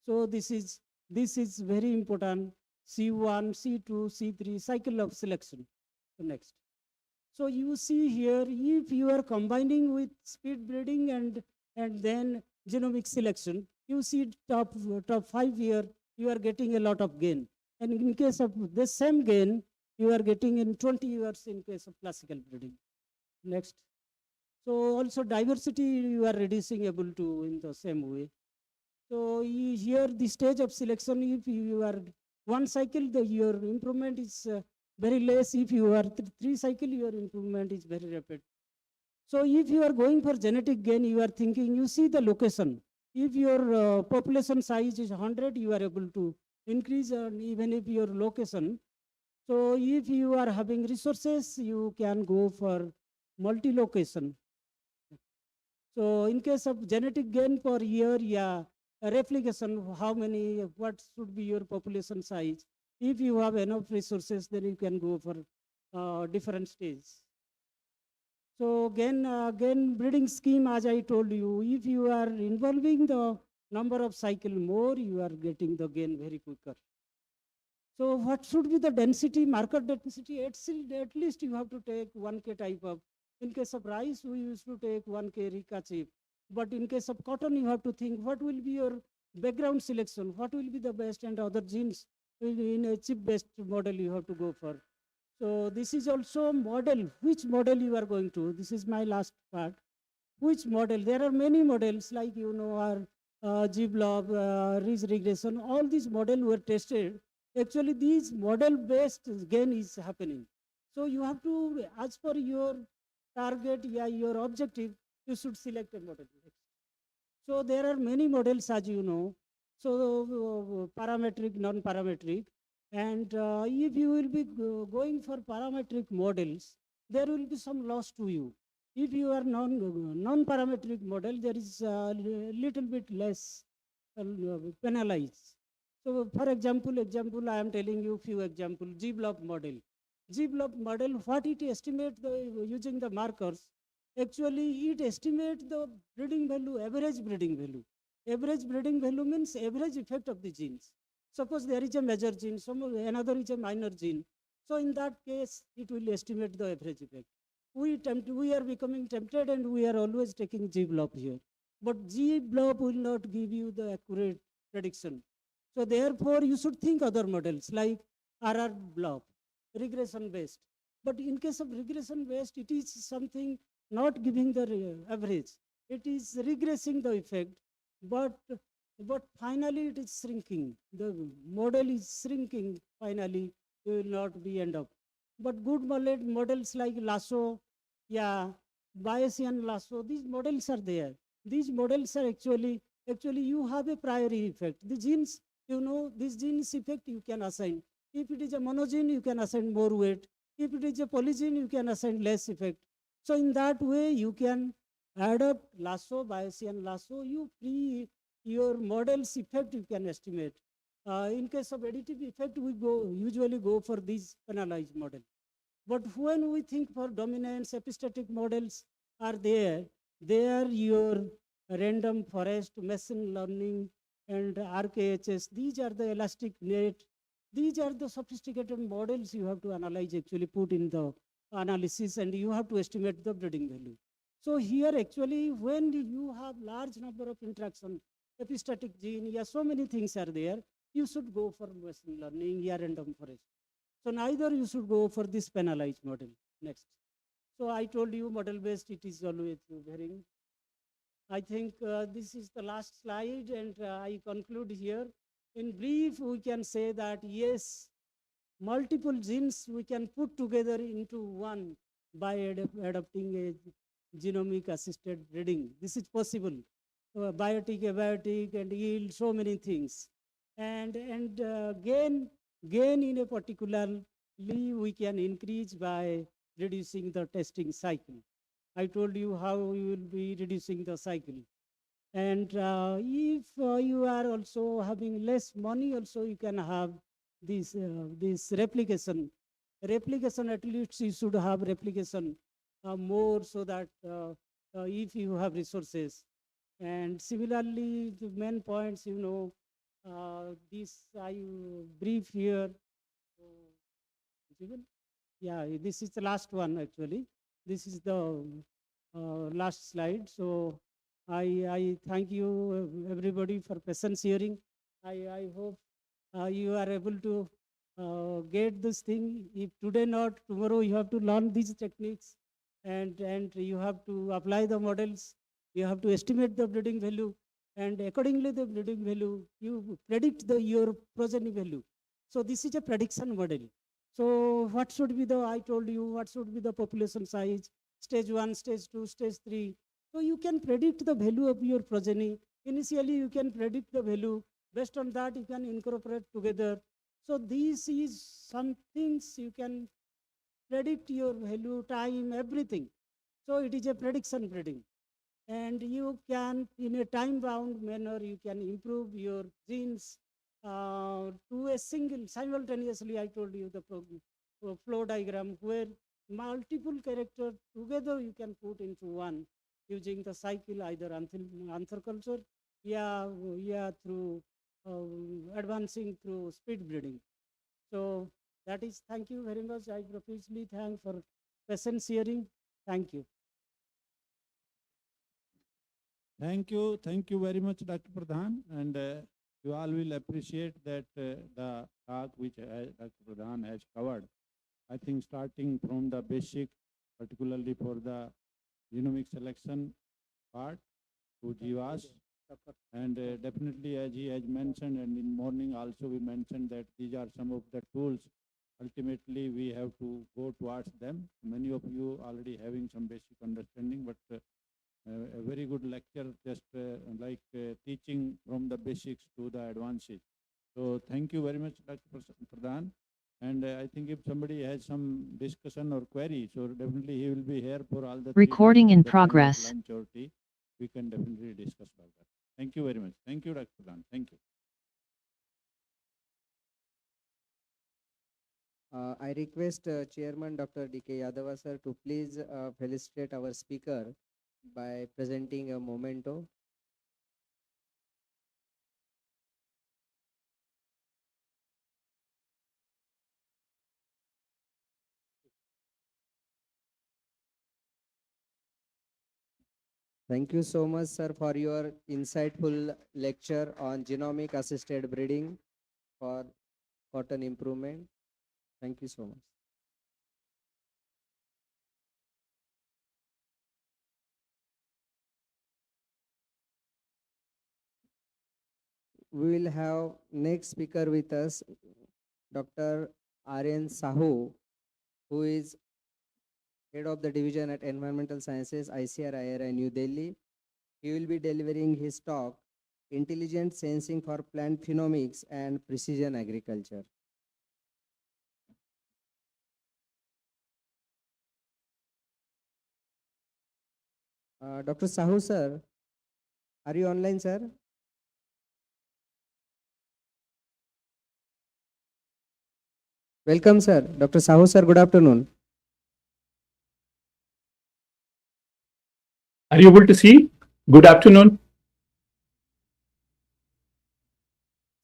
So this is very important, C1, C2, C3, cycle of selection. So next. So you see here, if you are combining with speed breeding and then genomic selection, you see top 5 year, you are getting a lot of gain. And in case of the same gain, you are getting in 20 years in case of classical breeding. Next. So also diversity you are reducing able to in the same way. So here the stage of selection, if you are one cycle, your improvement is very less. If you are three cycle, your improvement is very rapid. So if you are going for genetic gain, you are thinking, you see the location. If your population size is 100, you are able to increase even if your location. So if you are having resources, you can go for multi-location. So in case of genetic gain per year, yeah, a replication, how many, what should be your population size? If you have enough resources, then you can go for different stages. So again, breeding scheme, as I told you, if you are involving the number of cycle more, you are getting the gain very quicker. So what should be the density, market density? At least you have to take 1K type of. In case of rice, we used to take 1K Rika chip. But in case of cotton, you have to think what will be your background selection, what will be the best, and other genes in a chip-based model you have to go for. So this is also model, which model you are going to. This is my last part. Which model? There are many models like, our G-blob, ridge regression, all these models were tested. Actually, these model-based gain is happening. So you have to, as per your target, yeah, your objective, you should select a model. So there are many models, as you know. So parametric, non-parametric. And if you will be going for parametric models, there will be some loss to you. If you are non-parametric model, there is a little bit less penalized. So for example, I am telling you few example, G-blob model. G-blob model, what it estimate using the markers, actually it estimate the breeding value, average breeding value. Average breeding value means average effect of the genes. Suppose there is a major gene, another is a minor gene. So in that case, it will estimate the average effect. We are becoming tempted and we are always taking G-blob here. But G-blob will not give you the accurate prediction. So therefore, you should think other models like RR blob, regression based. But in case of regression based, it is something not giving the average. It is regressing the effect, but finally it is shrinking. The model is shrinking, finally, you will not be end up. But good models like Lasso, yeah, Bayesian Lasso, these models are there. These models are actually you have a priori effect. The genes, this genes effect you can assign. If it is a monogene, you can assign more weight. If it is a polygene, you can assign less effect. So in that way, you can adapt Lasso, Bayesian Lasso, your model's effect you can estimate. In case of additive effect, we usually go for these penalized model. But when we think for dominance, epistatic models are there your random forest, machine learning, and RKHS. These are the elastic net. These are the sophisticated models you have to analyze, actually put in the analysis, and you have to estimate the breeding value. So here actually, when you have large number of interaction, epistatic gene, yeah, so many things are there, you should go for machine learning, yeah, random forest. So neither you should go for this penalized model. Next. So I told you model-based, it is always varying. I think this is the last slide, and I conclude here. In brief, we can say that yes, multiple genes we can put together into one by adopting a genomic assisted breeding. This is possible. Biotic, abiotic, and yield, so many things. And gain in a particularly we can increase by reducing the testing cycle. I told you how we will be reducing the cycle. And if you are also having less money, also you can have this replication. Replication, at least you should have replication more, so that if you have resources. And similarly, the main points, this I brief here. Yeah, this is the last one actually. This is the last slide. So I thank you everybody for patience hearing. I hope you are able to get this thing. If today not, tomorrow you have to learn these techniques, and you have to apply the models. You have to estimate the breeding value. and accordingly the breeding value, you predict your progeny value. So this is a prediction model. So what should be I told you, what should be the population size, stage 1, stage 2, stage 3. So you can predict the value of your progeny. Initially, you can predict the value. Based on that, you can incorporate together. So this is some things you can predict your value, time, everything. So it is a prediction breeding. And you can, in a time-bound manner, you can improve your genes to a single, simultaneously, I told you the flow diagram where multiple characters together you can put into one using the cycle, either answer culture, yeah, through advancing through speed breeding. So that is, thank you very much. I profusely thank for patience hearing. Thank you. Thank you very much, Dr. Pradhan, and you all will appreciate that the talk which Dr. Pradhan has covered. I think starting from the basic, particularly for the genomic selection part to GWAS, and definitely as he has mentioned, and in morning also we mentioned that these are some of the tools. Ultimately, we have to go towards them. Many of you already having some basic understanding, but a very good lecture, just like teaching from the basics to the advances. So thank you very much, Dr. Pradhan. And I think if somebody has some discussion or query, so definitely he will be here for all the Recording in the time of progress. lunch or tea. We can definitely discuss further. Thank you very much. Thank you, Dr. Pradhan. Thank you. I request Chairman Dr. D.K. Yadava sir to please felicitate our speaker by presenting a memento. Thank you so much, sir, for your insightful lecture on genomic assisted breeding for cotton improvement. Thank you so much. We will have next speaker with us, Dr. Aryan Sahu, who is Head of the Division at Environmental Sciences, ICAR-CICR, New Delhi. He will be delivering his talk, Intelligent Sensing for Plant Phenomics and Precision Agriculture. Dr. Sahu, sir, are you online, sir? Welcome, sir. Dr. Sahu, sir, good afternoon. Are you able to see? Good afternoon.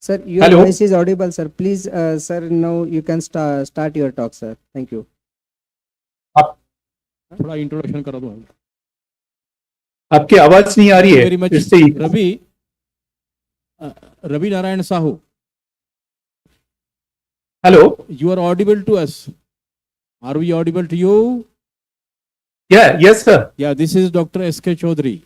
Sir, your Hello. voice is audible, sir. Please, sir, now you can start your talk, sir. Thank you. थोड़ा introduction करा दो आपकी आवाज नहीं आ रही है very much इससे Ravi Narayan Sahu hello you are audible to us. Are we audible to you? yes sir. Yeah, this is Dr. S.K. Chaudhary.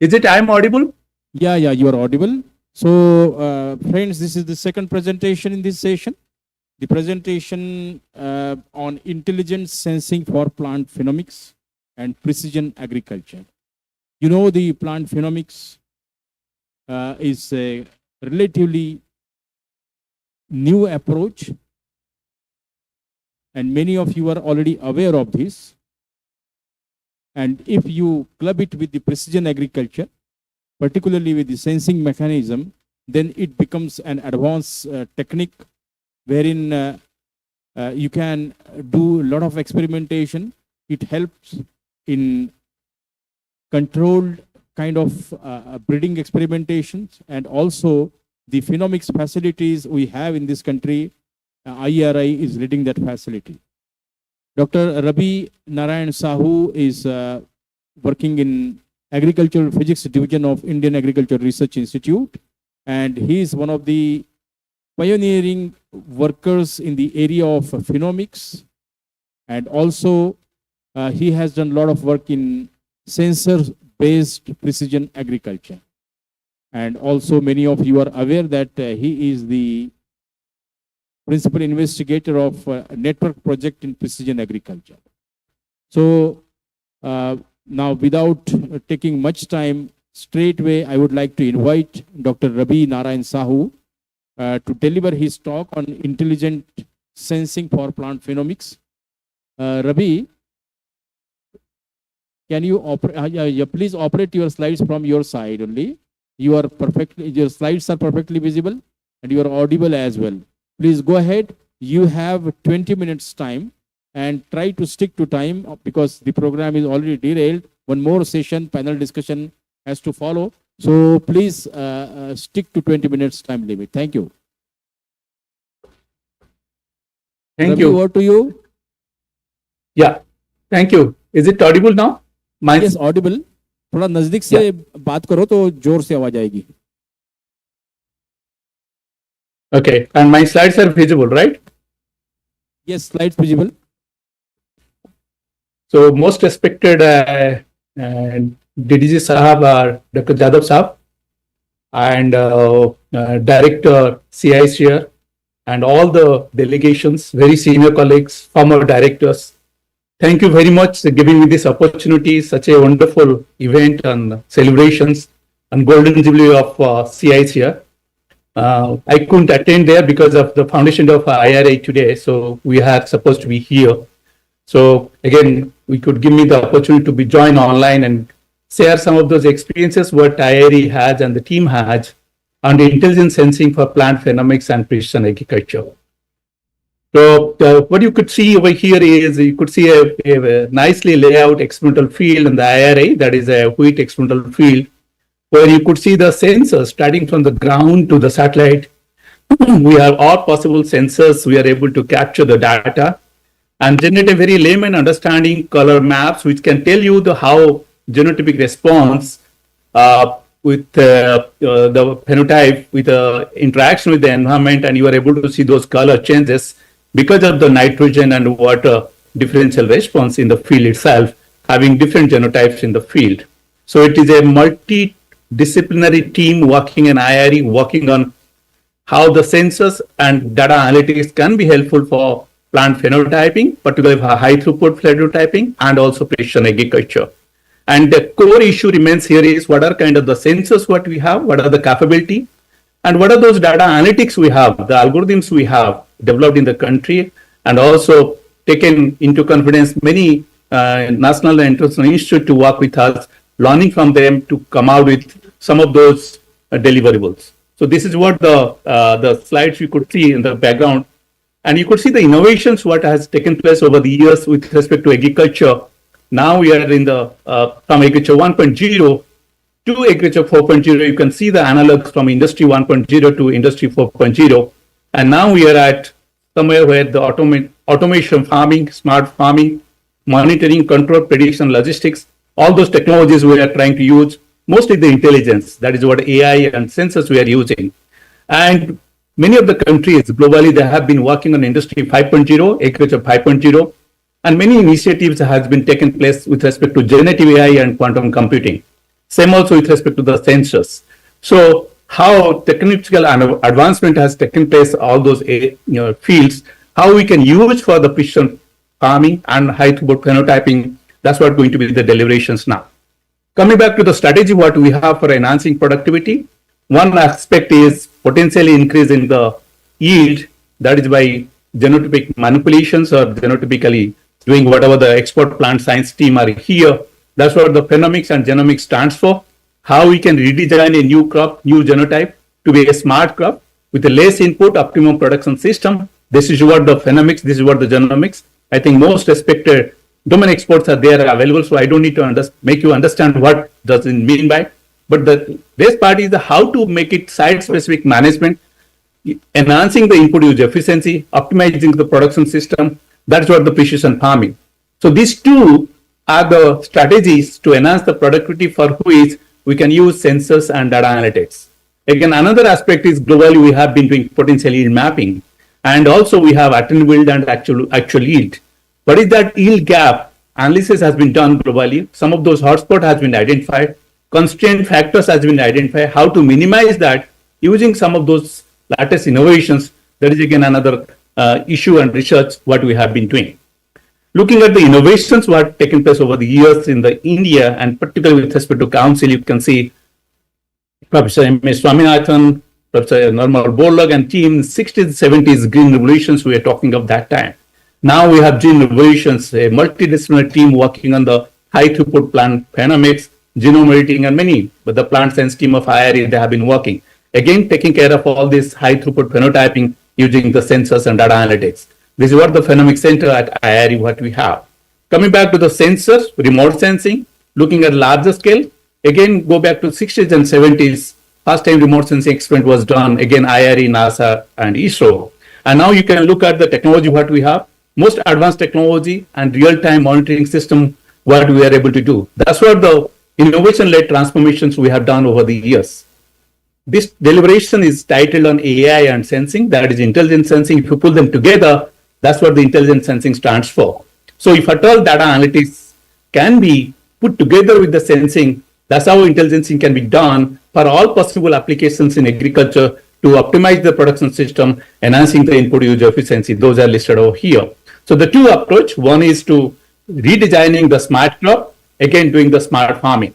Is it I am audible? Yeah, you are audible. So, friends, this is the second presentation in this session. The presentation on intelligent sensing for plant phenomics and precision agriculture. You know, the plant phenomics is a relatively new approach, and many of you are already aware of this. And if you club it with the precision agriculture, particularly with the sensing mechanism, then it becomes an advanced technique wherein you can do a lot of experimentation. It helps in controlled kind of breeding experimentations, and also the phenomics facilities we have in this country. IRI is leading that facility. Dr. Ravi Narayan Sahu is working in Agricultural Physics Division of Indian Agricultural Research Institute, and he is one of the pioneering workers in the area of phenomics, and also he has done a lot of work in sensor based precision agriculture. And also many of you are aware that he is the principal investigator of network project in precision agriculture. So now without taking much time, straightway I would like to invite Dr. Rabi Narayan Sahu to deliver his talk on intelligent sensing for plant phenomics. Rabi, can you please operate your slides from your side only? Your slides are perfectly visible and you are audible as well. Please go ahead. You have 20 minutes time and try to stick to time because the program is already derailed. One more session, panel discussion has to follow. So please stick to 20 minutes time limit. Thank you. Thank Ravi, you. over to you. Yeah, thank you. Is it audible now? My Yes, audible. थोड़ा नजदीक से बात करो तो जोर से आवाज आएगी. Okay, and my slides are visible, right? Yes, slides visible. So most respected DDG Sahab are Dr. Jadhav Sahab and Director CICR and all the delegations, very senior colleagues, former directors. Thank you very much for giving me this opportunity, such a wonderful event and celebrations and Golden Jubilee of CICR. I couldn't attend there because of the foundation of IRA today, so we are supposed to be here. So again, we could give me the opportunity to be joined online and share some of those experiences what IRA has and the team has on the intelligent sensing for plant phenomics and precision agriculture. So what you could see over here is you could see a nicely laid out experimental field in the IRA, that is a wheat experimental field, where you could see the sensors starting from the ground to the satellite. We have all possible sensors. We are able to capture the data and generate a very layman understanding color maps, which can tell you the how genotypic response with the phenotype with the interaction with the environment, and you are able to see those color changes because of the nitrogen and water differential response in the field itself, having different genotypes in the field. So it is a multidisciplinary team working in IRE, working on how the sensors and data analytics can be helpful for plant phenotyping, particularly for high throughput phenotyping and also precision agriculture. And the core issue remains here is what are kind of the sensors what we have, what are the capability, and what are those data analytics we have, the algorithms we have developed in the country, and also taken into confidence many national and international institutes to work with us, learning from them to come out with some of those deliverables. So this is what the slides you could see in the background. And you could see the innovations what has taken place over the years with respect to agriculture. Now we are in the from agriculture 1.0 to agriculture 4.0. You can see the analogs from industry 1.0 to industry 4.0. And now we are at somewhere where the automation farming, smart farming, monitoring, control, prediction, logistics, all those technologies we are trying to use, mostly the intelligence. That is what AI and sensors we are using. And many of the countries globally, they have been working on industry 5.0, agriculture 5.0, and many initiatives has been taken place with respect to generative AI and quantum computing. Same also with respect to the sensors. So how technological advancement has taken place, all those fields, how we can use for the precision farming and high throughput phenotyping, that's what going to be the deliberations now. Coming back to the strategy, what we have for enhancing productivity, one aspect is potentially increase in the yield, that is by genotypic manipulations or genotypically doing whatever the expert plant science team are here. That's what the phenomics and genomics stands for. How we can redesign a new crop, new genotype to be a smart crop with a less input, optimum production system. This is what the phenomics, this is what the genomics. I think most respected domain experts are there available, so I don't need to make you understand what does it mean by. But the best part is the how to make it site-specific management, enhancing the input use efficiency, optimizing the production system. That's what the precision farming. So these two are the strategies to enhance the productivity for which we can use sensors and data analytics. Again, another aspect is globally we have been doing potential yield mapping, and also we have attainable yield and actual yield. What is that yield gap? analysis has been done globally. Some of those hotspots has been identified. Constraint factors has been identified. How to minimize that using some of those latest innovations. That is again another issue and research what we have been doing. Looking at the innovations what have taken place over the years in the India and particularly with respect to council, you can see Professor M.S. Swaminathan, Professor Normal Borlaug and team 60s, 70s green revolutions we are talking of that time. Now we have green revolutions, a multidisciplinary team working on the high throughput plant phenomics, genome editing and many, but the plant science team of IRE, they have been working. Again, taking care of all this high throughput phenotyping using the sensors and data analytics. This is what the Phenomics Center at IRE, what we have. Coming back to the sensors, remote sensing, looking at larger scale, again, go back to 60s and 70s. First time remote sensing experiment was done, again, IRE, NASA, and ISRO. And now you can look at the technology what we have, most advanced technology and real-time monitoring system, what we are able to do. That's what the innovation-led transformations we have done over the years. This deliberation is titled on AI and sensing, that is intelligent sensing. If you pull them together, that's what the intelligent sensing stands for. So if at all data analytics can be put together with the sensing, that's how intelligence can be done for all possible applications in agriculture to optimize the production system, enhancing the input use efficiency. Those are listed over here. So the two approach, one is to redesigning the smart crop, again doing the smart farming.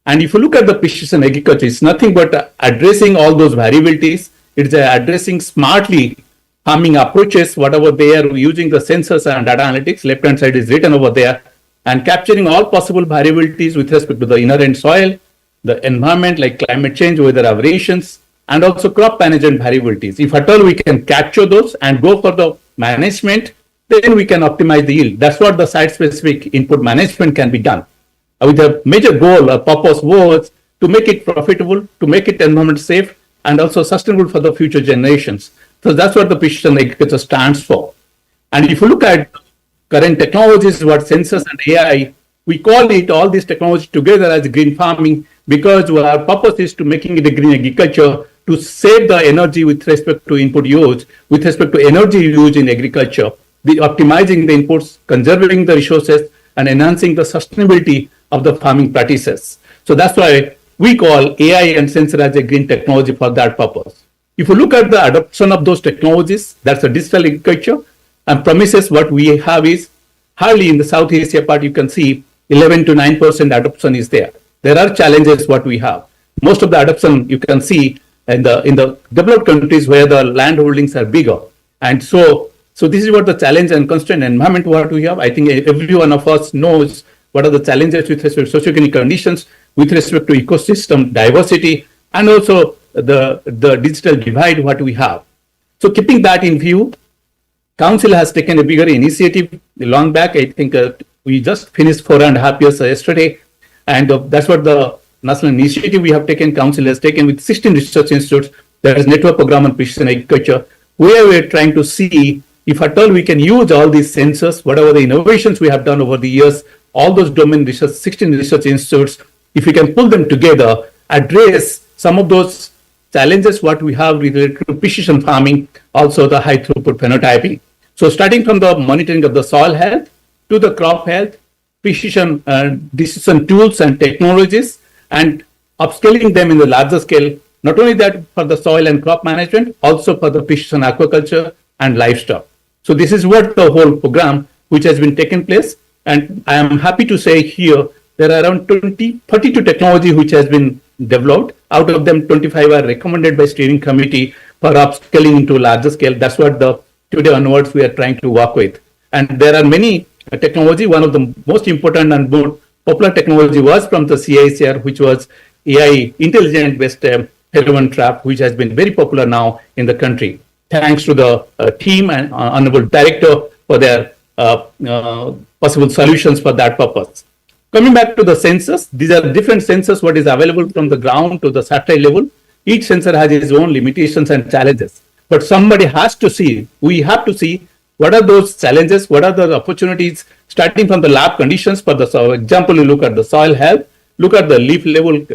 And if you look at the precision agriculture, it's nothing but addressing all those variabilities. It's addressing smartly farming approaches, whatever they are using the sensors and data analytics. Left-hand side is written over there, and capturing all possible variabilities with respect to the inherent soil, the environment like climate change, weather variations, and also crop management variabilities. If at all we can capture those and go for the management, then we can optimize the yield. That's what the site-specific input management can be done. With a major goal or purpose was to make it profitable, to make it environment safe, and also sustainable for the future generations. So that's what the precision agriculture stands for. And if you look at current technologies, what sensors and AI, we call it all these technologies together as green farming because our purpose is to making it a green agriculture to save the energy with respect to input use, with respect to energy use in agriculture, the optimizing the inputs, conserving the resources, and enhancing the sustainability of the farming practices. So that's why we call AI and sensor as a green technology for that purpose. If you look at the adoption of those technologies, that's a digital agriculture, and promises what we have is hardly in the South Asia part, you can see 11 to 9% adoption is there. There are challenges what we have. Most of the adoption you can see in the developed countries where the land holdings are bigger. And so this is what the challenge and constraint environment what we have. I think every one of us knows what are the challenges with respect to socioeconomic conditions, with respect to ecosystem diversity, and also the digital divide what we have. So keeping that in view, Council has taken a bigger initiative long back. I think we just finished 4.5 years yesterday, and that's what the national initiative we have taken. Council has taken with 16 research institutes. There is network program on precision agriculture, where we are trying to see if at all we can use all these sensors, whatever the innovations we have done over the years, all those domain research, 16 research institutes, if we can pull them together, address some of those challenges what we have related to precision farming, also the high throughput phenotyping. So starting from the monitoring of the soil health to the crop health, precision decision tools and technologies, and upscaling them in the larger scale, not only that for the soil and crop management, also for the precision aquaculture and livestock. So this is what the whole program which has been taken place. And I am happy to say here, there are around 32 technology which has been developed. Out of them, 25 are recommended by steering committee for upscaling into larger scale. That's what today onwards we are trying to work with. And there are many technology. One of the most important and more popular technology was from the CICR, which was AI intelligent based pheromone trap, which has been very popular now in the country. Thanks to the team and honorable director for their possible solutions for that purpose. Coming back to the sensors, these are different sensors what is available from the ground to the satellite level. Each sensor has its own limitations and challenges. But somebody has to see, we have to see what are those challenges, what are the opportunities, starting from the lab conditions. For the example, you look at the soil health, look at the leaf level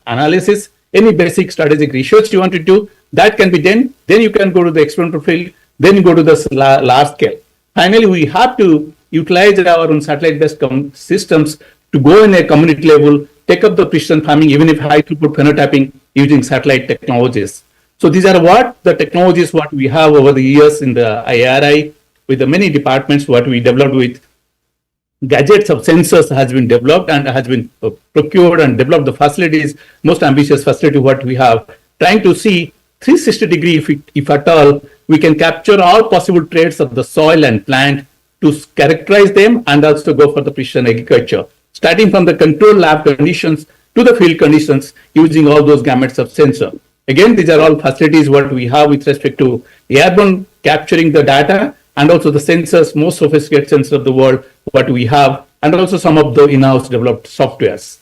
analysis, any basic strategic research you want to do, that can be done. Then you can go to the experimental field, then you go to the large scale. Finally, we have to utilize our own satellite-based systems to go in a community level, take up the precision farming, even if high throughput phenotyping using satellite technologies. So these are what the technologies what we have over the years in the IRI with the many departments what we developed with gadgets of sensors has been developed and has been procured and developed the facilities, most ambitious facility what we have, trying to see 360-degree if at all, we can capture all possible traits of the soil and plant to characterize them and also go for the precision agriculture, starting from the control lab conditions to the field conditions using all those gamuts of sensor. Again, these are all facilities what we have with respect to airborne capturing the data and also the sensors, most sophisticated sensors of the world, what we have, and also some of the in-house developed softwares.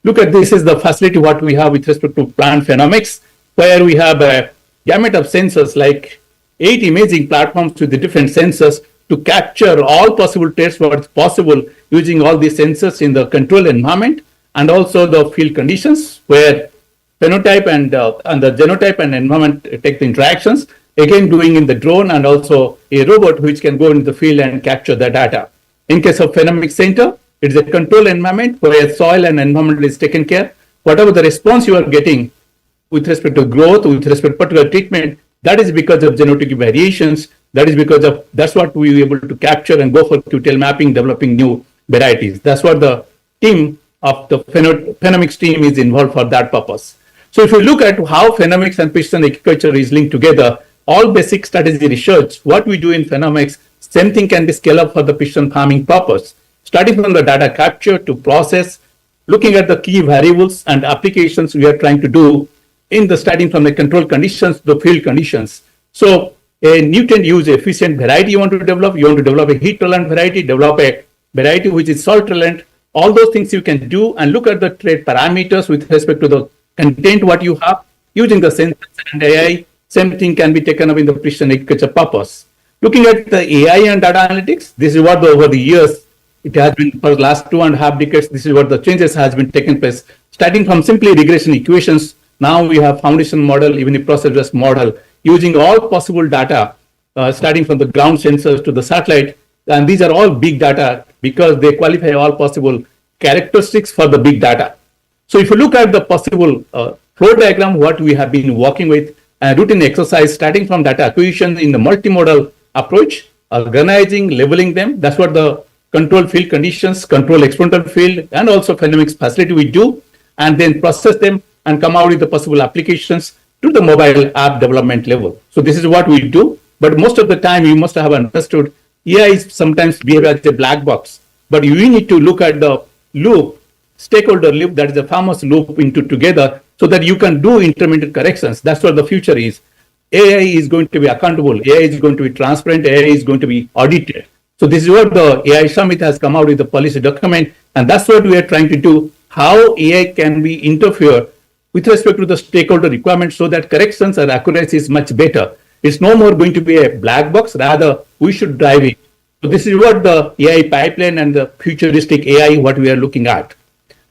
Look at this is the facility what we have with respect to plant phenomics, where we have a gamut of sensors like 8 imaging platforms with the different sensors to capture all possible traits what's possible using all these sensors in the control environment and also the field conditions where phenotype and the genotype and environment take the interactions, again doing in the drone and also a robot which can go into the field and capture the data. In case of Phenomics Center, it is a control environment where soil and environment is taken care. Whatever the response you are getting with respect to growth, with respect to particular treatment, that is because of genetic variations. That is because of, that's what we were able to capture and go for QTL mapping, developing new varieties. That's what the team of the Phenomics team is involved for that purpose. So if you look at how Phenomics and precision agriculture is linked together, all basic strategy research, what we do in Phenomics, same thing can be scaled up for the precision farming purpose. Starting from the data capture to process, looking at the key variables and applications we are trying to do in the starting from the control conditions to the field conditions. So a nutrient use efficient variety you want to develop a heat tolerant variety, develop a variety which is salt tolerant, all those things you can do and look at the trait parameters with respect to the content what you have using the sensors and AI. Same thing can be taken up in the precision agriculture purpose. Looking at the AI and data analytics, this is what over the years, it has been for the last 2.5 decades, this is what the changes has been taking place. Starting from simply regression equations, now we have foundation model, even a process-based model, using all possible data, starting from the ground sensors to the satellite. And these are all big data because they qualify all possible characteristics for the big data. So if you look at the possible flow diagram, what we have been working with, routine exercise starting from data acquisition in the multimodal approach, organizing, labeling them. That's what the control field conditions, control experimental field, and also Phenomics facility we do, and then process them and come out with the possible applications to the mobile app development level. So this is what we do. But most of the time, you must have understood AI is sometimes behave as a black box. But you need to look at the loop, stakeholder loop, that is the farmer's loop into together so that you can do intermediate corrections. That's what the future is. AI is going to be accountable. AI is going to be transparent. AI is going to be audited. So this is what the AI Summit has come out with the policy document. And that's what we are trying to do, how AI can be interfere with respect to the stakeholder requirements so that corrections and accuracy is much better. It's no more going to be a black box, rather we should drive it. So this is what the AI pipeline and the futuristic AI, what we are looking at.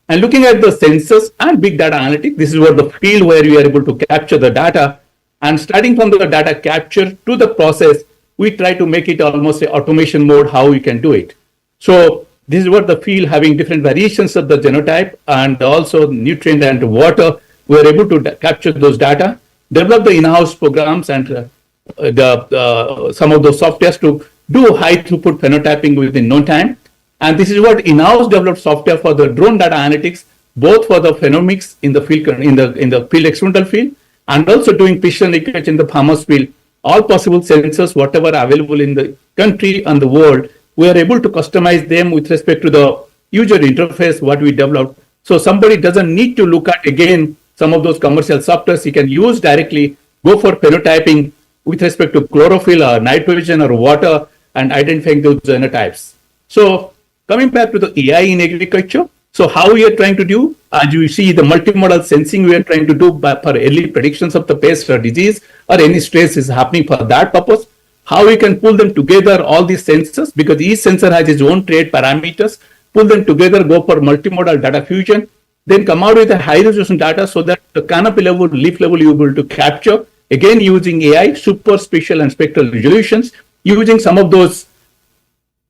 And looking at the sensors and big data analytics, this is what the field where we are able to capture the data. And starting from the data capture to the process, we try to make it almost an automation mode, how we can do it. So this is what the field having different variations of the genotype and also nutrient and water. We are able to capture those data, develop the in-house programs and some of those softwares to do high throughput phenotyping within no time. And this is what in-house developed software for the drone data analytics, both for the phenomics in the field in the field experimental field, and also doing precision agriculture in the farmer's field. All possible sensors, whatever are available in the country and the world, we are able to customize them with respect to the user interface, what we developed. So somebody doesn't need to look at, again, some of those commercial softwares he can use directly, go for phenotyping with respect to chlorophyll or nitrogen or water and identifying those genotypes. So coming back to the AI in agriculture, so how we are trying to do, as you see the multimodal sensing we are trying to do for early predictions of the pest or disease or any stress is happening for that purpose, how we can pull them together, all these sensors, because each sensor has its own trait parameters, pull them together, go for multimodal data fusion, then come out with a high resolution data so that the canopy level, leaf level you will be able to capture, again using AI, super spatial and spectral resolutions, using some of those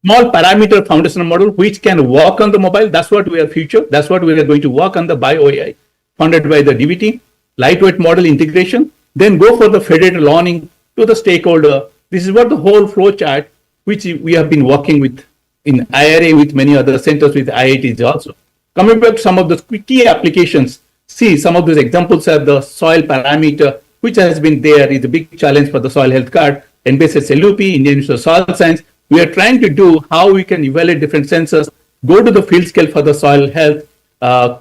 small parameter foundational model which can work on the mobile. That's what we are future. That's what we are going to work on the bio AI funded by the DVT, lightweight model integration, then go for the federated learning to the stakeholder. This is what the whole flow chart, which we have been working with in IRA with many other centers with IITs also. Coming back to some of the key applications, see some of those examples are the soil parameter, which has been there, is a big challenge for the soil health card, NBSS LUP, Indian Institute of Soil Science. We are trying to do how we can evaluate different sensors, go to the field scale for the soil health,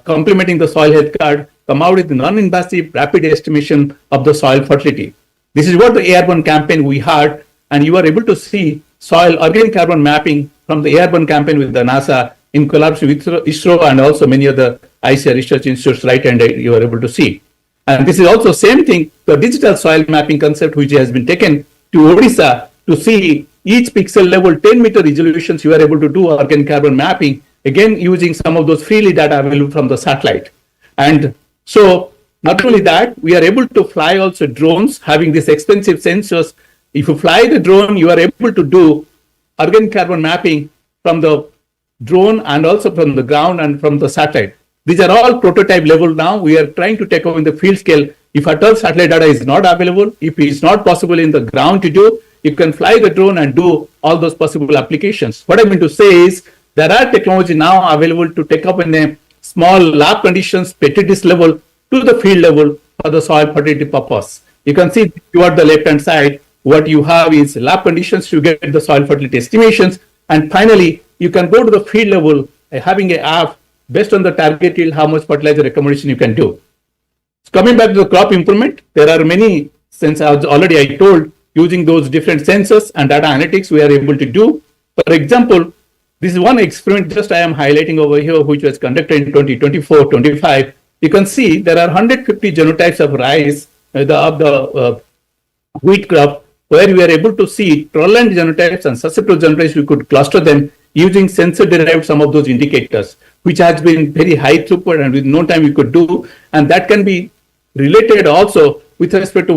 complementing the soil health card, come out with non-invasive rapid estimation of the soil fertility. This is what the airborne campaign we had, and you are able to see soil organic carbon mapping from the airborne campaign with the NASA in collaboration with ISRO and also many other ICAR research institutes, right? And you are able to see. And this is also same thing, the digital soil mapping concept, which has been taken to Odisha to see each pixel level 10-meter resolutions. You are able to do organic carbon mapping, again, using some of those freely data available from the satellite. And so not only that, we are able to fly also drones having these expensive sensors. If you fly the drone, you are able to do organic carbon mapping from the drone and also from the ground and from the satellite. These are all prototype level now. We are trying to take over in the field scale. If at all satellite data is not available, if it is not possible in the ground to do, you can fly the drone and do all those possible applications. What I mean to say is there are technology now available to take up in a small lab conditions, petri dish level to the field level for the soil fertility purpose. You can see toward the left hand side, what you have is lab conditions to get the soil fertility estimations. And finally, you can go to the field level having an app based on the target yield, how much fertilizer recommendation you can do. So coming back to the crop improvement, there are many, since I told, using those different sensors and data analytics we are able to do. For example, this is one experiment just I am highlighting over here, which was conducted in 2024-25. You can see there are 150 genotypes of rice, the wheat crop, where we are able to see tolerant genotypes and susceptible genotypes. We could cluster them using sensor-derived some of those indicators, which has been very high throughput and with no time we could do. And that can be related also with respect to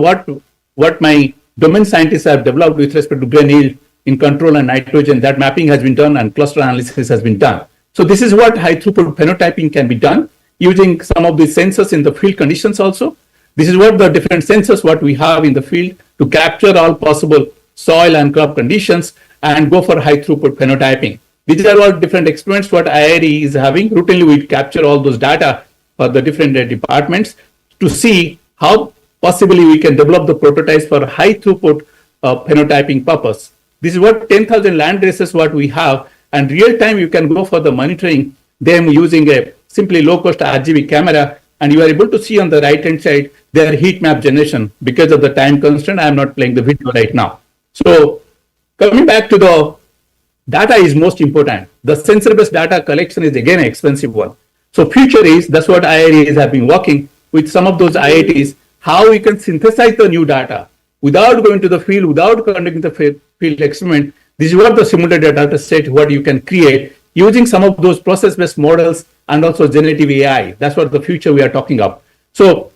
what my domain scientists have developed with respect to grain yield in control and nitrogen. That mapping has been done and cluster analysis has been done. So this is what high throughput phenotyping can be done using some of the sensors in the field conditions also. This is what the different sensors what we have in the field to capture all possible soil and crop conditions and go for high throughput phenotyping. These are all different experiments what IIRE is having. Routinely we capture all those data for the different departments to see how possibly we can develop the prototypes for high throughput phenotyping purpose. This is what 10,000 land races what we have, and real time you can go for the monitoring them using a simply low cost RGB camera, and you are able to see on the right hand side their heat map generation. Because of the time constraint, I am not playing the video right now. So coming back to the data is most important. The sensor based data collection is again an expensive one. So future is, that's what IIREs have been working with some of those IITs, how we can synthesize the new data without going to the field, without conducting the field experiment. This is what the simulated data set, what you can create using some of those process-based models and also generative AI. That's what the future we are talking of. So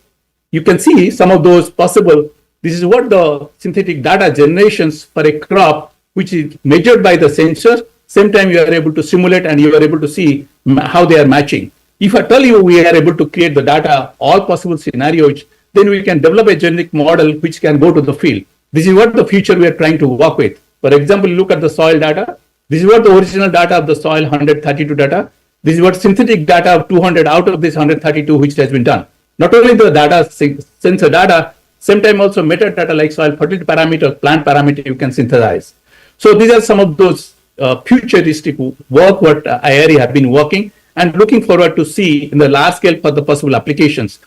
you can see some of those possible. This is what the synthetic data generations for a crop, which is measured by the sensor. Same time you are able to simulate and you are able to see how they are matching. If I tell you we are able to create the data, all possible scenarios, then we can develop a generic model which can go to the field. This is what the future we are trying to work with. For example, look at the soil data. This is what the original data of the soil 132 data. This is what synthetic data of 200 out of this 132 which has been done. Not only the data, sensor data, same time also metadata like soil fertility parameter, plant parameter you can synthesize. So these are some of those futuristic work what IIRE have been working and looking forward to see in the large scale for the possible applications.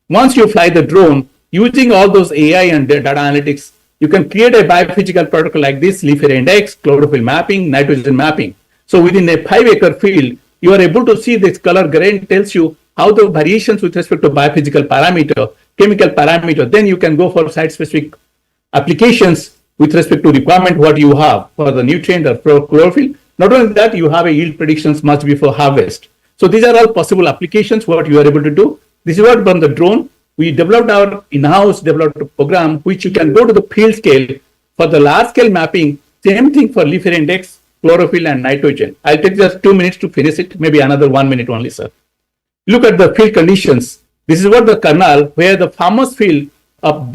Once you fly the drone, using all those AI and data analytics, you can create a biophysical protocol like this, leaf area index, chlorophyll mapping, nitrogen mapping. So within a 5-acre field, you are able to see this color grain tells you how the variations with respect to biophysical parameter, chemical parameter, then you can go for site-specific applications with respect to requirement what you have for the nutrient or for chlorophyll. Not only that, you have a yield predictions much before harvest. So these are all possible applications what you are able to do. This is what from the drone, we developed our in-house developed program, which you can go to the field scale for the large scale mapping, same thing for leaf area index, chlorophyll and nitrogen. I'll take just 2 minutes to finish it, maybe another 1 minute only, sir. Look at the field conditions. This is what the canal, where the farmers field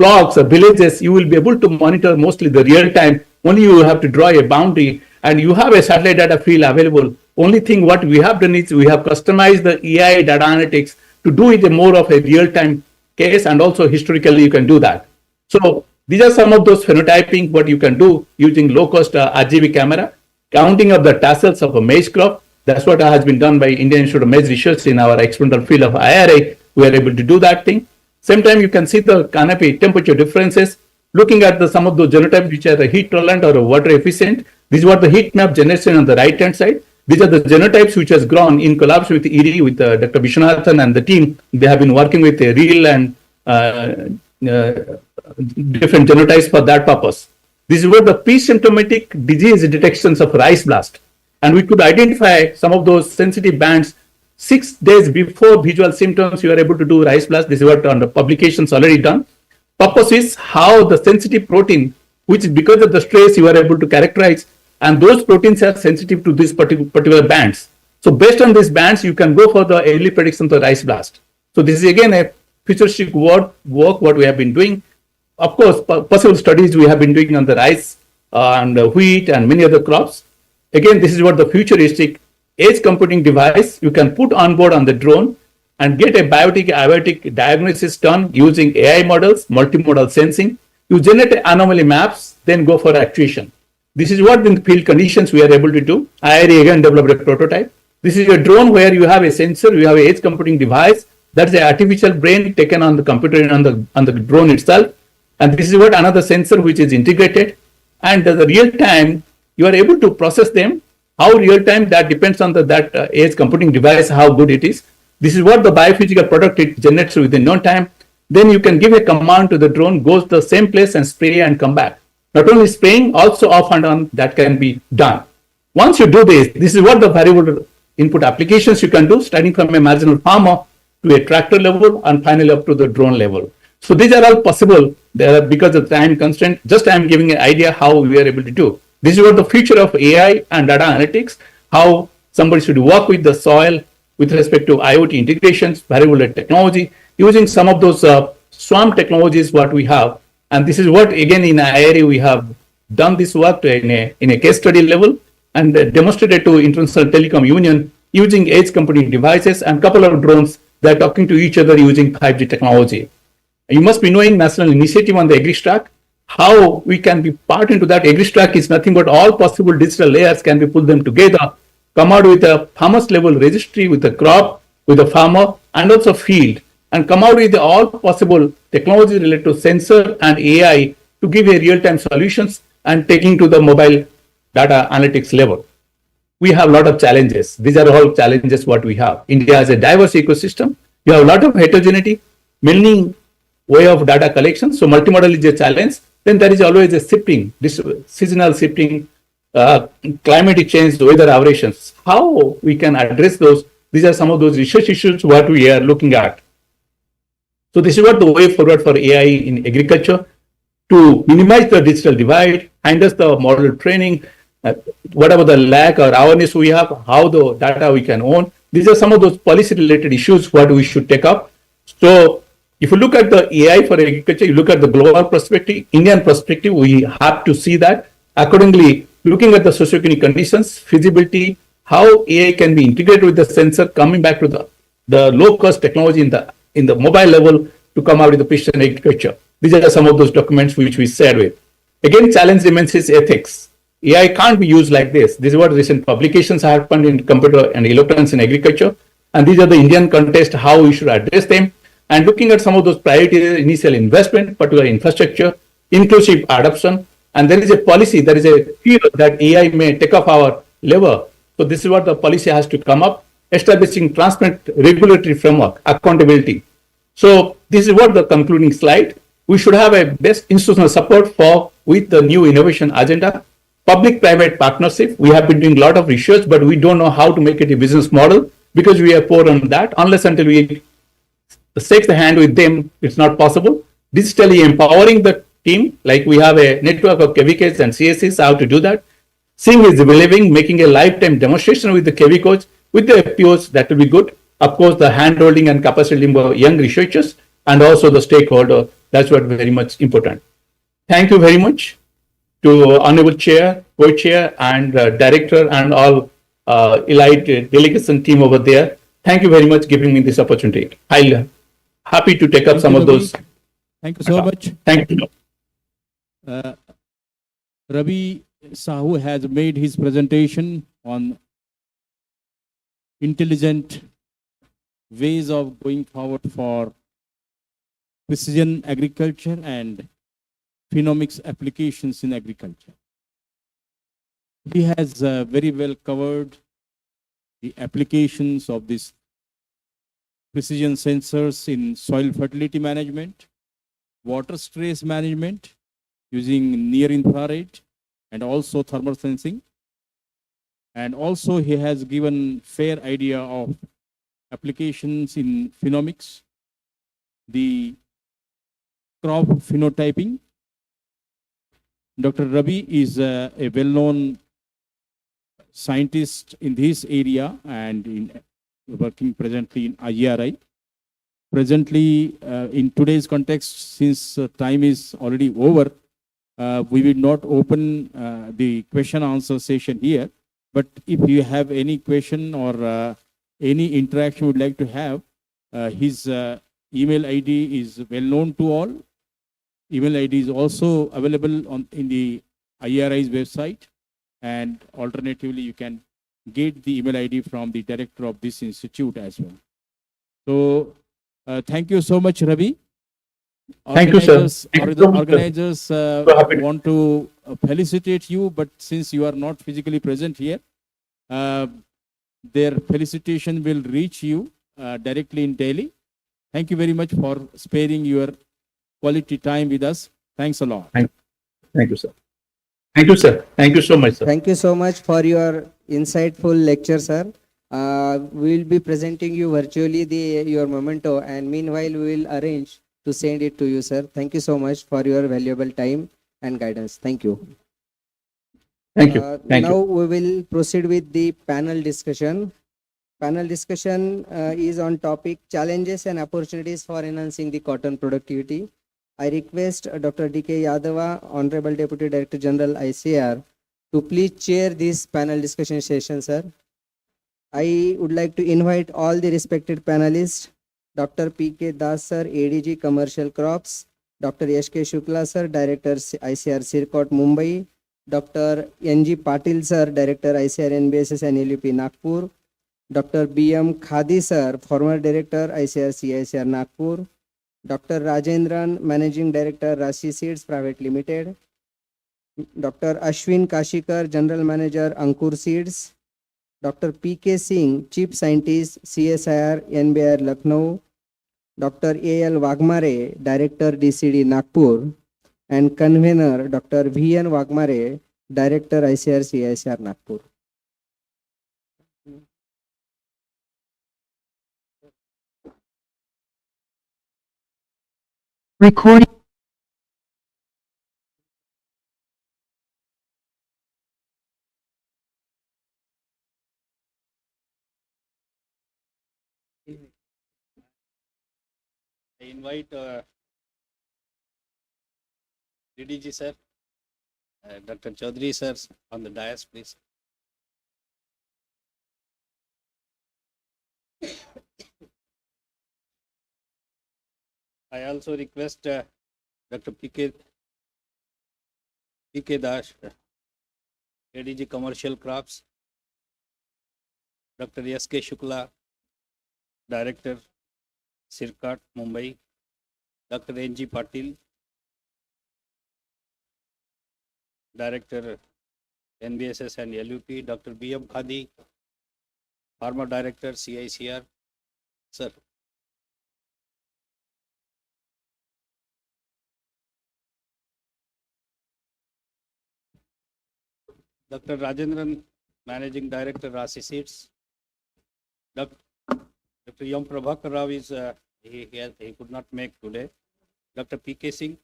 blocks or villages, you will be able to monitor mostly the real time. Only you have to draw a boundary and you have a satellite data field available. Only thing what we have done is we have customized the AI data analytics to do it more of a real time case, and also historically you can do that. So these are some of those phenotyping what you can do using low cost RGB camera, counting of the tassels of a maize crop. That's what has been done by Indian Institute of Maize Research in our experimental field of IRA. We are able to do that thing. Same time, you can see the canopy temperature differences. Looking at some of those genotypes which are heat tolerant or water efficient. This is what the heat map generation on the right hand side. These are the genotypes which has grown in collaboration with ERI, with Dr. Vishwanathan and the team. They have been working with a real and different genotypes for that purpose. This is what the pre-symptomatic disease detections of rice blast. And we could identify some of those sensitive bands 6 days before visual symptoms. You are able to do rice blast. This is what on the publications already done. Purpose is how the sensitive protein, which because of the stress you are able to characterize, and those proteins are sensitive to these particular bands. So based on these bands, you can go for the early prediction of the rice blast. So this is again a futuristic work what we have been doing. Of course, possible studies we have been doing on the rice and wheat and many other crops. Again, this is what the futuristic edge computing device you can put on board on the drone and get a abiotic diagnosis done using AI models, multimodal sensing. You generate anomaly maps, then go for actuation. This is what in the field conditions we are able to do. IRA again developed a prototype. This is a drone where you have a sensor, you have an edge computing device. That's an artificial brain taken on the computer and on the drone itself. And this is what another sensor which is integrated. And the real time, you are able to process them. How real time, that depends on that edge computing device, how good it is. This is what the biophysical product it generates within no time. Then you can give a command to the drone, goes to the same place and spray and come back. Not only spraying, also off and on, that can be done. Once you do this is what the variable input applications you can do, starting from a marginal farmer to a tractor level and finally up to the drone level. So these are all possible because of time constraint. Just I am giving an idea how we are able to do. This is what the future of AI and data analytics, how somebody should work with the soil with respect to IoT integrations, variable technology, using some of those swarm technologies what we have. And this is what again in IRA we have done this work in a case study level and demonstrated to International Telecom Union using edge computing devices and couple of drones that are talking to each other using 5G technology. You must be knowing national initiative on the AgriStack, how we can be part into that. AgriStack is nothing but all possible digital layers can be put them together, come out with a farmer's level registry with the crop, with the farmer and also field, and come out with all possible technology related to sensor and AI to give a real-time solutions and taking to the mobile data analytics level. We have a lot of challenges. These are all challenges what we have. India has a diverse ecosystem. You have a lot of heterogeneity, many way of data collection. So multimodal is a challenge. Then there is always a shifting, this seasonal shifting, climatic change, weather aberrations. How we can address those? These are some of those research issues what we are looking at. So this is what the way forward for AI in agriculture to minimize the digital divide, handle the model training, whatever the lack or awareness we have, how the data we can own. These are some of those policy related issues what we should take up. So if you look at the AI for agriculture, you look at the global perspective, Indian perspective, we have to see that. Accordingly, looking at the socioeconomic conditions, feasibility, how AI can be integrated with the sensor, coming back to the low-cost technology in the mobile level to come out with the precision agriculture. These are some of those documents which we shared with. Again, challenge remains is ethics. AI can't be used like this. This is what recent publications have happened in computer and electronics in agriculture. And these are the Indian context, how we should address them. And looking at some of those priority initial investment, particular infrastructure, inclusive adoption, and there is a policy, there is a fear that AI may take off our lever. So this is what the policy has to come up, establishing transparent regulatory framework, accountability. So this is what the concluding slide. We should have a best institutional support with the new innovation agenda, public-private partnership. We have been doing a lot of research, but we don't know how to make it a business model because we are poor on that. Unless until we shake the hand with them, it's not possible. Digitally empowering the team, like we have a network of KVKs and CSCs, how to do that. Seeing is believing, making a lifetime demonstration with the KV coach, with the FPOs, that will be good. Of course, the hand-holding and capacity building of young researchers and also the stakeholder, that's what very much important. Thank you very much to Honorable Chair, Co-Chair, and Director, and all elite delegation team over there. Thank you very much giving me this opportunity. I'll happy to take up Thank some you, of Ravi. those. Thank you so much. Thank you. Ravi Sahu has made his presentation on intelligent ways of going forward for precision agriculture and phenomics applications in agriculture. He has very well covered the applications of these precision sensors in soil fertility management, water stress management using near infrared and also thermal sensing. And also he has given fair idea of applications in phenomics, the crop phenotyping. Dr. Ravi is a well-known scientist in this area and working presently in ICAR. Presently, in today's context, since time is already over, we will not open the question answer session here. But if you have any question or any interaction you would like to have, his email ID is well known to all. Email ID is also available in the IRI's website, and alternatively, you can get the email ID from the director of this institute as well. So, thank you so much, Ravi. Thank you, sir. Thank you so much, sir. Organizers want to felicitate you, but since you are not physically present here, their felicitation will reach you directly in Delhi. Thank you very much for sparing your quality time with us. Thanks a lot. Thank you, sir. Thank you, sir. Thank you so much, sir. Thank you so much for your insightful lecture, sir. We will be presenting you virtually your memento, and meanwhile we will arrange to send it to you, sir. Thank you so much for your valuable time and guidance. Thank you. Thank you. Thank now you. we will proceed with the panel discussion. Panel discussion is on topic challenges and opportunities for enhancing the cotton productivity. I request Dr. D.K. Yadava, Honorable Deputy Director General ICAR, to please chair this panel discussion session, sir. I would like to invite all the respected panelists, Dr. P.K. Das, sir, ADG Commercial Crops, Dr. S.K. Shukla, sir, Director ICAR-CICR Mumbai, Dr. N.G. Patil, sir, Director ICAR NBSS and LUP Nagpur, Dr. B.M. Khadi, sir, former Director ICAR-CICR Nagpur, Dr. Rajendran, Managing Director Rashi Seeds Private Limited, Dr. Ashwin Kashikar, General Manager Ankur Seeds, Dr. P.K. Singh, Chief Scientist CSIR NBR Lucknow, Dr. A.L. Wagmare, Director DCD Nagpur, and Convener Dr. V.N. Wagmare, Director ICAR-CICR Nagpur. Recording. I invite DDG sir, Dr. Chaudhary sir on the dais, please. I also request Dr. P.K. Das, ADG Commercial Crops, Dr. S.K. Shukla, Director ICAR Mumbai, Dr. N.G. Patil, Director NBSS and LUP, Dr. B.M. Khadi, former Director CICR. Sir. Dr. Rajendran, Managing Director Rashi Seeds. Dr. Yam Prabhakar Rao is he could not make today. Dr. P.K. Singh,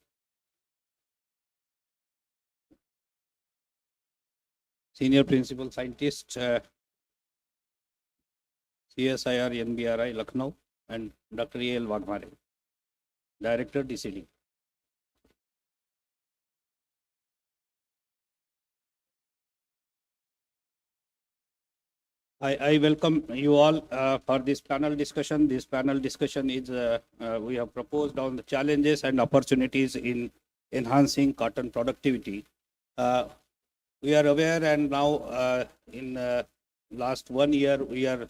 Senior Principal Scientist, CSIR NBRI Lucknow, and Dr. A.L. Wagmare, Director DCD. I welcome you all for this panel discussion. This panel discussion is, we have proposed on the challenges and opportunities in enhancing cotton productivity. We are aware, and now in last 1 year, we are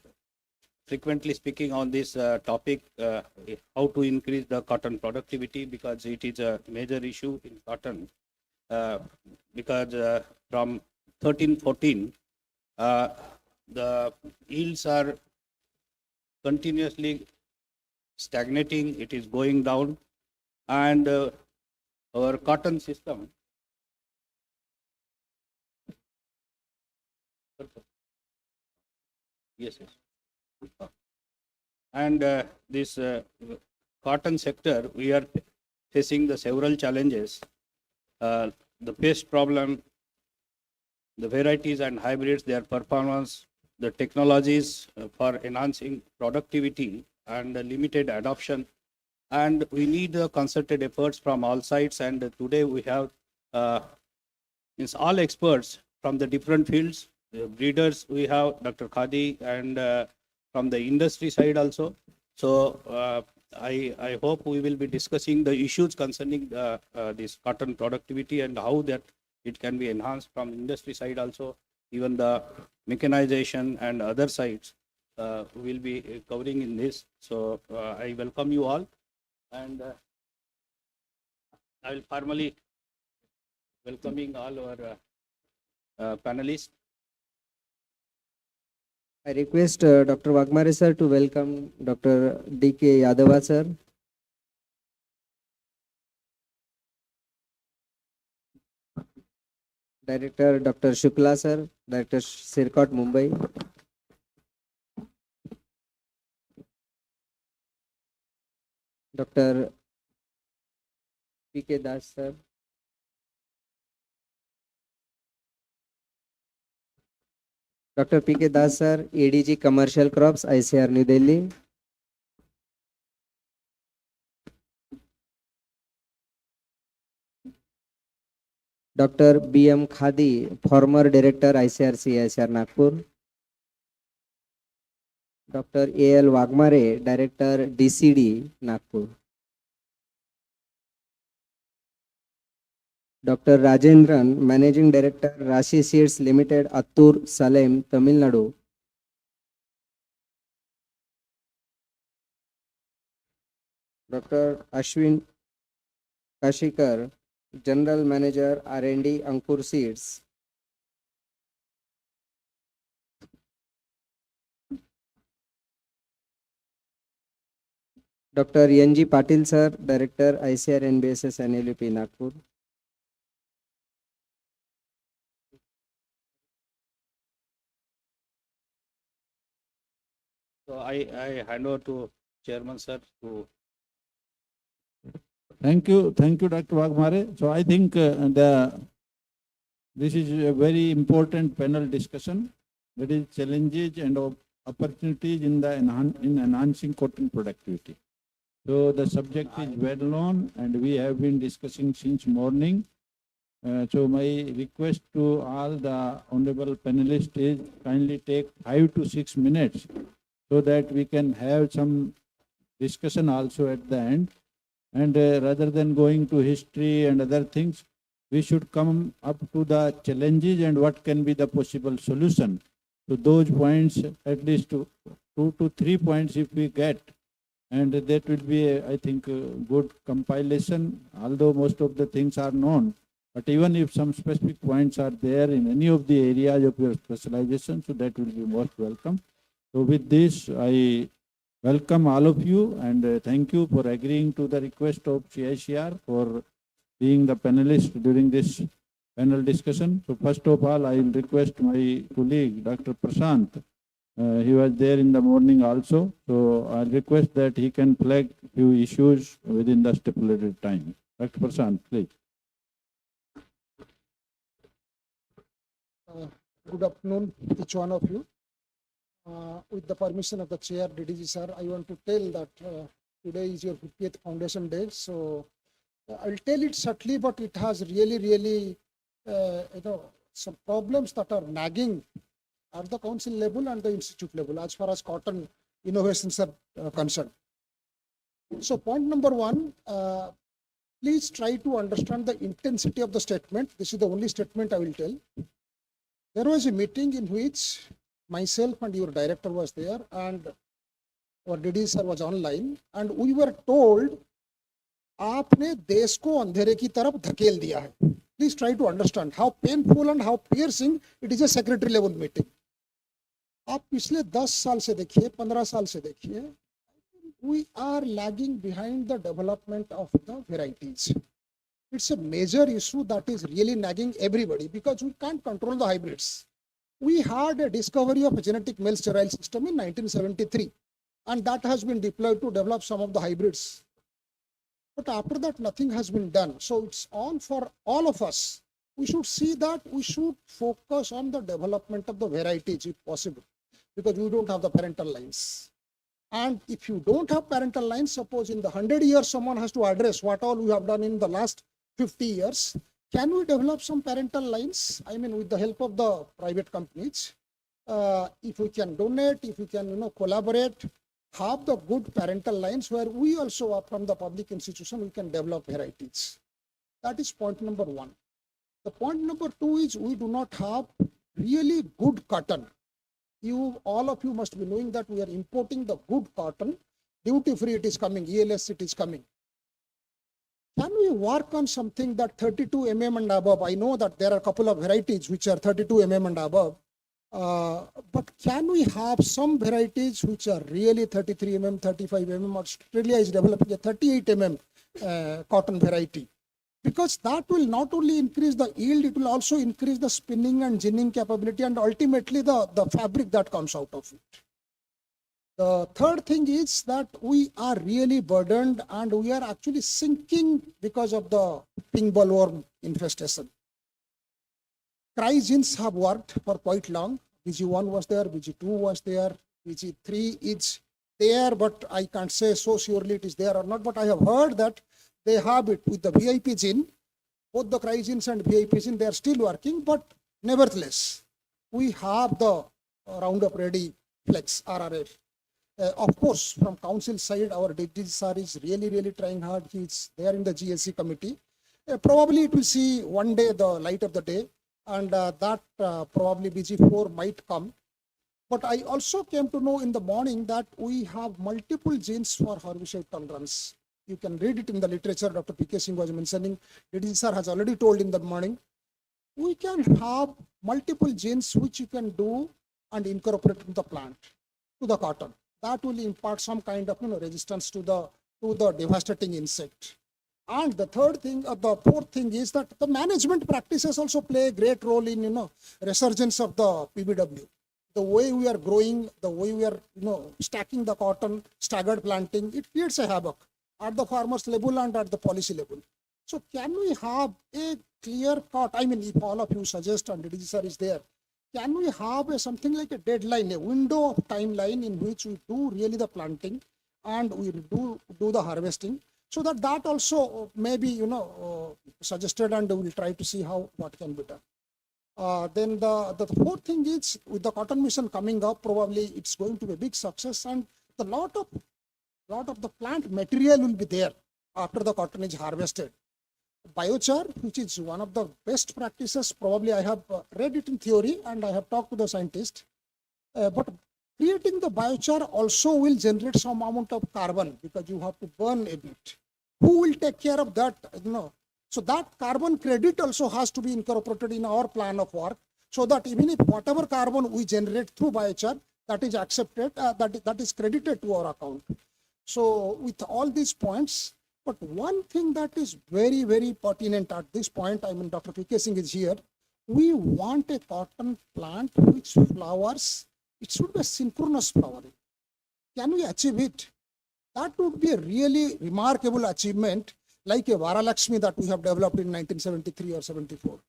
frequently speaking on this topic, how to increase the cotton productivity, because it is a major issue in cotton. Because from 13-14, the yields are continuously stagnating, it is going down, and our cotton system yes. And this cotton sector, we are facing the several challenges, the pest problem, the varieties and hybrids, their performance, the technologies for enhancing productivity, and limited adoption. And we need concerted efforts from all sides. And today we have all experts from the different fields. The breeders, we have Dr. Khadi, and from the industry side also. So I hope we will be discussing the issues concerning this cotton productivity and how that it can be enhanced from industry side also. Even the mechanization and other sides will be covering in this. So I welcome you all, and I will formally welcoming all our panelists. I request Dr. Wagmare sir to welcome Dr. D.K. Yadava sir. Director Dr. Shukla sir, Director Sircot Mumbai. Dr. P.K. Das sir. Dr. P.K. Das sir, ADG Commercial Crops, ICAR New Delhi. Dr. B.M. Khadi, former Director, ICAR-CICR Nagpur. Dr. A.L. Wagmare, Director, DCD Nagpur. Dr. Rajendran, Managing Director, Rashi Seeds Limited, Attur, Salem, Tamil Nadu. Dr. Ashwin Kashikar, General Manager, R&D, Ankur Seeds. Dr. N.G. Patil sir, Director, ICR NBSS NLUP Nagpur. So I hand over to Chairman sir to. Thank you, Dr. Wagmare. So I think this is a very important panel discussion. That is challenges and opportunities in enhancing cotton productivity. So the subject is well known, and we have been discussing since morning. So my request to all the honorable panelists is kindly take 5 to 6 minutes so that we can have some discussion also at the end. And rather than going to history and other things, we should come up to the challenges and what can be the possible solution. So those points, at least 2 to 3 points if we get, and that will be, I think, a good compilation, although most of the things are known. But even if some specific points are there in any of the areas of your specialization, so that will be most welcome. So with this, I welcome all of you, and thank you for agreeing to the request of CICR for being the panelist during this panel discussion. So first of all, I will request my colleague, Dr. Prashant. He was there in the morning also. So I request that he can flag few issues within the stipulated time. Dr. Prashant, please. Good afternoon, each one of you. With the permission of the chair, DDG sir, I want to tell that today is your 50th foundation day. So I'll tell it subtly, but it has really, some problems that are nagging at the council level and the institute level as far as cotton innovations are concerned. So point number one, please try to understand the intensity of the statement. This is the only statement I will tell. There was a meeting in which myself and your director was there and our DD sir was online, and we were told, आपने देश को अंधेरे की तरफ धकेल दिया है. Please try to understand how painful and how piercing it is a secretary level meeting. आप पिछले 10 साल से देखिए, 15 साल से देखिए, we are lagging behind the development of the varieties. It's a major issue that is really nagging everybody because we can't control the hybrids. We had a discovery of a genetic male sterile system in 1973, and that has been deployed to develop some of the hybrids. But after that, nothing has been done. So it's on for all of us. We should see that we should focus on the development of the varieties if possible, because we don't have the parental lines. And if you don't have parental lines, suppose in the 100 years, someone has to address what all we have done in the last 50 years. Can we develop some parental lines? I mean, with the help of the private companies, if we can donate, if we can, collaborate, have the good parental lines where we also are from the public institution, we can develop varieties. That is point number one. The point number two is we do not have really good cotton. All of you must be knowing that we are importing the good cotton. Duty free it is coming, ELS it is coming. Can we work on something that 32 mm and above? I know that there are a couple of varieties which are 32 mm and above. But can we have some varieties which are really 33 mm, 35 mm? Australia is developing a 38 mm cotton variety. Because that will not only increase the yield, it will also increase the spinning and ginning capability and ultimately the fabric that comes out of it. The third thing is that we are really burdened and we are actually sinking because of the pink bollworm infestation. Crygenes have worked for quite long. BG1 was there, BG2 was there, BG3 is there, but I can't say so surely it is there or not. But I have heard that they have it with the VIP gene, both the Crygenes and VIP gene, they are still working, but nevertheless, we have the Roundup Ready Flex RRF. Of course, from council side, our DG sir is really trying hard. He's there in the GSC committee. Probably it will see one day the light of the day, and that probably BG4 might come. But I also came to know in the morning that we have multiple genes for herbicide tolerance. You can read it in the literature. Dr. P.K. Singh was mentioning. DD sir has already told in the morning. We can have multiple genes which you can do and incorporate in the plant, to the cotton. That will impart some kind of resistance to the devastating insect. And the third thing, the fourth thing is that the management practices also play a great role in resurgence of the PBW. The way we are growing, the way we are stacking the cotton, staggered planting, it creates a havoc at the farmers level and at the policy level. So can we have a clear cut? I mean, if all of you suggest and DG sir is there, can we have something like a deadline, a window of timeline in which we do really the planting and we do the harvesting, so that also may be suggested, and we will try to see what can be done. Then the fourth thing is, with the cotton mission coming up, probably it's going to be a big success, and a lot of the plant material will be there after the cotton is harvested. Biochar, which is one of the best practices, probably I have read it in theory and I have talked to the scientist, but creating the biochar also will generate some amount of carbon because you have to burn a bit. Who will take care of that? So that carbon credit also has to be incorporated in our plan of work, so that even if whatever carbon we generate through biochar, that is accepted, that is credited to our account. So with all these points, but one thing that is very pertinent at this point, I mean, Dr. P.K. Singh is here. We want a cotton plant which flowers. It should be a synchronous flowering. Can we achieve it? That would be a really remarkable achievement, like a Varalakshmi that we have developed in 1973 or 74.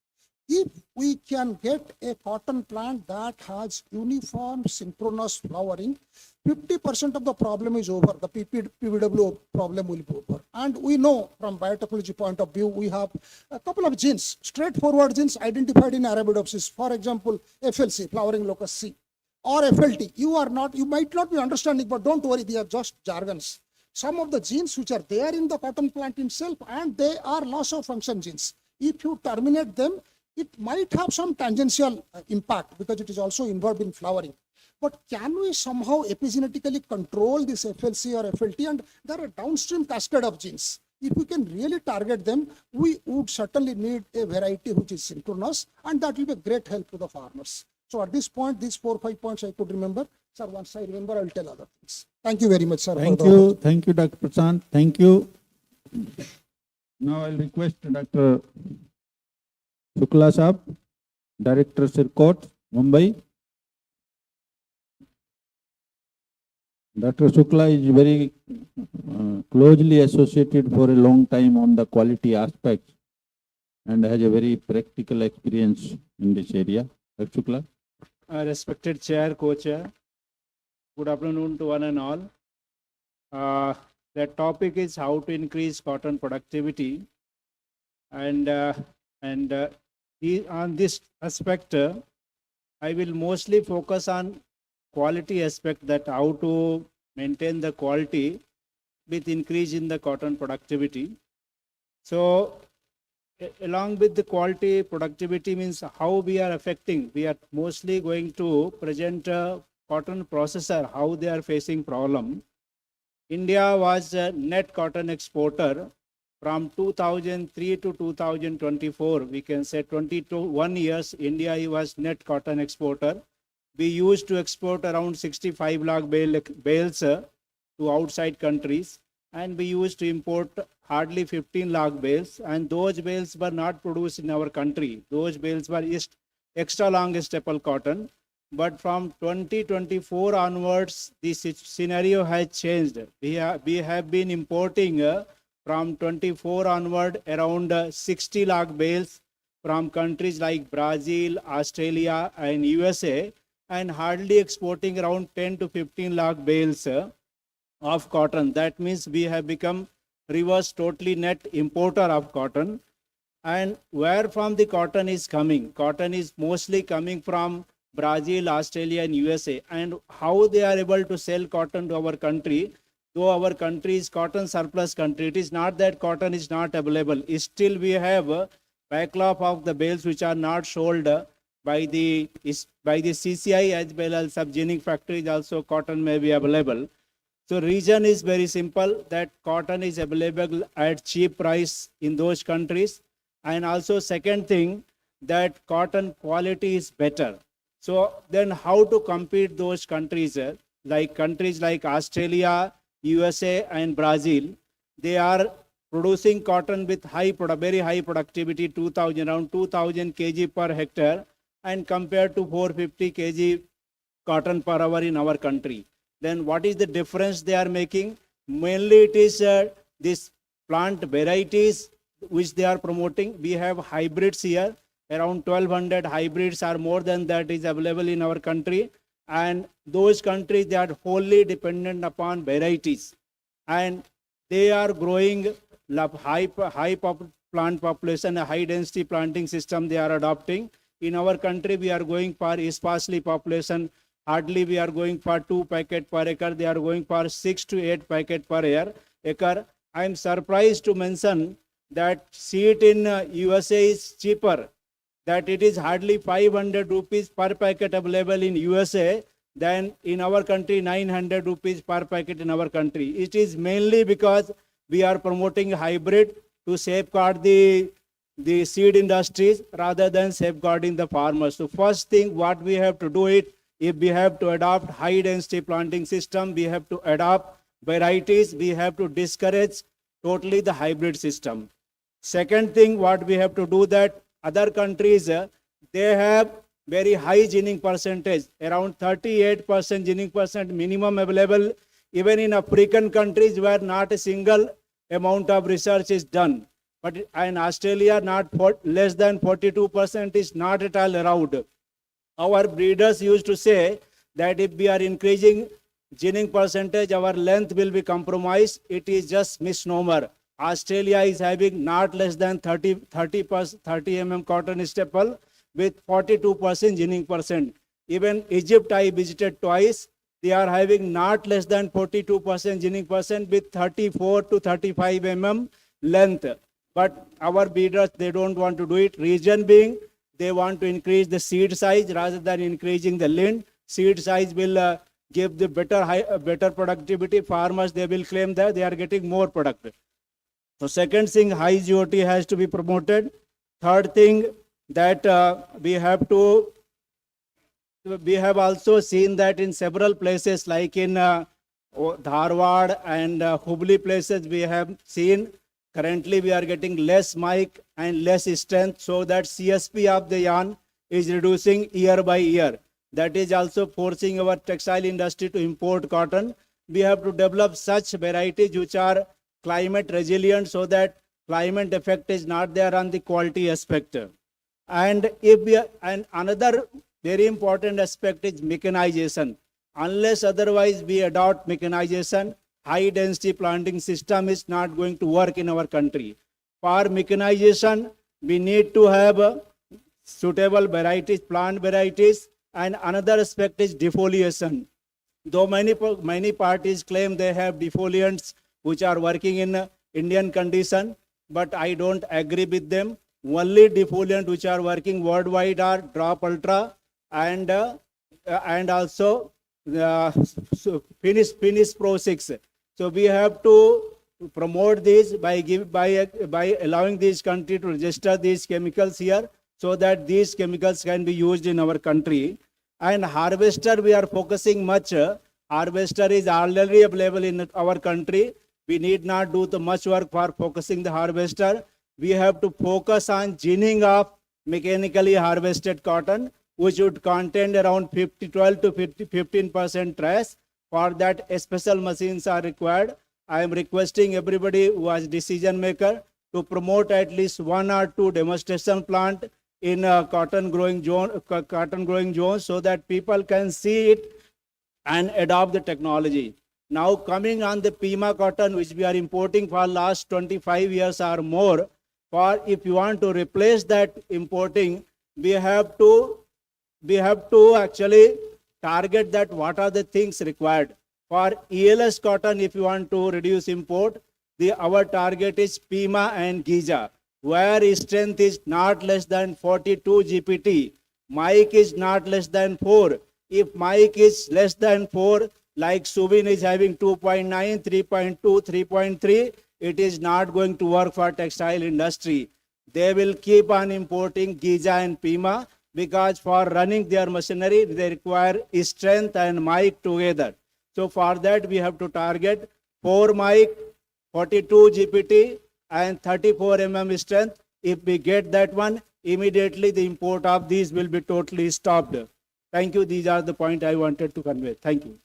If we can get a cotton plant that has uniform synchronous flowering, 50% of the problem is over. The PBW problem will be over. And we know from biotechnology point of view, we have a couple of genes, straightforward genes identified in Arabidopsis. For example, FLC, flowering locus C, or FLT. You might not be understanding, but don't worry, they are just jargons. Some of the genes which are there in the cotton plant itself, and they are loss of function genes. If you terminate them, it might have some tangential impact because it is also involved in flowering. But can we somehow epigenetically control this FLC or FLT? And there are a downstream cascade of genes. If we can really target them, we would certainly need a variety which is synchronous, and that will be a great help to the farmers. So at this point, these 4 or 5 points I could remember. Sir, once I remember, I'll tell other things. Thank you very much, sir. Thank you, Dr. Prashant. Thank you. Now I'll request Dr. Shukla Saab, Director Sirkot, Mumbai. Dr. Shukla is very closely associated for a long time on the quality aspects and has a very practical experience in this area. Dr. Shukla. Respected Chair, Co-Chair, good afternoon to one and all. The topic is how to increase cotton productivity, and on this aspect, I will mostly focus on quality aspect, that how to maintain the quality with increase in the cotton productivity. So along with the quality, productivity means how we are affecting. We are mostly going to present cotton processor, how they are facing problem. India was a net cotton exporter from 2003 to 2024. We can say 21 years, India was net cotton exporter. We used to export around 65 lakh bales to outside countries, and we used to import hardly 15 lakh bales, and those bales were not produced in our country. Those bales were extra long staple cotton. But from 2024 onwards, this scenario has changed. We have been importing from 24 onward around 60 lakh bales from countries like Brazil, Australia, and USA, and hardly exporting around 10 to 15 lakh bales of cotton. That means we have become reverse totally net importer of cotton. And where from the cotton is coming? Cotton is mostly coming from Brazil, Australia, and USA. And how they are able to sell cotton to our country, though our country is cotton surplus country, it is not that cotton is not available. Still we have a backlog of the bales which are not sold by the CCI as well as subgenic factories. Also cotton may be available. So reason is very simple, that cotton is available at cheap price in those countries. And also second thing, that cotton quality is better. So then how to compete those countries, countries like Australia, USA, and Brazil? They are producing cotton with very high productivity, around 2000 kg per hectare, and compared to 450 kg cotton per hour in our country. Then what is the difference they are making? Mainly it is this plant varieties which they are promoting. We have hybrids here. Around 1200 hybrids or more than that is available in our country. And those countries, they are wholly dependent upon varieties. And they are growing high plant population, a high density planting system they are adopting. In our country, we are going for sparsely population. Hardly we are going for 2 packets per acre. They are going for 6 to 8 packets per acre. I am surprised to mention that seed in USA is cheaper, that it is hardly 500 rupees per packet available in USA than in our country, 900 rupees per packet in our country. It is mainly because we are promoting hybrid to safeguard the seed industries rather than safeguarding the farmers. So first thing what we have to do it, if we have to adopt high density planting system, we have to adopt varieties, we have to discourage totally the hybrid system. Second thing what we have to do, that other countries, they have very high ginning percentage, around 38% ginning percent minimum available. Even in African countries where not a single amount of research is done. But in Australia, not less than 42% is not at all allowed. Our breeders used to say that if we are increasing ginning percentage, our length will be compromised. It is just misnomer. Australia is having not less than 30 mm cotton staple with 42% ginning percent. Even Egypt I visited twice. They are having not less than 42% ginning percent with 34 to 35 mm length. But our breeders, they don't want to do it. Reason being, they want to increase the seed size rather than increasing the lint. Seed size will give the better productivity. Farmers, they will claim that they are getting more product. So second thing, high GOT has to be promoted. Third thing, that we have also seen that in several places like in Dharwad and Hubli places, we have seen currently we are getting less mic and less strength, so that CSP of the yarn is reducing year by year. That is also forcing our textile industry to import cotton. We have to develop such varieties which are climate resilient, so that climate effect is not there on the quality aspect. And another very important aspect is mechanization. Unless otherwise we adopt mechanization, high density planting system is not going to work in our country. For mechanization, we need to have suitable varieties, plant varieties, and another aspect is defoliation. Though many parties claim they have defoliants which are working in Indian condition, but I don't agree with them. Only defoliant which are working worldwide are Drop Ultra and also Finish Pro 6. So we have to promote this by allowing this country to register these chemicals here, so that these chemicals can be used in our country. And harvester, we are focusing much. Harvester is already available in our country. We need not do the much work for focusing the harvester. We have to focus on ginning of mechanically harvested cotton, which would contain around 12 to 15% trash. For that, special machines are required. I am requesting everybody who is decision maker to promote at least 1 or 2 demonstration plant in cotton growing zone, so that people can see it and adopt the technology. Now coming on the Pima cotton, which we are importing for last 25 years or more, for if you want to replace that importing, we have to actually target that what are the things required. For ELS cotton, if you want to reduce import, our target is Pima and Giza, where strength is not less than 42 GPT. Mic is not less than 4. If mic is less than 4, like Subin is having 2.9, 3.2, 3.3, it is not going to work for textile industry. They will keep on importing Giza and Pima, because for running their machinery, they require strength and mic together. So for that, we have to target 4 mic, 42 GPT, and 34 mm strength. If we get that one, immediately the import of these will be totally stopped. Thank you. These are the points I wanted to convey. Thank you.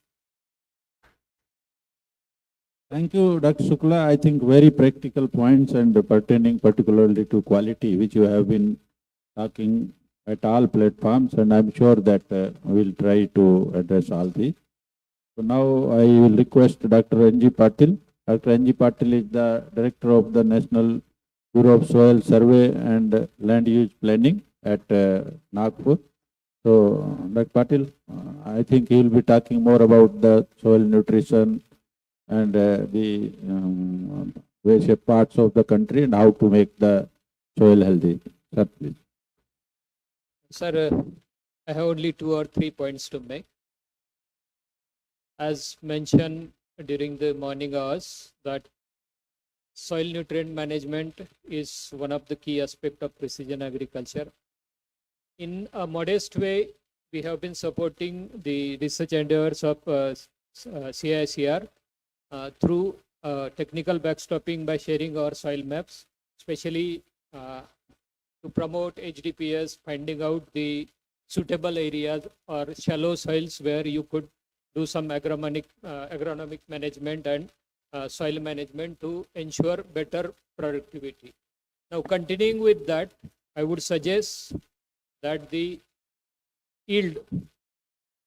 Thank you, Dr. Shukla. I think very practical points and pertaining particularly to quality, which you have been talking at all platforms, and I'm sure that we'll try to address all these. So now I will request Dr. N.G. Patil. Dr. N.G. Patil is the Director of the National Bureau of Soil Survey and Land Use Planning at Nagpur. So, Dr. Patil, I think he will be talking more about the soil nutrition and the various parts of the country and how to make the soil healthy. Sir, please. Sir, I have only 2 or 3 points to make. As mentioned during the morning hours, that soil nutrient management is one of the key aspects of precision agriculture. In a modest way, we have been supporting the research endeavors of CICR through technical backstopping by sharing our soil maps, especially to promote HDPS, finding out the suitable areas or shallow soils where you could do some agronomic management and soil management to ensure better productivity. Now, continuing with that, I would suggest that the yield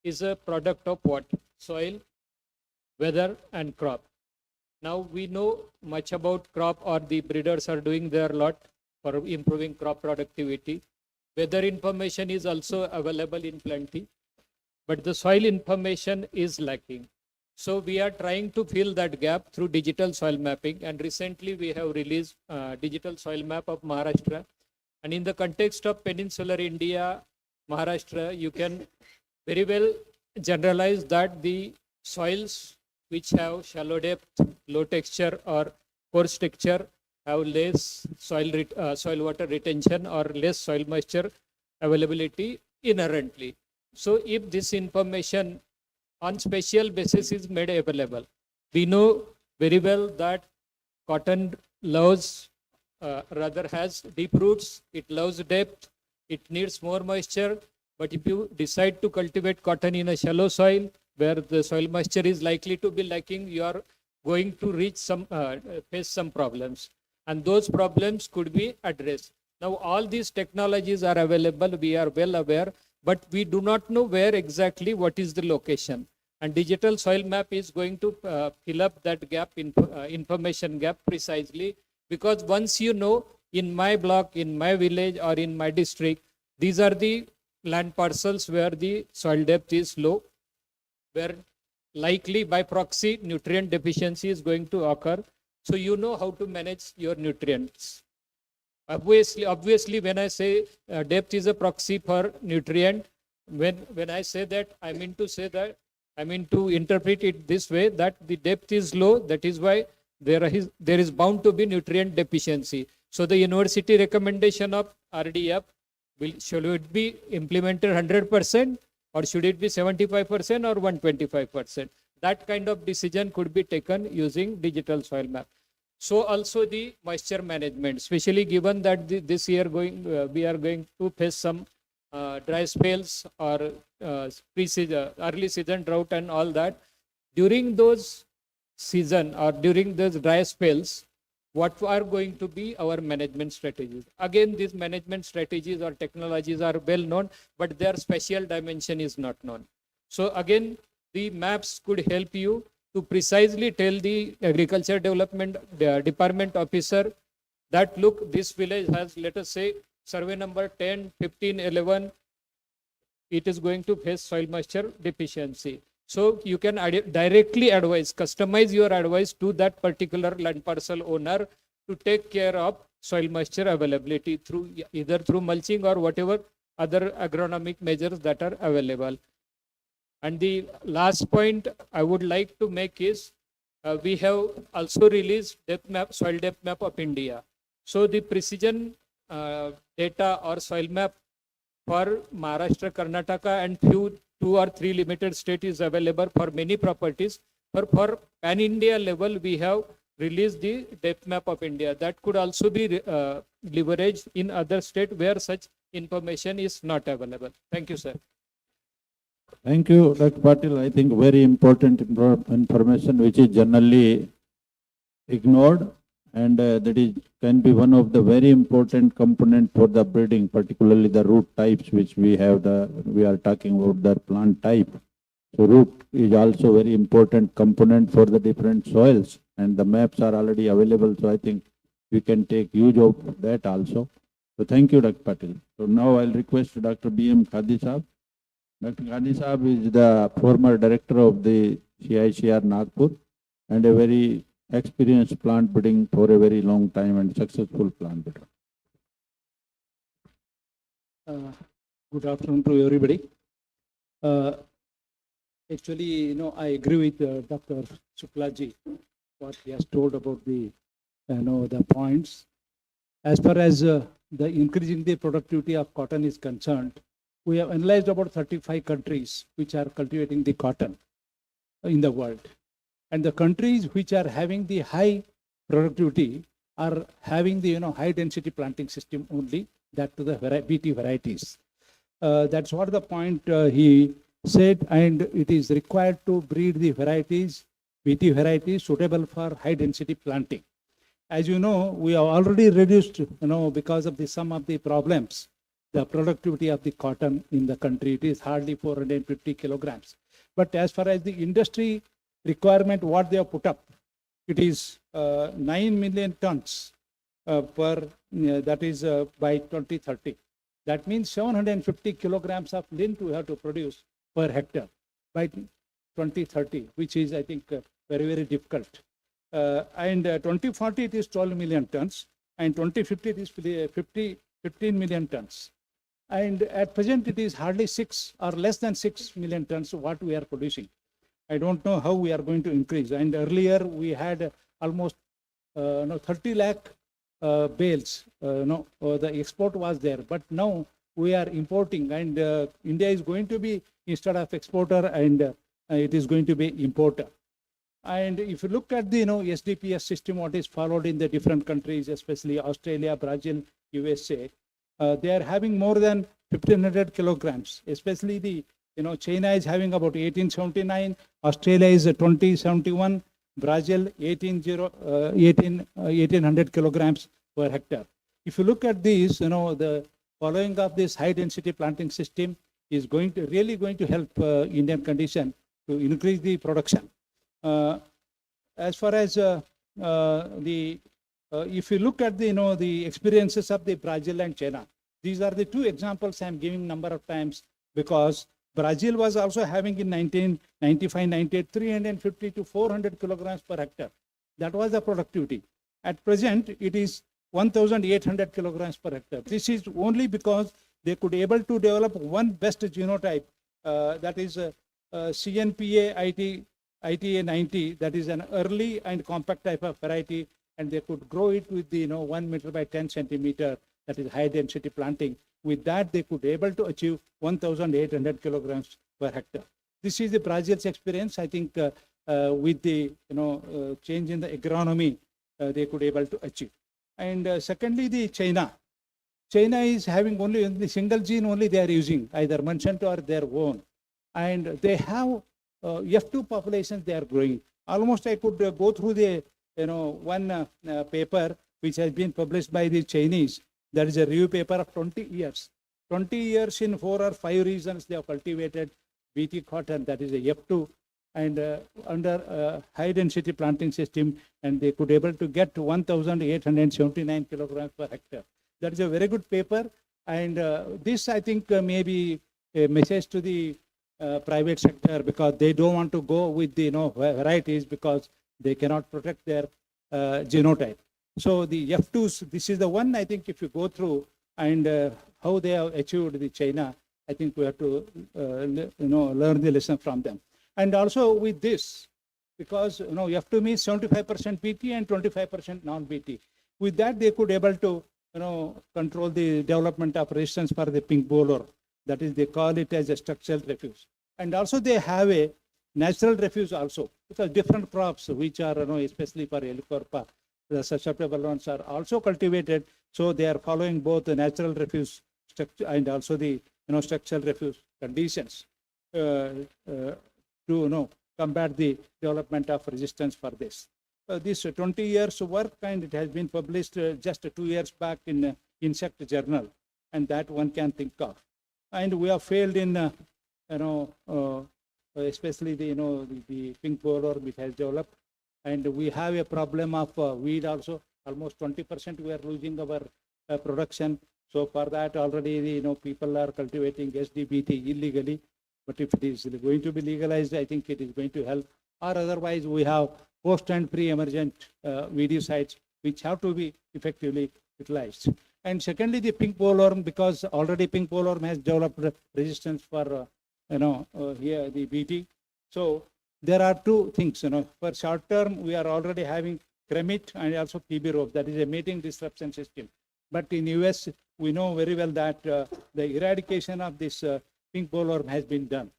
is a product of what? Soil, weather, and crop. Now, we know much about crop, or the breeders are doing their lot for improving crop productivity. Weather information is also available in plenty, but the soil information is lacking. So we are trying to fill that gap through digital soil mapping, and recently we have released digital soil map of Maharashtra. And in the context of peninsular India, Maharashtra, you can very well generalize that the soils which have shallow depth, low texture, or coarse texture have less soil water retention or less soil moisture availability inherently. So if this information on spatial basis is made available, we know very well that cotton loves, rather has deep roots, it loves depth, it needs more moisture. But if you decide to cultivate cotton in a shallow soil where the soil moisture is likely to be lacking, you are going to face some problems, and those problems could be addressed. Now, all these technologies are available, we are well aware, but we do not know where exactly what is the location. And digital soil map is going to fill up that gap, information gap precisely, because once you know in my block, in my village, or in my district, these are the land parcels where the soil depth is low, where likely by proxy nutrient deficiency is going to occur. So you know how to manage your nutrients. Obviously, when I say depth is a proxy for nutrient, when I say that, I mean to interpret it this way, that the depth is low, that is why there is bound to be nutrient deficiency. So the university recommendation of RDF, should it be implemented 100%, or should it be 75% or 125%? That kind of decision could be taken using digital soil map. So also the moisture management, especially given that this year we are going to face some dry spells or early season drought and all that. During those season or during those dry spells, what are going to be our management strategies? Again, these management strategies or technologies are well known, but their spatial dimension is not known. So again, the maps could help you to precisely tell the agriculture development department officer that, look, this village has, let us say, survey number 10, 15, 11, it is going to face soil moisture deficiency. So you can directly advise, customize your advice to that particular land parcel owner to take care of soil moisture availability through either through mulching or whatever other agronomic measures that are available. And the last point I would like to make is we have also released depth map, soil depth map of India. So the precision data or soil map for Maharashtra, Karnataka, and few 2 or 3 limited states is available for many properties. For pan-India level, we have released the depth map of India. That could also be leveraged in other states where such information is not available. Thank you, sir. Thank you, Dr. Patil. I think very important information which is generally ignored, and that is can be one of the very important component for the breeding, particularly the root types which we have. We are talking about the plant type. So root is also very important component for the different soils, and the maps are already available. So I think we can take use of that also. So thank you, Dr. Patil. So now I'll request Dr. B.M. Khadi Saab. Dr. Khadi Saab is the former director of the CICR Nagpur and a very experienced plant breeding for a very long time and successful plant breeder. Good afternoon to everybody. Actually, I agree with Dr. Suklaji, what he has told about the, the points. As far as the increasing the productivity of cotton is concerned, we have analyzed about 35 countries which are cultivating the cotton in the world. And the countries which are having the high productivity are having the high density planting system only, that to the BT varieties. That's what the point he said, and it is required to breed the varieties, BT varieties suitable for high density planting. As you know, we have already reduced, because of some of the problems, the productivity of the cotton in the country. It is hardly 450 kilograms. But as far as the industry requirement, what they have put up, it is 9 million tons that is by 2030. That means 750 kilograms of lint we have to produce per hectare by 2030, which is, I think, very, very difficult. And 2040, it is 12 million tons, and 2050, it is 15 million tons. And at present, it is hardly 6 or less than 6 million tons what we are producing. I don't know how we are going to increase. And earlier, we had almost 30 lakh bales. The export was there. But now we are importing, and India is going to be, instead of exporter, and it is going to be importer. And if you look at the SDPS system, what is followed in the different countries, especially Australia, Brazil, USA, they are having more than 1,500 kilograms. Especially the China is having about 1879, Australia is 2071, Brazil 1800 kilograms per hectare. If you look at these, the following of this high density planting system is really going to help Indian condition to increase the production. As far as if you look at the experiences of the Brazil and China, these are the two examples I'm giving number of times, because Brazil was also having in 1995-98 350 to 400 kilograms per hectare. That was the productivity. At present, it is 1,800 kilograms per hectare. This is only because they could able to develop one best genotype, that is CNPA ITA 90, that is an early and compact type of variety, and they could grow it with the 1 meter by 10 centimeter, that is high density planting. With that, they could able to achieve 1,800 kilograms per hectare. This is the Brazil's experience. I think with the change in the agronomy, they could able to achieve. And secondly, the China is having only the single gene only they are using, either Monsanto or their own, and they have F2 populations they are growing. Almost I could go through the one paper which has been published by the Chinese. There is a review paper of 20 years. 20 years in 4 or 5 regions they have cultivated BT cotton, that is a F2, and under high density planting system, and they could able to get to 1,879 kilograms per hectare. That is a very good paper, and this I think may be a message to the private sector, because they don't want to go with the varieties because they cannot protect their genotype. So the F2s, this is the one I think if you go through and how they have achieved the China, I think we have to learn the lesson from them. And also with this, because F2 means 75% BT and 25% non-BT. With that, they could able to control the development of resistance for the pink borer. That is, they call it as a structural refuge. And also they have a natural refuge also, because different crops which are especially for helicorpa, the susceptible ones are also cultivated. So they are following both the natural refuge structure and also the structural refuge conditions to combat the development of resistance for this. This 20 years work, and it has been published just 2 years back in Insect Journal, and that one can think of. And we have failed in especially the pink borer which has developed, and we have a problem of weed also. Almost 20% we are losing our production. So for that already people are cultivating SDBT illegally. But if it is going to be legalized, I think it is going to help. Or otherwise, we have post and pre-emergent weedicides which have to be effectively utilized. And secondly, the pink bollworm, because already pink bollworm has developed resistance for here the BT. So there are two things. For short term, we are already having Cremit and also PB rope. That is a mating disruption system. But in US, we know very well that the eradication of this pink bollworm has been done.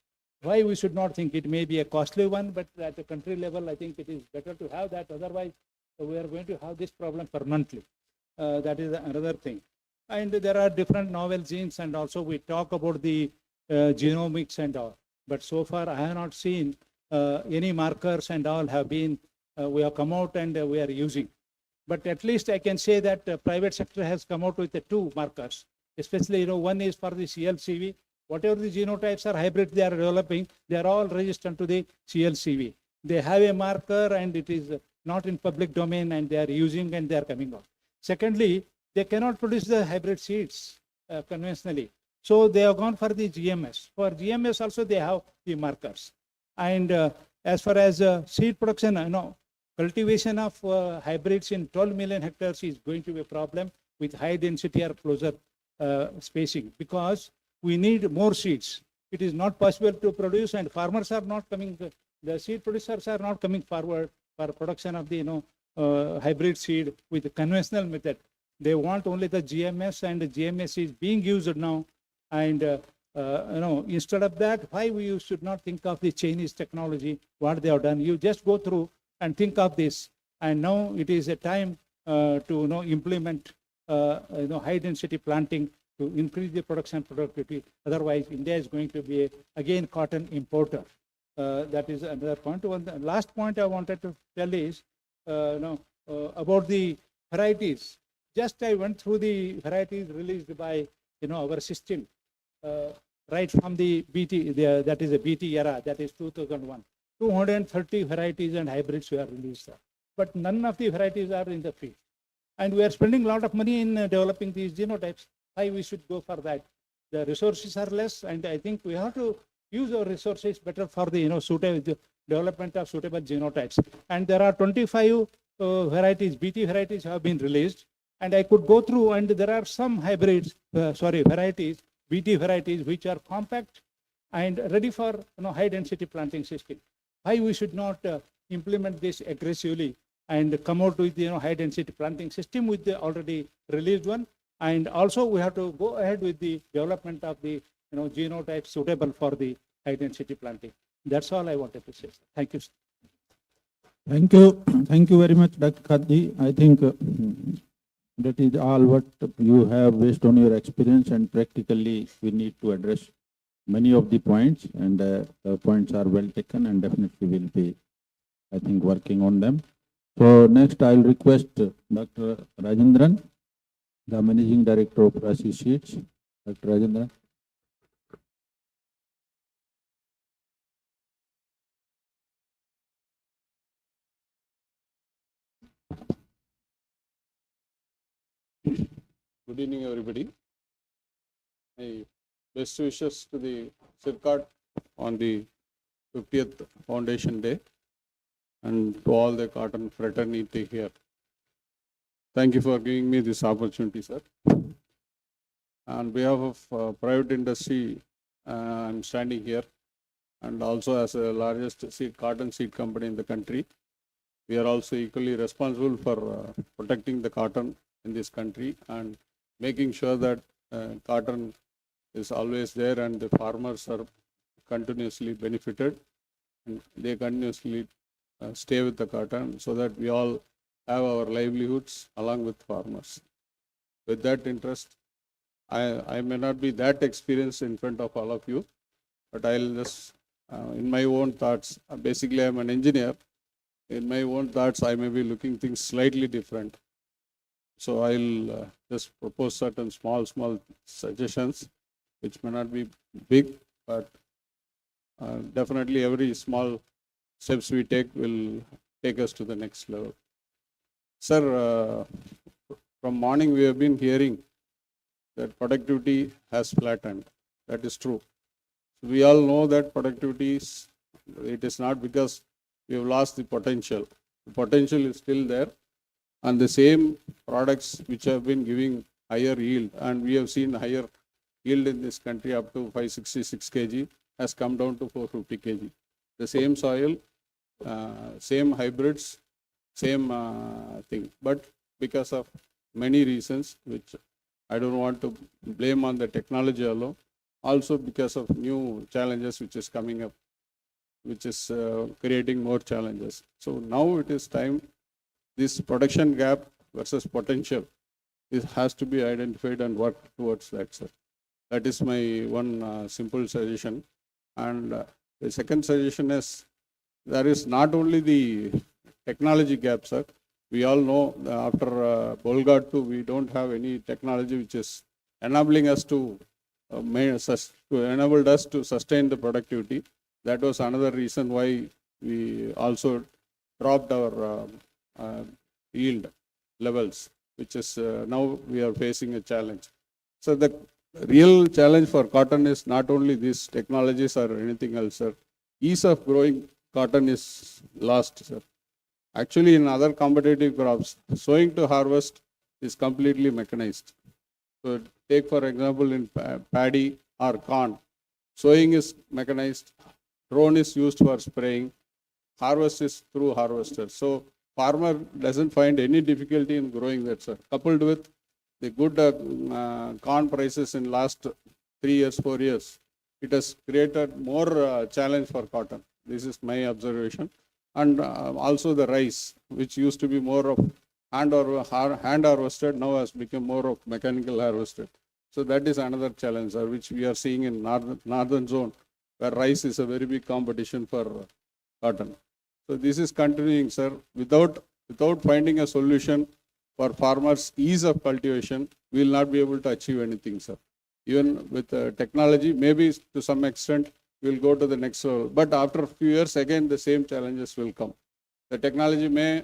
Why we should not think it may be a costly one, but at the country level, I think it is better to have that. Otherwise, we are going to have this problem permanently. That is another thing. And there are different novel genes, and also we talk about the genomics and all. But so far, I have not seen any markers and all have been, we have come out and we are using. But at least I can say that private sector has come out with the two markers, especially, one is for the CLCV. Whatever the genotypes or hybrids they are developing, they are all resistant to the CLCV. They have a marker and it is not in public domain and they are using and they are coming out. Secondly, they cannot produce the hybrid seeds conventionally. So they have gone for the GMS. For GMS also they have the markers. And as far as seed production, cultivation of hybrids in 12 million hectares is going to be a problem with high density or closer spacing, because we need more seeds. It is not possible to produce, and farmers are not coming, the seed producers are not coming forward for production of the hybrid seed with the conventional method. They want only the GMS, and the GMS is being used now. And instead of that, why we should not think of the Chinese technology, what they have done? You just go through and think of this. And now it is a time to implement high density planting to increase the production productivity. Otherwise, India is going to be again cotton importer. That is another point. The last point I wanted to tell is about the varieties. Just I went through the varieties released by our system right from the BT. That is a BT era. That is 2001. 230 varieties and hybrids were released, but none of the varieties are in the field. And we are spending a lot of money in developing these genotypes. Why we should go for that? The resources are less, and I think we have to use our resources better for the suitable development of suitable genotypes. And there are 25 varieties, BT varieties have been released, and I could go through, and there are some hybrids, varieties, BT varieties, which are compact and ready for high density planting system. Why we should not implement this aggressively and come out with high density planting system with the already released one? And also we have to go ahead with the development of the genotypes suitable for the high density planting. That's all I wanted to say. Thank you. Thank you. Thank you very much, Dr. Khadji. I think that is all what you have based on your experience, and practically we need to address many of the points, and the points are well taken, and definitely will be, I think, working on them. So next I'll request Dr. Rajendran, the Managing Director of Rasi Seeds. Dr. Rajendran. Good evening, everybody. My best wishes to the CICR on the 50th Foundation Day, and to all the cotton fraternity here. Thank you for giving me this opportunity, sir. On behalf of private industry, I'm standing here, and also as the largest cotton seed company in the country, we are also equally responsible for protecting the cotton in this country and making sure that cotton is always there and the farmers are continuously benefited and they continuously stay with the cotton, so that we all have our livelihoods along with farmers. With that interest, I may not be that experienced in front of all of you, but I'll just, in my own thoughts, basically I'm an engineer. In my own thoughts, I may be looking things slightly different. So I'll just propose certain small suggestions, which may not be big, but definitely every small steps we take will take us to the next level. Sir, from morning we have been hearing that productivity has flattened. That is true. We all know that productivity is, it is not because we have lost the potential. The potential is still there, and the same products which have been giving higher yield, and we have seen higher yield in this country up to 566 kg has come down to 450 kg. The same soil, same hybrids, same thing. But because of many reasons, which I don't want to blame on the technology alone, also because of new challenges which is coming up, which is creating more challenges. So now it is time, this production gap versus potential, it has to be identified and worked towards that, sir. That is my one simple suggestion. And the second suggestion is, there is not only the technology gap, sir, We all know after Bolgat 2, we don't have any technology which is enabling us to enabled us to sustain the productivity. That was another reason why we also dropped our yield levels, which is now we are facing a challenge. So the real challenge for cotton is not only these technologies or anything else, sir. Ease of growing cotton is lost, sir. Actually, in other competitive crops, sowing to harvest is completely mechanized. So take for example in paddy or corn, sowing is mechanized, drone is used for spraying, harvest is through harvester. So farmer doesn't find any difficulty in growing that, sir. Coupled with the good corn prices in last 3 years, 4 years, it has created more challenge for cotton. This is my observation. And also the rice, which used to be more of hand harvested, now has become more of mechanical harvested. So that is another challenge, sir, which we are seeing in northern zone, where rice is a very big competition for cotton. So this is continuing, sir. Without finding a solution for farmers' ease of cultivation, we will not be able to achieve anything, sir. Even with technology, maybe to some extent, we will go to the next level. But after a few years, again, the same challenges will come. The technology may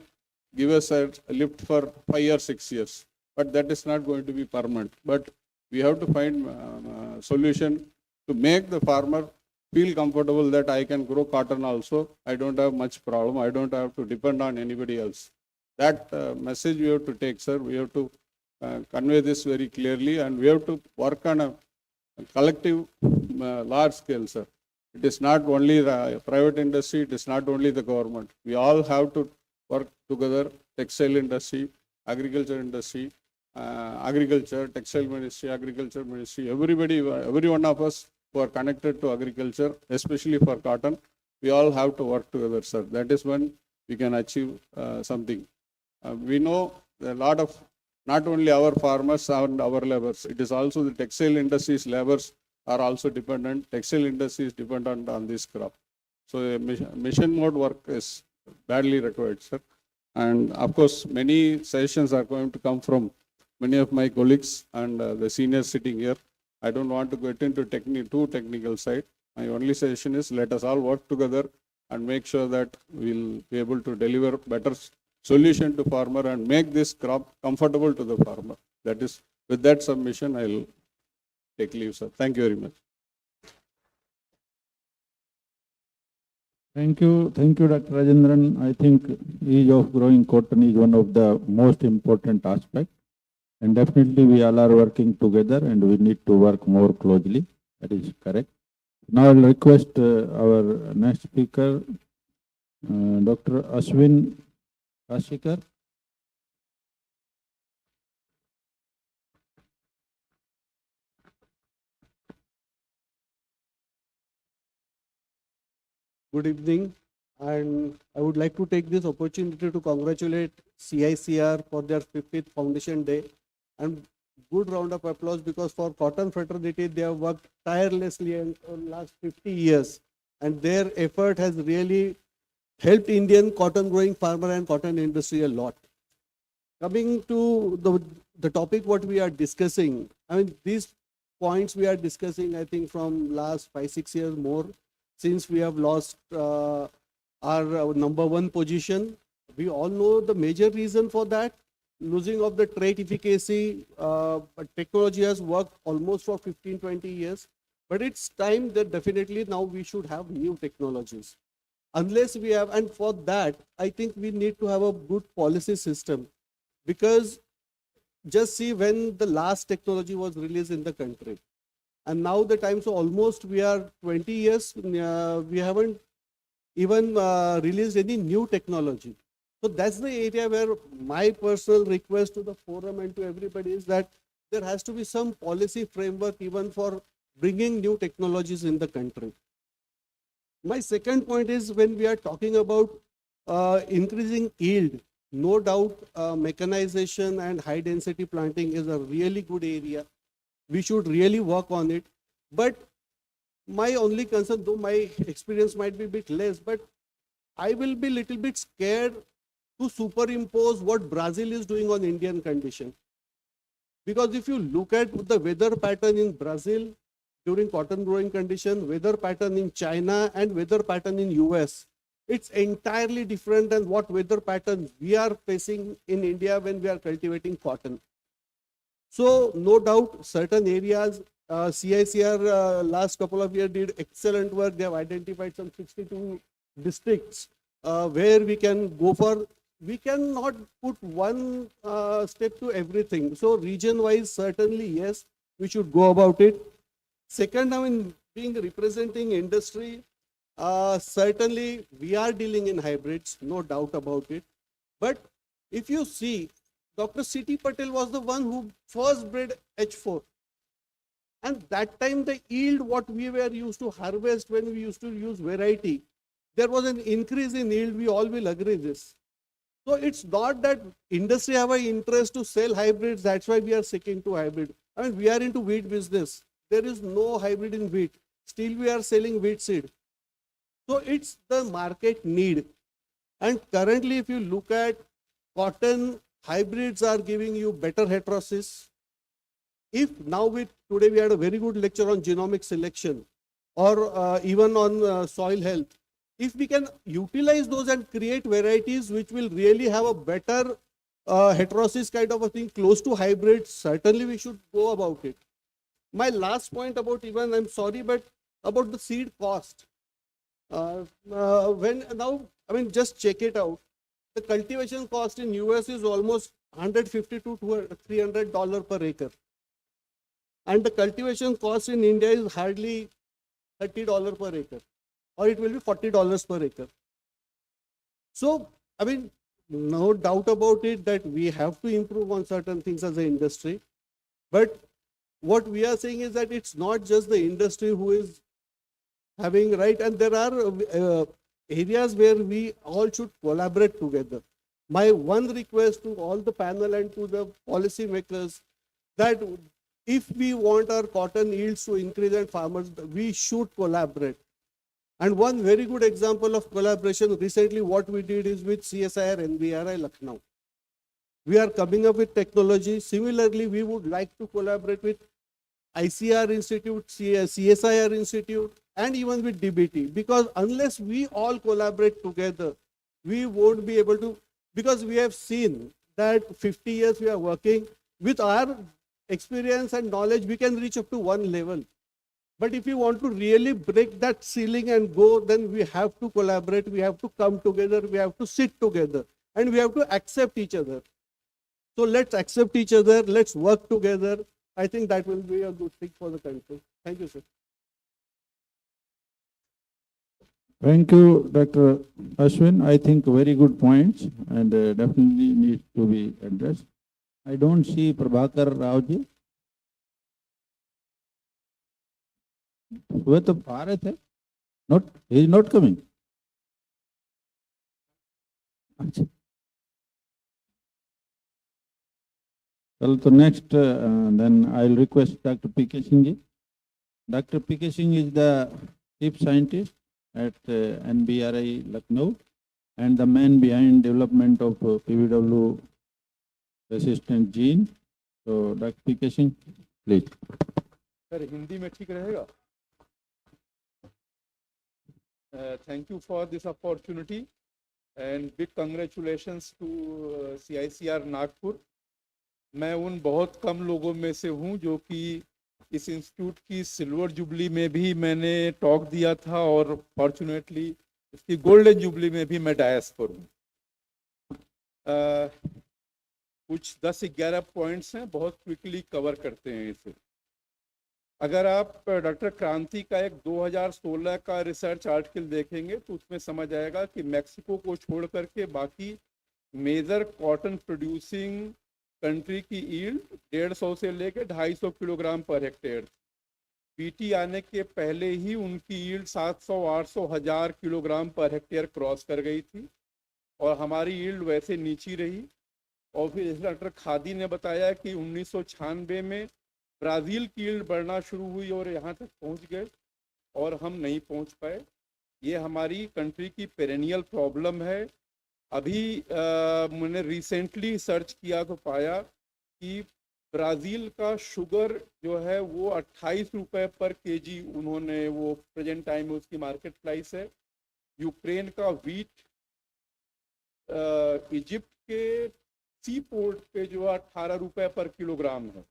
give us a lift for 5 or 6 years, but that is not going to be permanent. But we have to find a solution to make the farmer feel comfortable that I can grow cotton also. I don't have much problem. I don't have to depend on anybody else. That message we have to take, sir. We have to convey this very clearly, and we have to work on a collective large scale, sir. It is not only the private industry, it is not only the government. We all have to work together, textile industry, agriculture industry, textile ministry, agriculture ministry, everybody, every one of us who are connected to agriculture, especially for cotton, we all have to work together, sir. That is when we can achieve something. We know a lot of, not only our farmers and our laborers, it is also the textile industry's laborers are also dependent. Textile industry is dependent on this crop. So mission mode work is badly required, sir. And of course, many sessions are going to come from many of my colleagues and the seniors sitting here. I don't want to get into too technical side. My only suggestion is let us all work together and make sure that we'll be able to deliver better solution to farmer and make this crop comfortable to the farmer. That is, with that submission, I'll take leave, sir. Thank you very much. Thank you, Dr. Rajendran. I think ease of growing cotton is one of the most important aspects. And definitely we all are working together and we need to work more closely. That is correct. Now I'll request our next speaker, Dr. ICAR-CICR. Good evening, and I would like to take this opportunity to congratulate CICR for their 50th Foundation Day, and good round of applause because for cotton fraternity they have worked tirelessly in last 50 years, and their effort has really helped Indian cotton growing farmer and cotton industry a lot. Coming to the topic what we are discussing, I mean these points we are discussing I think from last 5-6 years more, since we have lost our number one position. We all know the major reason for that, losing of the trade efficacy. Technology has worked almost for 15-20 years, but it's time that definitely now we should have new technologies. Unless we have, and for that, I think we need to have a good policy system, because just see when the last technology was released in the country. And now the time, so almost we are 20 years, we haven't even released any new technology. So that's the area where my personal request to the forum and to everybody is that there has to be some policy framework even for bringing new technologies in the country. My second point is when we are talking about increasing yield, no doubt mechanization and high density planting is a really good area. We should really work on it. But my only concern, though my experience might be a bit less, but I will be a little bit scared to superimpose what Brazil is doing on Indian condition. Because if you look at the weather pattern in Brazil during cotton growing condition, weather pattern in China and weather pattern in US, it's entirely different than what weather patterns we are facing in India when we are cultivating cotton. So no doubt certain areas, CICR last couple of years did excellent work. They have identified some 62 districts where we can go for. We cannot put one step to everything. So region wise, certainly yes, we should go about it. Second, I mean, being representing industry, certainly we are dealing in hybrids, no doubt about it. But if you see, Dr. C.T. Patel was the one who first bred H4. And that time the yield what we were used to harvest when we used to use variety, there was an increase in yield, we all will agree this. So it's not that industry have an interest to sell hybrids, that's why we are sticking to hybrid. I mean, we are into wheat business. There is no hybrid in wheat. Still we are selling wheat seed. So it's the market need. And currently if you look at cotton, hybrids are giving you better heterosis. If now today we had a very good lecture on genomic selection or even on soil health. If we can utilize those and create varieties which will really have a better heterosis kind of a thing close to hybrids, certainly we should go about it. My last point about even, I'm sorry, but about the seed cost. Just check it out. The cultivation cost in US is almost $150 to $300 per acre. And the cultivation cost in India is hardly $30 per acre. Or it will be $40 per acre. So, I mean, no doubt about it that we have to improve on certain things as an industry. But what we are saying is that it's not just the industry who is having, right? And there are areas where we all should collaborate together. My one request to all the panel and to the policy makers that if we want our cotton yields to increase and farmers, we should collaborate. And one very good example of collaboration recently what we did is with CSIR NBRI Lucknow. We are coming up with technology. Similarly, we would like to collaborate with ICR Institute, CSIR Institute, and even with DBT. Because unless we all collaborate together, we won't be able to, because we have seen that 50 years we are working with our experience and knowledge, we can reach up to one level. But if you want to really break that ceiling and go, then we have to collaborate, we have to come together, we have to sit together, and we have to accept each other. So let's accept each other, let's work together. I think that will be a good thing for the country. Thank you, sir. Thank you, Dr. Ashwin. I think very good points and definitely need to be addressed. I don't see Prabhakar Raoji. वो तो आ रहे थे, not he is not coming. अच्छा, चलो तो next then I'll request Dr. P.K. Singh ji. Dr. P.K. Singh is the chief scientist at NBRI Lucknow and the man behind development of PVW resistant gene. So Dr. P.K. Singh, please. Sir Hindi में ठीक रहेगा? Thank you for this opportunity and big congratulations to CICR Nagpur. मैं उन बहुत कम लोगों में से हूँ जो कि इस इंस्टीट्यूट की सिल्वर जुबली में भी मैंने टॉक दिया था और फॉर्चुनेटली इसकी गोल्डन जुबली में भी मैं डायस पर हूँ. कुछ 10-11 पॉइंट्स हैं, बहुत क्विकली कवर करते हैं इसे. अगर आप डॉक्टर क्रांति का एक 2016 का रिसर्च आर्टिकल देखेंगे तो उसमें समझ आएगा कि मैक्सिको को छोड़ करके बाकी मेजर कॉटन प्रोड्यूसिंग कंट्री की यील्ड 150 से लेकर 250 किलोग्राम पर हेक्टेयर. पीटी आने के पहले ही उनकी yield 700, 800, 1000 kilogram per hectare cross कर गई थी और हमारी यील्ड वैसे नीची रही. और फिर जैसे डॉक्टर खादी ने बताया कि 1996 में ब्राज़ील की यील्ड बढ़ना शुरू हुई और यहाँ तक पहुँच गए और हम नहीं पहुँच पाए. ये हमारी कंट्री की पेरेनियल प्रॉब्लम है अभी मैंने रिसेंटली सर्च किया तो पाया कि ब्राज़ील का शुगर जो है वो 28 रुपए पर केजी उन्होंने वो प्रेजेंट टाइम में उसकी मार्केट प्राइस है। यूक्रेन का वीट इजिप्ट के सी पोर्ट पे जो 18 रुपए पर किलोग्राम है।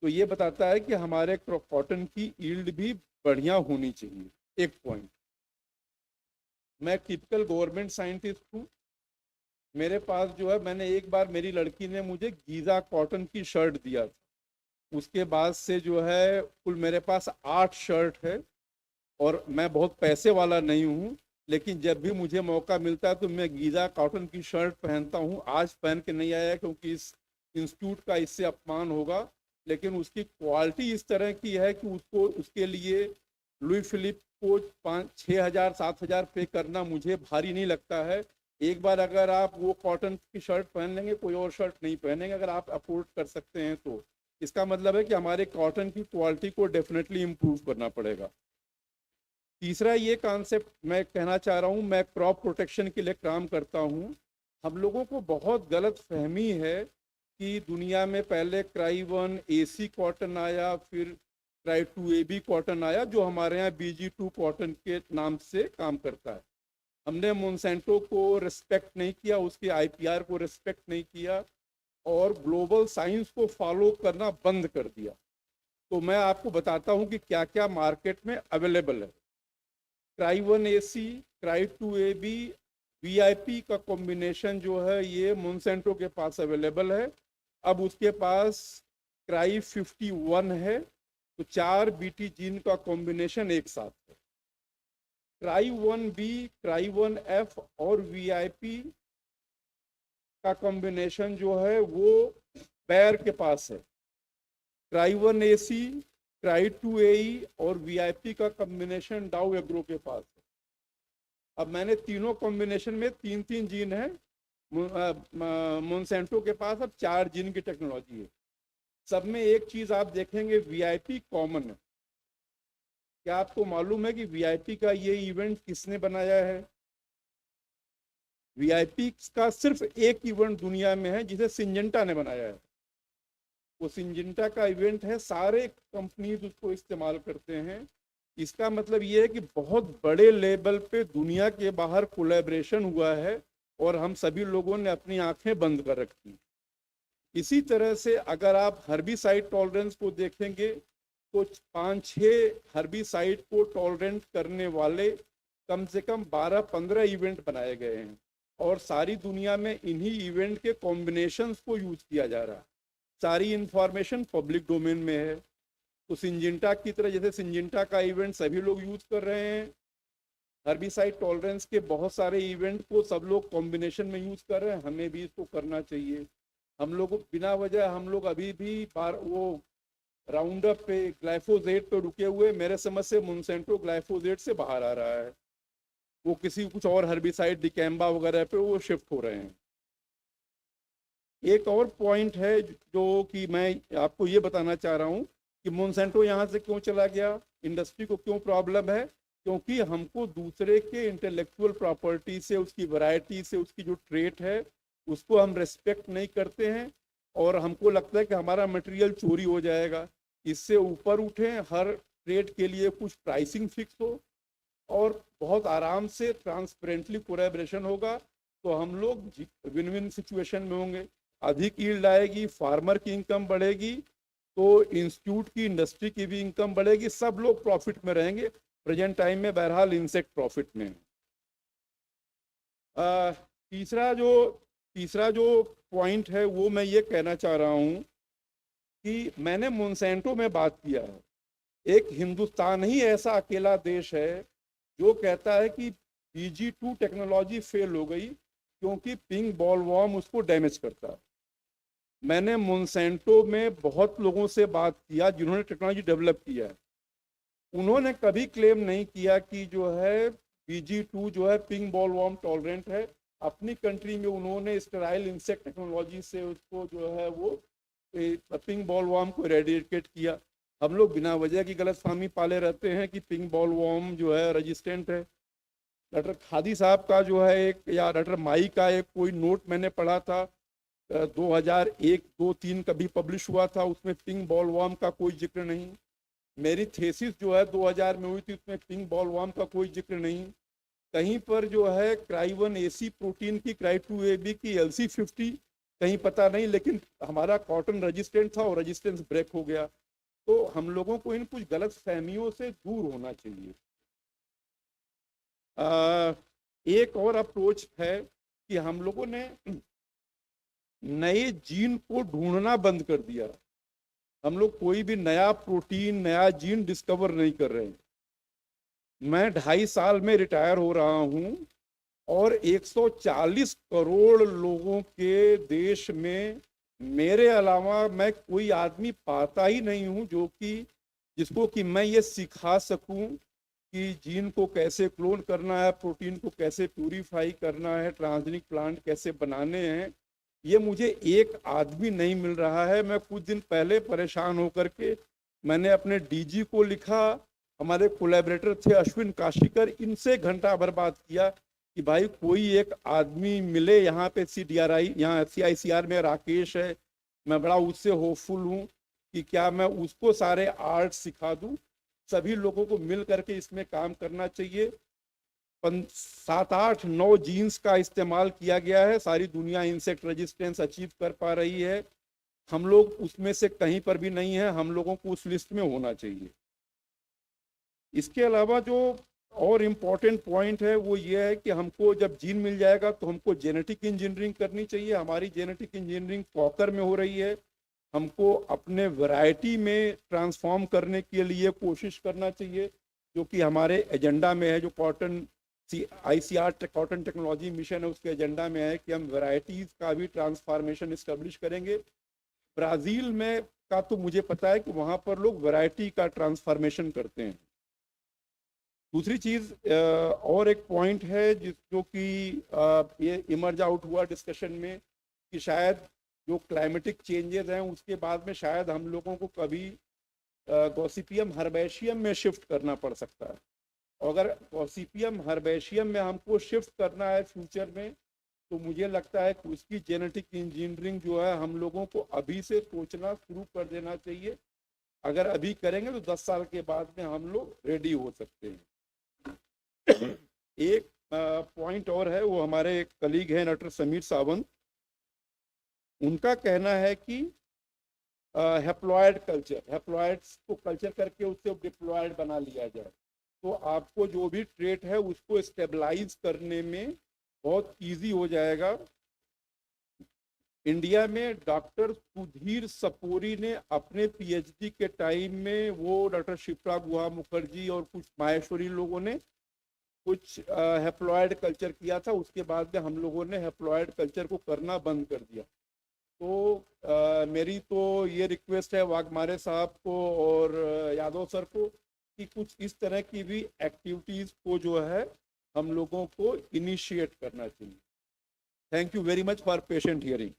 तो ये बताता है कि हमारे कॉटन की यील्ड भी बढ़िया होनी चाहिए। एक पॉइंट, मैं टिपिकल गवर्नमेंट साइंटिस्ट हूँ। मेरे पास जो है, मैंने एक बार मेरी लड़की ने मुझे गीजा कॉटन की शर्ट दिया था। उसके बाद से जो है कुल मेरे पास 8 शर्ट है और मैं बहुत पैसे वाला नहीं हूँ, लेकिन जब भी मुझे मौका मिलता है तो मैं गीजा कॉटन की शर्ट पहनता हूँ। आज पहन के नहीं आया क्योंकि इस इंस्टीट्यूट का इससे अपमान होगा, लेकिन उसकी क्वालिटी इस तरह की है कि उसको उसके लिए लुई फिलिप को 5-6 हज़ार 7 हज़ार पे करना मुझे भारी नहीं लगता है। एक बार अगर आप वो कॉटन की शर्ट पहन लेंगे, कोई और शर्ट नहीं पहनेंगे, अगर आप अफोर्ड कर सकते हैं तो। इसका मतलब है कि हमारे कॉटन की क्वालिटी को डेफिनेटली इम्प्रूव करना पड़ेगा। तीसरा ये कॉन्सेप्ट मैं कहना चाह रहा हूँ, मैं क्रॉप प्रोटेक्शन के लिए काम करता हूँ। हम लोगों को बहुत गलत फहमी है कि दुनिया में पहले क्राई 1 AC कॉटन आया, फिर क्राई 2 AB कॉटन आया, जो हमारे यहाँ BG2 कॉटन के नाम से काम करता है। हमने मोनसेंटो को रिस्पेक्ट नहीं किया, उसके IPR को रिस्पेक्ट नहीं किया और ग्लोबल साइंस को फॉलो करना बंद कर दिया। तो मैं आपको बताता हूँ कि क्या क्या मार्केट में अवेलेबल है। Cry 1 AC, cry 2 AB, VIP का कॉम्बिनेशन जो है ये मोनसेंटो के पास अवेलेबल है। अब उसके पास क्राई 51 है, तो 4 BT जीन का कॉम्बिनेशन एक साथ है। क्राई 1B, क्राई 1F और VIP का कॉम्बिनेशन जो है वो बैर के पास है। क्राई 1 AC, क्राई 2 AE और VIP का कॉम्बिनेशन डाउ एग्रो के पास है। अब मैंने तीनों कॉम्बिनेशन में 3-3 जीन है। मोनसेंटो के पास अब 4 जीन की टेक्नोलॉजी है। सब में एक चीज आप देखेंगे, VIP कॉमन है। क्या आपको मालूम है कि VIP का ये इवेंट किसने बनाया है? VIP का सिर्फ एक इवेंट दुनिया में है जिसे सिंजेंटा ने बनाया है। वो सिंजेंटा का इवेंट है, सारे कंपनीज उसको इस्तेमाल करते हैं। इसका मतलब ये है कि बहुत बड़े लेवल पे दुनिया के बाहर कोलैबोरेशन हुआ है और हम सभी लोगों ने अपनी आंखें बंद कर रखी। इसी तरह से अगर आप हर्बिसाइड टॉलरेंस को देखेंगे तो 5-6 हर्बिसाइड को टॉलरेंट करने वाले कम से कम 12-15 इवेंट बनाए गए हैं और सारी दुनिया में इन्हीं इवेंट के कॉम्बिनेशंस को यूज किया जा रहा है। सारी इंफॉर्मेशन पब्लिक डोमेन में है। तो सिंजेंटा की तरह, जैसे सिंजेंटा का इवेंट सभी लोग यूज कर रहे हैं, हर्बिसाइड टॉलरेंस के बहुत सारे इवेंट को सब लोग कॉम्बिनेशन में यूज कर रहे हैं, हमें भी इसको करना चाहिए। हम लोग बिना वजह हम लोग अभी भी वो राउंड अप पे ग्लाइफोजेट पे रुके हुए, मेरे समझ से मोनसेंटो ग्लाइफोजेट से बाहर आ रहा है, वो किसी कुछ और हर्बिसाइड डिकैम्बा वगैरह पे वो शिफ्ट हो रहे हैं। एक और पॉइंट है जो कि मैं आपको ये बताना चाह रहा हूँ कि मोनसेंटो यहाँ से क्यों चला गया, इंडस्ट्री को क्यों प्रॉब्लम है, क्योंकि हमको दूसरे के इंटेलेक्चुअल प्रॉपर्टी से, उसकी वैरायटी से, उसकी जो ट्रेट है उसको हम रेस्पेक्ट नहीं करते हैं और हमको लगता है कि हमारा मटेरियल चोरी हो जाएगा। इससे ऊपर उठें, हर ट्रेड के लिए कुछ प्राइसिंग फिक्स हो और बहुत आराम से ट्रांसपेरेंटली कोलैबोरेशन होगा, तो हम लोग विन विन सिचुएशन में होंगे। अधिक यील्ड आएगी, फार्मर की इनकम बढ़ेगी, तो इंस्टीट्यूट की, इंडस्ट्री की भी इनकम बढ़ेगी, सब लोग प्रॉफिट में रहेंगे। प्रेजेंट टाइम में बहरहाल इंसेक्ट प्रॉफिट में है। तीसरा जो पॉइंट है वो मैं ये कहना चाह रहा हूँ कि मैंने मोनसेंटो में बात किया है। एक हिंदुस्तान ही ऐसा अकेला देश है जो कहता है कि BG2 टेक्नोलॉजी फेल हो गई क्योंकि पिंक बॉलवॉर्म उसको डैमेज करता है। मैंने मोनसेंटो में बहुत लोगों से बात किया जिन्होंने टेक्नोलॉजी डेवलप किया है, उन्होंने कभी क्लेम नहीं किया कि जो है BG2 जो है पिंक बॉलवॉर्म टॉलरेंट है। अपनी कंट्री में उन्होंने स्टेराइल इंसेक्ट टेक्नोलॉजी से उसको जो है वो पिंक बॉलवॉर्म को इरेडिकेट किया। हम लोग बिना वजह की गलतफहमी पाले रहते हैं कि पिंक बॉलवॉर्म जो है रेजिस्टेंट है। डॉक्टर खादी साहब का जो है एक, या डॉक्टर माई का एक कोई नोट मैंने पढ़ा था 2001, 2, 3 कभी पब्लिश हुआ था, उसमें पिंक बॉलवर्म का कोई जिक्र नहीं। मेरी थेसिस जो है 2000 में हुई थी, उसमें पिंक बॉलवर्म का कोई जिक्र नहीं। कहीं पर जो है क्राई1 AC प्रोटीन की, क्राई2 AB की, LC50 कहीं पता नहीं, लेकिन हमारा कॉटन रेजिस्टेंट था और रेजिस्टेंस ब्रेक हो गया। तो हम लोगों को इन कुछ गलत फहमियों से दूर होना चाहिए। एक और अप्रोच है कि हम लोगों ने नए जीन को ढूंढना बंद कर दिया। हम लोग कोई भी नया प्रोटीन, नया जीन डिस्कवर नहीं कर रहे हैं। मैं 2.5 साल में रिटायर हो रहा हूं और 140 करोड़ लोगों के देश में मेरे अलावा मैं कोई आदमी पाता ही नहीं हूं जो कि जिसको कि मैं ये सिखा सकूं कि जीन को कैसे क्लोन करना है, प्रोटीन को कैसे प्यूरिफाई करना है, ट्रांसजेनिक प्लांट कैसे बनाने हैं। ये मुझे एक आदमी नहीं मिल रहा है। मैं कुछ दिन पहले परेशान होकर के मैंने अपने DG को लिखा, हमारे कोलैबोरेटर थे अश्विन काशीकर, इनसे घंटा भर बात किया कि भाई कोई एक आदमी मिले यहाँ पे CDRI, यहाँ CICR में राकेश है, मैं बड़ा उससे होपफुल हूँ कि क्या मैं उसको सारे आर्ट सिखा दूँ। सभी लोगों को मिल करके इसमें काम करना चाहिए। 7, 8, 9 जीन्स का इस्तेमाल किया गया है, सारी दुनिया इंसेक्ट रेजिस्टेंस अचीव कर पा रही है। हम लोग उसमें से कहीं पर भी नहीं है, हम लोगों को उस लिस्ट में होना चाहिए। इसके अलावा जो और इम्पोर्टेंट पॉइंट है वो ये है कि हमको जब जीन मिल जाएगा तो हमको जेनेटिक इंजीनियरिंग करनी चाहिए। हमारी जेनेटिक इंजीनियरिंग कॉकर में हो रही है। हमको अपने वैरायटी में ट्रांसफॉर्म करने के लिए कोशिश करना चाहिए, जो कि हमारे एजेंडा में है। जो cotton ICR cotton technology mission है, उसके एजेंडा में है कि हम वैरायटीज का भी ट्रांसफॉर्मेशन इस्टेब्लिश करेंगे। ब्राज़ील में का तो मुझे पता है कि वहाँ पर लोग वैरायटी का ट्रांसफॉर्मेशन करते हैं। दूसरी चीज़ और एक पॉइंट है जो कि ये इमर्ज आउट हुआ डिस्कशन में कि शायद जो क्लाइमेटिक चेंजेस हैं उसके बाद में शायद हम लोगों को कभी गॉसिपियम हर्बेशियम में शिफ्ट करना पड़ सकता है। अगर गॉसिपियम हर्बेशियम में हमको शिफ्ट करना है फ्यूचर में, तो मुझे लगता है कि उसकी जेनेटिक इंजीनियरिंग जो है हम लोगों को अभी से सोचना शुरू कर देना चाहिए। अगर अभी करेंगे तो 10 साल के बाद में हम लोग रेडी हो सकते हैं। एक पॉइंट और है, वो हमारे कलीग हैं डॉक्टर समीर सावंत, उनका कहना है कि हैप्लॉयड कल्चर, हैप्लॉयड्स को कल्चर करके उससे डिप्लॉयड बना लिया जाए, तो आपको जो भी ट्रेट है उसको स्टेबलाइज करने में बहुत इजी हो जाएगा। इंडिया में डॉक्टर सुधीर सपोरी ने अपने PhD के टाइम में, वो डॉक्टर शिप्रा गुहा मुखर्जी और कुछ माहेश्वरी लोगों ने कुछ हैप्लॉयड कल्चर किया था। उसके बाद में हम लोगों ने हैप्लॉयड कल्चर को करना बंद कर दिया। तो मेरी तो ये रिक्वेस्ट है वाघमारे साहब को और यादव सर को कि कुछ इस तरह की भी एक्टिविटीज़ को जो है हम लोगों को इनिशिएट करना चाहिए। Thank you very much for patient hearing.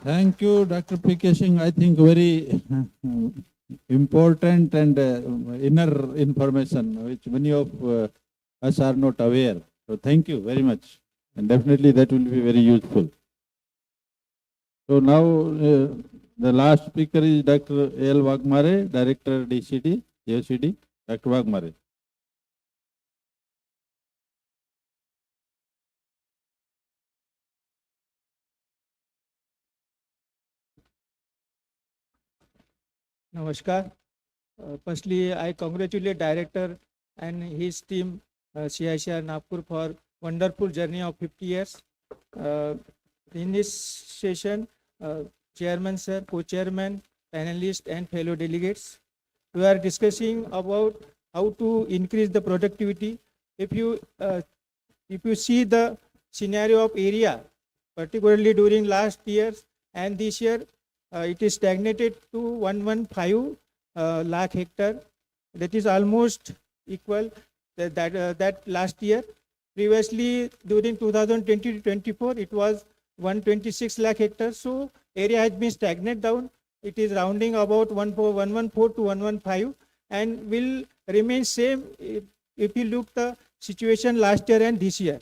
Thank you, Dr. P.K. Singh. I think very important and inner information which many of us are not aware. So thank you very much. And definitely that will be very useful. So now the last speaker is Dr. A.L. Wagmare, Director DCD, JOCD. Dr. Wagmare. Namaskar. Firstly, I congratulate Director and his team, CICR Nagpur, for wonderful journey of 50 years. In this session, Chairman Sir, Co-Chairman, panelists and fellow delegates, we are discussing about how to increase the productivity. If you see the scenario of area, particularly during last years and this year, it is stagnated to 115 lakh hectare. That is almost equal that last year. Previously, during 2020 to 24, it was 126 lakh hectares. So area has been stagnant down. It is rounding about 114 to 115 and will remain same if you look the situation last year and this year.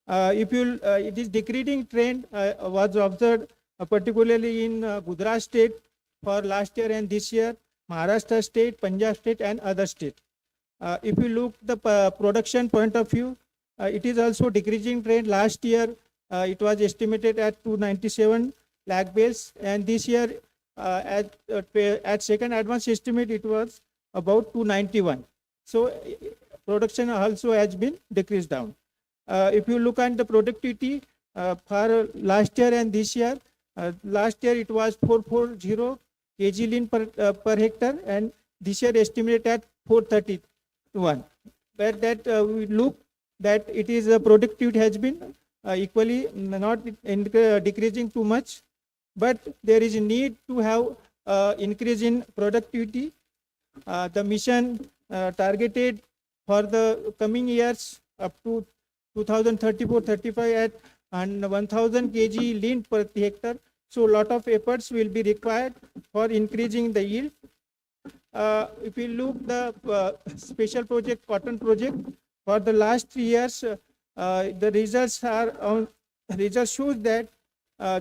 It is decreasing trend was observed particularly in Gujarat state for last year and this year, Maharashtra state, Punjab state and other states. If you look the production point of view, it is also decreasing trend. Last year, it was estimated at 297 lakh bales, and this year, at second advance estimate, it was about 291. So, production also has been decreased down. If you look at the productivity for last year and this year, last year it was 440 kg lean per hectare, and this year estimated at 431. But that we look that it is productivity has been equally not decreasing too much, but there is a need to have increase in productivity. The mission targeted for the coming years up to 2034-35 at and 1000 kg lean per hectare. So a lot of efforts will be required for increasing the yield. If we look the special project, cotton project, for the last 3 years, the results shows that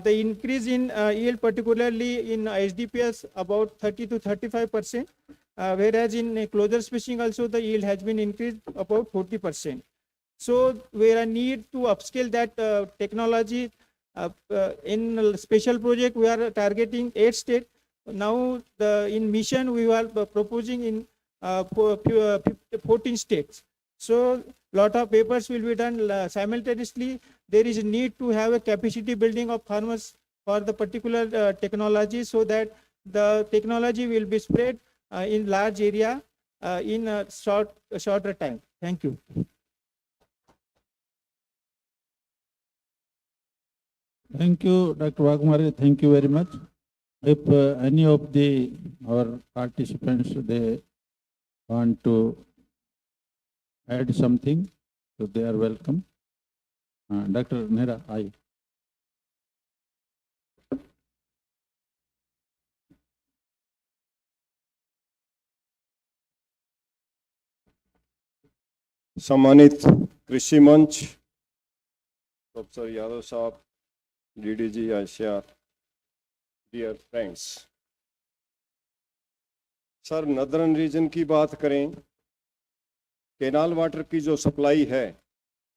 the increase in yield, particularly in SDPS, about 30 to 35%, whereas in closer spacing also the yield has been increased about 40%. So we are need to upscale that technology. In special project, we are targeting 8 states. Now in mission, we are proposing in 14 states. So lot of papers will be done simultaneously. There is a need to have a capacity building of farmers for the particular technology, so that the technology will be spread in large area in a shorter time. Thank you. Thank you, Dr. Vakumari. Thank you very much. If any of our participants they want to add something, so they are welcome. Dr. Nehra, aye. सम्मानित कृषि मंच, professor Yadav साहब, DDG ICAR, dear friends. Sir, northern region की बात करें, canal water की जो supply है,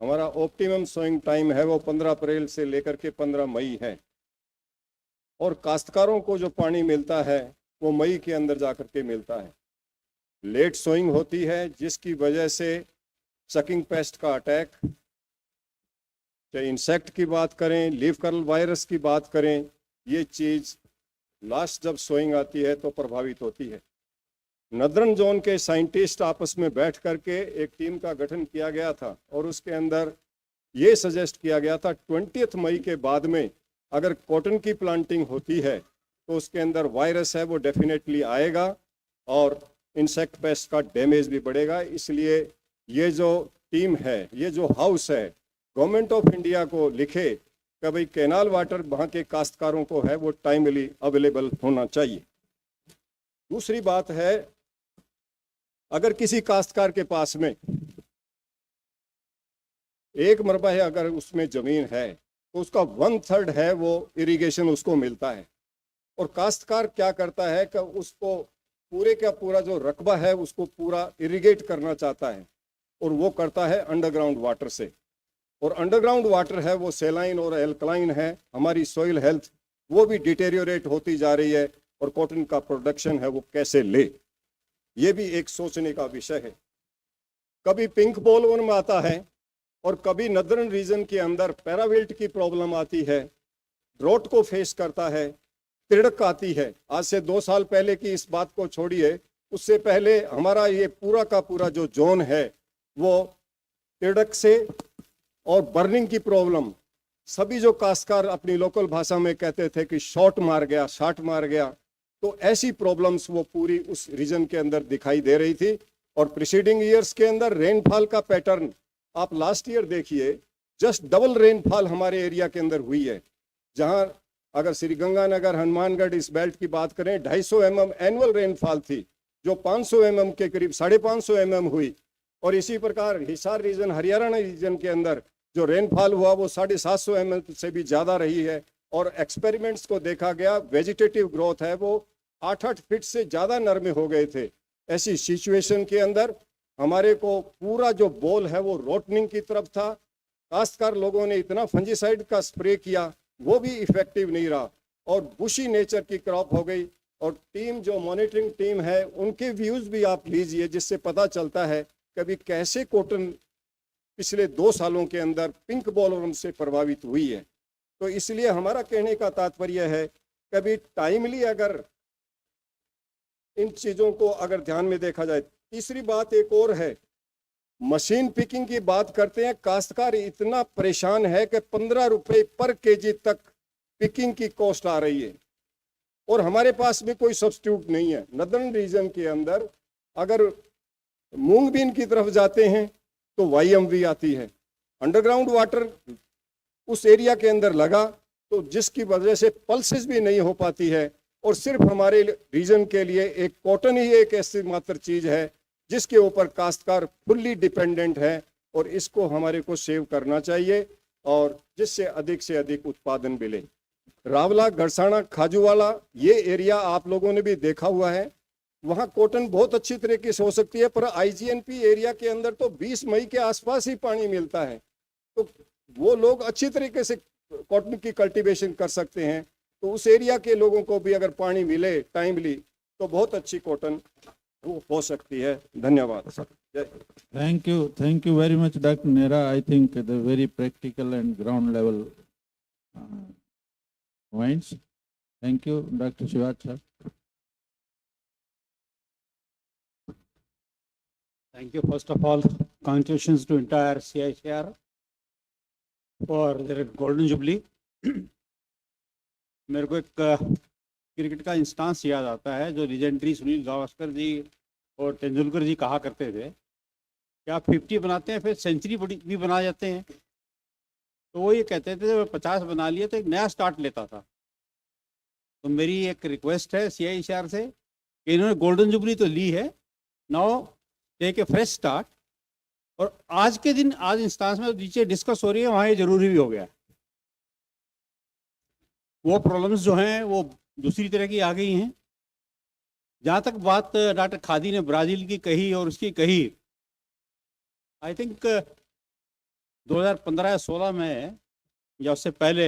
हमारा ऑप्टिमम सोइंग टाइम है वो 15 अप्रैल से लेकर के 15 मई है, और काश्तकारों को जो पानी मिलता है वो मई के अंदर जाकर के मिलता है। लेट सोइंग होती है, जिसकी वजह से सकिंग पेस्ट का अटैक, चाहे इंसेक्ट की बात करें, लीफ कर्ल वायरस की बात करें, ये चीज़ लास्ट जब सोइंग आती है तो प्रभावित होती है। नदर्न जोन के साइंटिस्ट आपस में बैठ करके एक टीम का गठन किया गया था, और उसके अंदर ये सजेस्ट किया गया था 20 मई के बाद में अगर कॉटन की प्लांटिंग होती है तो उसके अंदर वायरस है वो डेफिनेटली आएगा और इंसेक्ट पेस्ट का डैमेज भी बढ़ेगा। इसलिए ये जो टीम है, ये जो हाउस है, गवर्नमेंट ऑफ इंडिया को लिखे कि भाई कैनाल वाटर वहाँ के काश्तकारों को है वो टाइमली अवेलेबल होना चाहिए। दूसरी बात है, अगर किसी काश्तकार के पास में 1 मरबा है, अगर उसमें ज़मीन है तो उसका 1/3 है वो इरिगेशन उसको मिलता है, और काश्तकार क्या करता है कि उसको पूरे का पूरा जो रकबा है उसको पूरा इरिगेट करना चाहता है, और वो करता है अंडरग्राउंड वाटर से, और अंडरग्राउंड वाटर है वो सेलाइन और एल्कलाइन है। हमारी सॉइल हेल्थ वो भी डिटेरियोरेट होती जा रही है, और कॉटन का प्रोडक्शन है वो कैसे ले, ये भी एक सोचने का विषय है। कभी पिंक बोलवर्म आता है, और कभी नदर्न रीजन के अंदर पैराविल्ट की प्रॉब्लम आती है, ड्रॉट को फेस करता है, तिड़क आती है। आज से 2 साल पहले की इस बात को छोड़िए, उससे पहले हमारा ये पूरा का पूरा जो जोन है वो तिड़क से और बर्निंग की प्रॉब्लम, सभी जो काश्तकार अपनी लोकल भाषा में कहते थे कि शॉट मार गया, शाट मार गया, तो ऐसी प्रॉब्लम्स वो पूरी उस रीजन के अंदर दिखाई दे रही थी। और प्रीसीडिंग ईयर्स के अंदर रेनफॉल का पैटर्न आप लास्ट ईयर देखिए, जस्ट डबल रेनफॉल हमारे एरिया के अंदर हुई है। जहां अगर श्रीगंगानगर, हनुमानगढ़ इस बेल्ट की बात करें, 250 mm एनुअल रेनफॉल थी, जो 500 mm के करीब 550 mm हुई, और इसी प्रकार हिसार रीजन, हरियाणा रीजन के अंदर जो रेनफॉल हुआ वो 750 mm से भी ज़्यादा रही है। और एक्सपेरिमेंट्स को देखा गया, वेजिटेटिव ग्रोथ है वो 8-8 फीट से ज़्यादा नरमे हो गए थे। ऐसी सिचुएशन के अंदर हमारे को पूरा जो बॉल है वो रोटनिंग की तरफ था। काश्तकार लोगों ने इतना फंजीसाइड का स्प्रे किया, वो भी इफेक्टिव नहीं रहा और बुशी नेचर की क्रॉप हो गई। और टीम जो मॉनिटरिंग टीम है उनके व्यूज भी आप लीजिए, जिससे पता चलता है कभी कैसे कॉटन पिछले 2 सालों के अंदर पिंक बॉलवर्म से प्रभावित हुई है। तो इसलिए हमारा कहने का तात्पर्य है, कभी टाइमली अगर इन चीजों को अगर ध्यान में देखा जाए। तीसरी बात एक और है, मशीन पिकिंग की बात करते हैं, काश्तकार इतना परेशान है कि 15 रुपए पर केजी तक पिकिंग की कॉस्ट आ रही है और हमारे पास भी कोई सब्स्टिट्यूट नहीं है। नदर्न रीजन के अंदर अगर मूंग बीन की तरफ जाते हैं तो YMV आती है, अंडरग्राउंड वाटर उस एरिया के अंदर लगा तो जिसकी वजह से पल्सेस भी नहीं हो पाती है। और सिर्फ हमारे रीजन के लिए एक कॉटन ही एक ऐसी मात्र चीज है जिसके ऊपर काश्तकार फुल्ली डिपेंडेंट है और इसको हमारे को सेव करना चाहिए और जिससे अधिक उत्पादन मिले। रावला, गड़साना, खाजूवाला ये एरिया आप लोगों ने भी देखा हुआ है, वहाँ कॉटन बहुत अच्छी तरीके से हो सकती है, पर IGNP एरिया के अंदर तो 20 मई के आसपास ही पानी मिलता है, तो वो लोग अच्छी तरीके से कॉटन की कल्टीवेशन कर सकते हैं। तो उस एरिया के लोगों को भी अगर पानी मिले टाइमली तो बहुत अच्छी कॉटन हो सकती है। धन्यवाद sir. Thank you very much, Dr. Nera. I think the very practical and ground level points. Thank you, Dr. Shivat sir. Thank you. First of all, congratulations to entire CICR for their Golden Jubilee. मेरे को एक cricket का instance याद आता है जो legendary Sunil Gavaskar जी और तेंदुलकर जी कहा करते थे कि आप 50 बनाते हैं फिर सेंचुरी भी बना जाते हैं। तो वो ये कहते थे जब 50 बना लिए तो एक नया स्टार्ट लेता था। तो मेरी एक रिक्वेस्ट है CICR से कि इन्होंने गोल्डन जुबली तो ली है, now take a fresh start. और आज के दिन, आज इंस्टांस में नीचे डिस्कस हो रही है, वहाँ ये जरूरी भी हो गया है। वो प्रॉब्लम्स जो हैं वो दूसरी तरह की आ गई हैं। जहाँ तक बात डॉक्टर खादी ने ब्राज़ील की कही और उसकी कही, आई थिंक 2015 या 16 में या उससे पहले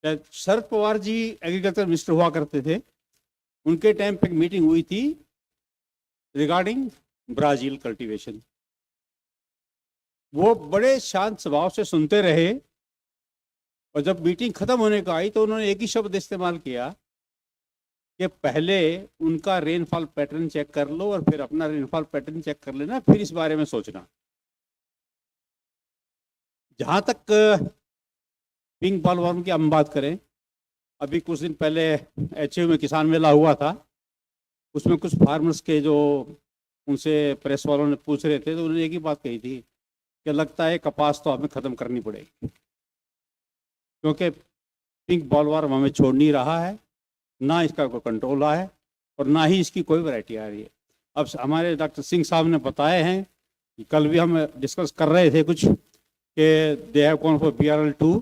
शरद पवार जी एग्रीकल्चर मिनिस्टर हुआ करते थे, उनके टाइम पे एक मीटिंग हुई थी रिगार्डिंग ब्राज़ील कल्टीवेशन। वो बड़े शांत स्वभाव से सुनते रहे और जब मीटिंग खत्म होने को आई तो उन्होंने एक ही शब्द इस्तेमाल किया कि पहले उनका रेनफॉल पैटर्न चेक कर लो और फिर अपना रेनफॉल पैटर्न चेक कर लेना, फिर इस बारे में सोचना। जहाँ तक पिंक बॉलवर्म की हम बात करें, अभी कुछ दिन पहले HU में किसान मेला हुआ था, उसमें कुछ फार्मर्स के जो उनसे प्रेस वालों ने पूछ रहे थे तो उन्होंने एक ही बात कही थी कि लगता है कपास तो हमें ख़त्म करनी पड़ेगी क्योंकि पिंक बॉलवर्म हमें छोड़ नहीं रहा है, ना इसका कोई कंट्रोल है और ना ही इसकी कोई वैरायटी आ रही है। अब हमारे डॉक्टर सिंह साहब ने बताए हैं कि कल भी हम डिस्कस कर रहे थे कुछ कि they have gone for BRL2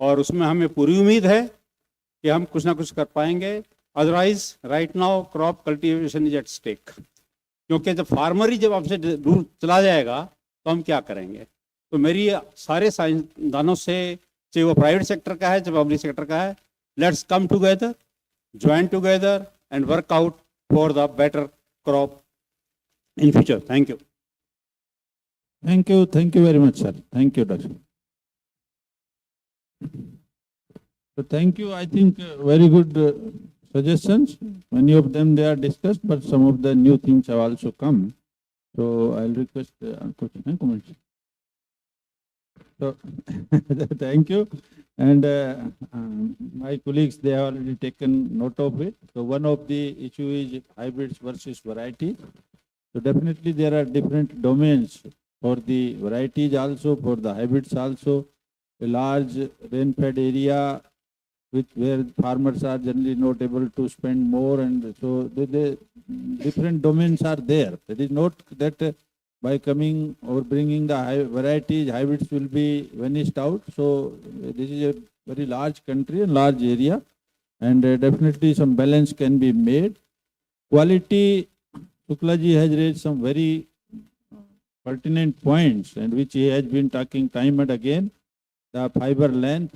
और उसमें हमें पूरी उम्मीद है कि हम कुछ ना कुछ कर पाएंगे। Otherwise right now crop cultivation is at stake, क्योंकि जब फार्मर ही जब हमसे दूर चला जाएगा तो हम क्या करेंगे। तो मेरी सारे साइंसदानों से, चाहे वो प्राइवेट सेक्टर का है चाहे पब्लिक सेक्टर का है, let's come together, join together and work out for the better crop in future. Thank you. Thank you very much, sir. Thank you, Doctor. So thank you. I think very good suggestions. Many of them they are discussed, but some of the new things have also come. So I'll request comments. So thank you. And my colleagues, they have already taken note of it. So one of the issue is hybrids versus varieties. So definitely there are different domains for the varieties also, for the hybrids also. A large rain-fed area where farmers are generally not able to spend more, and so the different domains are there. It is not that by coming or bringing the varieties, hybrids will be vanished out. So this is a very large country and large area, and definitely some balance can be made. Quality, Shukla ji has raised some very pertinent points, and which he has been talking time and again, the fiber length,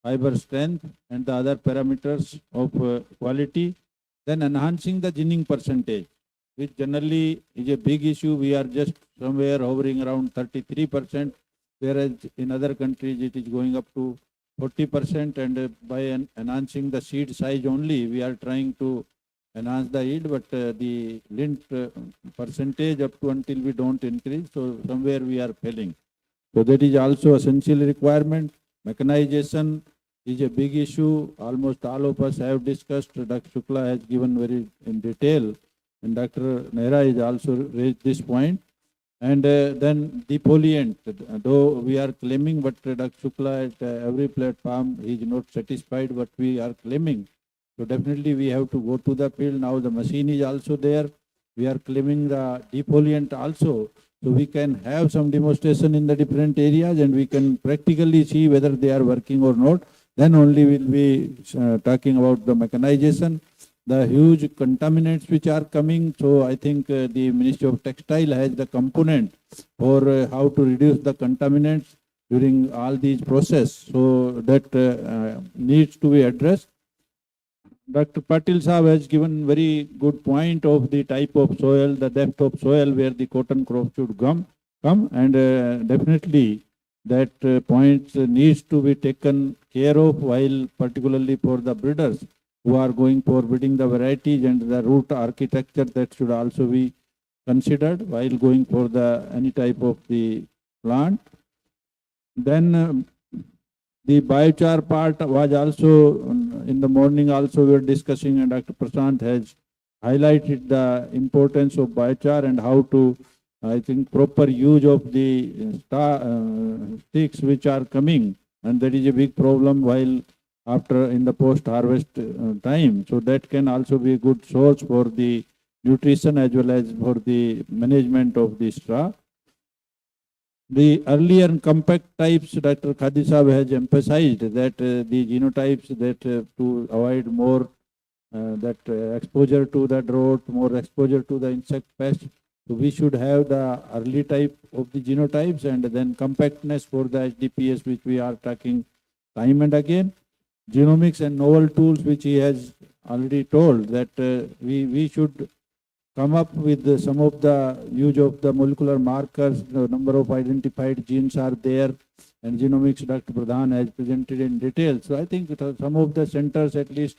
fiber strength, and the other parameters of quality. Then enhancing the ginning percentage, which generally is a big issue. We are just somewhere hovering around 33%, whereas in other countries it is going up to 40%, and by enhancing the seed size only, we are trying to enhance the yield, but the lint percentage up to until we don't increase, so somewhere we are failing. So that is also essential requirement. Mechanization is a big issue. Almost all of us have discussed. Dr. Shukla has given very in detail, and Dr. Nehra has also raised this point. And then defoliant, though we are claiming, but Dr. Shukla at every platform he is not satisfied what we are claiming. So definitely we have to go to the field. Now the machine is also there. We are claiming the defoliant also. So we can have some demonstration in the different areas, and we can practically see whether they are working or not. Then only we'll be talking about the mechanization, the huge contaminants which are coming. So I think the Ministry of Textile has the component for how to reduce the contaminants during all these process. So that needs to be addressed. Dr. Patil Sahab has given very good point of the type of soil, the depth of soil where the cotton crop should come, and definitely that point needs to be taken care of, while particularly for the breeders who are going for breeding the varieties, and the root architecture that should also be considered while going for the any type of the plant. Then the biochar part was also in the morning also we were discussing, and Dr. Prashant has highlighted the importance of biochar and how to, I think, proper use of the sticks which are coming, and that is a big problem while after in the post-harvest time. So that can also be a good source for the nutrition as well as for the management of the straw. The earlier and compact types, Dr. Khadi Sahab has emphasized that the genotypes that to avoid more exposure to the drought, more exposure to the insect pest. So we should have the early type of the genotypes, and then compactness for the HDPS, which we are talking time and again. Genomics and novel tools, which he has already told that we should come up with some of the use of the molecular markers. The number of identified genes are there, and genomics Dr. Pradhan has presented in detail. So I think some of the centers, at least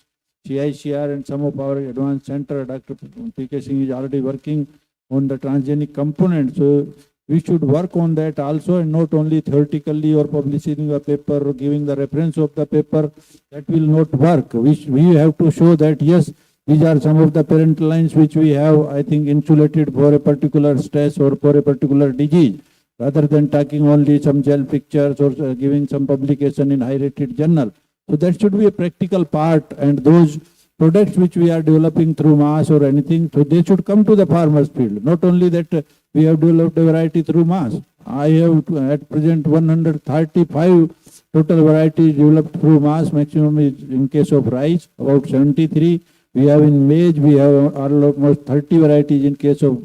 CICR and some of our advanced center, Dr. P.K. Singh is already working on the transgenic component. So we should work on that also, and not only theoretically or publishing a paper or giving the reference of the paper. That will not work. We have to show that yes, these are some of the parent lines which we have, I think, insulated for a particular stress or for a particular disease, rather than talking only some gel pictures or giving some publication in high-rated journal. So that should be a practical part, and those products which we are developing through mass or anything, so they should come to the farmer's field. Not only that we have developed a variety through mass. I have at present 135 total varieties developed through mass. Maximum is in case of rice, about 73. We have in maize, we have almost 30 varieties in case of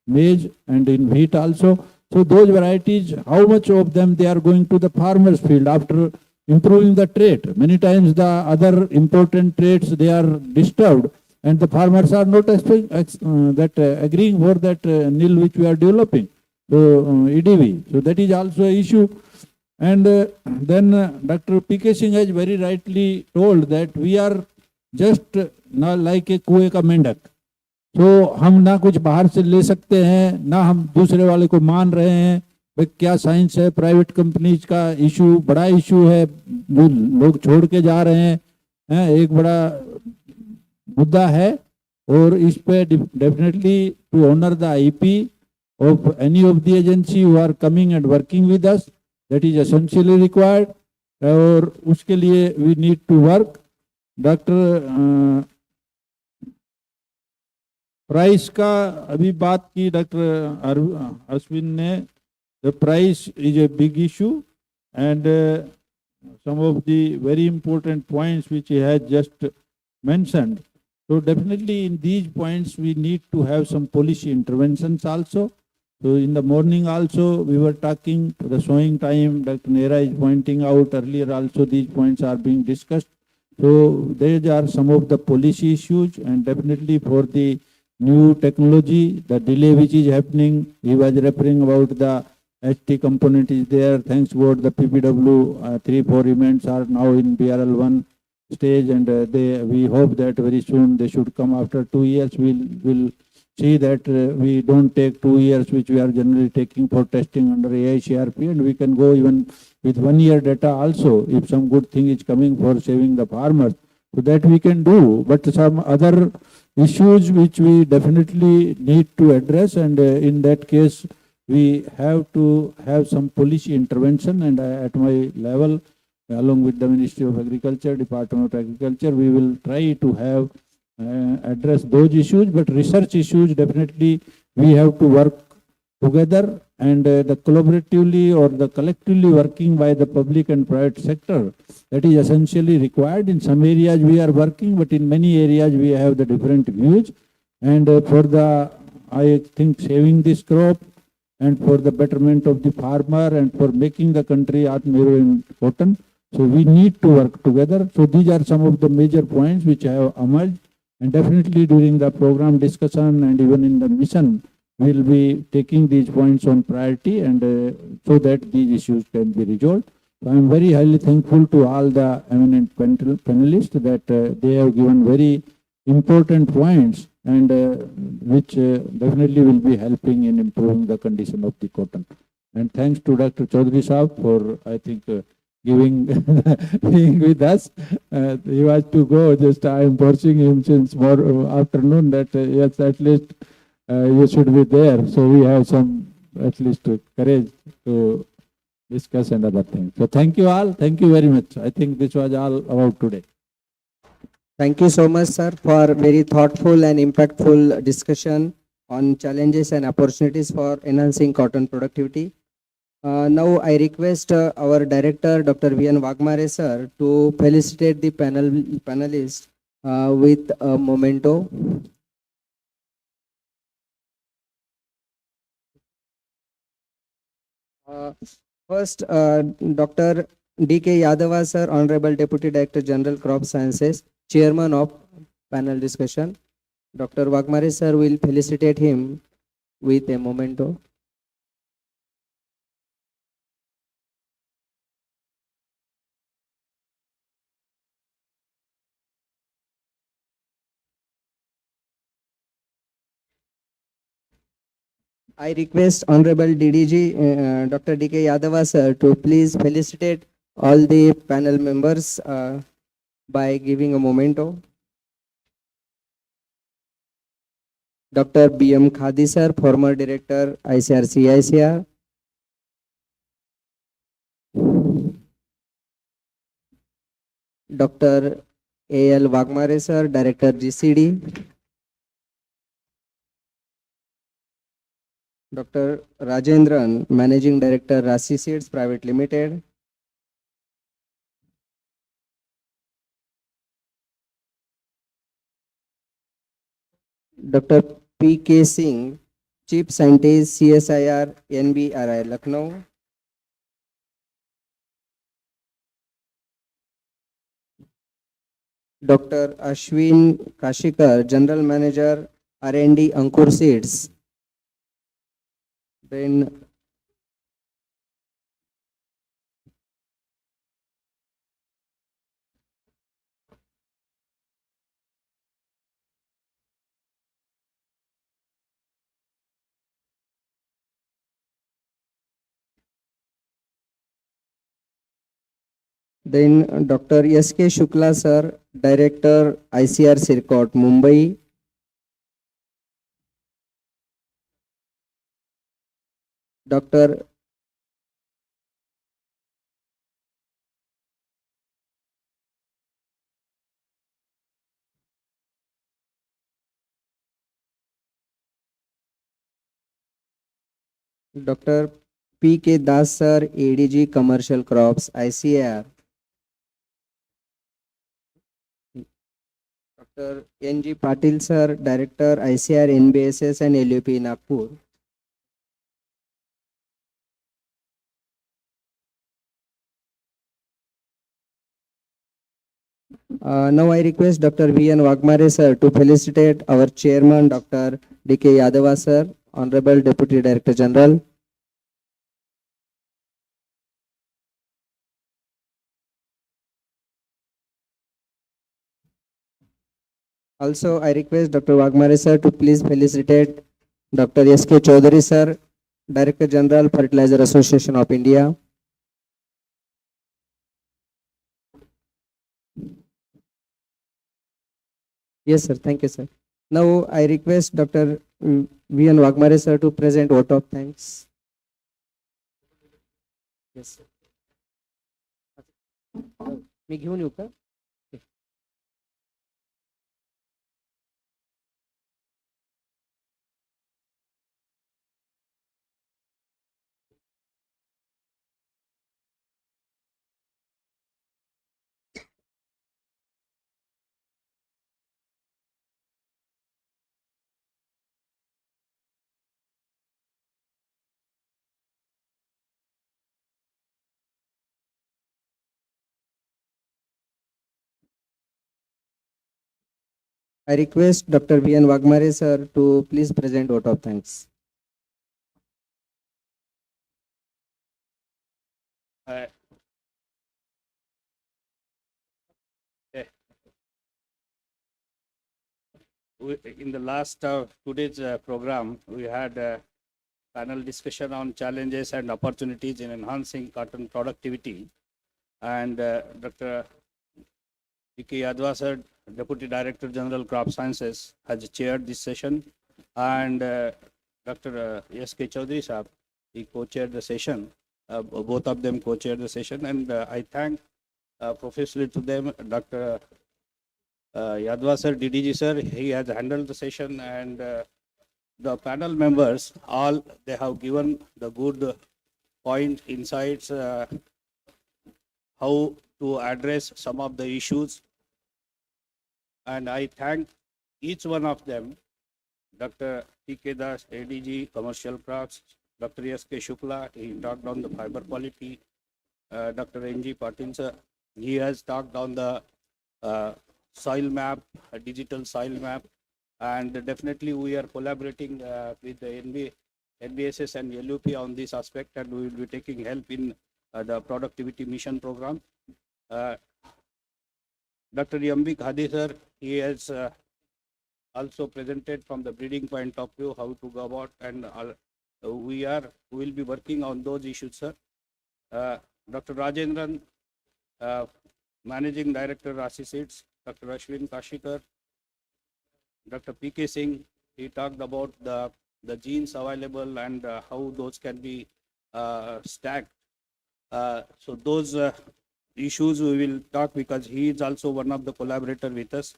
maize, and in wheat also. So those varieties, how much of them they are going to the farmer's field after improving the trait? Many times the other important traits, they are disturbed, and the farmers are not agreeing for that nil which we are developing, so EDV. So that is also an issue. And then Dr. P.K. Singh has very rightly told that we are just not like a कुएं का मेंढक. तो हम ना कुछ बाहर से ले सकते हैं, ना हम दूसरे वाले को मान रहे हैं. भाई क्या साइंस है, प्राइवेट कंपनीज का इशू बड़ा इशू है, जो लोग छोड़ के जा रहे हैं, एक बड़ा मुद्दा है. और इस पे definitely to honour the IP of any of the agency who are coming and working with us, that is essentially required. और उसके लिए we need to work. Dr. Price का अभी बात की डॉक्टर अश्विन ने. The price is a big issue, and some of the very important points which he has just mentioned. So definitely in these points we need to have some policy interventions also. So in the morning also we were talking the sowing time. Dr. Nehra is pointing out earlier also these points are being discussed. So these are some of the policy issues, and definitely for the new technology, the delay which is happening, he was referring about the HT component is there. Thanks God, the PPW 3-4 events are now in BRL1 stage, and we hope that very soon they should come after 2 years. We'll see that we don't take 2 years, which we are generally taking for testing under AICRP, and we can go even with 1 year data also if some good thing is coming for saving the farmers. So that we can do, but some other issues which we definitely need to address, and in that case we have to have some policy intervention, and at my level, along with the Ministry of Agriculture, Department of Agriculture, we will try to have address those issues, but research issues definitely we have to work together, and the collaboratively or the collectively working by the public and private sector, that is essentially required. In some areas we are working, but in many areas we have the different views, and for the, I think, saving this crop, and for the betterment of the farmer, and for making the country Atmanirbhar in cotton. So we need to work together. So these are some of the major points which have emerged, and definitely during the program discussion and even in the mission, we will be taking these points on priority, and so that these issues can be resolved. So I am very highly thankful to all the eminent panelists that they have given very important points, and which definitely will be helping in improving the condition of the cotton. And thanks to Dr. Chaudhary Saab for, I think, giving being with us. He was to go, just I am forcing him since more afternoon that yes, at least you should be there. So we have some at least courage to discuss and other things. So thank you all. Thank you very much. I think this was all about today. Thank you so much, sir, for very thoughtful and impactful discussion on challenges and opportunities for enhancing cotton productivity. Now I request our director, Dr. V.N. Wagmare, sir, to felicitate the panelists with a memento. First, Dr. D.K. Yadava, sir, Honorable Deputy Director General Crop Sciences, Chairman of panel discussion. Dr. Wagmare, sir, will felicitate him with a memento. I request Honorable DDG, Dr. D.K. Yadava, sir, to please felicitate all the panel members by giving a memento. Dr. B.M. Khadi, sir, former Director, ICAR-CICR. Dr. A.L. Wagmare, sir, Director, GCD. Dr. Rajendran, Managing Director, Rasi Seeds Private Limited. Dr. P.K. Singh, Chief Scientist, CSIR, NBRI, Lucknow. Dr. Ashwin Kashikar, General Manager, R&D, Ankur Seeds. Then Dr. S.K. Shukla, sir, Director, ICAR-CICR, Mumbai. Dr. Dr. P.K. Das sir, ADG Commercial Crops, ICAR. Dr. N.G. Patil sir, Director, ICR, NBSS and LUP, Nagpur. Now I request Dr. V.N. Wagmare sir to felicitate our chairman, Dr. D.K. Yadava sir, Honorable Deputy Director General. Also, I request Dr. Wagmare sir to please felicitate Dr. S.K. Chaudhary sir, Director General, Fertilizer Association of India. Yes, sir. Thank you, sir. Now I request Dr. V.N. Wagmare sir to present vote of thanks. Yes, sir. मी घेऊन येऊ का? I request Dr. V.N. Wagmare sir to please present vote of thanks. In the last today's program, we had a panel discussion on challenges and opportunities in enhancing cotton productivity. And Dr. D.K. Yadava sir, Deputy Director General Crop Sciences, has chaired this session. And Dr. S.K. Chaudhary sir, he co-chaired the session. Both of them co-chaired the session. And I thank profusely to them, Dr. Yadava sir, DDG sir, he has handled the session, and the panel members, all they have given the good point, insights, how to address some of the issues. And I thank each one of them, Dr. P.K. Das, ADG, Commercial Crops, Dr. S.K. Shukla, he talked on the fiber quality, Dr. N.G. Patil sir, he has talked on the soil map, a digital soil map, and definitely we are collaborating with the NBSS and LUP on this aspect, and we will be taking help in the productivity mission program. Dr. M.B. Khadi sir, he has also presented from the breeding point of view how to go about, and we will be working on those issues, sir. Dr. Rajendran, Managing Director, Rasi Seeds, Dr. Ashwin Kashikar, Dr. P.K. Singh, he talked about the genes available and how those can be stacked. So those issues we will talk, because he is also one of the collaborators with us.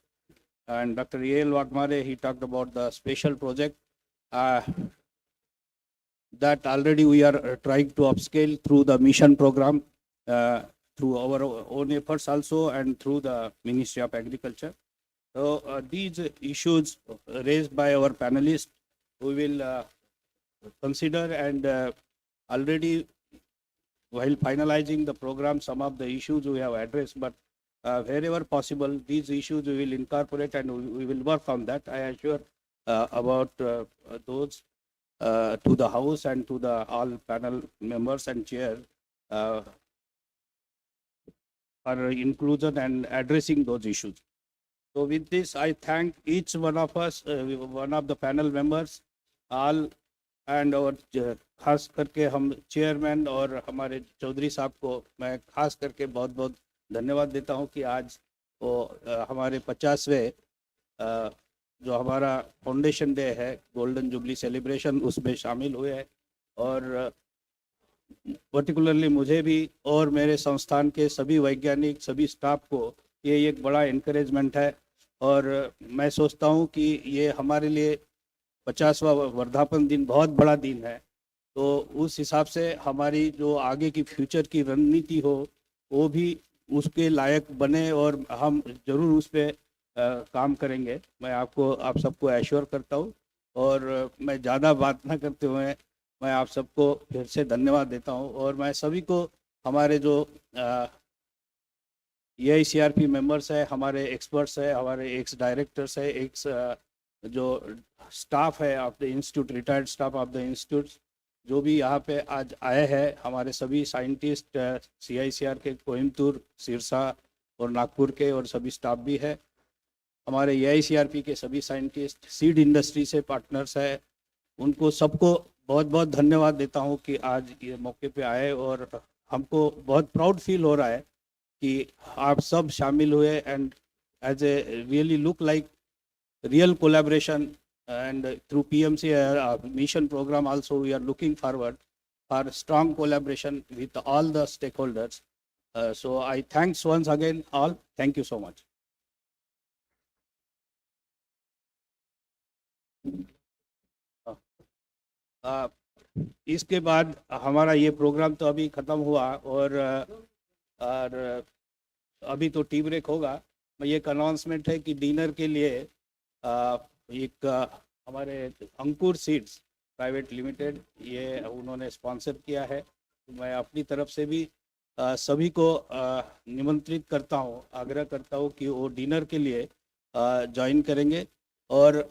And Dr. A.L. Wagmare, he talked about the special project that already we are trying to upscale through the mission program, through our own efforts also, and through the Ministry of Agriculture. So these issues raised by our panelists, we will consider, and already while finalizing the program, some of the issues we have addressed, but wherever possible, these issues we will incorporate, and we will work on that. I assure about those to the House and to the all panel members and chair for inclusion and addressing those issues. So with this, I thank each one of us, one of the panel members, all, and our खास करके हम chairman और हमारे चौधरी साहब को मैं खास करके बहुत बहुत धन्यवाद देता हूं कि आज वो हमारे 50वें जो हमारा फाउंडेशन डे है, गोल्डन जुबली सेलिब्रेशन, उसमें शामिल हुए हैं। और पर्टिकुलरली मुझे भी और मेरे संस्थान के सभी वैज्ञानिक, सभी स्टाफ को ये एक बड़ा इनकरेजमेंट है, और मैं सोचता हूँ कि ये हमारे लिए 50वां वर्धापन दिन बहुत बड़ा दिन है, तो उस हिसाब से हमारी जो आगे की फ्यूचर की रणनीति हो वो भी उसके लायक बने और हम जरूर उस पर काम करेंगे। मैं आप सबको एश्योर करता हूँ और मैं ज़्यादा बात ना करते हुए मैं आप सबको फिर से धन्यवाद देता हूँ और मैं सभी को हमारे जो EICRP मेंबर्स है, हमारे एक्सपर्ट्स है, हमारे एक्स डायरेक्टर्स है, एक्स जो स्टाफ है of the institute, retired staff of the institute, जो भी यहाँ पे आज आए हैं, हमारे सभी साइंटिस्ट CICR के कोयम्बतूर, सिरसा और नागपुर के और सभी स्टाफ भी है, हमारे EICRP के सभी साइंटिस्ट, सीड इंडस्ट्री से पार्टनर्स है, उनको सबको बहुत बहुत धन्यवाद देता हूँ कि आज ये मौके पे आए और हमको बहुत प्राउड फील हो रहा है कि आप सब शामिल हुए and as a really look like real collaboration and through PMC mission program also we are looking forward for strong collaboration with all the stakeholders. So I thanks once again all. Thank you so much. इसके बाद हमारा ये programme तो अभी ख़त्म हुआ और अभी तो टी ब्रेक होगा। ये एक अनाउंसमेंट है कि डिनर के लिए एक हमारे अंकुर सीड्स प्राइवेट लिमिटेड ये उन्होंने स्पॉन्सर किया है। तो मैं अपनी तरफ से भी सभी को निमंत्रित करता हूँ, आग्रह करता हूँ कि वो डिनर के लिए ज्वाइन करेंगे और